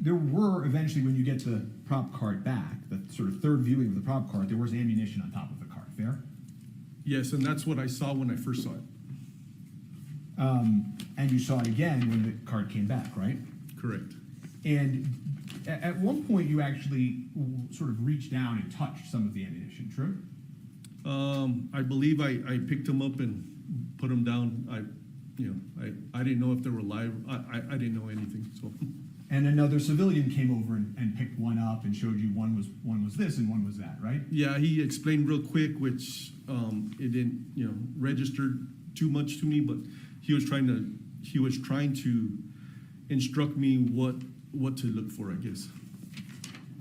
There were eventually, when you get the prop cart back, the sort of third viewing of the prop cart, there was ammunition on top of the cart. Fair? Yes, and that's what I saw when I first saw it. And you saw it again when the cart came back, right? Correct. And at one point, you actually sort of reached down and touched some of the ammunition. True? I believe I picked them up and put them down. I didn't know if they were live. I didn't know anything. So. And another civilian came over and picked one up and showed you one was this and one was that, right? Yeah, he explained real quick, which it didn't register too much to me, but he was trying to instruct me what to look for, I guess.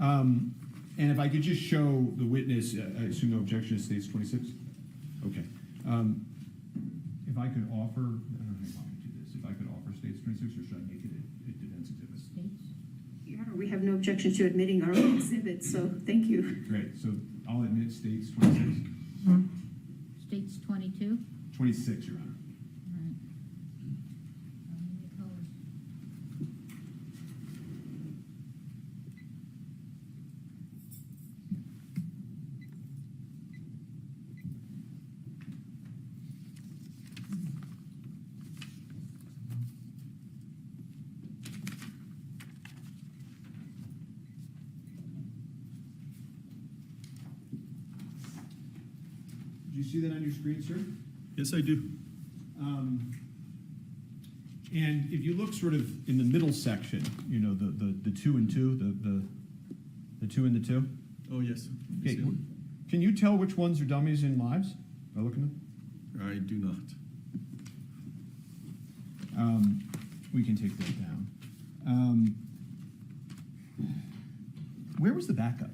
And if I could just show the witness, I assume no objection to States 26? Okay. If I could offer, I don't know how you want me to do this, if I could offer States 26, or should I make it a defense exhibit? Your Honor, we have no objection to admitting our own exhibit, so thank you. Great, so I'll admit States 26. States 22? 26, Your Honor. Right. Do you see that on your screen, sir? Yes, I do. And if you look sort of in the middle section, the 2 and 2, the 2 and the 2. Oh, yes. Okay. Can you tell which ones are dummies and lives by looking at them? I do not. We can take that down. Where was the backup?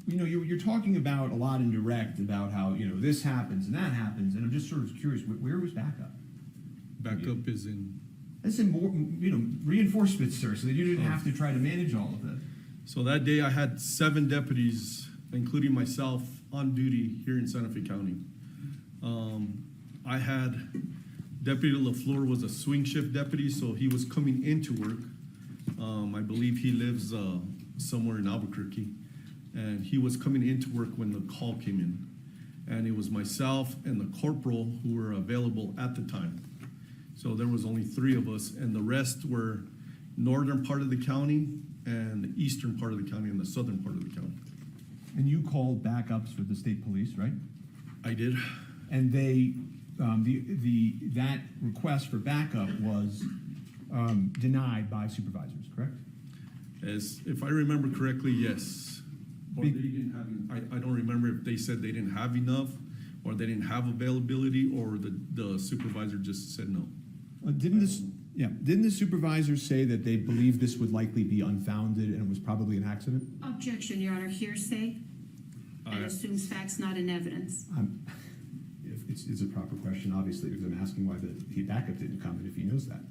You're talking about a lot in direct about how, this happens and that happens, and I'm just sort of curious, where was backup? Backup is in... That's in more, reinforcements, sir, so that you didn't have to try to manage all of it. So that day I had 7 deputies, including myself, on duty here in Santa Fe County. I had Deputy LaFleur was a swing shift deputy, so he was coming into work. I believe he lives somewhere in Albuquerque. And he was coming into work when the call came in. And it was myself and the corporal who were available at the time. So there was only 3 of us, and the rest were northern part of the county and the eastern part of the county and the southern part of the county. And you called backups for the state police, right? I did. And they, that request for backup was denied by supervisors, correct? If I remember correctly, yes. Or they didn't have. I don't remember if they said they didn't have enough, or they didn't have availability, or the supervisor just said no. Didn't the supervisor say that they believed this would likely be unfounded and it was probably an accident? Objection, Your Honor. Hearsay and assumes facts not in evidence. It's a proper question, obviously, because I'm asking why the backup didn't come, and if he knows that.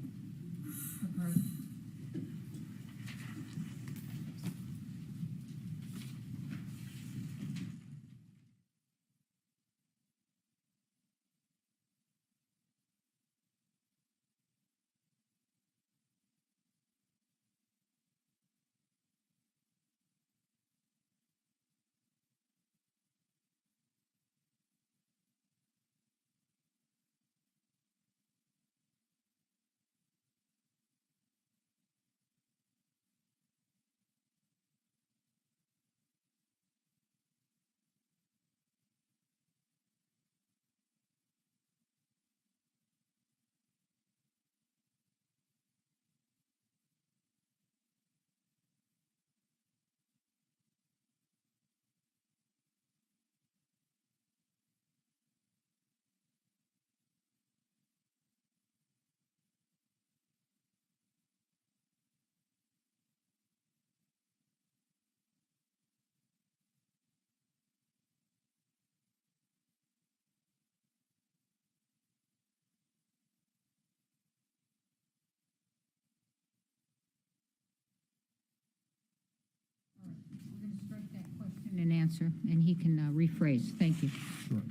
strike that question and answer, and he can rephrase. Thank you. Sure.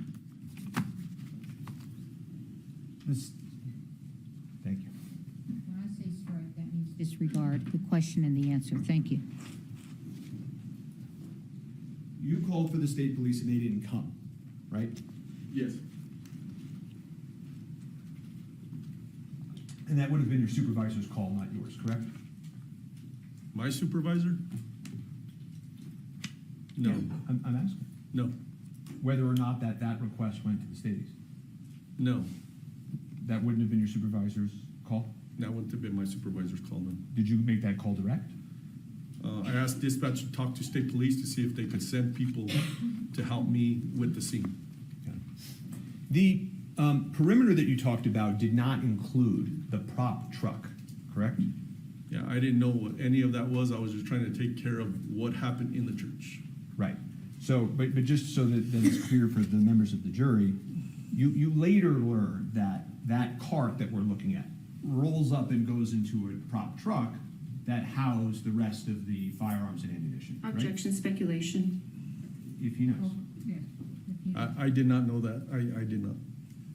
Thank you. When I say strike, that means disregard the question and the answer. Thank you. You called for the state police and they didn't come, right? Yes. And that would have been your supervisor's call, not yours, correct? My supervisor? No. Yeah, I'm asking. No. Whether or not that request went to the states. No. That wouldn't have been your supervisor's call? That wouldn't have been my supervisor's call, no. Did you make that call direct? I asked dispatch to talk to state police to see if they could send people to help me with the scene. Okay. The perimeter that you talked about did not include the prop truck, correct? Yeah, I didn't know what any of that was. I was just trying to take care of what happened in the church. Right. So, but just so that it's clear for the members of the jury, you later learned that that cart that we're looking at rolls up and goes into a prop truck that housed the rest of the firearms and ammunition. Objection, speculation. If he knows. I did not know that. I did not.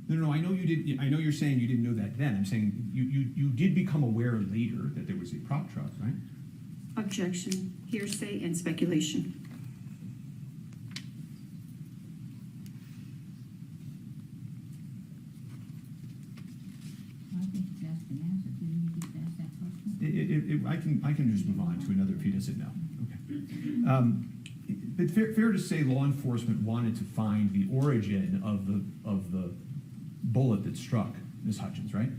No, I know you did. I know you're saying you didn't know that then. I'm saying you did become aware later that there was a prop truck, right? Objection, hearsay, and speculation. I think that's been answered. Didn't you just ask that question? I can just move on to another if he doesn't know. Okay. But fair to say, law enforcement wanted to find the origin of the bullet that struck Ms. Hutchins, right?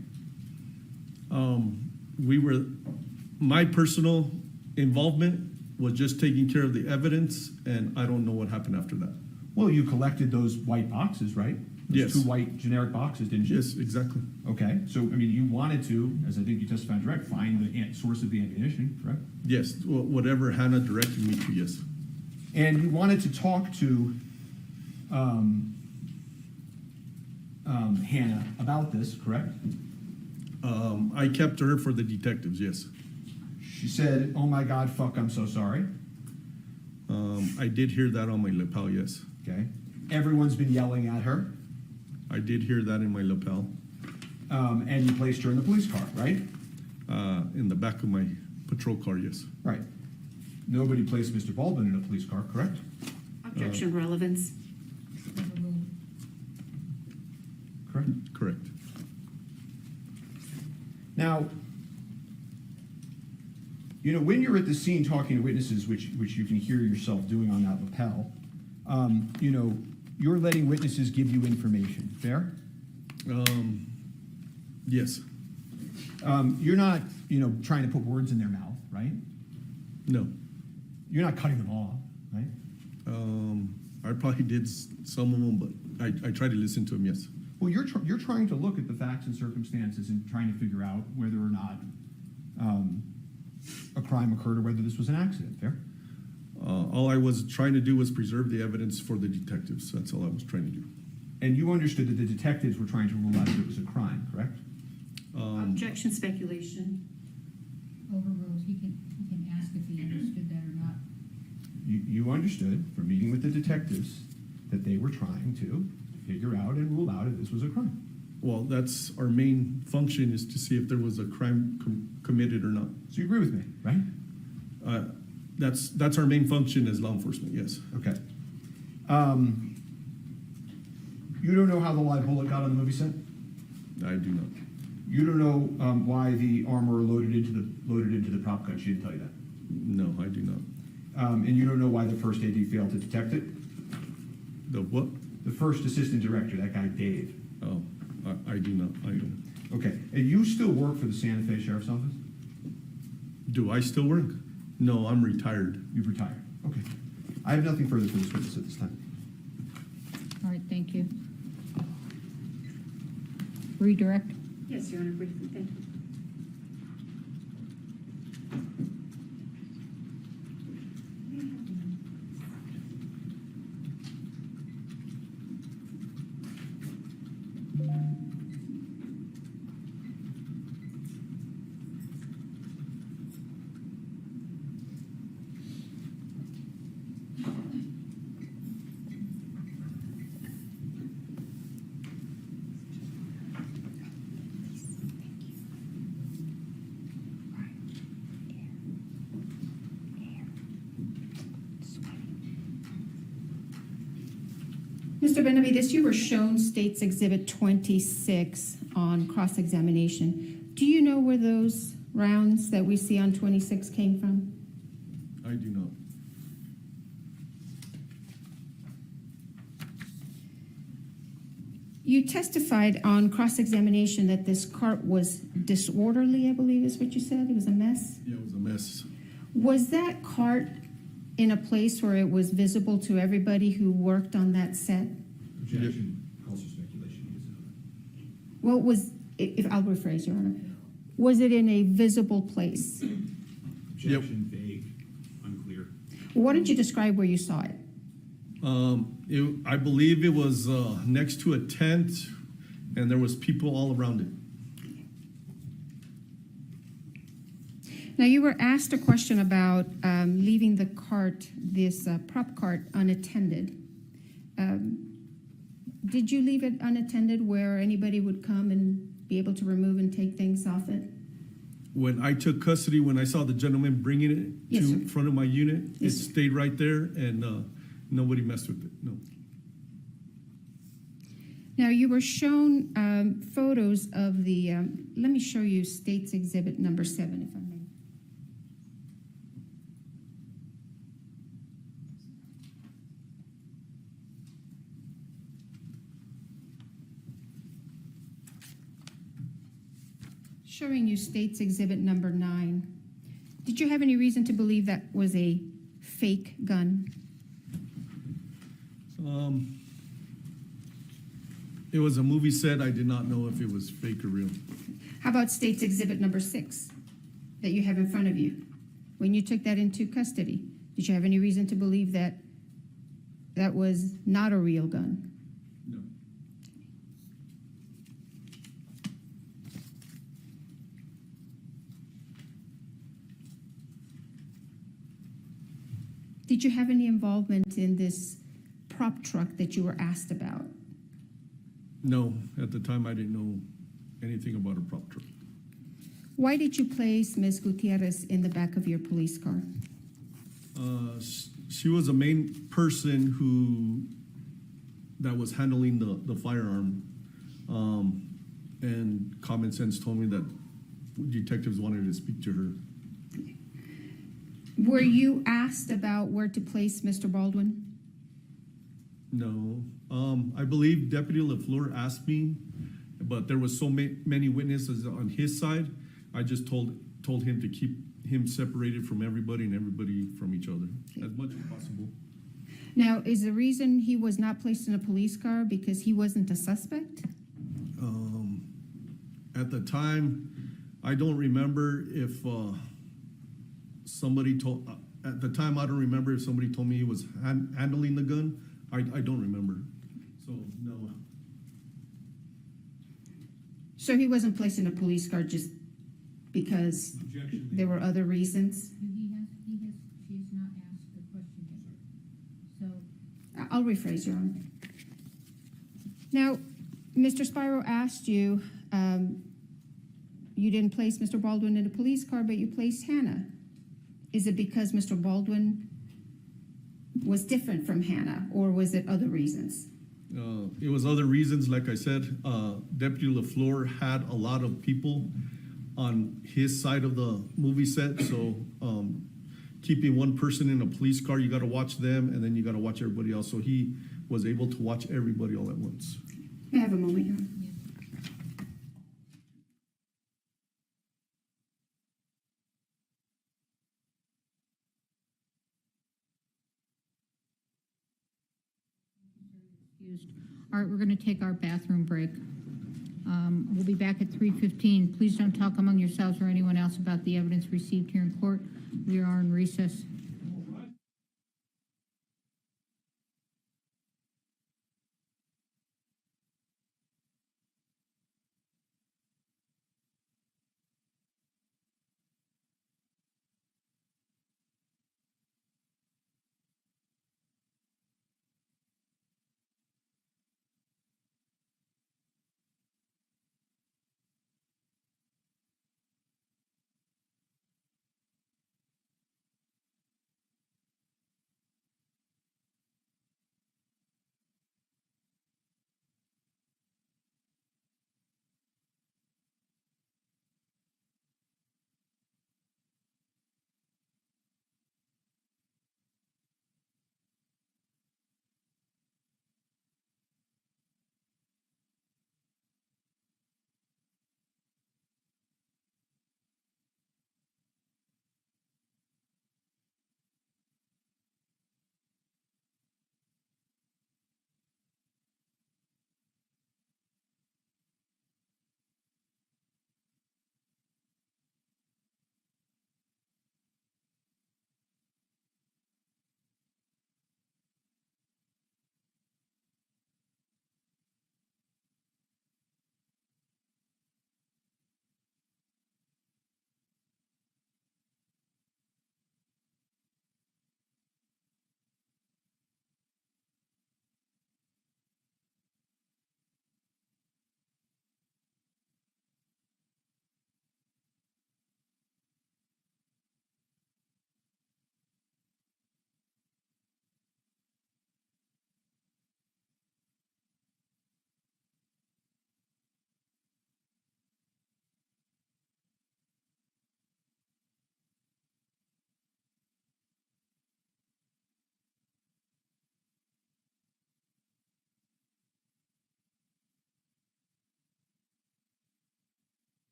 My personal involvement was just taking care of the evidence, and I don't know what happened after that. Well, you collected those white boxes, right? Those Yes. 2 white generic boxes, didn't you? Yes, exactly. Okay, so, I mean, you wanted to, as I think you testified direct, find the source of the ammunition, correct? Yes, whatever Hannah directed me to, yes. And you wanted to talk to Hannah about this, correct? I kept her for the detectives, yes. She said, "Oh my God, fuck, I'm so sorry." I did hear that on my lapel, yes. Okay. Everyone's been yelling at her. I did hear that in my lapel. And you placed her in the police car, right? In the back of my patrol car, yes. Right. Nobody placed Mr. Baldwin in a police car, correct? Objection, relevance. Correct. Correct. Now, you know, when you're at the scene talking to witnesses, which you can hear yourself doing on that lapel, you know, you're letting witnesses give you information. Fair? Yes. You're not, you know, trying to put words in their mouth, right? No. You're not cutting them off, right? I probably did some of them, but I try to listen to them, yes. Well, you're trying to look at the facts and circumstances and trying to figure out whether or not a crime occurred or whether this was an accident. Fair? All I was trying to do was preserve the evidence for the detectives. That's all I was trying to do. And you understood that the detectives were trying to rule out if it was a crime, correct? Objection, speculation. Overruled. He can ask if he understood that or not. You understood from meeting with the detectives that they were trying to figure out and rule out if this was a crime. Well, that's our main function, is to see if there was a crime committed or not. So you agree with me, right? That's our main function as law enforcement, yes. Okay. You don't know how the live bullet got on the movie set? I do not. You don't know why the armorer loaded into the prop gun. She didn't tell you that. No, I do not. And you don't know why the first AD failed to detect it? The what? The first assistant director, that guy Dave. Oh, I do not. I don't. Okay. And you still work for the Santa Fe Sheriff's Office? Do I still work? No, I'm retired. You've retired. Okay. I have nothing further for this witness at this time. All right, thank you. Redirect. Yes, Your Honor, briefly, thank you. Mr. Benavides, you were shown State's Exhibit 26 on cross-examination. Do you know where those rounds that we see on 26 came from? I do not. You testified on cross-examination that this cart was disorderly, I believe is what you said. It was a mess? Yeah, it was a mess. Was that cart in a place where it was visible to everybody who worked on that set? Objection. Calls for speculation. Well, if I'll rephrase, Your Honor, was it in a visible place? Objection. Vague. Unclear. Why don't you describe where you saw it? I believe it was next to a tent, and there was people all around it. Now, you were asked a question about leaving the cart, this prop cart, unattended. Did you leave it unattended where anybody would come and be able to remove and take things off it? When I took custody, when I saw the gentleman bringing it Yes, to sir. front of my unit, Yes, it sir. stayed right there, and nobody messed with it. No. Now, you were shown photos of the, let me show you State's Exhibit number 7, if I may. Showing you State's Exhibit number 9. Did you have any reason to believe that was a fake gun? It was a movie set. I did not know if it was fake or real. How about State's Exhibit number 6 that you have in front of you? When you took that into custody, did you have any reason to believe that that was not a real gun? No. Did you have any involvement in this prop truck that you were asked about? No, at the time I didn't know anything about a prop truck. Why did you place Ms. Gutierrez in the back of your police car? She was a main person that was handling the firearm, and common sense told me that detectives wanted to speak to her. Were you asked about where to place Mr. Baldwin? No, I believe Deputy LaFleur asked me, but there was so many witnesses on his side. I just told him to keep him separated from everybody and everybody from each other as much as possible. Now, is the reason he was not placed in a police car because he wasn't a suspect? At the time, I don't remember if somebody told. At the time, I don't remember if somebody told me he was handling the gun. I don't remember. So no. So he wasn't placed in a police car just because Objection. there were other reasons? She has not asked the question yet. So, I'll rephrase, Your Honor. Now, Mr. Spiro asked you, you didn't place Mr. Baldwin in a police car, but you placed Hannah. Is it because Mr. Baldwin was different from Hannah, or was it other reasons? It was other reasons. Like I said, Deputy LaFleur had a lot of people on his side of the movie set. So keeping one person in a police car, you got to watch them, and then you got to watch everybody else. So he was able to watch everybody all at once. May I have a moment, Your Honor? all right, we're going to take our bathroom break. We'll be back at 3:15. Please don't talk among yourselves or anyone else about the evidence received here in court. We are in recess.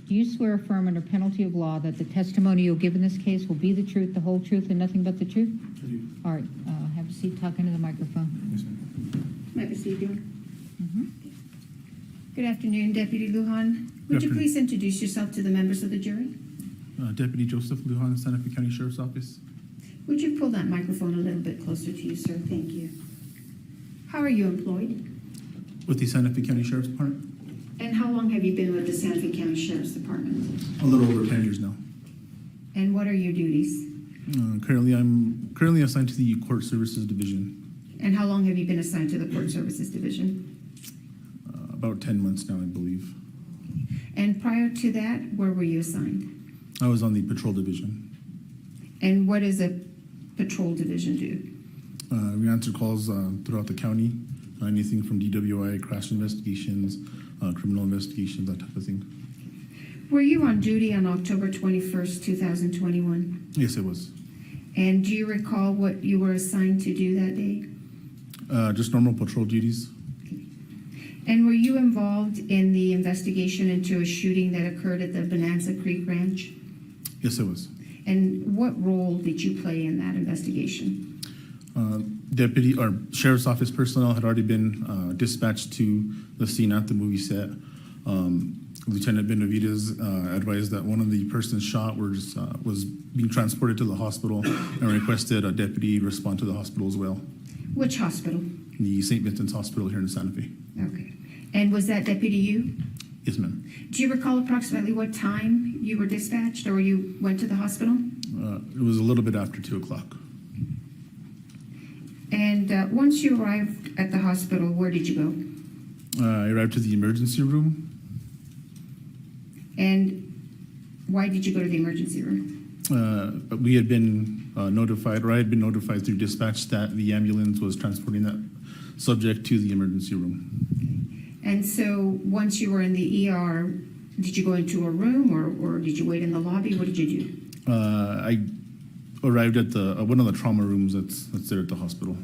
Do you swear affirm under penalty of law that the testimony you'll give in this case will be the truth, the whole truth, and nothing but the truth? I do. All right, have a seat, talk into the microphone. Yes, ma'am. Might proceed, Your Honor. Mm-hmm. Good afternoon, Deputy Lujan. Would you afternoon. please introduce yourself to the members of the jury? Deputy Joseph Lujan, Santa Fe County Sheriff's Office. Would you pull that microphone a little bit closer to you, sir? Thank you. How are you employed? With the Santa Fe County Sheriff's Department. And how long have you been with the Santa Fe County Sheriff's Department? A little over 10 years now. And what are your duties? I'm currently assigned to the Court Services Division. And how long have you been assigned to the Court Services Division? About 10 months now, I believe. And prior to that, where were you assigned? I was on the Patrol Division. And what does a patrol division do? We answer calls throughout the county, anything from DWI, crash investigations, criminal investigations, that type of thing. Were you on duty on October 21st, 2021? Yes, it was. And do you recall what you were assigned to do that day? Just normal patrol duties. And were you involved in the investigation into a shooting that occurred at the Bonanza Creek Ranch? Yes, it was. And what role did you play in that investigation? Deputy or Sheriff's Office personnel had already been dispatched to the scene at the movie set. Lieutenant Benavides advised that one of the persons shot was being transported to the hospital and requested a deputy respond to the hospital as well. Which hospital? The St. Vincent's Hospital here in Santa Fe. Okay. And was that deputy you? Yes, ma'am. Do you recall approximately what time you were dispatched or you went to the hospital? It was a little bit after 2 o'clock. And once you arrived at the hospital, where did you go? I arrived to the emergency room. And why did you go to the emergency room? We had been notified, or I had been notified through dispatch that the ambulance was transporting that subject to the emergency room. And so once you were in the ER, did you go into a room or did you wait in the lobby? What did you do? I arrived at one of the trauma rooms that's there at the hospital.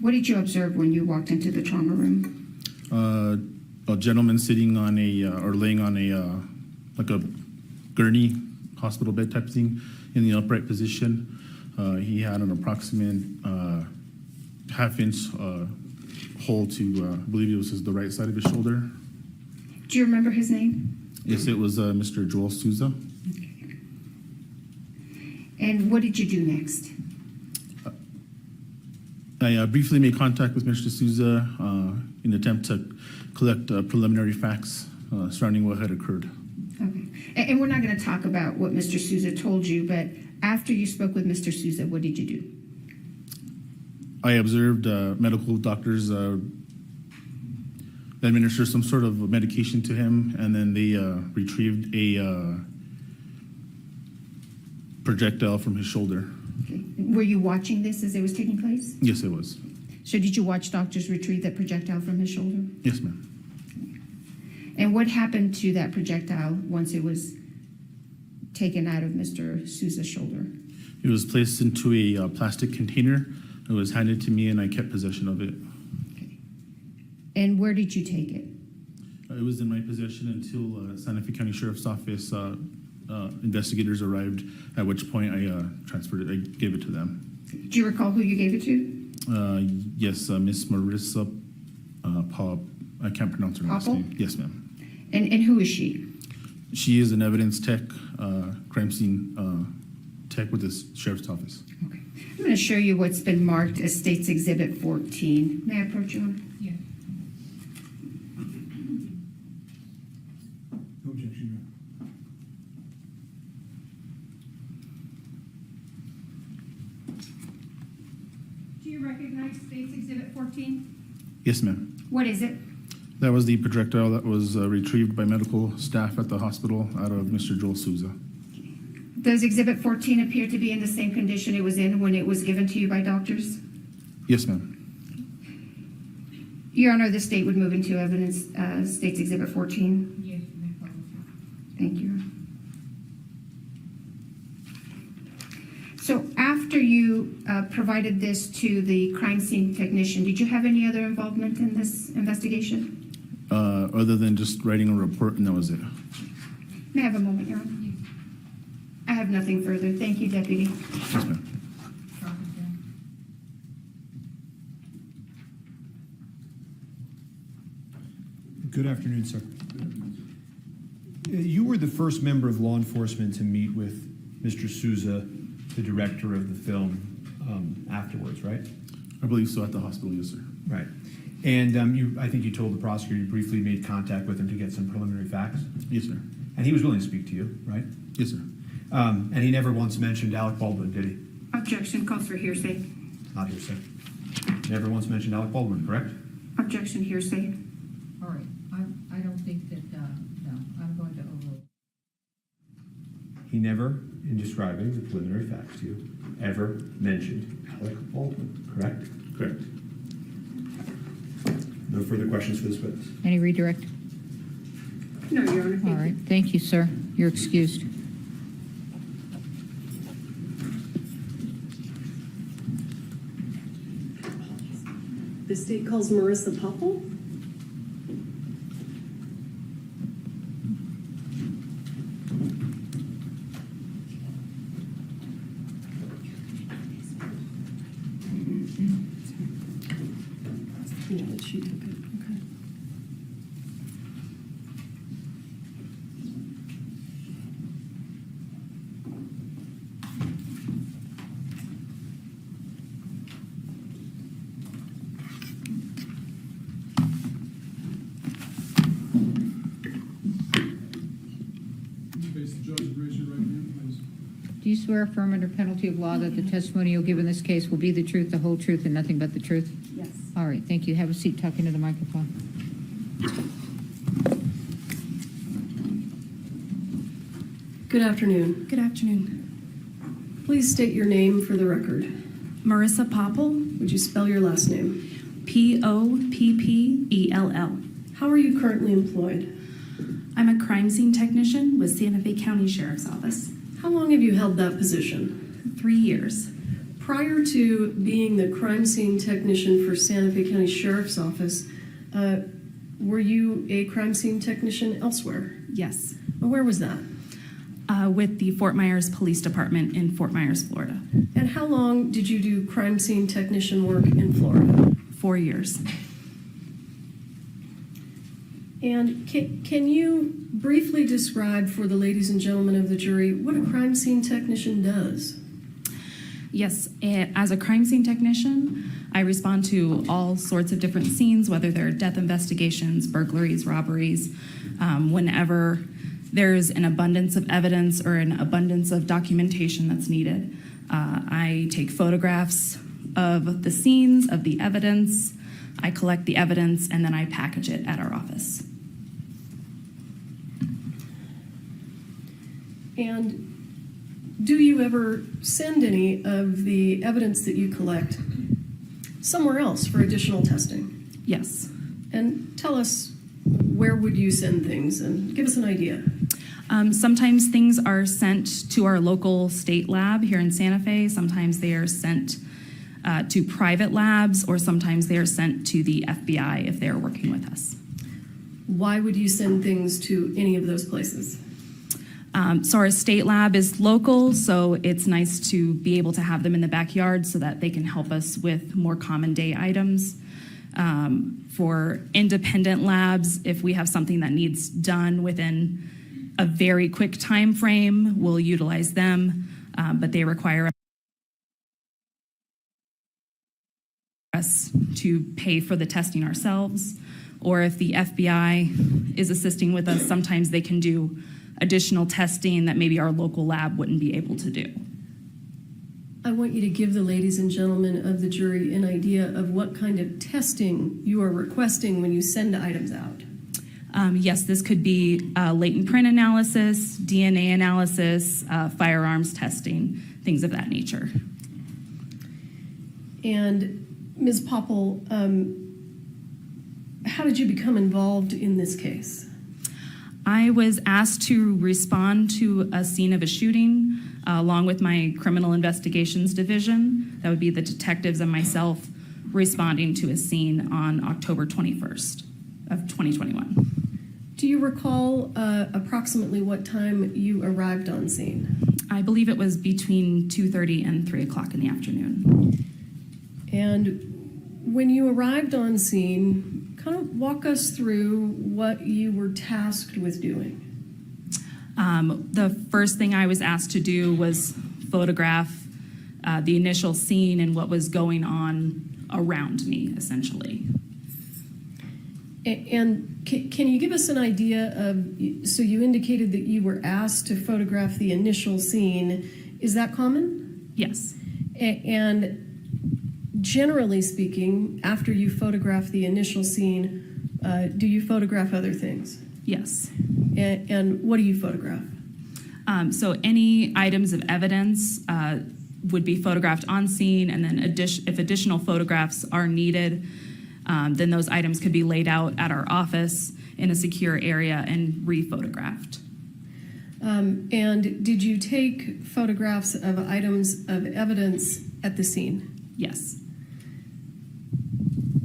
What did you observe when you walked into the trauma room? A gentleman sitting on or laying on like a gurney hospital bed type thing in the upright position. He had an approximate half-inch hole to, I believe it was the right side of his shoulder. Do you remember his name? Yes, it was Mr. Joel Souza. And what did you do next? I briefly made contact with Mr. Souza in an attempt to collect preliminary facts surrounding what had occurred. Okay. And we're not going to talk about what Mr. Souza told you, but after you spoke with Mr. Souza, what did you do? I observed medical doctors administer some sort of medication to him, and then they retrieved a projectile from his shoulder. Okay. Were you watching this as it was taking place? Yes, it was. So did you watch doctors retrieve that projectile from his shoulder? Yes, ma'am. And what happened to that projectile once it was taken out of Mr. Souza's shoulder? It was placed into a plastic container. It was handed to me, and I kept possession of it. Okay. And where did you take it? It was in my possession until Santa Fe County Sheriff's Office investigators arrived, at which point I transferred it. I gave it to them. Do you recall who you gave it to? Yes, Miss Marissa Pop. I can't pronounce her last name. Yes, ma'am. And who is she? She is an evidence tech, crime scene tech with the Sheriff's Office. Okay. I'm going to show you what's been marked as State's Exhibit 14. May I approach you? Yeah. No objection, ma'am. Do you recognize State's Exhibit 14? Yes, ma'am. What is it? That was the projectile that was retrieved by medical staff at the hospital out of Mr. Joel Souza. Does Exhibit 14 appear to be in the same condition it was in when it was given to you by doctors? Yes, ma'am. Your Honor, the state would move into evidence State's Exhibit 14. Yes, Thank you. So after you provided this to the crime scene technician, did you have any other involvement in this investigation? other than just writing a report, and that was it. May I have a moment, Your Honor? I have nothing further. Thank you, Deputy. Yes, ma'am. Good afternoon, sir. You were the first member of law enforcement to meet with Mr. Souza, the director of the film, afterwards, right? I believe so, at the hospital, yes, sir. Right. And I think you told the prosecutor you briefly made contact with him to get some preliminary facts? Yes, sir. And he was willing to speak to you, right? Yes, sir. And he never once mentioned Alec Baldwin, did he? Objection. Calls for hearsay. Not hearsay. Never once mentioned Alec Baldwin, correct? Objection. Hearsay. All right, I don't think that, no, I'm going to overrule. He never, in describing the preliminary facts to you, ever mentioned Alec Baldwin, correct? Correct. No further questions for this witness? Any redirect? No, Your Honor. All right, thank you, sir. You're excused. The state calls Marissa Popple. Yeah, that she took it. Okay. Face the judge and raise your right hand, please. Do you swear affirm under penalty of law that the testimony you'll give in this case will be the truth, the whole truth, and nothing but the truth? Yes. All right, thank you. Have a seat, talk into the microphone. Good afternoon. Good afternoon. Please state your name for the record. Marissa Popple, Would you spell your last name? Poppell. How are you currently employed? I'm a crime scene technician with Santa Fe County Sheriff's Office. How long have you held that position? 3 years. Prior to being the crime scene technician for Santa Fe County Sheriff's Office, were you a crime scene technician elsewhere? Yes. Where was that? With the Fort Myers Police Department in Fort Myers, Florida. And how long did you do crime scene technician work in Florida? 4 years. And can you briefly describe for the ladies and gentlemen of the jury what a crime scene technician does? Yes, as a crime scene technician, I respond to all sorts of different scenes, whether they're death investigations, burglaries, robberies, whenever there's an abundance of evidence or an abundance of documentation that's needed. I take photographs of the scenes, of the evidence, I collect the evidence, and then I package it at our office. And do you ever send any of the evidence that you collect somewhere else for additional testing? Yes. And tell us, where would you send things, and give us an idea. Sometimes things are sent to our local state lab here in Santa Fe. Sometimes they are sent to private labs, or sometimes they are sent to the FBI if they're working with us. Why would you send things to any of those places? So our state lab is local, so it's nice to be able to have them in the backyard so that they can help us with more common day items. For independent labs, if we have something that needs done within a very quick time frame, we'll utilize them, but they require us to pay for the testing ourselves. Or if the FBI is assisting with us, sometimes they can do additional testing that maybe our local lab wouldn't be able to do. I want you to give the ladies and gentlemen of the jury an idea of what kind of testing you are requesting when you send items out. Yes, this could be latent print analysis, DNA analysis, firearms testing, things of that nature. And Ms. Popple, how did you become involved in this case? I was asked to respond to a scene of a shooting along with my criminal investigations division. That would be the detectives and myself responding to a scene on October 21st. of 2021. Do you recall approximately what time you arrived on scene? I believe it was between 2:30 and 3 o'clock in the afternoon. And when you arrived on scene, kind of walk us through what you were tasked with doing. The first thing I was asked to do was photograph the initial scene and what was going on around me, essentially. And can you give us an idea of, so you indicated that you were asked to photograph the initial scene. Is that common? Yes. And generally speaking, after you photograph the initial scene, do you photograph other things? Yes. And what do you photograph? So any items of evidence would be photographed on scene, and then if additional photographs are needed, then those items could be laid out at our office in a secure area and re-photographed. And did you take photographs of items of evidence at the scene? Yes.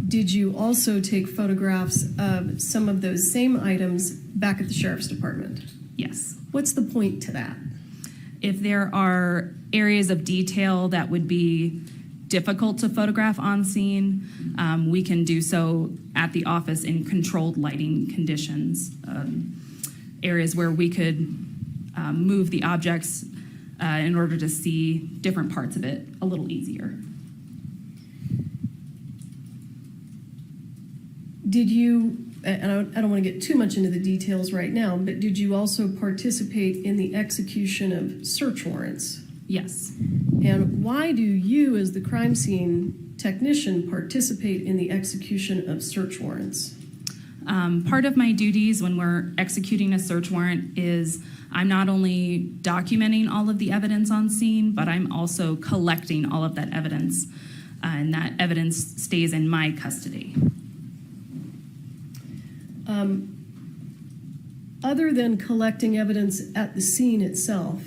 Did you also take photographs of some of those same items back at the sheriff's department? Yes. What's the point to that? If there are areas of detail that would be difficult to photograph on scene, we can do so at the office in controlled lighting conditions, areas where we could move the objects in order to see different parts of it a little easier. Did you, and I don't want to get too much into the details right now, but did you also participate in the execution of search warrants? Yes. And why do you, as the crime scene technician, participate in the execution of search warrants? Part of my duties when we're executing a search warrant is I'm not only documenting all of the evidence on scene, but I'm also collecting all of that evidence, and that evidence stays in my custody. Other than collecting evidence at the scene itself,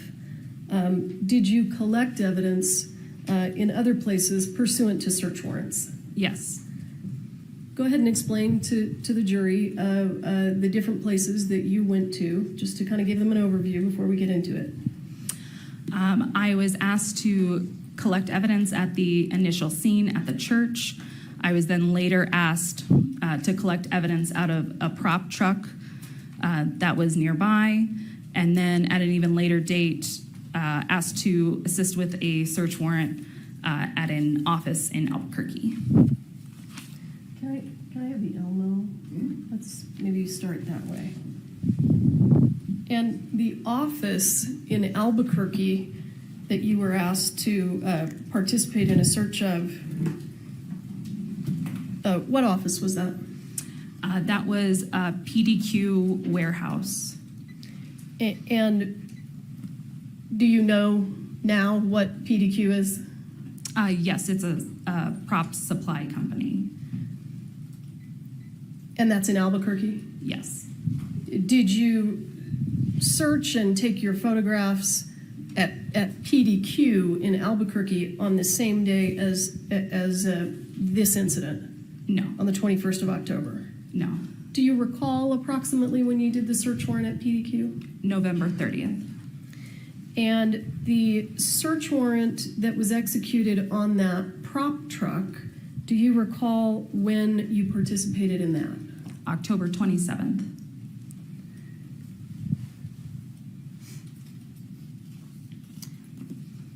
did you collect evidence in other places pursuant to search warrants? Yes. Go ahead and explain to the jury the different places that you went to, just to kind of give them an overview before we get into it. I was asked to collect evidence at the initial scene at the church. I was then later asked to collect evidence out of a prop truck that was nearby, and then at an even later date, asked to assist with a search warrant at an office in Albuquerque. Can I have the Elmo? Let's maybe start that way. And the office in Albuquerque that you were asked to participate in a search of, what office was that? That was a PDQ warehouse. And do you know now what PDQ is? Yes, it's a prop supply company. And that's in Albuquerque? Yes. Did you search and take your photographs at PDQ in Albuquerque on the same day as this incident? No. On the 21st of October? No. Do you recall approximately when you did the search warrant at PDQ? November 30th. And the search warrant that was executed on that prop truck, do you recall when you participated in that? October 27th.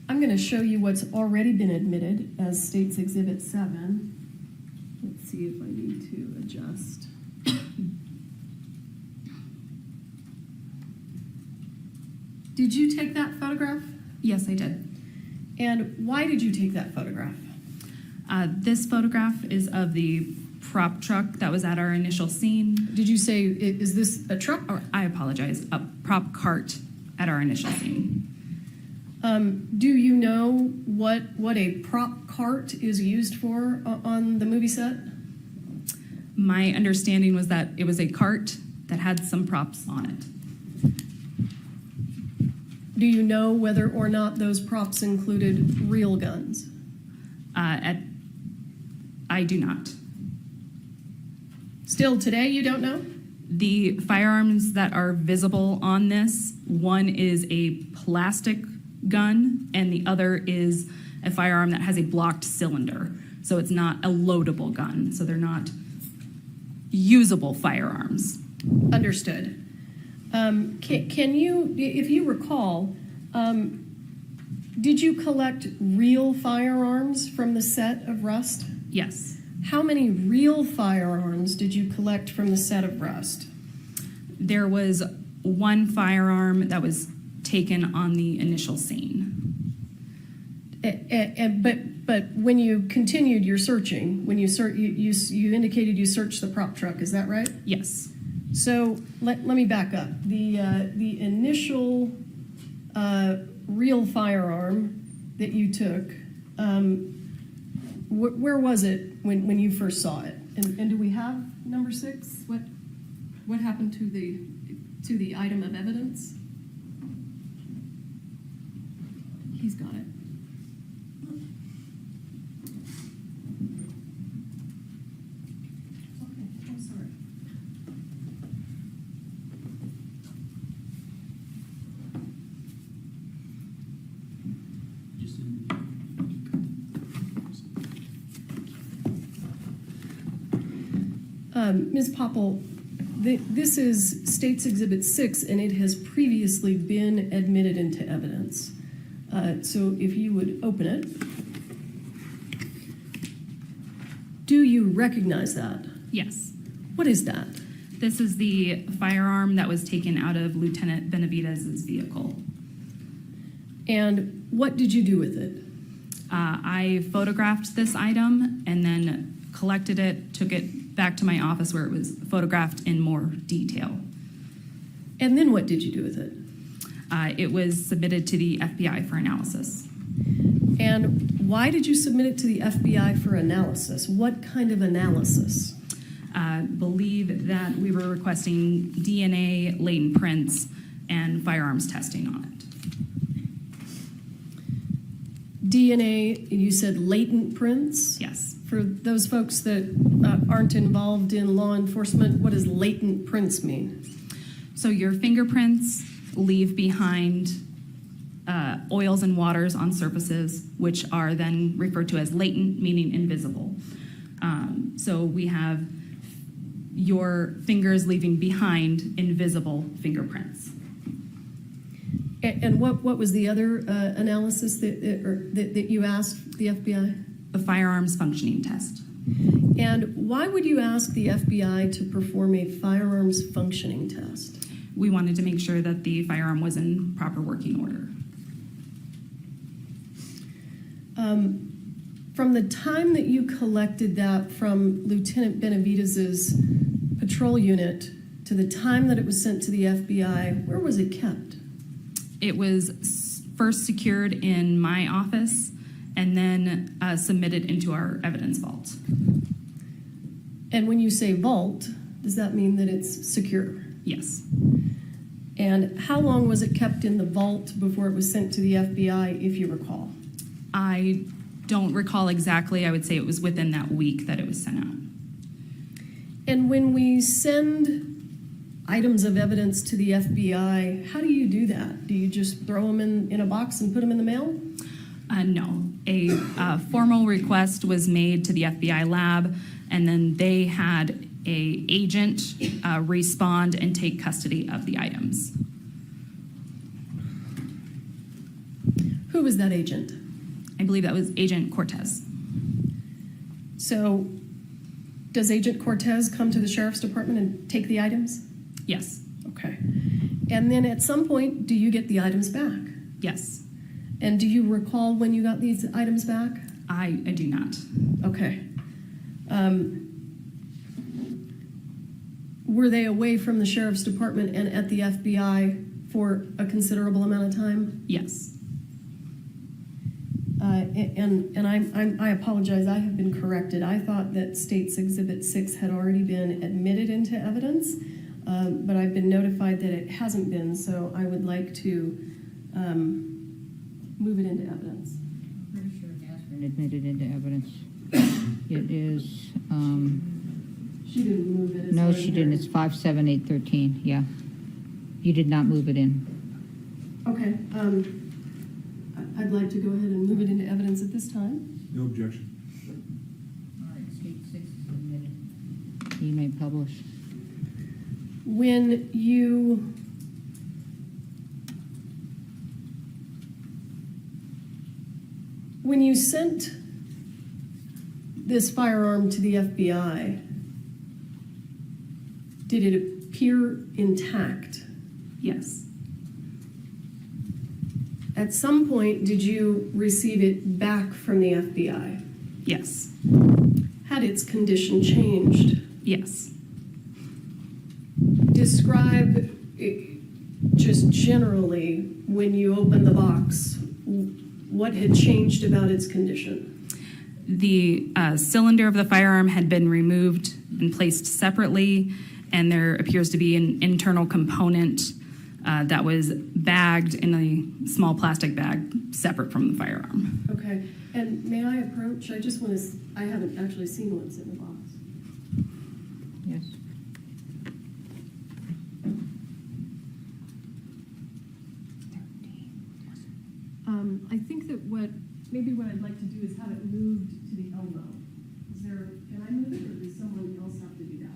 I'm going to show you what's already been admitted as State's Exhibit 7. Let's see if I need to adjust. Did you take that photograph? Yes, I did. And why did you take that photograph? This photograph is of the prop truck that was at our initial scene. Did you say, is this a truck? Or, I apologize, a prop cart at our initial scene. Do you know what a prop cart is used for on the movie set? My understanding was that it was a cart that had some props on it. Do you know whether or not those props included real guns? I do not. Still today, you don't know? The firearms that are visible on this, one is a plastic gun and the other is a firearm that has a blocked cylinder. So it's not a loadable gun. So they're not usable firearms. Understood. Can you, if you recall, did you collect real firearms from the set of Rust? Yes. How many real firearms did you collect from the set of Rust? There was one firearm that was taken on the initial scene. But when you continued your searching, when you indicated you searched the prop truck, is that right? Yes. So let me back up. The initial real firearm that you took, where was it when you first saw it? And do we have number 6? What happened to the item of evidence? He's got it. Okay, I'm sorry. Ms. Popple, this is State's Exhibit 6, and it has previously been admitted into evidence. So if you would open it. Do you recognize that? Yes. What is that? This is the firearm that was taken out of Lieutenant Benavidez's vehicle. And what did you do with it? I photographed this item and then collected it, took it back to my office where it was photographed in more detail. And then what did you do with it? It was submitted to the FBI for analysis. And why did you submit it to the FBI for analysis? What kind of analysis? I believe that we were requesting DNA, latent prints, and firearms testing on it. DNA, you said latent prints? Yes. For those folks that aren't involved in law enforcement, what does latent prints mean? So your fingerprints leave behind oils and waters on surfaces, which are then referred to as latent, meaning invisible. So we have your fingers leaving behind invisible fingerprints. And what was the other analysis that you asked the FBI? A firearms functioning test. And why would you ask the FBI to perform a firearms functioning test? We wanted to make sure that the firearm was in proper working order. From the time that you collected that from Lieutenant Benavidez's patrol unit to the time that it was sent to the FBI, where was it kept? It was first secured in my office and then submitted into our evidence vault. And when you say vault, does that mean that it's secure? Yes. And how long was it kept in the vault before it was sent to the FBI, if you recall? I don't recall exactly. I would say it was within that week that it was sent out. And when we send items of evidence to the FBI, how do you do that? Do you just throw them in a box and put them in the mail? No. A formal request was made to the FBI lab, and then they had an agent respond and take custody of the items. Who was that agent? I believe that was Agent Cortez. So does Agent Cortez come to the Sheriff's Department and take the items? Yes. Okay. And then at some point, do you get the items back? Yes. And do you recall when you got these items back? I do not. Okay. Were they away from the Sheriff's Department and at the FBI for a considerable amount of time? Yes. And I apologize, I have been corrected. I thought that State's Exhibit 6 had already been admitted into evidence, but I've been notified that it hasn't been, so I would like to move it into evidence. Pretty sure it has been admitted into evidence. It is She didn't move it. No, she didn't. It's 57813. Yeah. You did not move it in. Okay, I'd like to go ahead and move it into evidence at this time. No objection. All right, state 6 is admitted. You may publish. When you sent this firearm to the FBI, did it appear intact? Yes. At some point, did you receive it back from the FBI? Yes. Had its condition changed? Yes. Describe just generally, when you opened the box, what had changed about its condition? The cylinder of the firearm had been removed and placed separately, and there appears to be an internal component that was bagged in a small plastic bag separate from the firearm. Okay, and may I approach? I just want to, I haven't actually seen what's in the box. Yes. I think that maybe what I'd like to do is have it moved to the elbow. Can I move it, or does someone else have to do that?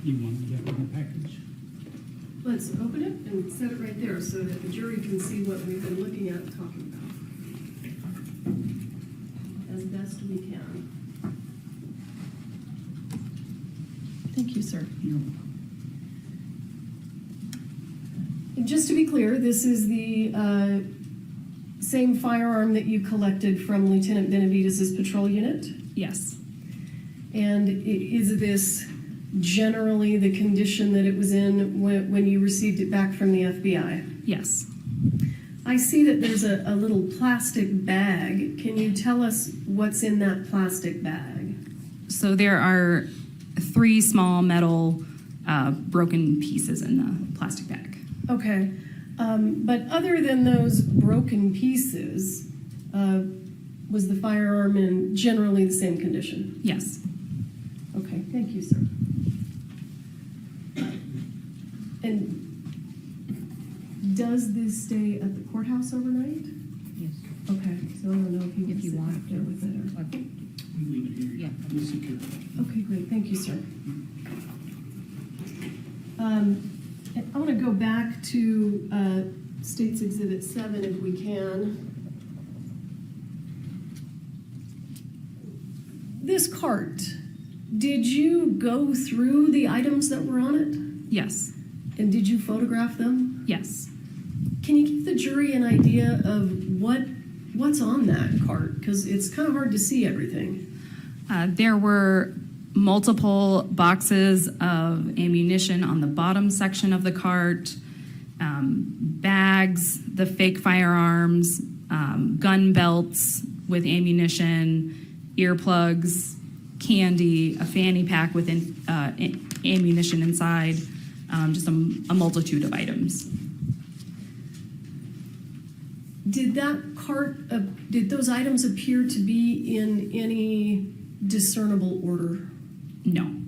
You want to get the package? Let's open it and set it right there so that the jury can see what we've been looking at and talking about as best we can. Thank you, sir. And just to be clear, this is the same firearm that you collected from Lieutenant Benavidez' patrol unit? Yes. And is this generally the condition that it was in when you received it back from the FBI? Yes. I see that there's a little plastic bag. Can you tell us what's in that plastic bag? So there are 3 small metal broken pieces in the plastic bag. Okay. But other than those broken pieces, was the firearm in generally the same condition? Yes. Okay, thank you, sir. And does this stay at the courthouse overnight? Yes. Okay, so I don't know if you If you sit want back there with it or... We leave it here. Yeah. We'll secure it. Okay, great, thank you, sir. I want to go back to State's Exhibit 7 if we can. This cart, did you go through the items that were on it? Yes. And did you photograph them? Yes. Can you give the jury an idea of what's on that cart? Because it's kind of hard to see everything. There were multiple boxes of ammunition on the bottom section of the cart, bags, the fake firearms, gun belts with ammunition, earplugs, candy, a fanny pack with ammunition inside, just a multitude of items. Did that cart, did those items appear to be in any discernible order? No.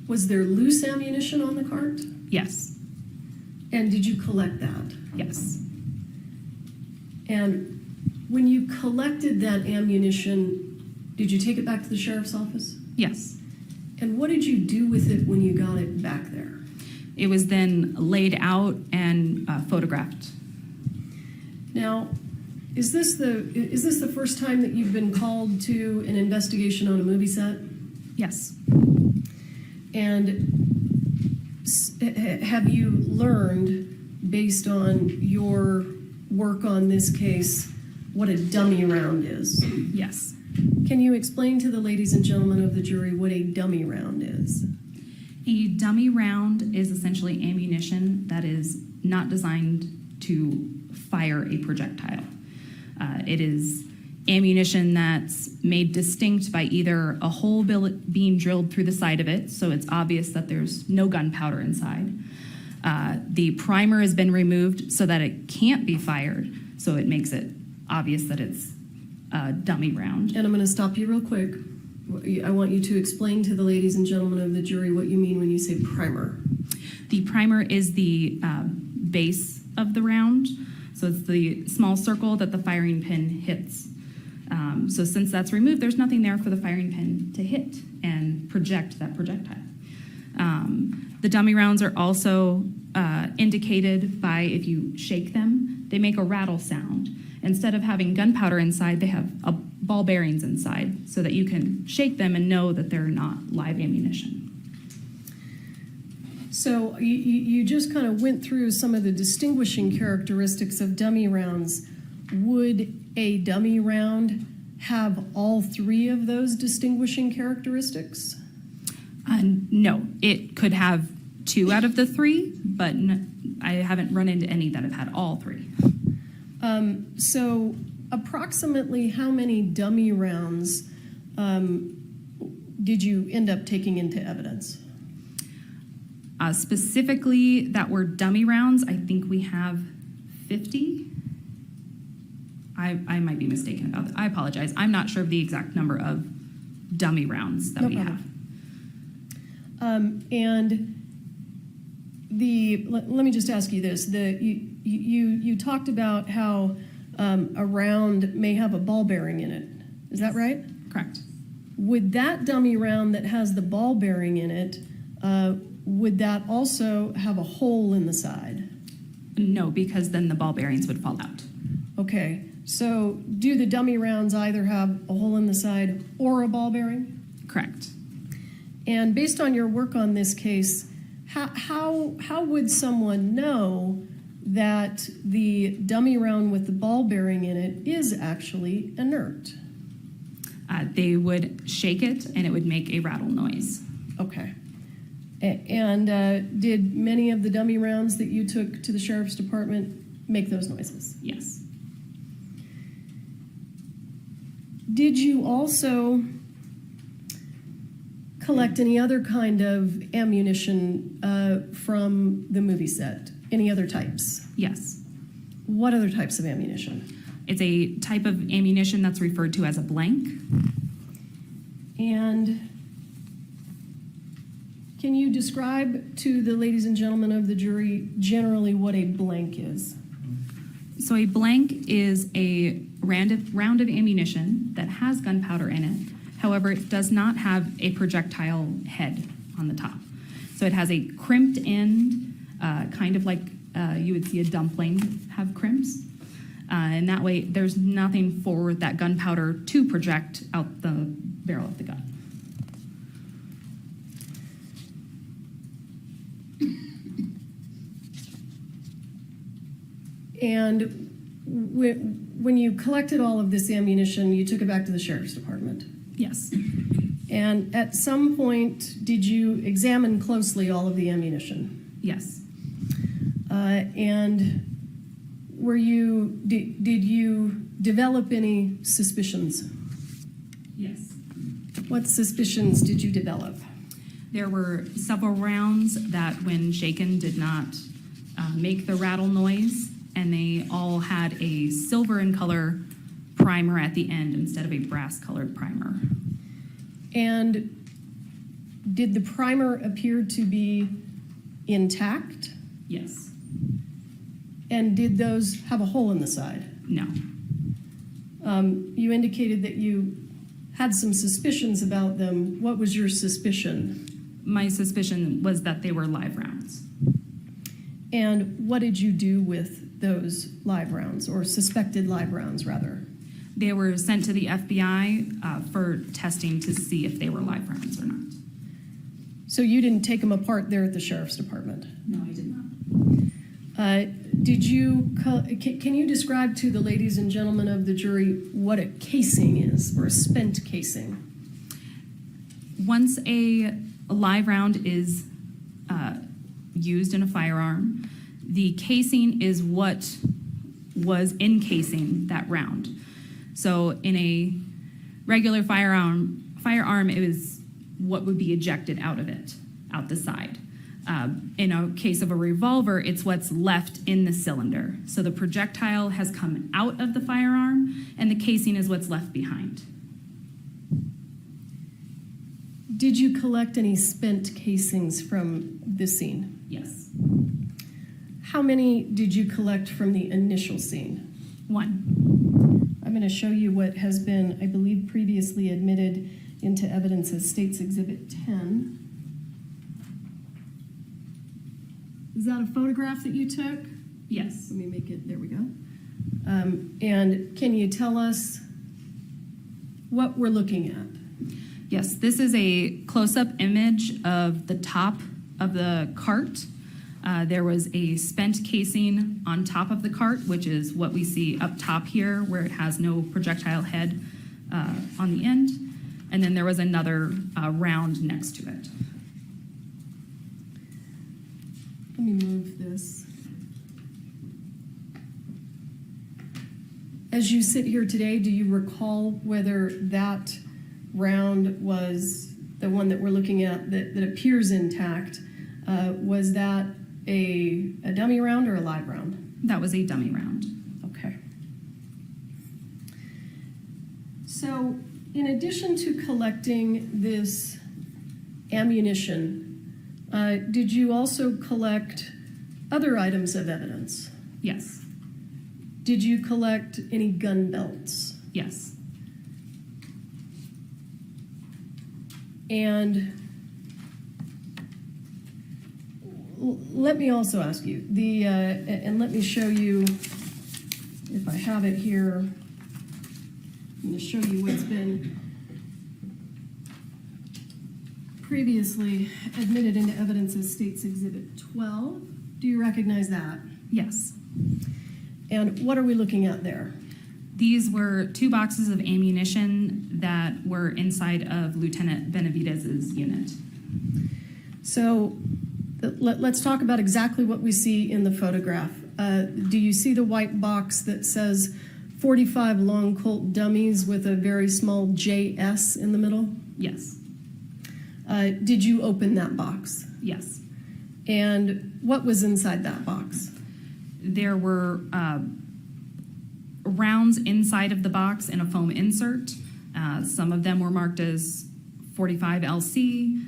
Was there loose ammunition on the cart? Yes. And did you collect that? Yes. And when you collected that ammunition, did you take it back to the sheriff's office? Yes. And what did you do with it when you got it back there? It was then laid out and photographed. Now, is this the first time that you've been called to an investigation on a movie set? Yes. And have you learned, based on your work on this case, what a dummy round is? Yes. Can you explain to the ladies and gentlemen of the jury what a dummy round is? A dummy round is essentially ammunition that is not designed to fire a projectile. It is ammunition that's made distinct by either a hole being drilled through the side of it, so it's obvious that there's no gunpowder inside. The primer has been removed so that it can't be fired, so it makes it obvious that it's a dummy round. And I'm going to stop you real quick. I want you to explain to the ladies and gentlemen of the jury what you mean when you say primer. The primer is the base of the round, so it's the small circle that the firing pin hits. So since that's removed, there's nothing there for the firing pin to hit and project that projectile. The dummy rounds are also indicated by, if you shake them, they make a rattle sound. Instead of having gunpowder inside, they have ball bearings inside so that you can shake them and know that they're not live ammunition. So you just kind of went through some of the distinguishing characteristics of dummy rounds. Would a dummy round have all three of those distinguishing characteristics? No, it could have 2 out of the 3, but I haven't run into any that have had all 3. So approximately how many dummy rounds did you end up taking into evidence? Specifically, that were dummy rounds, I think we have 50. I might be mistaken about that. I apologize. I'm not sure of the exact number of dummy rounds that we have. And let me just ask you this: you talked about how a round may have a ball bearing in it. Is that right? Correct. Would that dummy round that has the ball bearing in it, would that also have a hole in the side? No, because then the ball bearings would fall out. Okay. So do the dummy rounds either have a hole in the side or a ball bearing? Correct. And based on your work on this case, how would someone know that the dummy round with the ball bearing in it is actually inert? They would shake it and it would make a rattle noise. Okay. And did many of the dummy rounds that you took to the sheriff's department make those noises? Yes. Did you also collect any other kind of ammunition from the movie set? Any other types? Yes. What other types of ammunition? It's a type of ammunition that's referred to as a blank. And can you describe to the ladies and gentlemen of the jury generally what a blank is? So a blank is a round of ammunition that has gunpowder in it. However, it does not have a projectile head on the top. So it has a crimped end, kind of like you would see a dumpling have crimps. And that way, there's nothing for that gunpowder to project out the barrel of the gun. And when you collected all of this ammunition, you took it back to the sheriff's department? Yes. And at some point, did you examine closely all of the ammunition? Yes. And did you develop any suspicions? Yes. What suspicions did you develop? There were several rounds that, when shaken, did not make the rattle noise, and they all had a silver in color primer at the end instead of a brass colored primer. And did the primer appear to be intact? Yes. And did those have a hole in the side? No. You indicated that you had some suspicions about them. What was your suspicion? My suspicion was that they were live rounds. And what did you do with those live rounds, or suspected live rounds, rather? They were sent to the FBI for testing to see if they were live rounds or not. So you didn't take them apart there at the sheriff's department? No, I did not. Can you describe to the ladies and gentlemen of the jury what a casing is, or a spent casing? Once a live round is used in a firearm, the casing is what was encasing that round. So in a regular firearm, it was what would be ejected out of it, out the side. In a case of a revolver, it's what's left in the cylinder. So the projectile has come out of the firearm, and the casing is what's left behind. Did you collect any spent casings from the scene? Yes. How many did you collect from the initial scene? 1. I'm going to show you what has been, I believe, previously admitted into evidence as State's Exhibit 10. Is that a photograph that you took? Yes. Let me make it, there we go. And can you tell us what we're looking at? Yes, this is a close-up image of the top of the cart. There was a spent casing on top of the cart, which is what we see up top here, where it has no projectile head on the end. And then there was another round next to it. Let me move this. As you sit here today, do you recall whether that round was the one that we're looking at that appears intact? Was that a dummy round or a live round? That was a dummy round. Okay. So, in addition to collecting this ammunition, did you also collect other items of evidence? Yes. Did you collect any gun belts? Yes. And let me also ask you, and let me show you, if I have it here, I'm going to show you what's been previously admitted into evidence as State's Exhibit 12. Do you recognize that? Yes. And what are we looking at there? These were 2 boxes of ammunition that were inside of Lieutenant Benavidez's unit. So let's talk about exactly what we see in the photograph. Do you see the white box that says 45 long Colt dummies with a very small JS in the middle? Yes. Did you open that box? Yes. And what was inside that box? There were rounds inside of the box in a foam insert. Some of them were marked as 45 LC.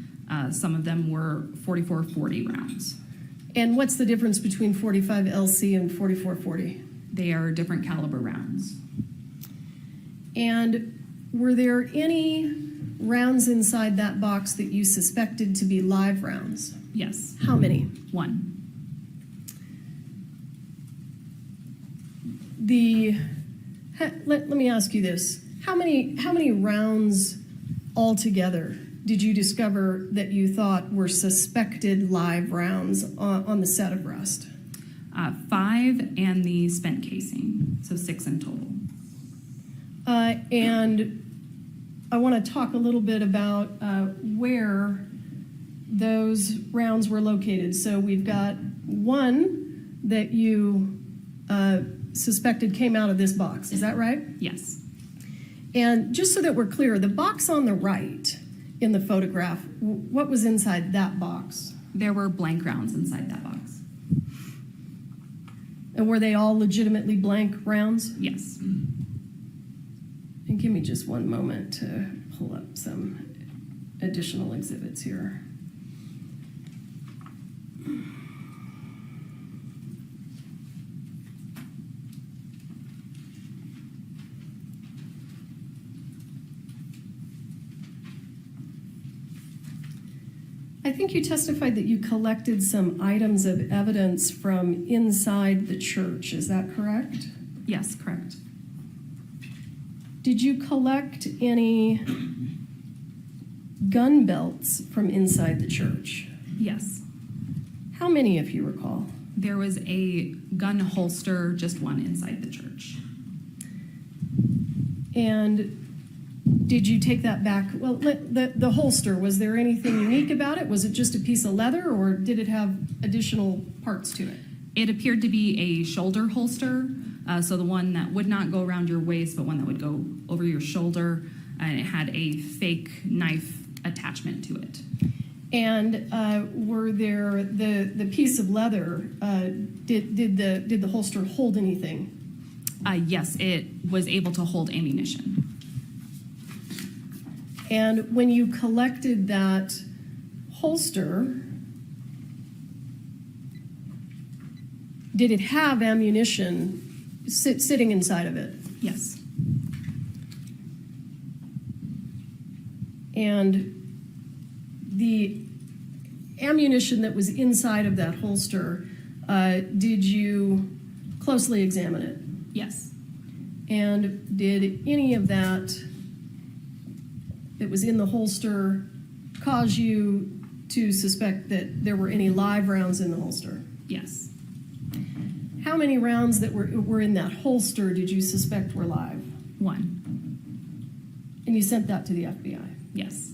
Some of them were 4440 rounds. And what's the difference between 45 LC and 4440? They are different caliber rounds. And were there any rounds inside that box that you suspected to be live rounds? Yes. How many? 1. Let me ask you this. How many rounds altogether did you discover that you thought were suspected live rounds on the set of Rust? 5 and the spent casing, so 6 in total. And I want to talk a little bit about where those rounds were located. So we've got 1 that you suspected came out of this box. Is that right? Yes. And just so that we're clear, the box on the right in the photograph, what was inside that box? There were blank rounds inside that box. And were they all legitimately blank rounds? Yes. And give me just one moment to pull up some additional exhibits here. I think you testified that you collected some items of evidence from inside the church. Is that correct? Yes, correct. Did you collect any gun belts from inside the church? Yes. How many, if you recall? There was a gun holster, just 1 inside the church. And did you take that back? Well, the holster, was there anything unique about it? Was it just a piece of leather, or did it have additional parts to it? It appeared to be a shoulder holster. So the one that would not go around your waist, but one that would go over your shoulder, and it had a fake knife attachment to it. And were there the piece of leather? Did the holster hold anything? Yes, it was able to hold ammunition. And when you collected that holster, did it have ammunition sitting inside of it? Yes. And the ammunition that was inside of that holster, did you closely examine it? Yes. And did any of that was in the holster cause you to suspect that there were any live rounds in the holster? Yes. How many rounds that were in that holster did you suspect were live? 1. And you sent that to the FBI? Yes.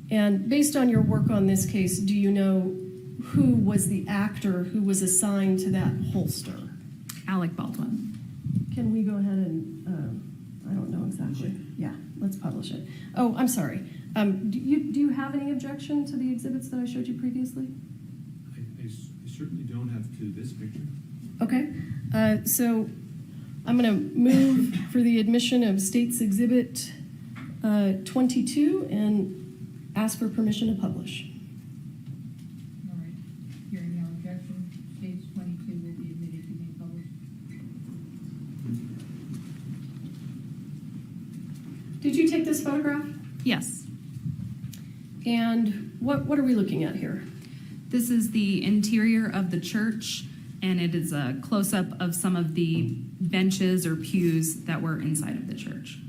And based on your work on this case, do you know who was the actor who was assigned to that holster? Alec Baldwin. Can we go ahead and, I don't know exactly. Yeah, let's publish it. Oh, I'm sorry. Do you have any objection to the exhibits that I showed you previously? I certainly don't have to this picture. Okay. So I'm going to move for the admission of State's Exhibit 22 and ask for permission to publish. All right. Hearing no objection, States 22 will be admitted to being published. Did you take this photograph? Yes. And what are we looking at here? This is the interior of the church, and it is a close-up of some of the benches or pews that were inside of the church.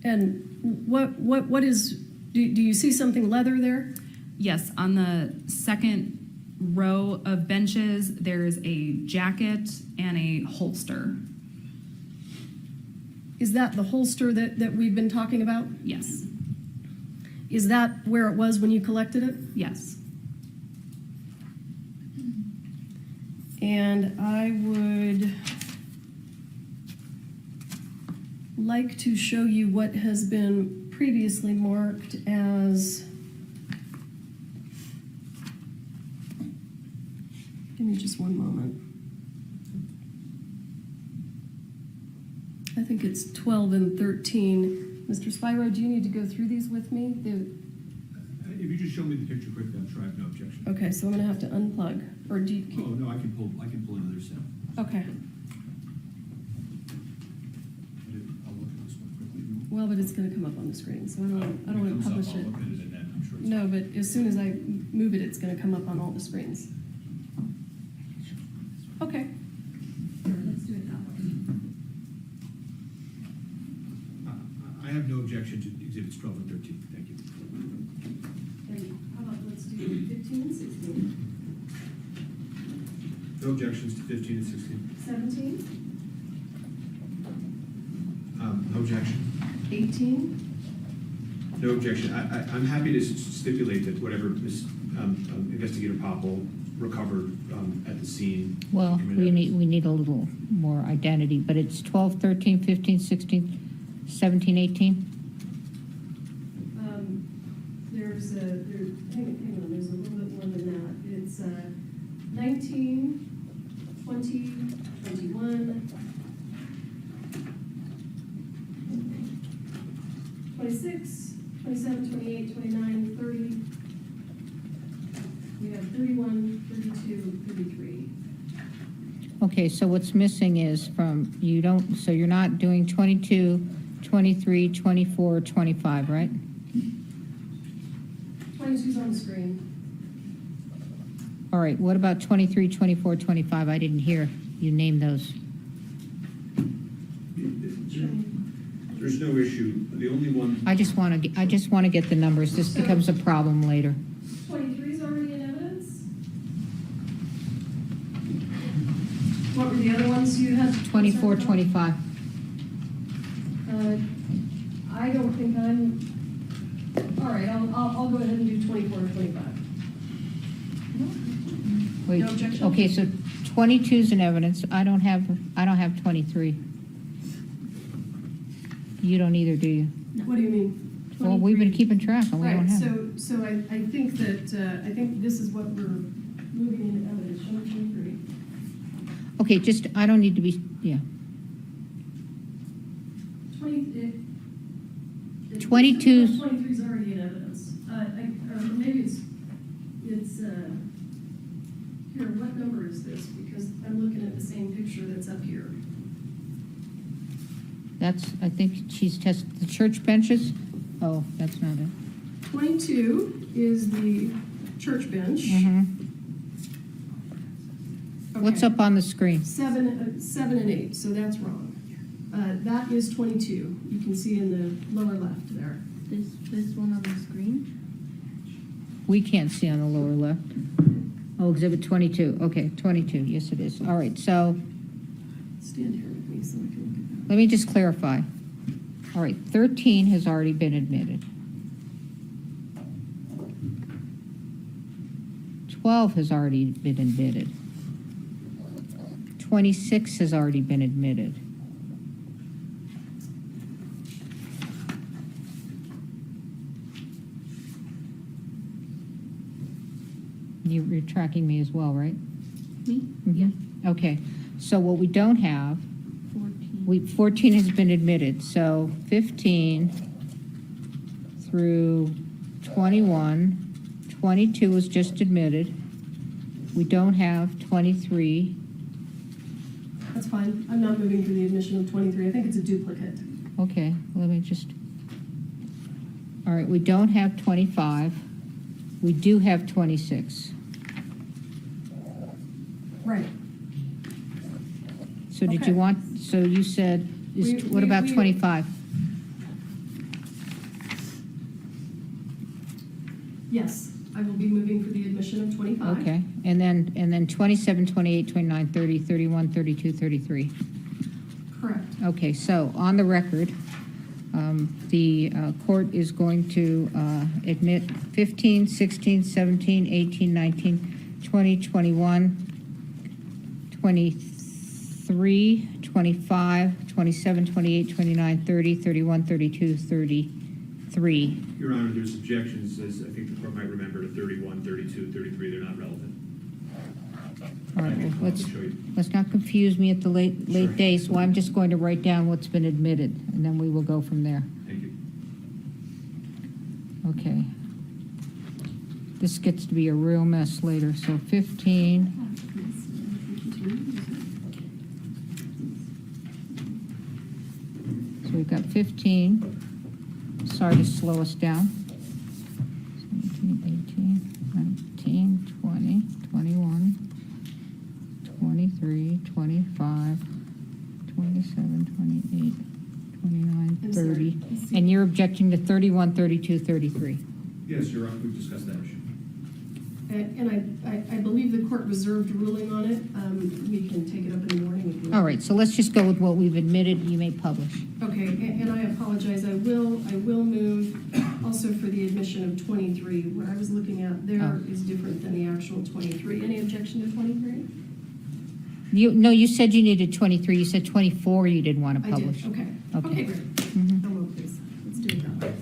And what is, do you see something leather there? Yes, on the second row of benches, there's a jacket and a holster. Is that the holster that we've been talking about? Yes. Is that where it was when you collected it? Yes. And I would like to show you what has been previously marked as, give me just one moment. I think it's 12 and 13. Mr. Spiro, do you need to go through these with me? If you just show me the picture quickly, I'm sure I have no objection. Okay, so I'm going to have to unplug. Or do you? Oh no, I can pull another set. Okay. I'll look at this one quickly. Well, but it's going to come up on the screen, so I don't want to publish it. I'll look at it and then I'm sure. No, but as soon as I move it, it's going to come up on all the screens. Okay. Let's do it that way. I have no objection to exhibits 12 and 13. Thank you. And how about let's do 15 and 16? No objections to 15 and 16. 17? No objection. 18? No objection. I'm happy to stipulate that whatever Ms. Investigator Popple recovered at the scene. Well, we need a little more identity, but it's 12, 13, 15, 16, 17, 18? Hang on, there's a little bit more than that. It's 19, 20, 21, 26, 27, 28, 29, 30. We have 31, 32, 33. Okay, so what's missing is so you're not doing 22, 23, 24, 25, right? 22's on the screen. All right, what about 23, 24, 25? I didn't hear you name those. There's no issue. The only one. I just want to get the numbers. This becomes a problem later. 23 is already in evidence. What were the other ones you had? 24, 25. I don't think I'm. All right, I'll go ahead and do 24 and 25. Wait, No objection? okay, so 22 is in evidence. I don't have 23. You don't either, do you? What do you mean? Well, we've been 23? keeping track and we don't Right, have. so I think that, I think this is what we're moving into evidence, show 23. Okay, just, I don't need to be, yeah. 22 's 23 is already in evidence. Maybe it's, here, what number is this? Because I'm looking at the same picture that's up here. That's, I think she's tested the church benches. Oh, that's not it. 22 is the church bench. What's Okay. up on the screen? 7 and 8, so that's wrong. That is 22. You can see in the lower left there. This one on the screen? We can't see on the lower left. Oh, exhibit 22. Okay, 22. Yes, it is. All right, so Stand here with me so I can look at let me just clarify. All right, 13 has already been admitted. 12 has already been admitted. 26 has already been admitted. You're tracking me as well, right? Me? Yeah. Okay, so what we don't have, 14. 14 has been admitted, so 15 through 21, 22 was just admitted. We don't have 23. That's fine. I'm not moving for the admission of 23. I think it's a duplicate. Okay, let me just, all right, we don't have 25. We do have 26. Right. So did Okay. you want, so you said, what We- about we- 25? Yes, I will be moving for the admission of 25. Okay, and then 27, 28, 29, 30, 31, 32, 33. Correct. Okay, so on the record, the court is going to admit 15, 16, 17, 18, 19, 20, 21, 23, 25, 27, 28, 29, 30, 31, 32, 33. Your Honor, there's objections, as I think the court might remember, to 31, 32, 33, they're not relevant. All right, well, I'll show you. let's not confuse me at the late day, so I'm just going to write down what's been admitted, and then we will go from there. Thank you. Okay. This gets to be a real mess later, so 15. So we've got 15. Sorry to slow us down. 17, 18, 19, 20, 21, 23, 25, 27, 28, 29, I'm 30. sorry. And you're objecting to 31, 32, 33. Yes, Your Honor, we've discussed that issue. And I believe the court reserved ruling on it. We can take it up in the morning if you want. All right, so let's just go with what we've admitted, you may publish. Okay, and I apologize. I will move also for the admission of 23. What I was looking at there Oh. is different than the actual 23. Any objection to 23? No, you said you needed 23, you said 24 you didn't want to I did, publish. okay. Okay. Okay, great. Mhm. Come on, please. Let's do it that way.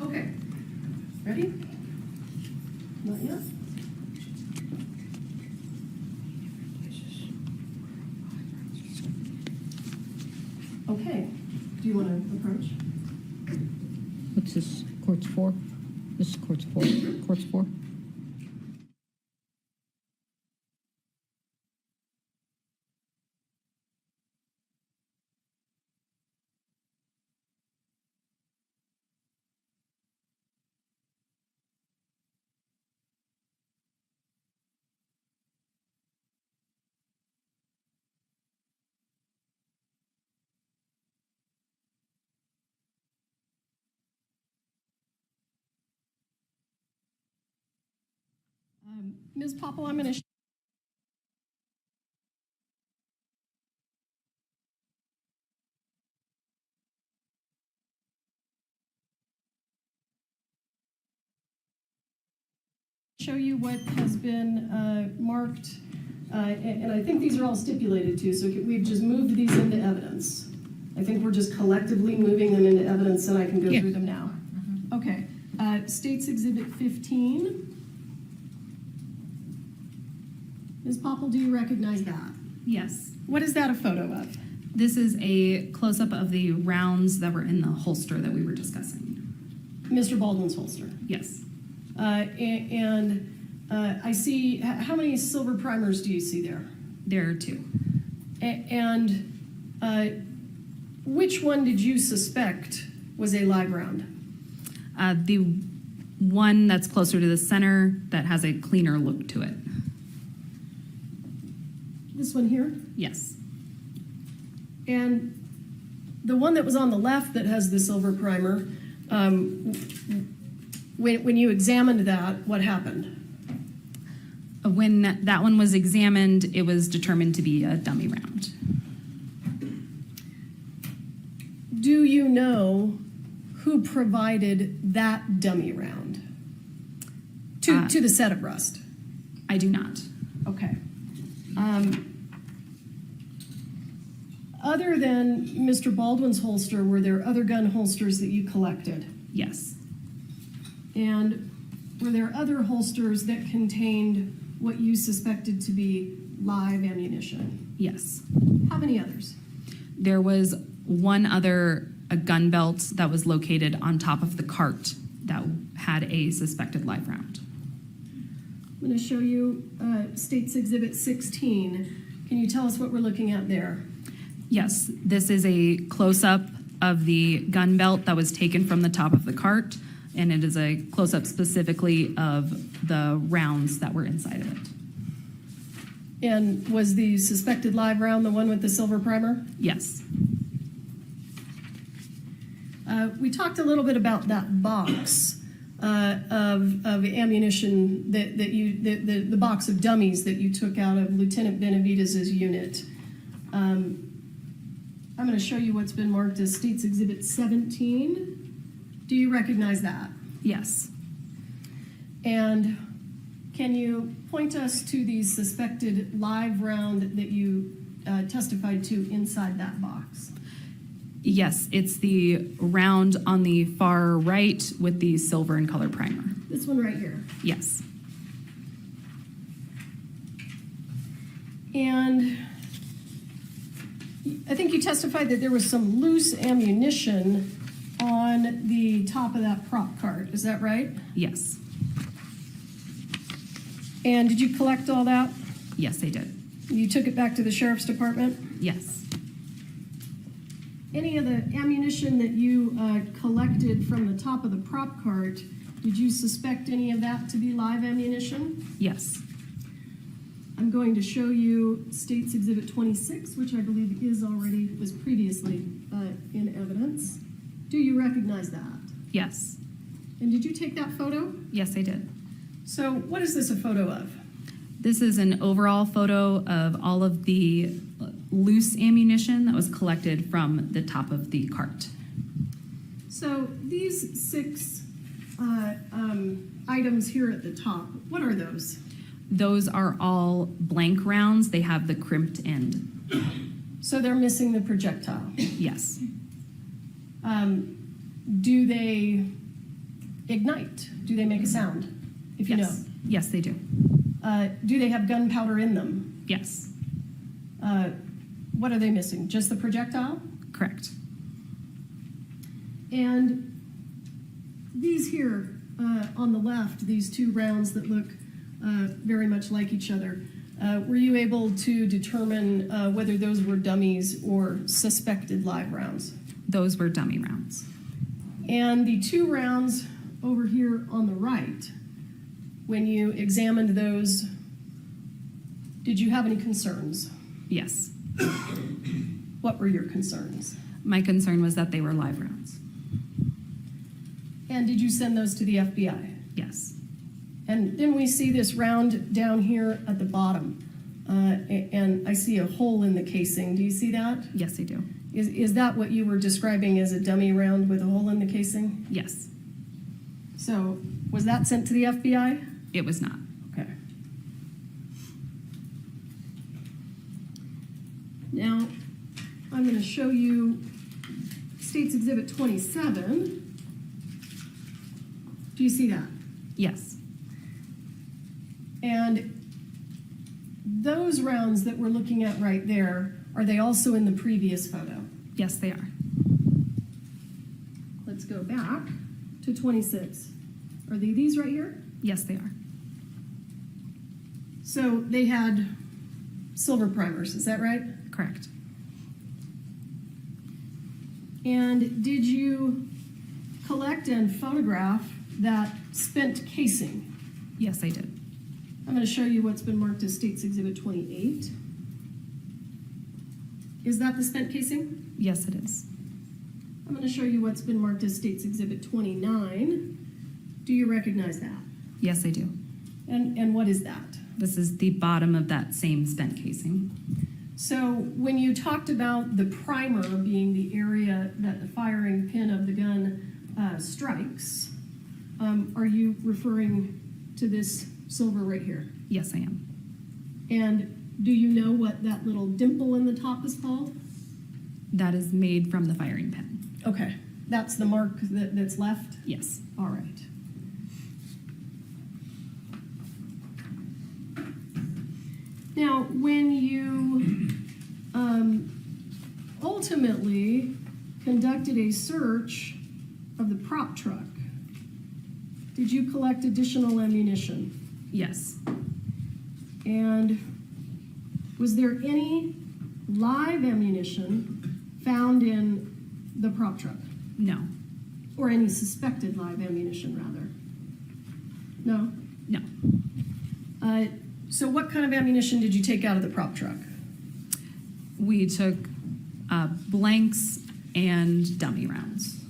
Okay. Ready? Not yet? Okay, do you want to approach? What's this, court's 4? This is court's 4. Court's 4? Ms. Popple, I'm going to show you what has been marked, and I think these are all stipulated too, so we've just moved these into evidence. I think we're just collectively moving them into evidence, and I can go through them now. Okay, State's Exhibit 15. Ms. Popple, do you recognize that? Yes. What is that a photo of? This is a close-up of the rounds that were in the holster that we were discussing. Mr. Baldwin's holster. Yes. I see, how many silver primers do you see there? There are 2. And which one did you suspect was a live round? The one that's closer to the center that has a cleaner look to it. This one here? Yes. And the one that was on the left that has the silver primer, when you examined that, what happened? When that one was examined, it was determined to be a dummy round. Do you know who provided that dummy round to the set of Rust? I do not. Okay. Other than Mr. Baldwin's holster, were there other gun holsters that you collected? Yes. And were there other holsters that contained what you suspected to be live ammunition? Yes. How many others? There was one other gun belt that was located on top of the cart that had a suspected live round. I'm going to show you State's Exhibit 16. Can you tell us what we're looking at there? Yes, this is a close-up of the gun belt that was taken from the top of the cart, and it is a close-up specifically of the rounds that were inside of it. And was the suspected live round the one with the silver primer? Yes. We talked a little bit about that box of ammunition the box of dummies that you took out of Lieutenant Benavidez's unit. I'm going to show you what's been marked as State's Exhibit 17. Do you recognize that? Yes. And can you point us to the suspected live round that you testified to inside that box? Yes, it's the round on the far right with the silver and color primer. This one right here? Yes. And I think you testified that there was some loose ammunition on the top of that prop cart. Is that right? Yes. And did you collect all that? Yes, I did. You took it back to the sheriff's department? Yes. Any of the ammunition that you collected from the top of the prop cart, did you suspect any of that to be live ammunition? Yes. I'm going to show you State's Exhibit 26, which I believe was previously in evidence. Do you recognize that? Yes. And did you take that photo? Yes, I did. So what is this a photo of? This is an overall photo of all of the loose ammunition that was collected from the top of the cart. So these 6 items here at the top, what are those? Those are all blank rounds. They have the crimped end. So they're missing the projectile? Yes. Do they ignite? Do they make a sound? If you know. Yes, they do. Do they have gunpowder in them? Yes. What are they missing? Just the projectile? Correct. And these here on the left, these two rounds that look very much like each other, were you able to determine whether those were dummies or suspected live rounds? Those were dummy rounds. And the two rounds over here on the right, when you examined those, did you have any concerns? Yes. What were your concerns? My concern was that they were live rounds. And did you send those to the FBI? Yes. And then we see this round down here at the bottom, and I see a hole in the casing. Do you see that? Yes, I do. Is that what you were describing as a dummy round with a hole in the casing? Yes. So was that sent to the FBI? It was not. Okay. Now, I'm going to show you State's Exhibit 27. Do you see that? Yes. And those rounds that we're looking at right there, are they also in the previous photo? Yes, they are. Let's go back to 26. Are they these right here? Yes, they are. So they had silver primers, is that right? Correct. And did you collect and photograph that spent casing? Yes, I did. I'm going to show you what's been marked as State's Exhibit 28. Is that the spent casing? Yes, it is. I'm going to show you what's been marked as State's Exhibit 29. Do you recognize that? Yes, I do. And what is that? This is the bottom of that same spent casing. So when you talked about the primer being the area that the firing pin of the gun strikes, are you referring to this silver right here? Yes, I am. And do you know what that little dimple in the top is called? That is made from the firing pin. Okay, that's the mark that's left? Yes. All right. Now, when you ultimately conducted a search of the prop truck, did you collect additional ammunition? Yes. And was there any live ammunition found in the prop truck? No. Or any suspected live ammunition, rather? No? No. So what kind of ammunition did you take out of the prop truck? We took blanks and dummy rounds.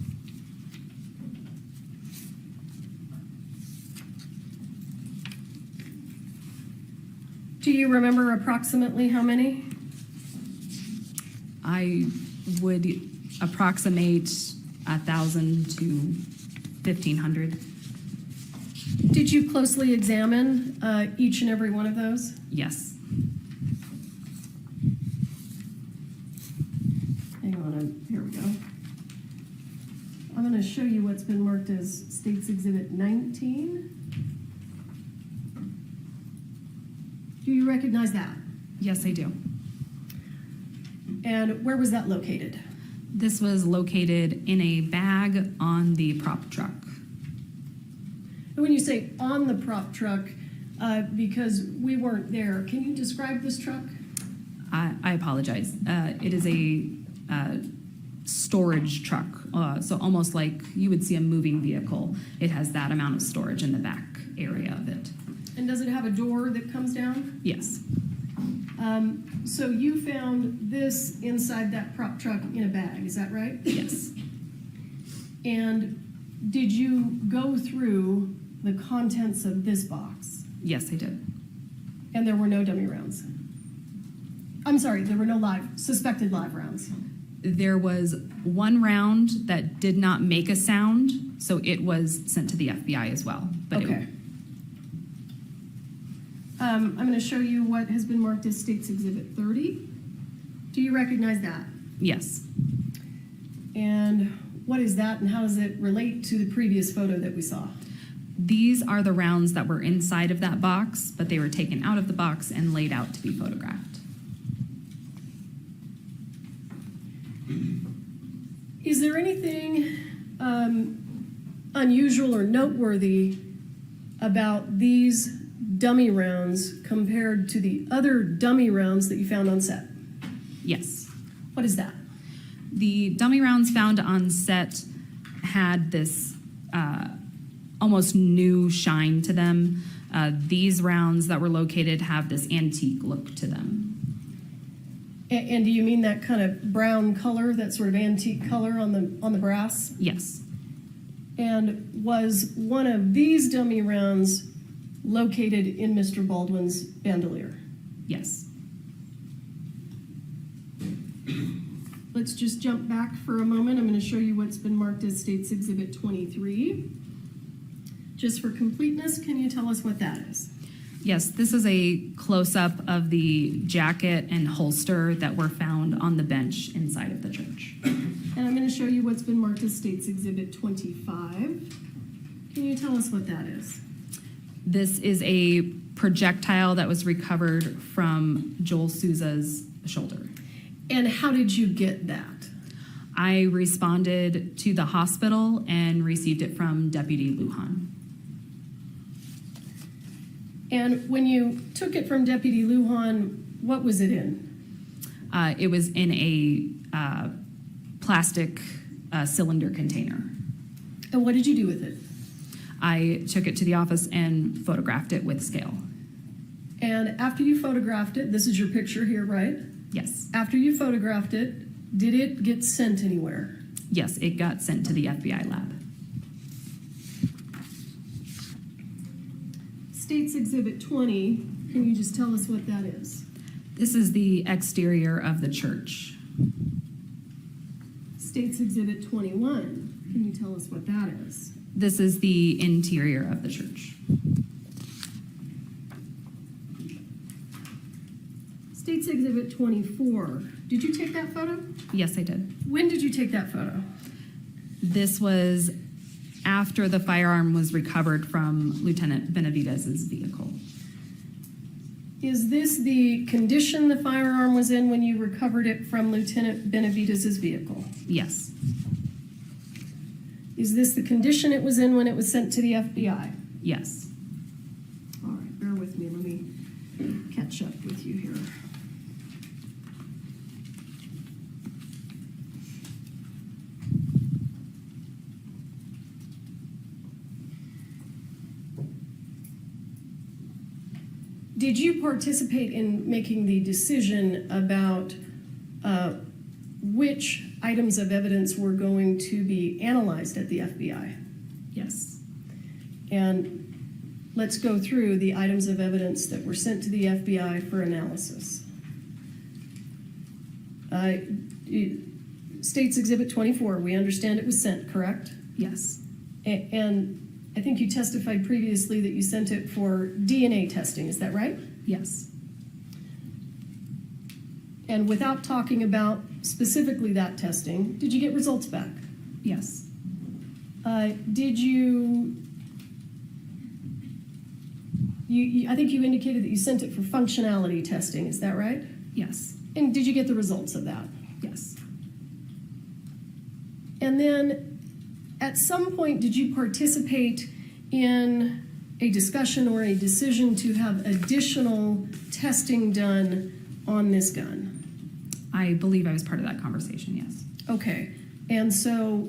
Do you remember approximately how many? I would approximate 1,000 to 1,500. Did you closely examine each and every one of those? Yes. Hang on, here we go. I'm going to show you what's been marked as State's Exhibit 19. Do you recognize that? Yes, I do. And where was that located? This was located in a bag on the prop truck. And when you say on the prop truck, because we weren't there, can you describe this truck? I apologize. It is a storage truck, so almost like you would see a moving vehicle. It has that amount of storage in the back area of it. And does it have a door that comes down? Yes. So you found this inside that prop truck in a bag, is that right? Yes. And did you go through the contents of this box? Yes, I did. And there were no dummy rounds? I'm sorry, there were no suspected live rounds? There was one round that did not make a sound, so it was sent to the FBI as well. But okay. I'm going to show you what has been marked as State's Exhibit 30. Do you recognize that? Yes. And what is that, and how does it relate to the previous photo that we saw? These are the rounds that were inside of that box, but they were taken out of the box and laid out to be photographed. Is there anything unusual or noteworthy about these dummy rounds compared to the other dummy rounds that you found on set? Yes. What is that? The dummy rounds found on set had this almost new shine to them. These rounds that were located have this antique look to them. And do you mean that kind of brown color, that sort of antique color on the brass? Yes. And was one of these dummy rounds located in Mr. Baldwin's bandolier? Yes. Let's just jump back for a moment. I'm going to show you what's been marked as State's Exhibit 23. Just for completeness, can you tell us what that is? Yes, this is a close-up of the jacket and holster that were found on the bench inside of the church. And I'm going to show you what's been marked as State's Exhibit 25. Can you tell us what that is? This is a projectile that was recovered from Joel Souza's shoulder. And how did you get that? I responded to the hospital and received it from Deputy Lujan. And when you took it from Deputy Lujan, what was it in? It was in a plastic cylinder container. And what did you do with it? I took it to the office and photographed it with scale. And after you photographed it, this is your picture here, right? Yes. After you photographed it, did it get sent anywhere? Yes, it got sent to the FBI lab. State's Exhibit 20, can you just tell us what that is? This is the exterior of the church. State's Exhibit 21, can you tell us what that is? This is the interior of the church. State's Exhibit 24, did you take that photo? Yes, I did. When did you take that photo? This was after the firearm was recovered from Lieutenant Benavidez's vehicle. Is this the condition the firearm was in when you recovered it from Lieutenant Benavidez's vehicle? Yes. Is this the condition it was in when it was sent to the FBI? Yes. All right, bear with me. Let me catch up with you here. Did you participate in making the decision about which items of evidence were going to be analyzed at the FBI? Yes. And let's go through the items of evidence that were sent to the FBI for analysis. State's Exhibit 24, we understand it was sent, correct? Yes. And I think you testified previously that you sent it for DNA testing, is that right? Yes. And without talking about specifically that testing, did you get results back? Yes. Did you I think you indicated that you sent it for functionality testing, is that right? Yes. And did you get the results of that? Yes. And then at some point, did you participate in a discussion or a decision to have additional testing done on this gun? I believe I was part of that conversation, yes. Okay. And so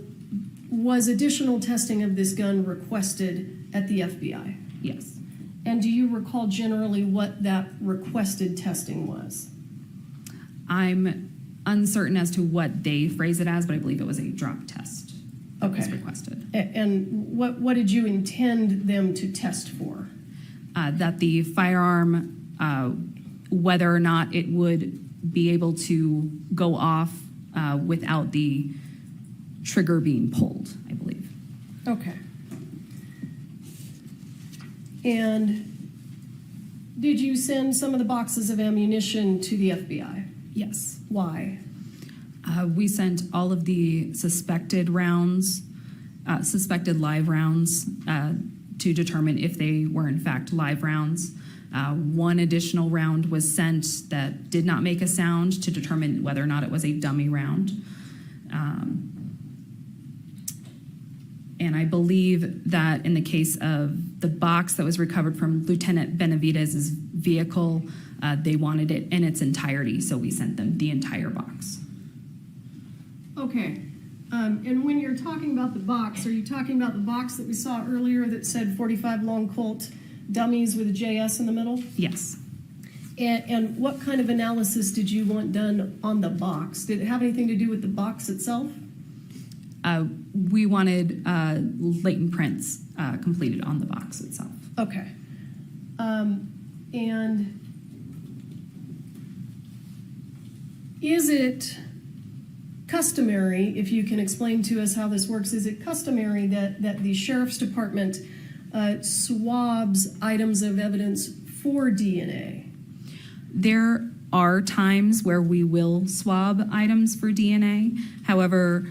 was additional testing of this gun requested at the FBI? Yes. And do you recall generally what that requested testing was? I'm uncertain as to what they phrase it as, but I believe it was a drop test that was requested. And what did you intend them to test for? That the firearm, whether or not it would be able to go off without the trigger being pulled, I believe. Okay. And did you send some of the boxes of ammunition to the FBI? Yes. Why? We sent all of the suspected rounds, suspected live rounds, to determine if they were in fact live rounds. One additional round was sent that did not make a sound to determine whether or not it was a dummy round. And I believe that in the case of the box that was recovered from Lieutenant Benavidez's vehicle, they wanted it in its entirety, so we sent them the entire box. Okay. And when you're talking about the box, are you talking about the box that we saw earlier that said 45 long Colt dummies with a JS in the middle? Yes. And what kind of analysis did you want done on the box? Did it have anything to do with the box itself? We wanted latent prints completed on the box itself. Okay. And is it customary, if you can explain to us how this works, is it customary that the Sheriff's Department swabs items of evidence for DNA? There are times where we will swab items for DNA. However,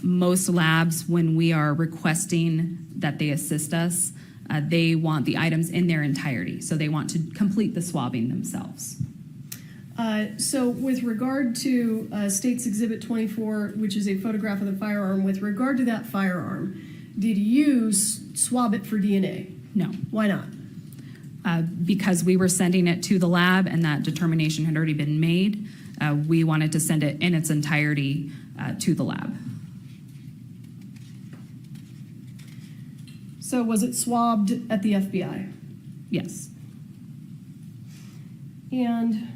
most labs, when we are requesting that they assist us, they want the items in their entirety. So they want to complete the swabbing themselves. So with regard to State's Exhibit 24, which is a photograph of the firearm, with regard to that firearm, did you swab it for DNA? No. Why not? Because we were sending it to the lab and that determination had already been made, we wanted to send it in its entirety to the lab. So was it swabbed at the FBI? Yes. And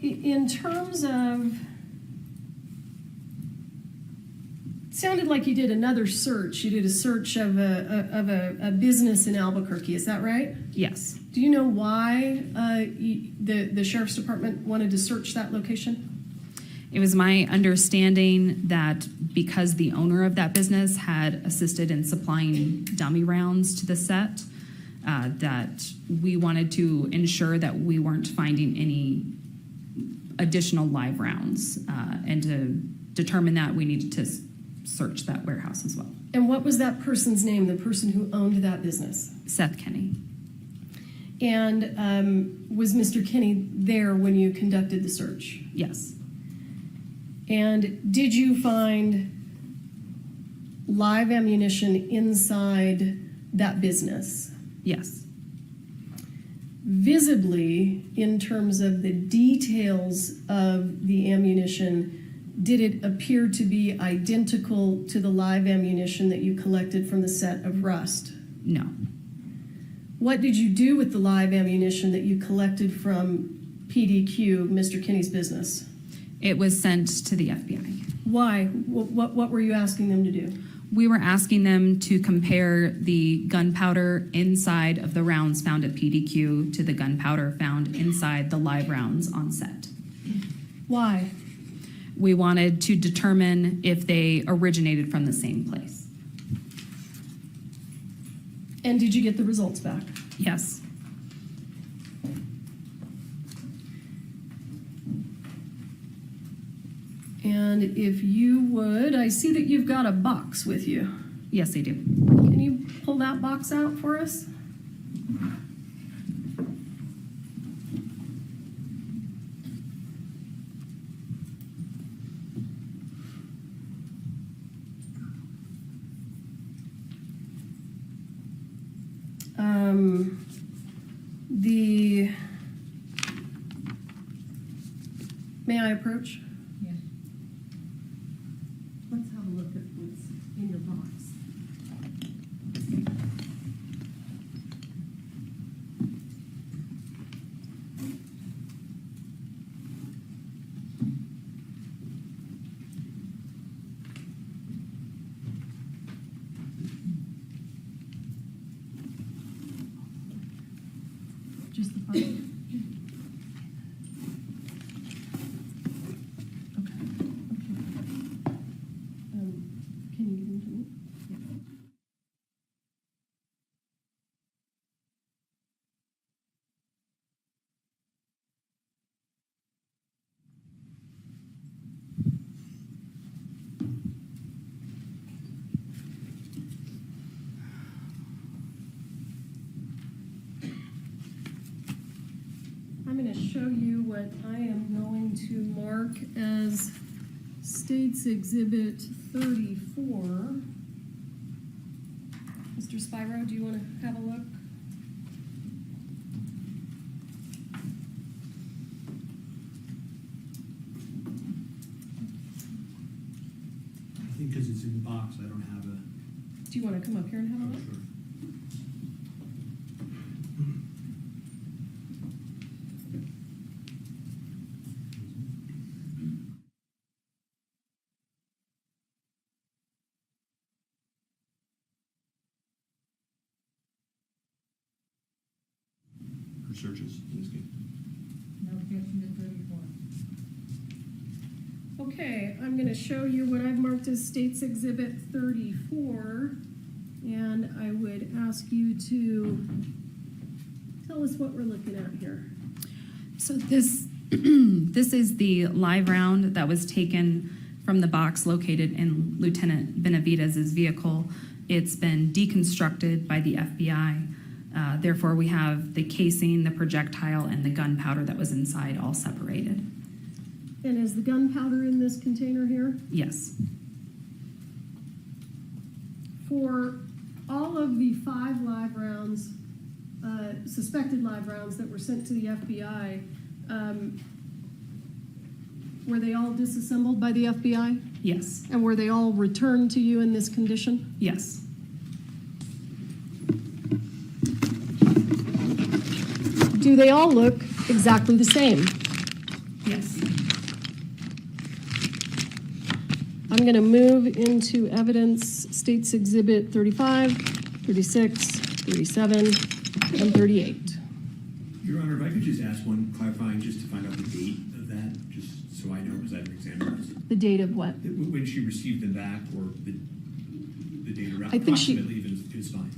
in terms of, it sounded like you did another search. You did a search of a business in Albuquerque. Is that right? Yes. Do you know why the Sheriff's Department wanted to search that location? It was my understanding that because the owner of that business had assisted in supplying dummy rounds to the set, that we wanted to ensure that we weren't finding any additional live rounds. And to determine that, we needed to search that warehouse as well. And what was that person's name, the person who owned that business? Seth Kenny. And was Mr. Kenny there when you conducted the search? Yes. And did you find live ammunition inside that business? Yes. Visibly, in terms of the details of the ammunition, did it appear to be identical to the live ammunition that you collected from the set of Rust? No. What did you do with the live ammunition that you collected from PDQ, Mr. Kinney's business? It was sent to the FBI. Why? What were you asking them to do? We were asking them to compare the gunpowder inside of the rounds found at PDQ to the gunpowder found inside the live rounds on set. Why? We wanted to determine if they originated from the same place. And did you get the results back? Yes. And if you would, I see that you've got a box with you. Yes, I do. Can you pull that box out for us? May I approach? Yes. Let's have a look at what's in your box. Just the part. Can you give them to me? I'm going to show you what I am going to mark as State's Exhibit 34. Mr. Spyro, do you want to have a look? I think because it's in the box, I don't have a. Do you want to come up here and have a look? Sure. For searches in this case. No objection to 34. Okay, I'm going to show you what I've marked as State's Exhibit 34, and I would ask you to tell us what we're looking at here. So this this is the live round that was taken from the box located in Lieutenant Benavidez's vehicle. It's been deconstructed by the FBI. Therefore, we have the casing, the projectile, and the gunpowder that was inside all separated. And is the gunpowder in this container here? Yes. For all of the 5 live rounds, suspected live rounds that were sent to the FBI, were they all disassembled by the FBI? Yes. And were they all returned to you in this condition? Yes. Do they all look exactly the same? Yes. I'm going to move into evidence State's Exhibit 35, 36, 37, and 38. Your Honor, if I could just ask one clarifying, just to find out the date of that, just so I know, because I haven't examined this. The date of what? When she received them back, or the date around, I think she- approximately even is fine.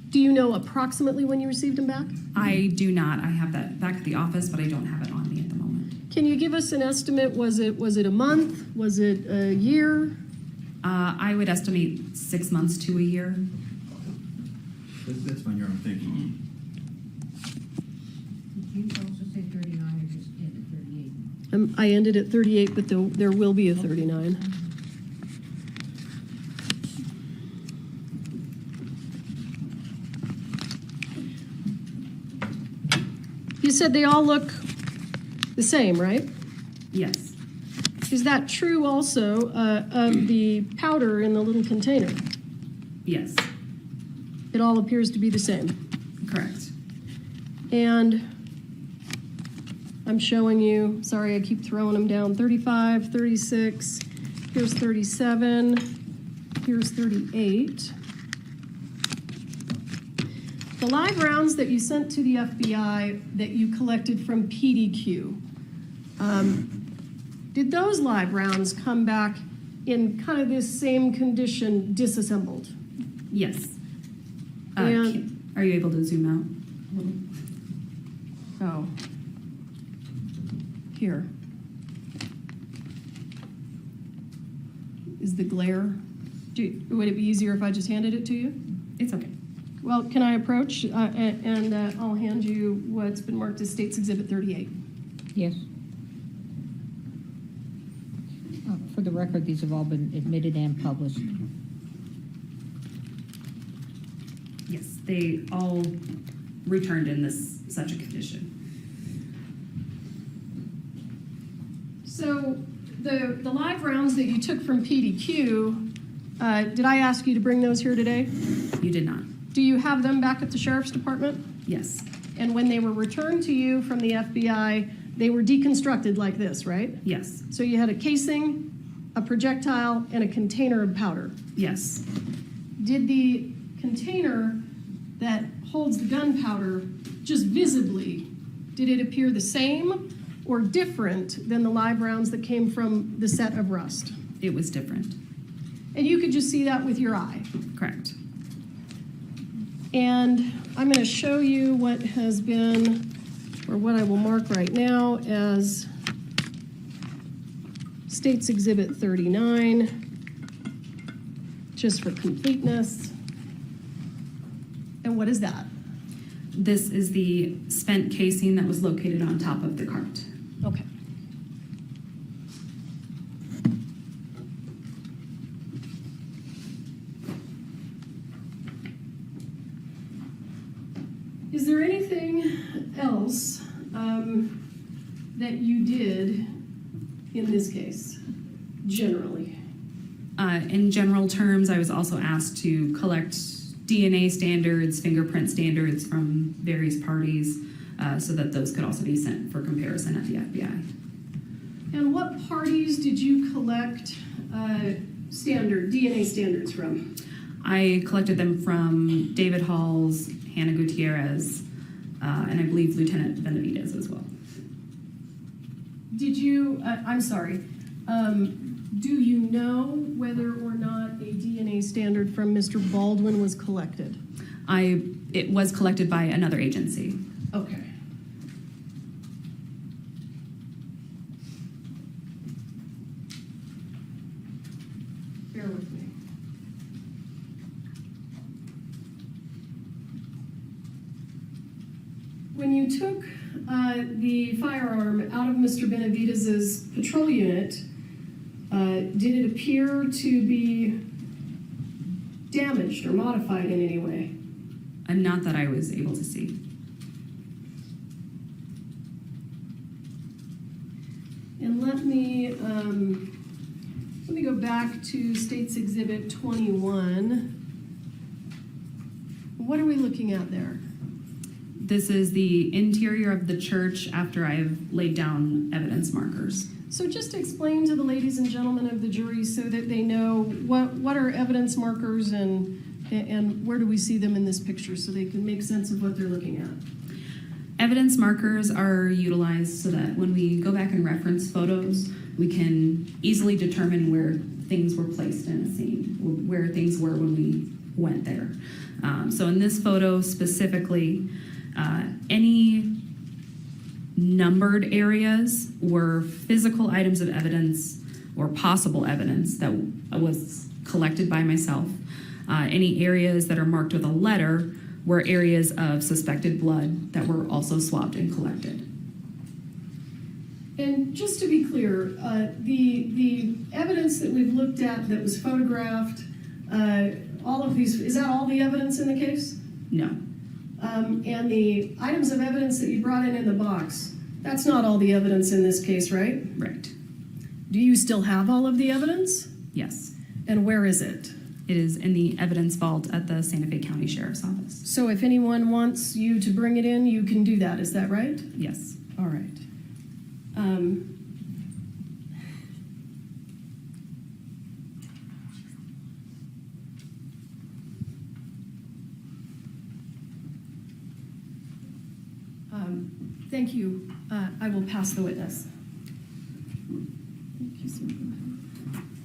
Do you know approximately when you received them back? I do not. I have that back at the office, but I don't have it on me at the moment. Can you give us an estimate? Was it a month? Was it a year? I would estimate 6 months to a year. That's fine, Your Honor, thank you. Did you also say 39 or just end at 38? I ended at 38, but there will be a 39. You said they all look the same, right? Yes. Is that true also of the powder in the little container? Yes. It all appears to be the same. Correct. And I'm showing you, sorry, I keep throwing them down, 35, 36, here's 37, here's 38. The live rounds that you sent to the FBI that you collected from PDQ, did those live rounds come back in kind of this same condition, disassembled? Yes. And- Are you able to zoom out? Oh. Here. Is the glare, would it be easier if I just handed it to you? It's okay. Well, can I approach and I'll hand you what's been marked as State's Exhibit 38. Yes. For the record, these have all been admitted and published. Yes, they all returned in such a condition. So the live rounds that you took from PDQ, did I ask you to bring those here today? You did not. Do you have them back at the Sheriff's Department? Yes. And when they were returned to you from the FBI, they were deconstructed like this, right? Yes. So you had a casing, a projectile, and a container of powder. Yes. Did the container that holds the gunpowder just visibly, did it appear the same or different than the live rounds that came from the set of Rust? It was different. And you could just see that with your eye? Correct. And I'm going to show you what has been, or what I will mark right now as State's Exhibit 39, just for completeness. And what is that? This is the spent casing that was located on top of the cart. Okay. Is there anything else that you did in this case, generally? In general terms, I was also asked to collect DNA standards, fingerprint standards from various parties so that those could also be sent for comparison at the FBI. And what parties did you collect DNA standards from? I collected them from David Halls, Hannah Gutierrez, and I believe Lieutenant Benavidez as well. Did you, I'm sorry, do you know whether or not a DNA standard from Mr. Baldwin was collected? It was collected by another agency. Okay. Bear with me. When you took the firearm out of Mr. Benavidez's patrol unit, did it appear to be damaged or modified in any way? Not that I was able to see. And let me go back to State's Exhibit 21. What are we looking at there? This is the interior of the church after I've laid down evidence markers. So just explain to the ladies and gentlemen of the jury so that they know what are evidence markers and where do we see them in this picture so they can make sense of what they're looking at. Evidence markers are utilized so that when we go back and reference photos, we can easily determine where things were placed in a scene, where things were when we went there. So in this photo specifically, any numbered areas were physical items of evidence or possible evidence that was collected by myself. Any areas that are marked with a letter were areas of suspected blood that were also swabbed and collected. And just to be clear, the evidence that we've looked at that was photographed, all of these, is that all the evidence in the case? No. And the items of evidence that you brought in the box, that's not all the evidence in this case, right? Right. Do you still have all of the evidence? Yes. And where is it? It is in the evidence vault at the Santa Fe County Sheriff's Office. So if anyone wants you to bring it in, you can do that, is that right? Yes. All right. Thank you. I will pass the witness. Thank you, sir.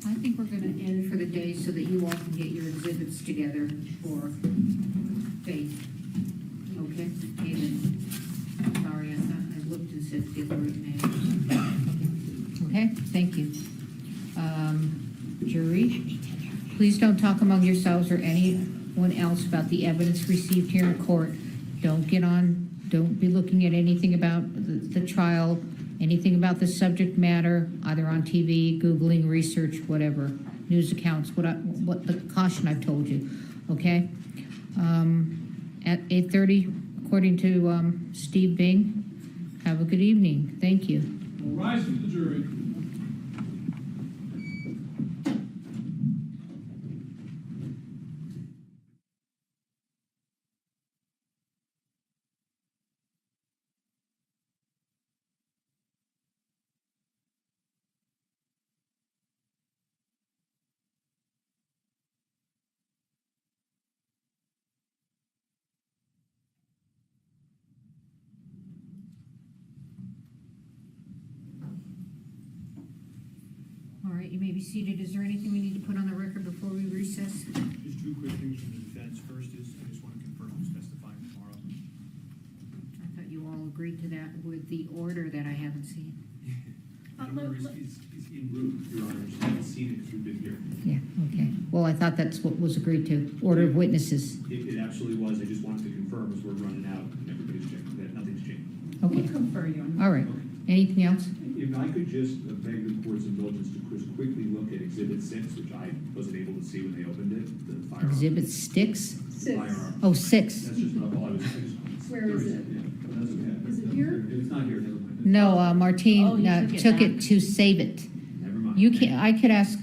I think we're going to end for the day so that you all can get your exhibits together for Faith. Okay? Aiden. Sorry, I looked and said get the right name. Okay, thank you. Jury, please don't talk among yourselves or anyone else about the evidence received here in court. Don't be looking at anything about the trial, anything about the subject matter, either on TV, Googling, research, whatever, news accounts, what the caution I've told you, okay? At 8:30, according to Steve Bing, have a good evening. Thank you. All rise for the jury. All right, you may be seated. Is there anything we need to put on the record before we recess? Just two quick things from the defense. First is, I just want to confirm who's testifying tomorrow. I thought you all agreed to that with the order that I haven't seen. The order is en route, Your Honor. Just haven't seen it if you've been here. Yeah, okay. Well, I thought that's what was agreed to. Order of witnesses. It absolutely was. I just wanted to confirm as we're running out and everybody's checking that nothing's changed. Okay. We'll confer you on that. All right. Anything else? If I could just beg the court's indulgence to quickly look at Exhibit 6, which I wasn't able to see when they opened it, the firearm. Exhibit sticks? Six. Firearm. Oh, 6. That's just all I just wanted to Where is it? Is it here? If it's not here, never mind. No, Martine Oh, he took took it it to save it. Never mind. You can, I could ask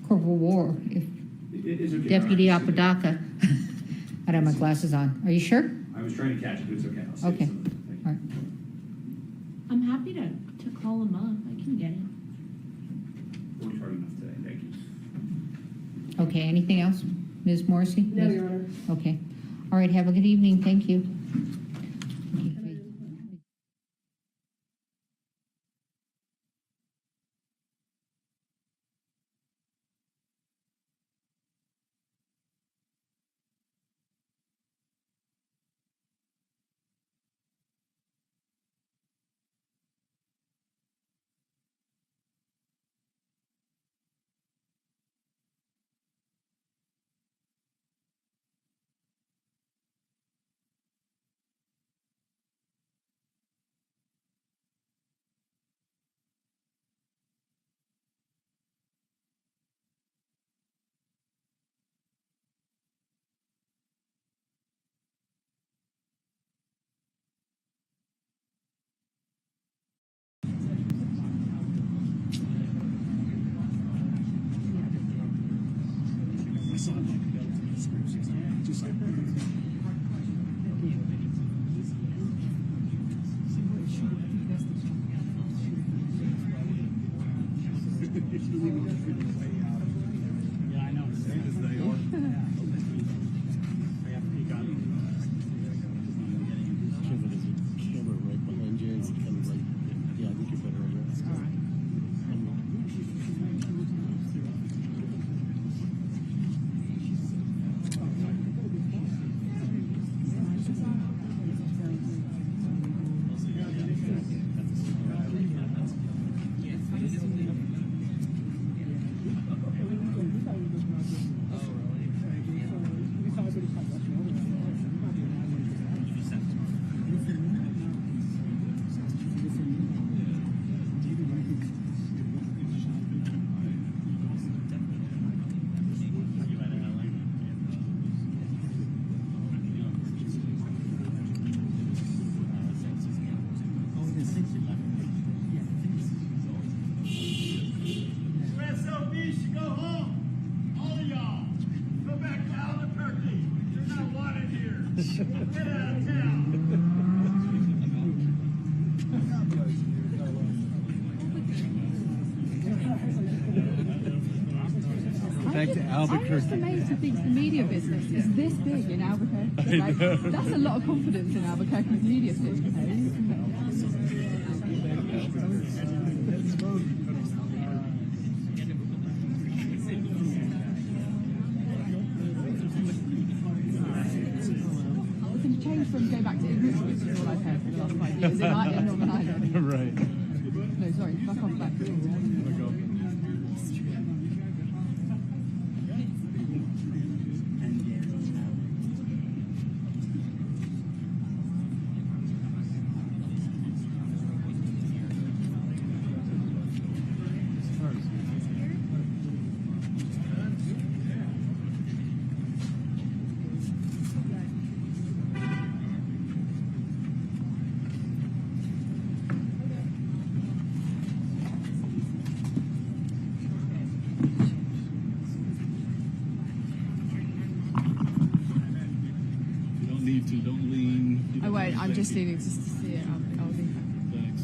Corporal War, if It's okay. Deputy All right. Apodaca. I don't have my glasses on. Are you sure? I was trying to catch it, but it's okay. I'll save Okay. something. Thank you. All right. I'm happy to call him up. I can get it. Worked hard enough today. Thank you. Okay, anything else? Ms. Morrissey? No, Your Honor. Okay. All right, have a good evening. Thank you. SOB should go home. All of y'all. Go back to Albuquerque. You're not wanted here. Get out of town. Back to Albuquerque. I'm just amazed who thinks the media business is this big in Albuquerque. Like, that's a lot of confidence in Albuquerque's media business. We can change from go back to English, which is all I've heard for the last 5 years in Northern Ireland. Right. No, sorry, back off back. You don't need to. Don't lean. I won't. I'm just leaving just to see it. I'll leave. Thanks.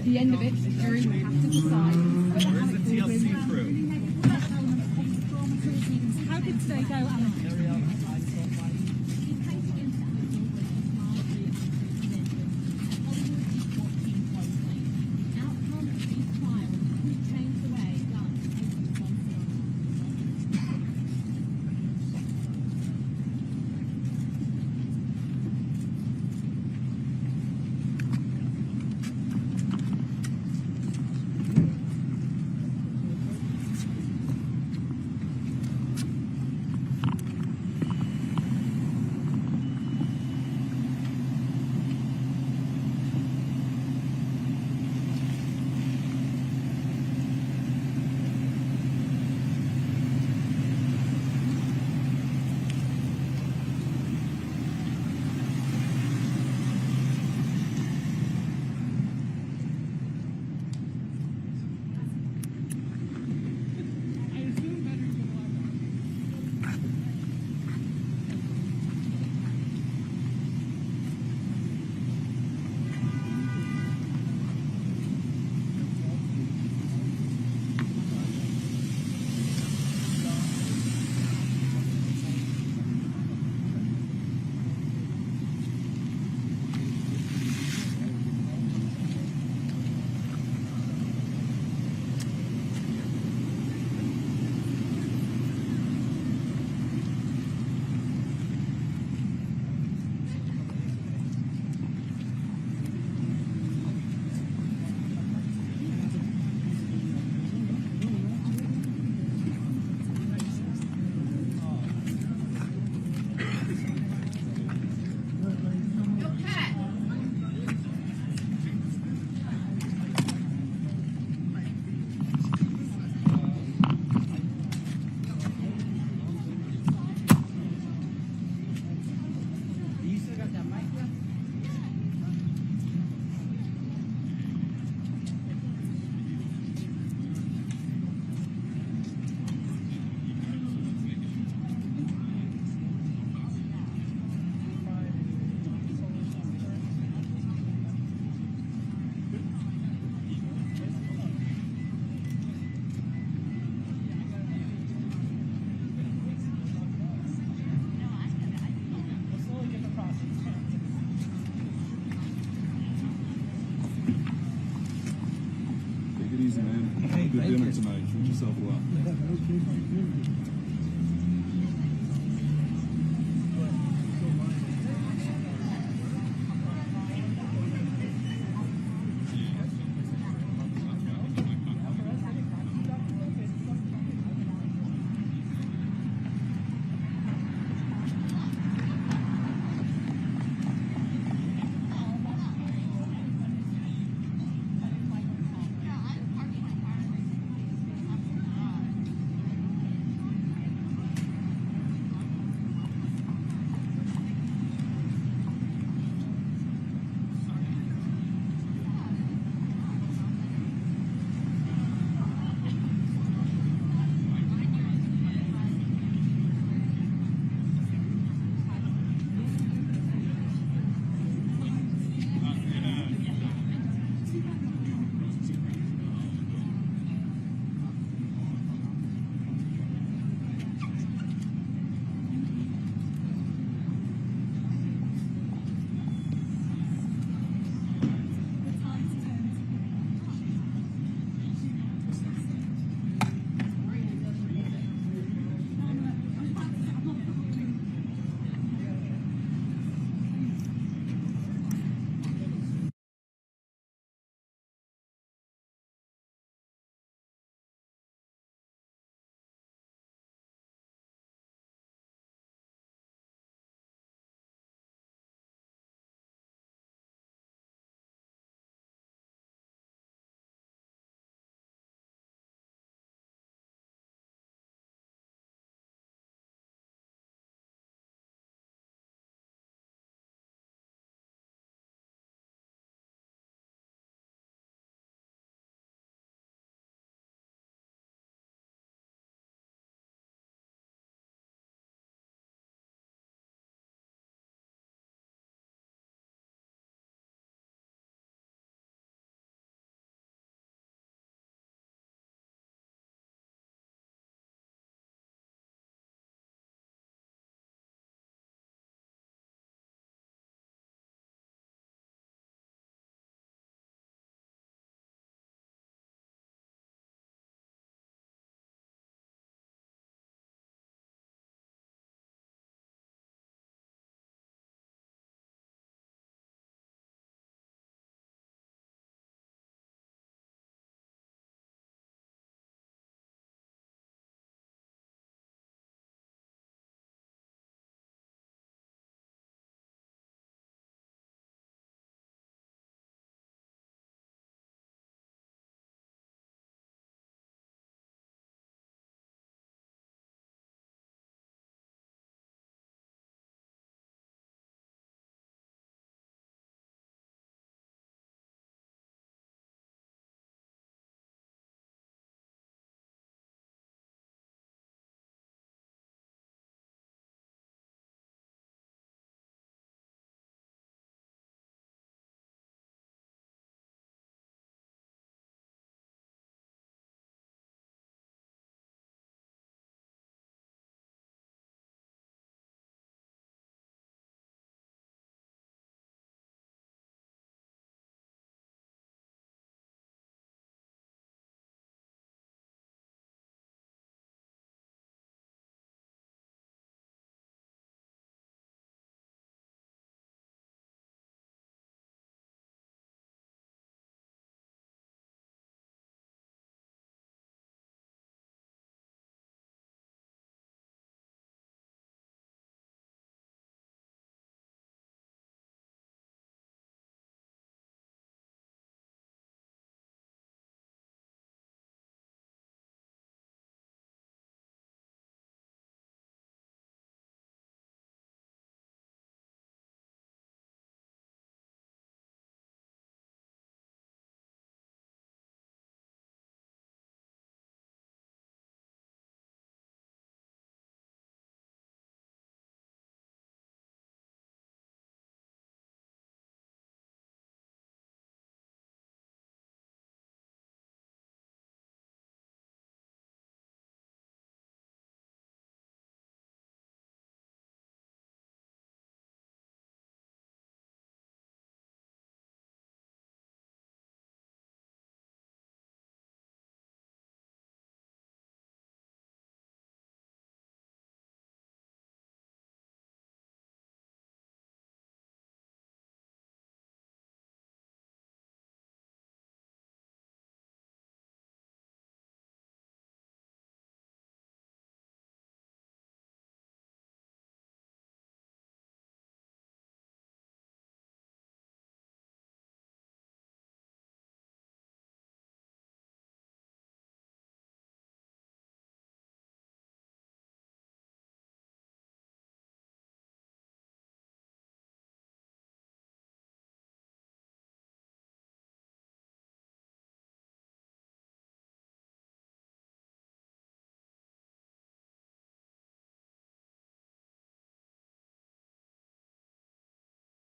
At the end of it, the jury will have to decide whether Alec Baldwin... How did today go, Alec? Take it easy, man. Have a good dinner tonight. Treat yourself well.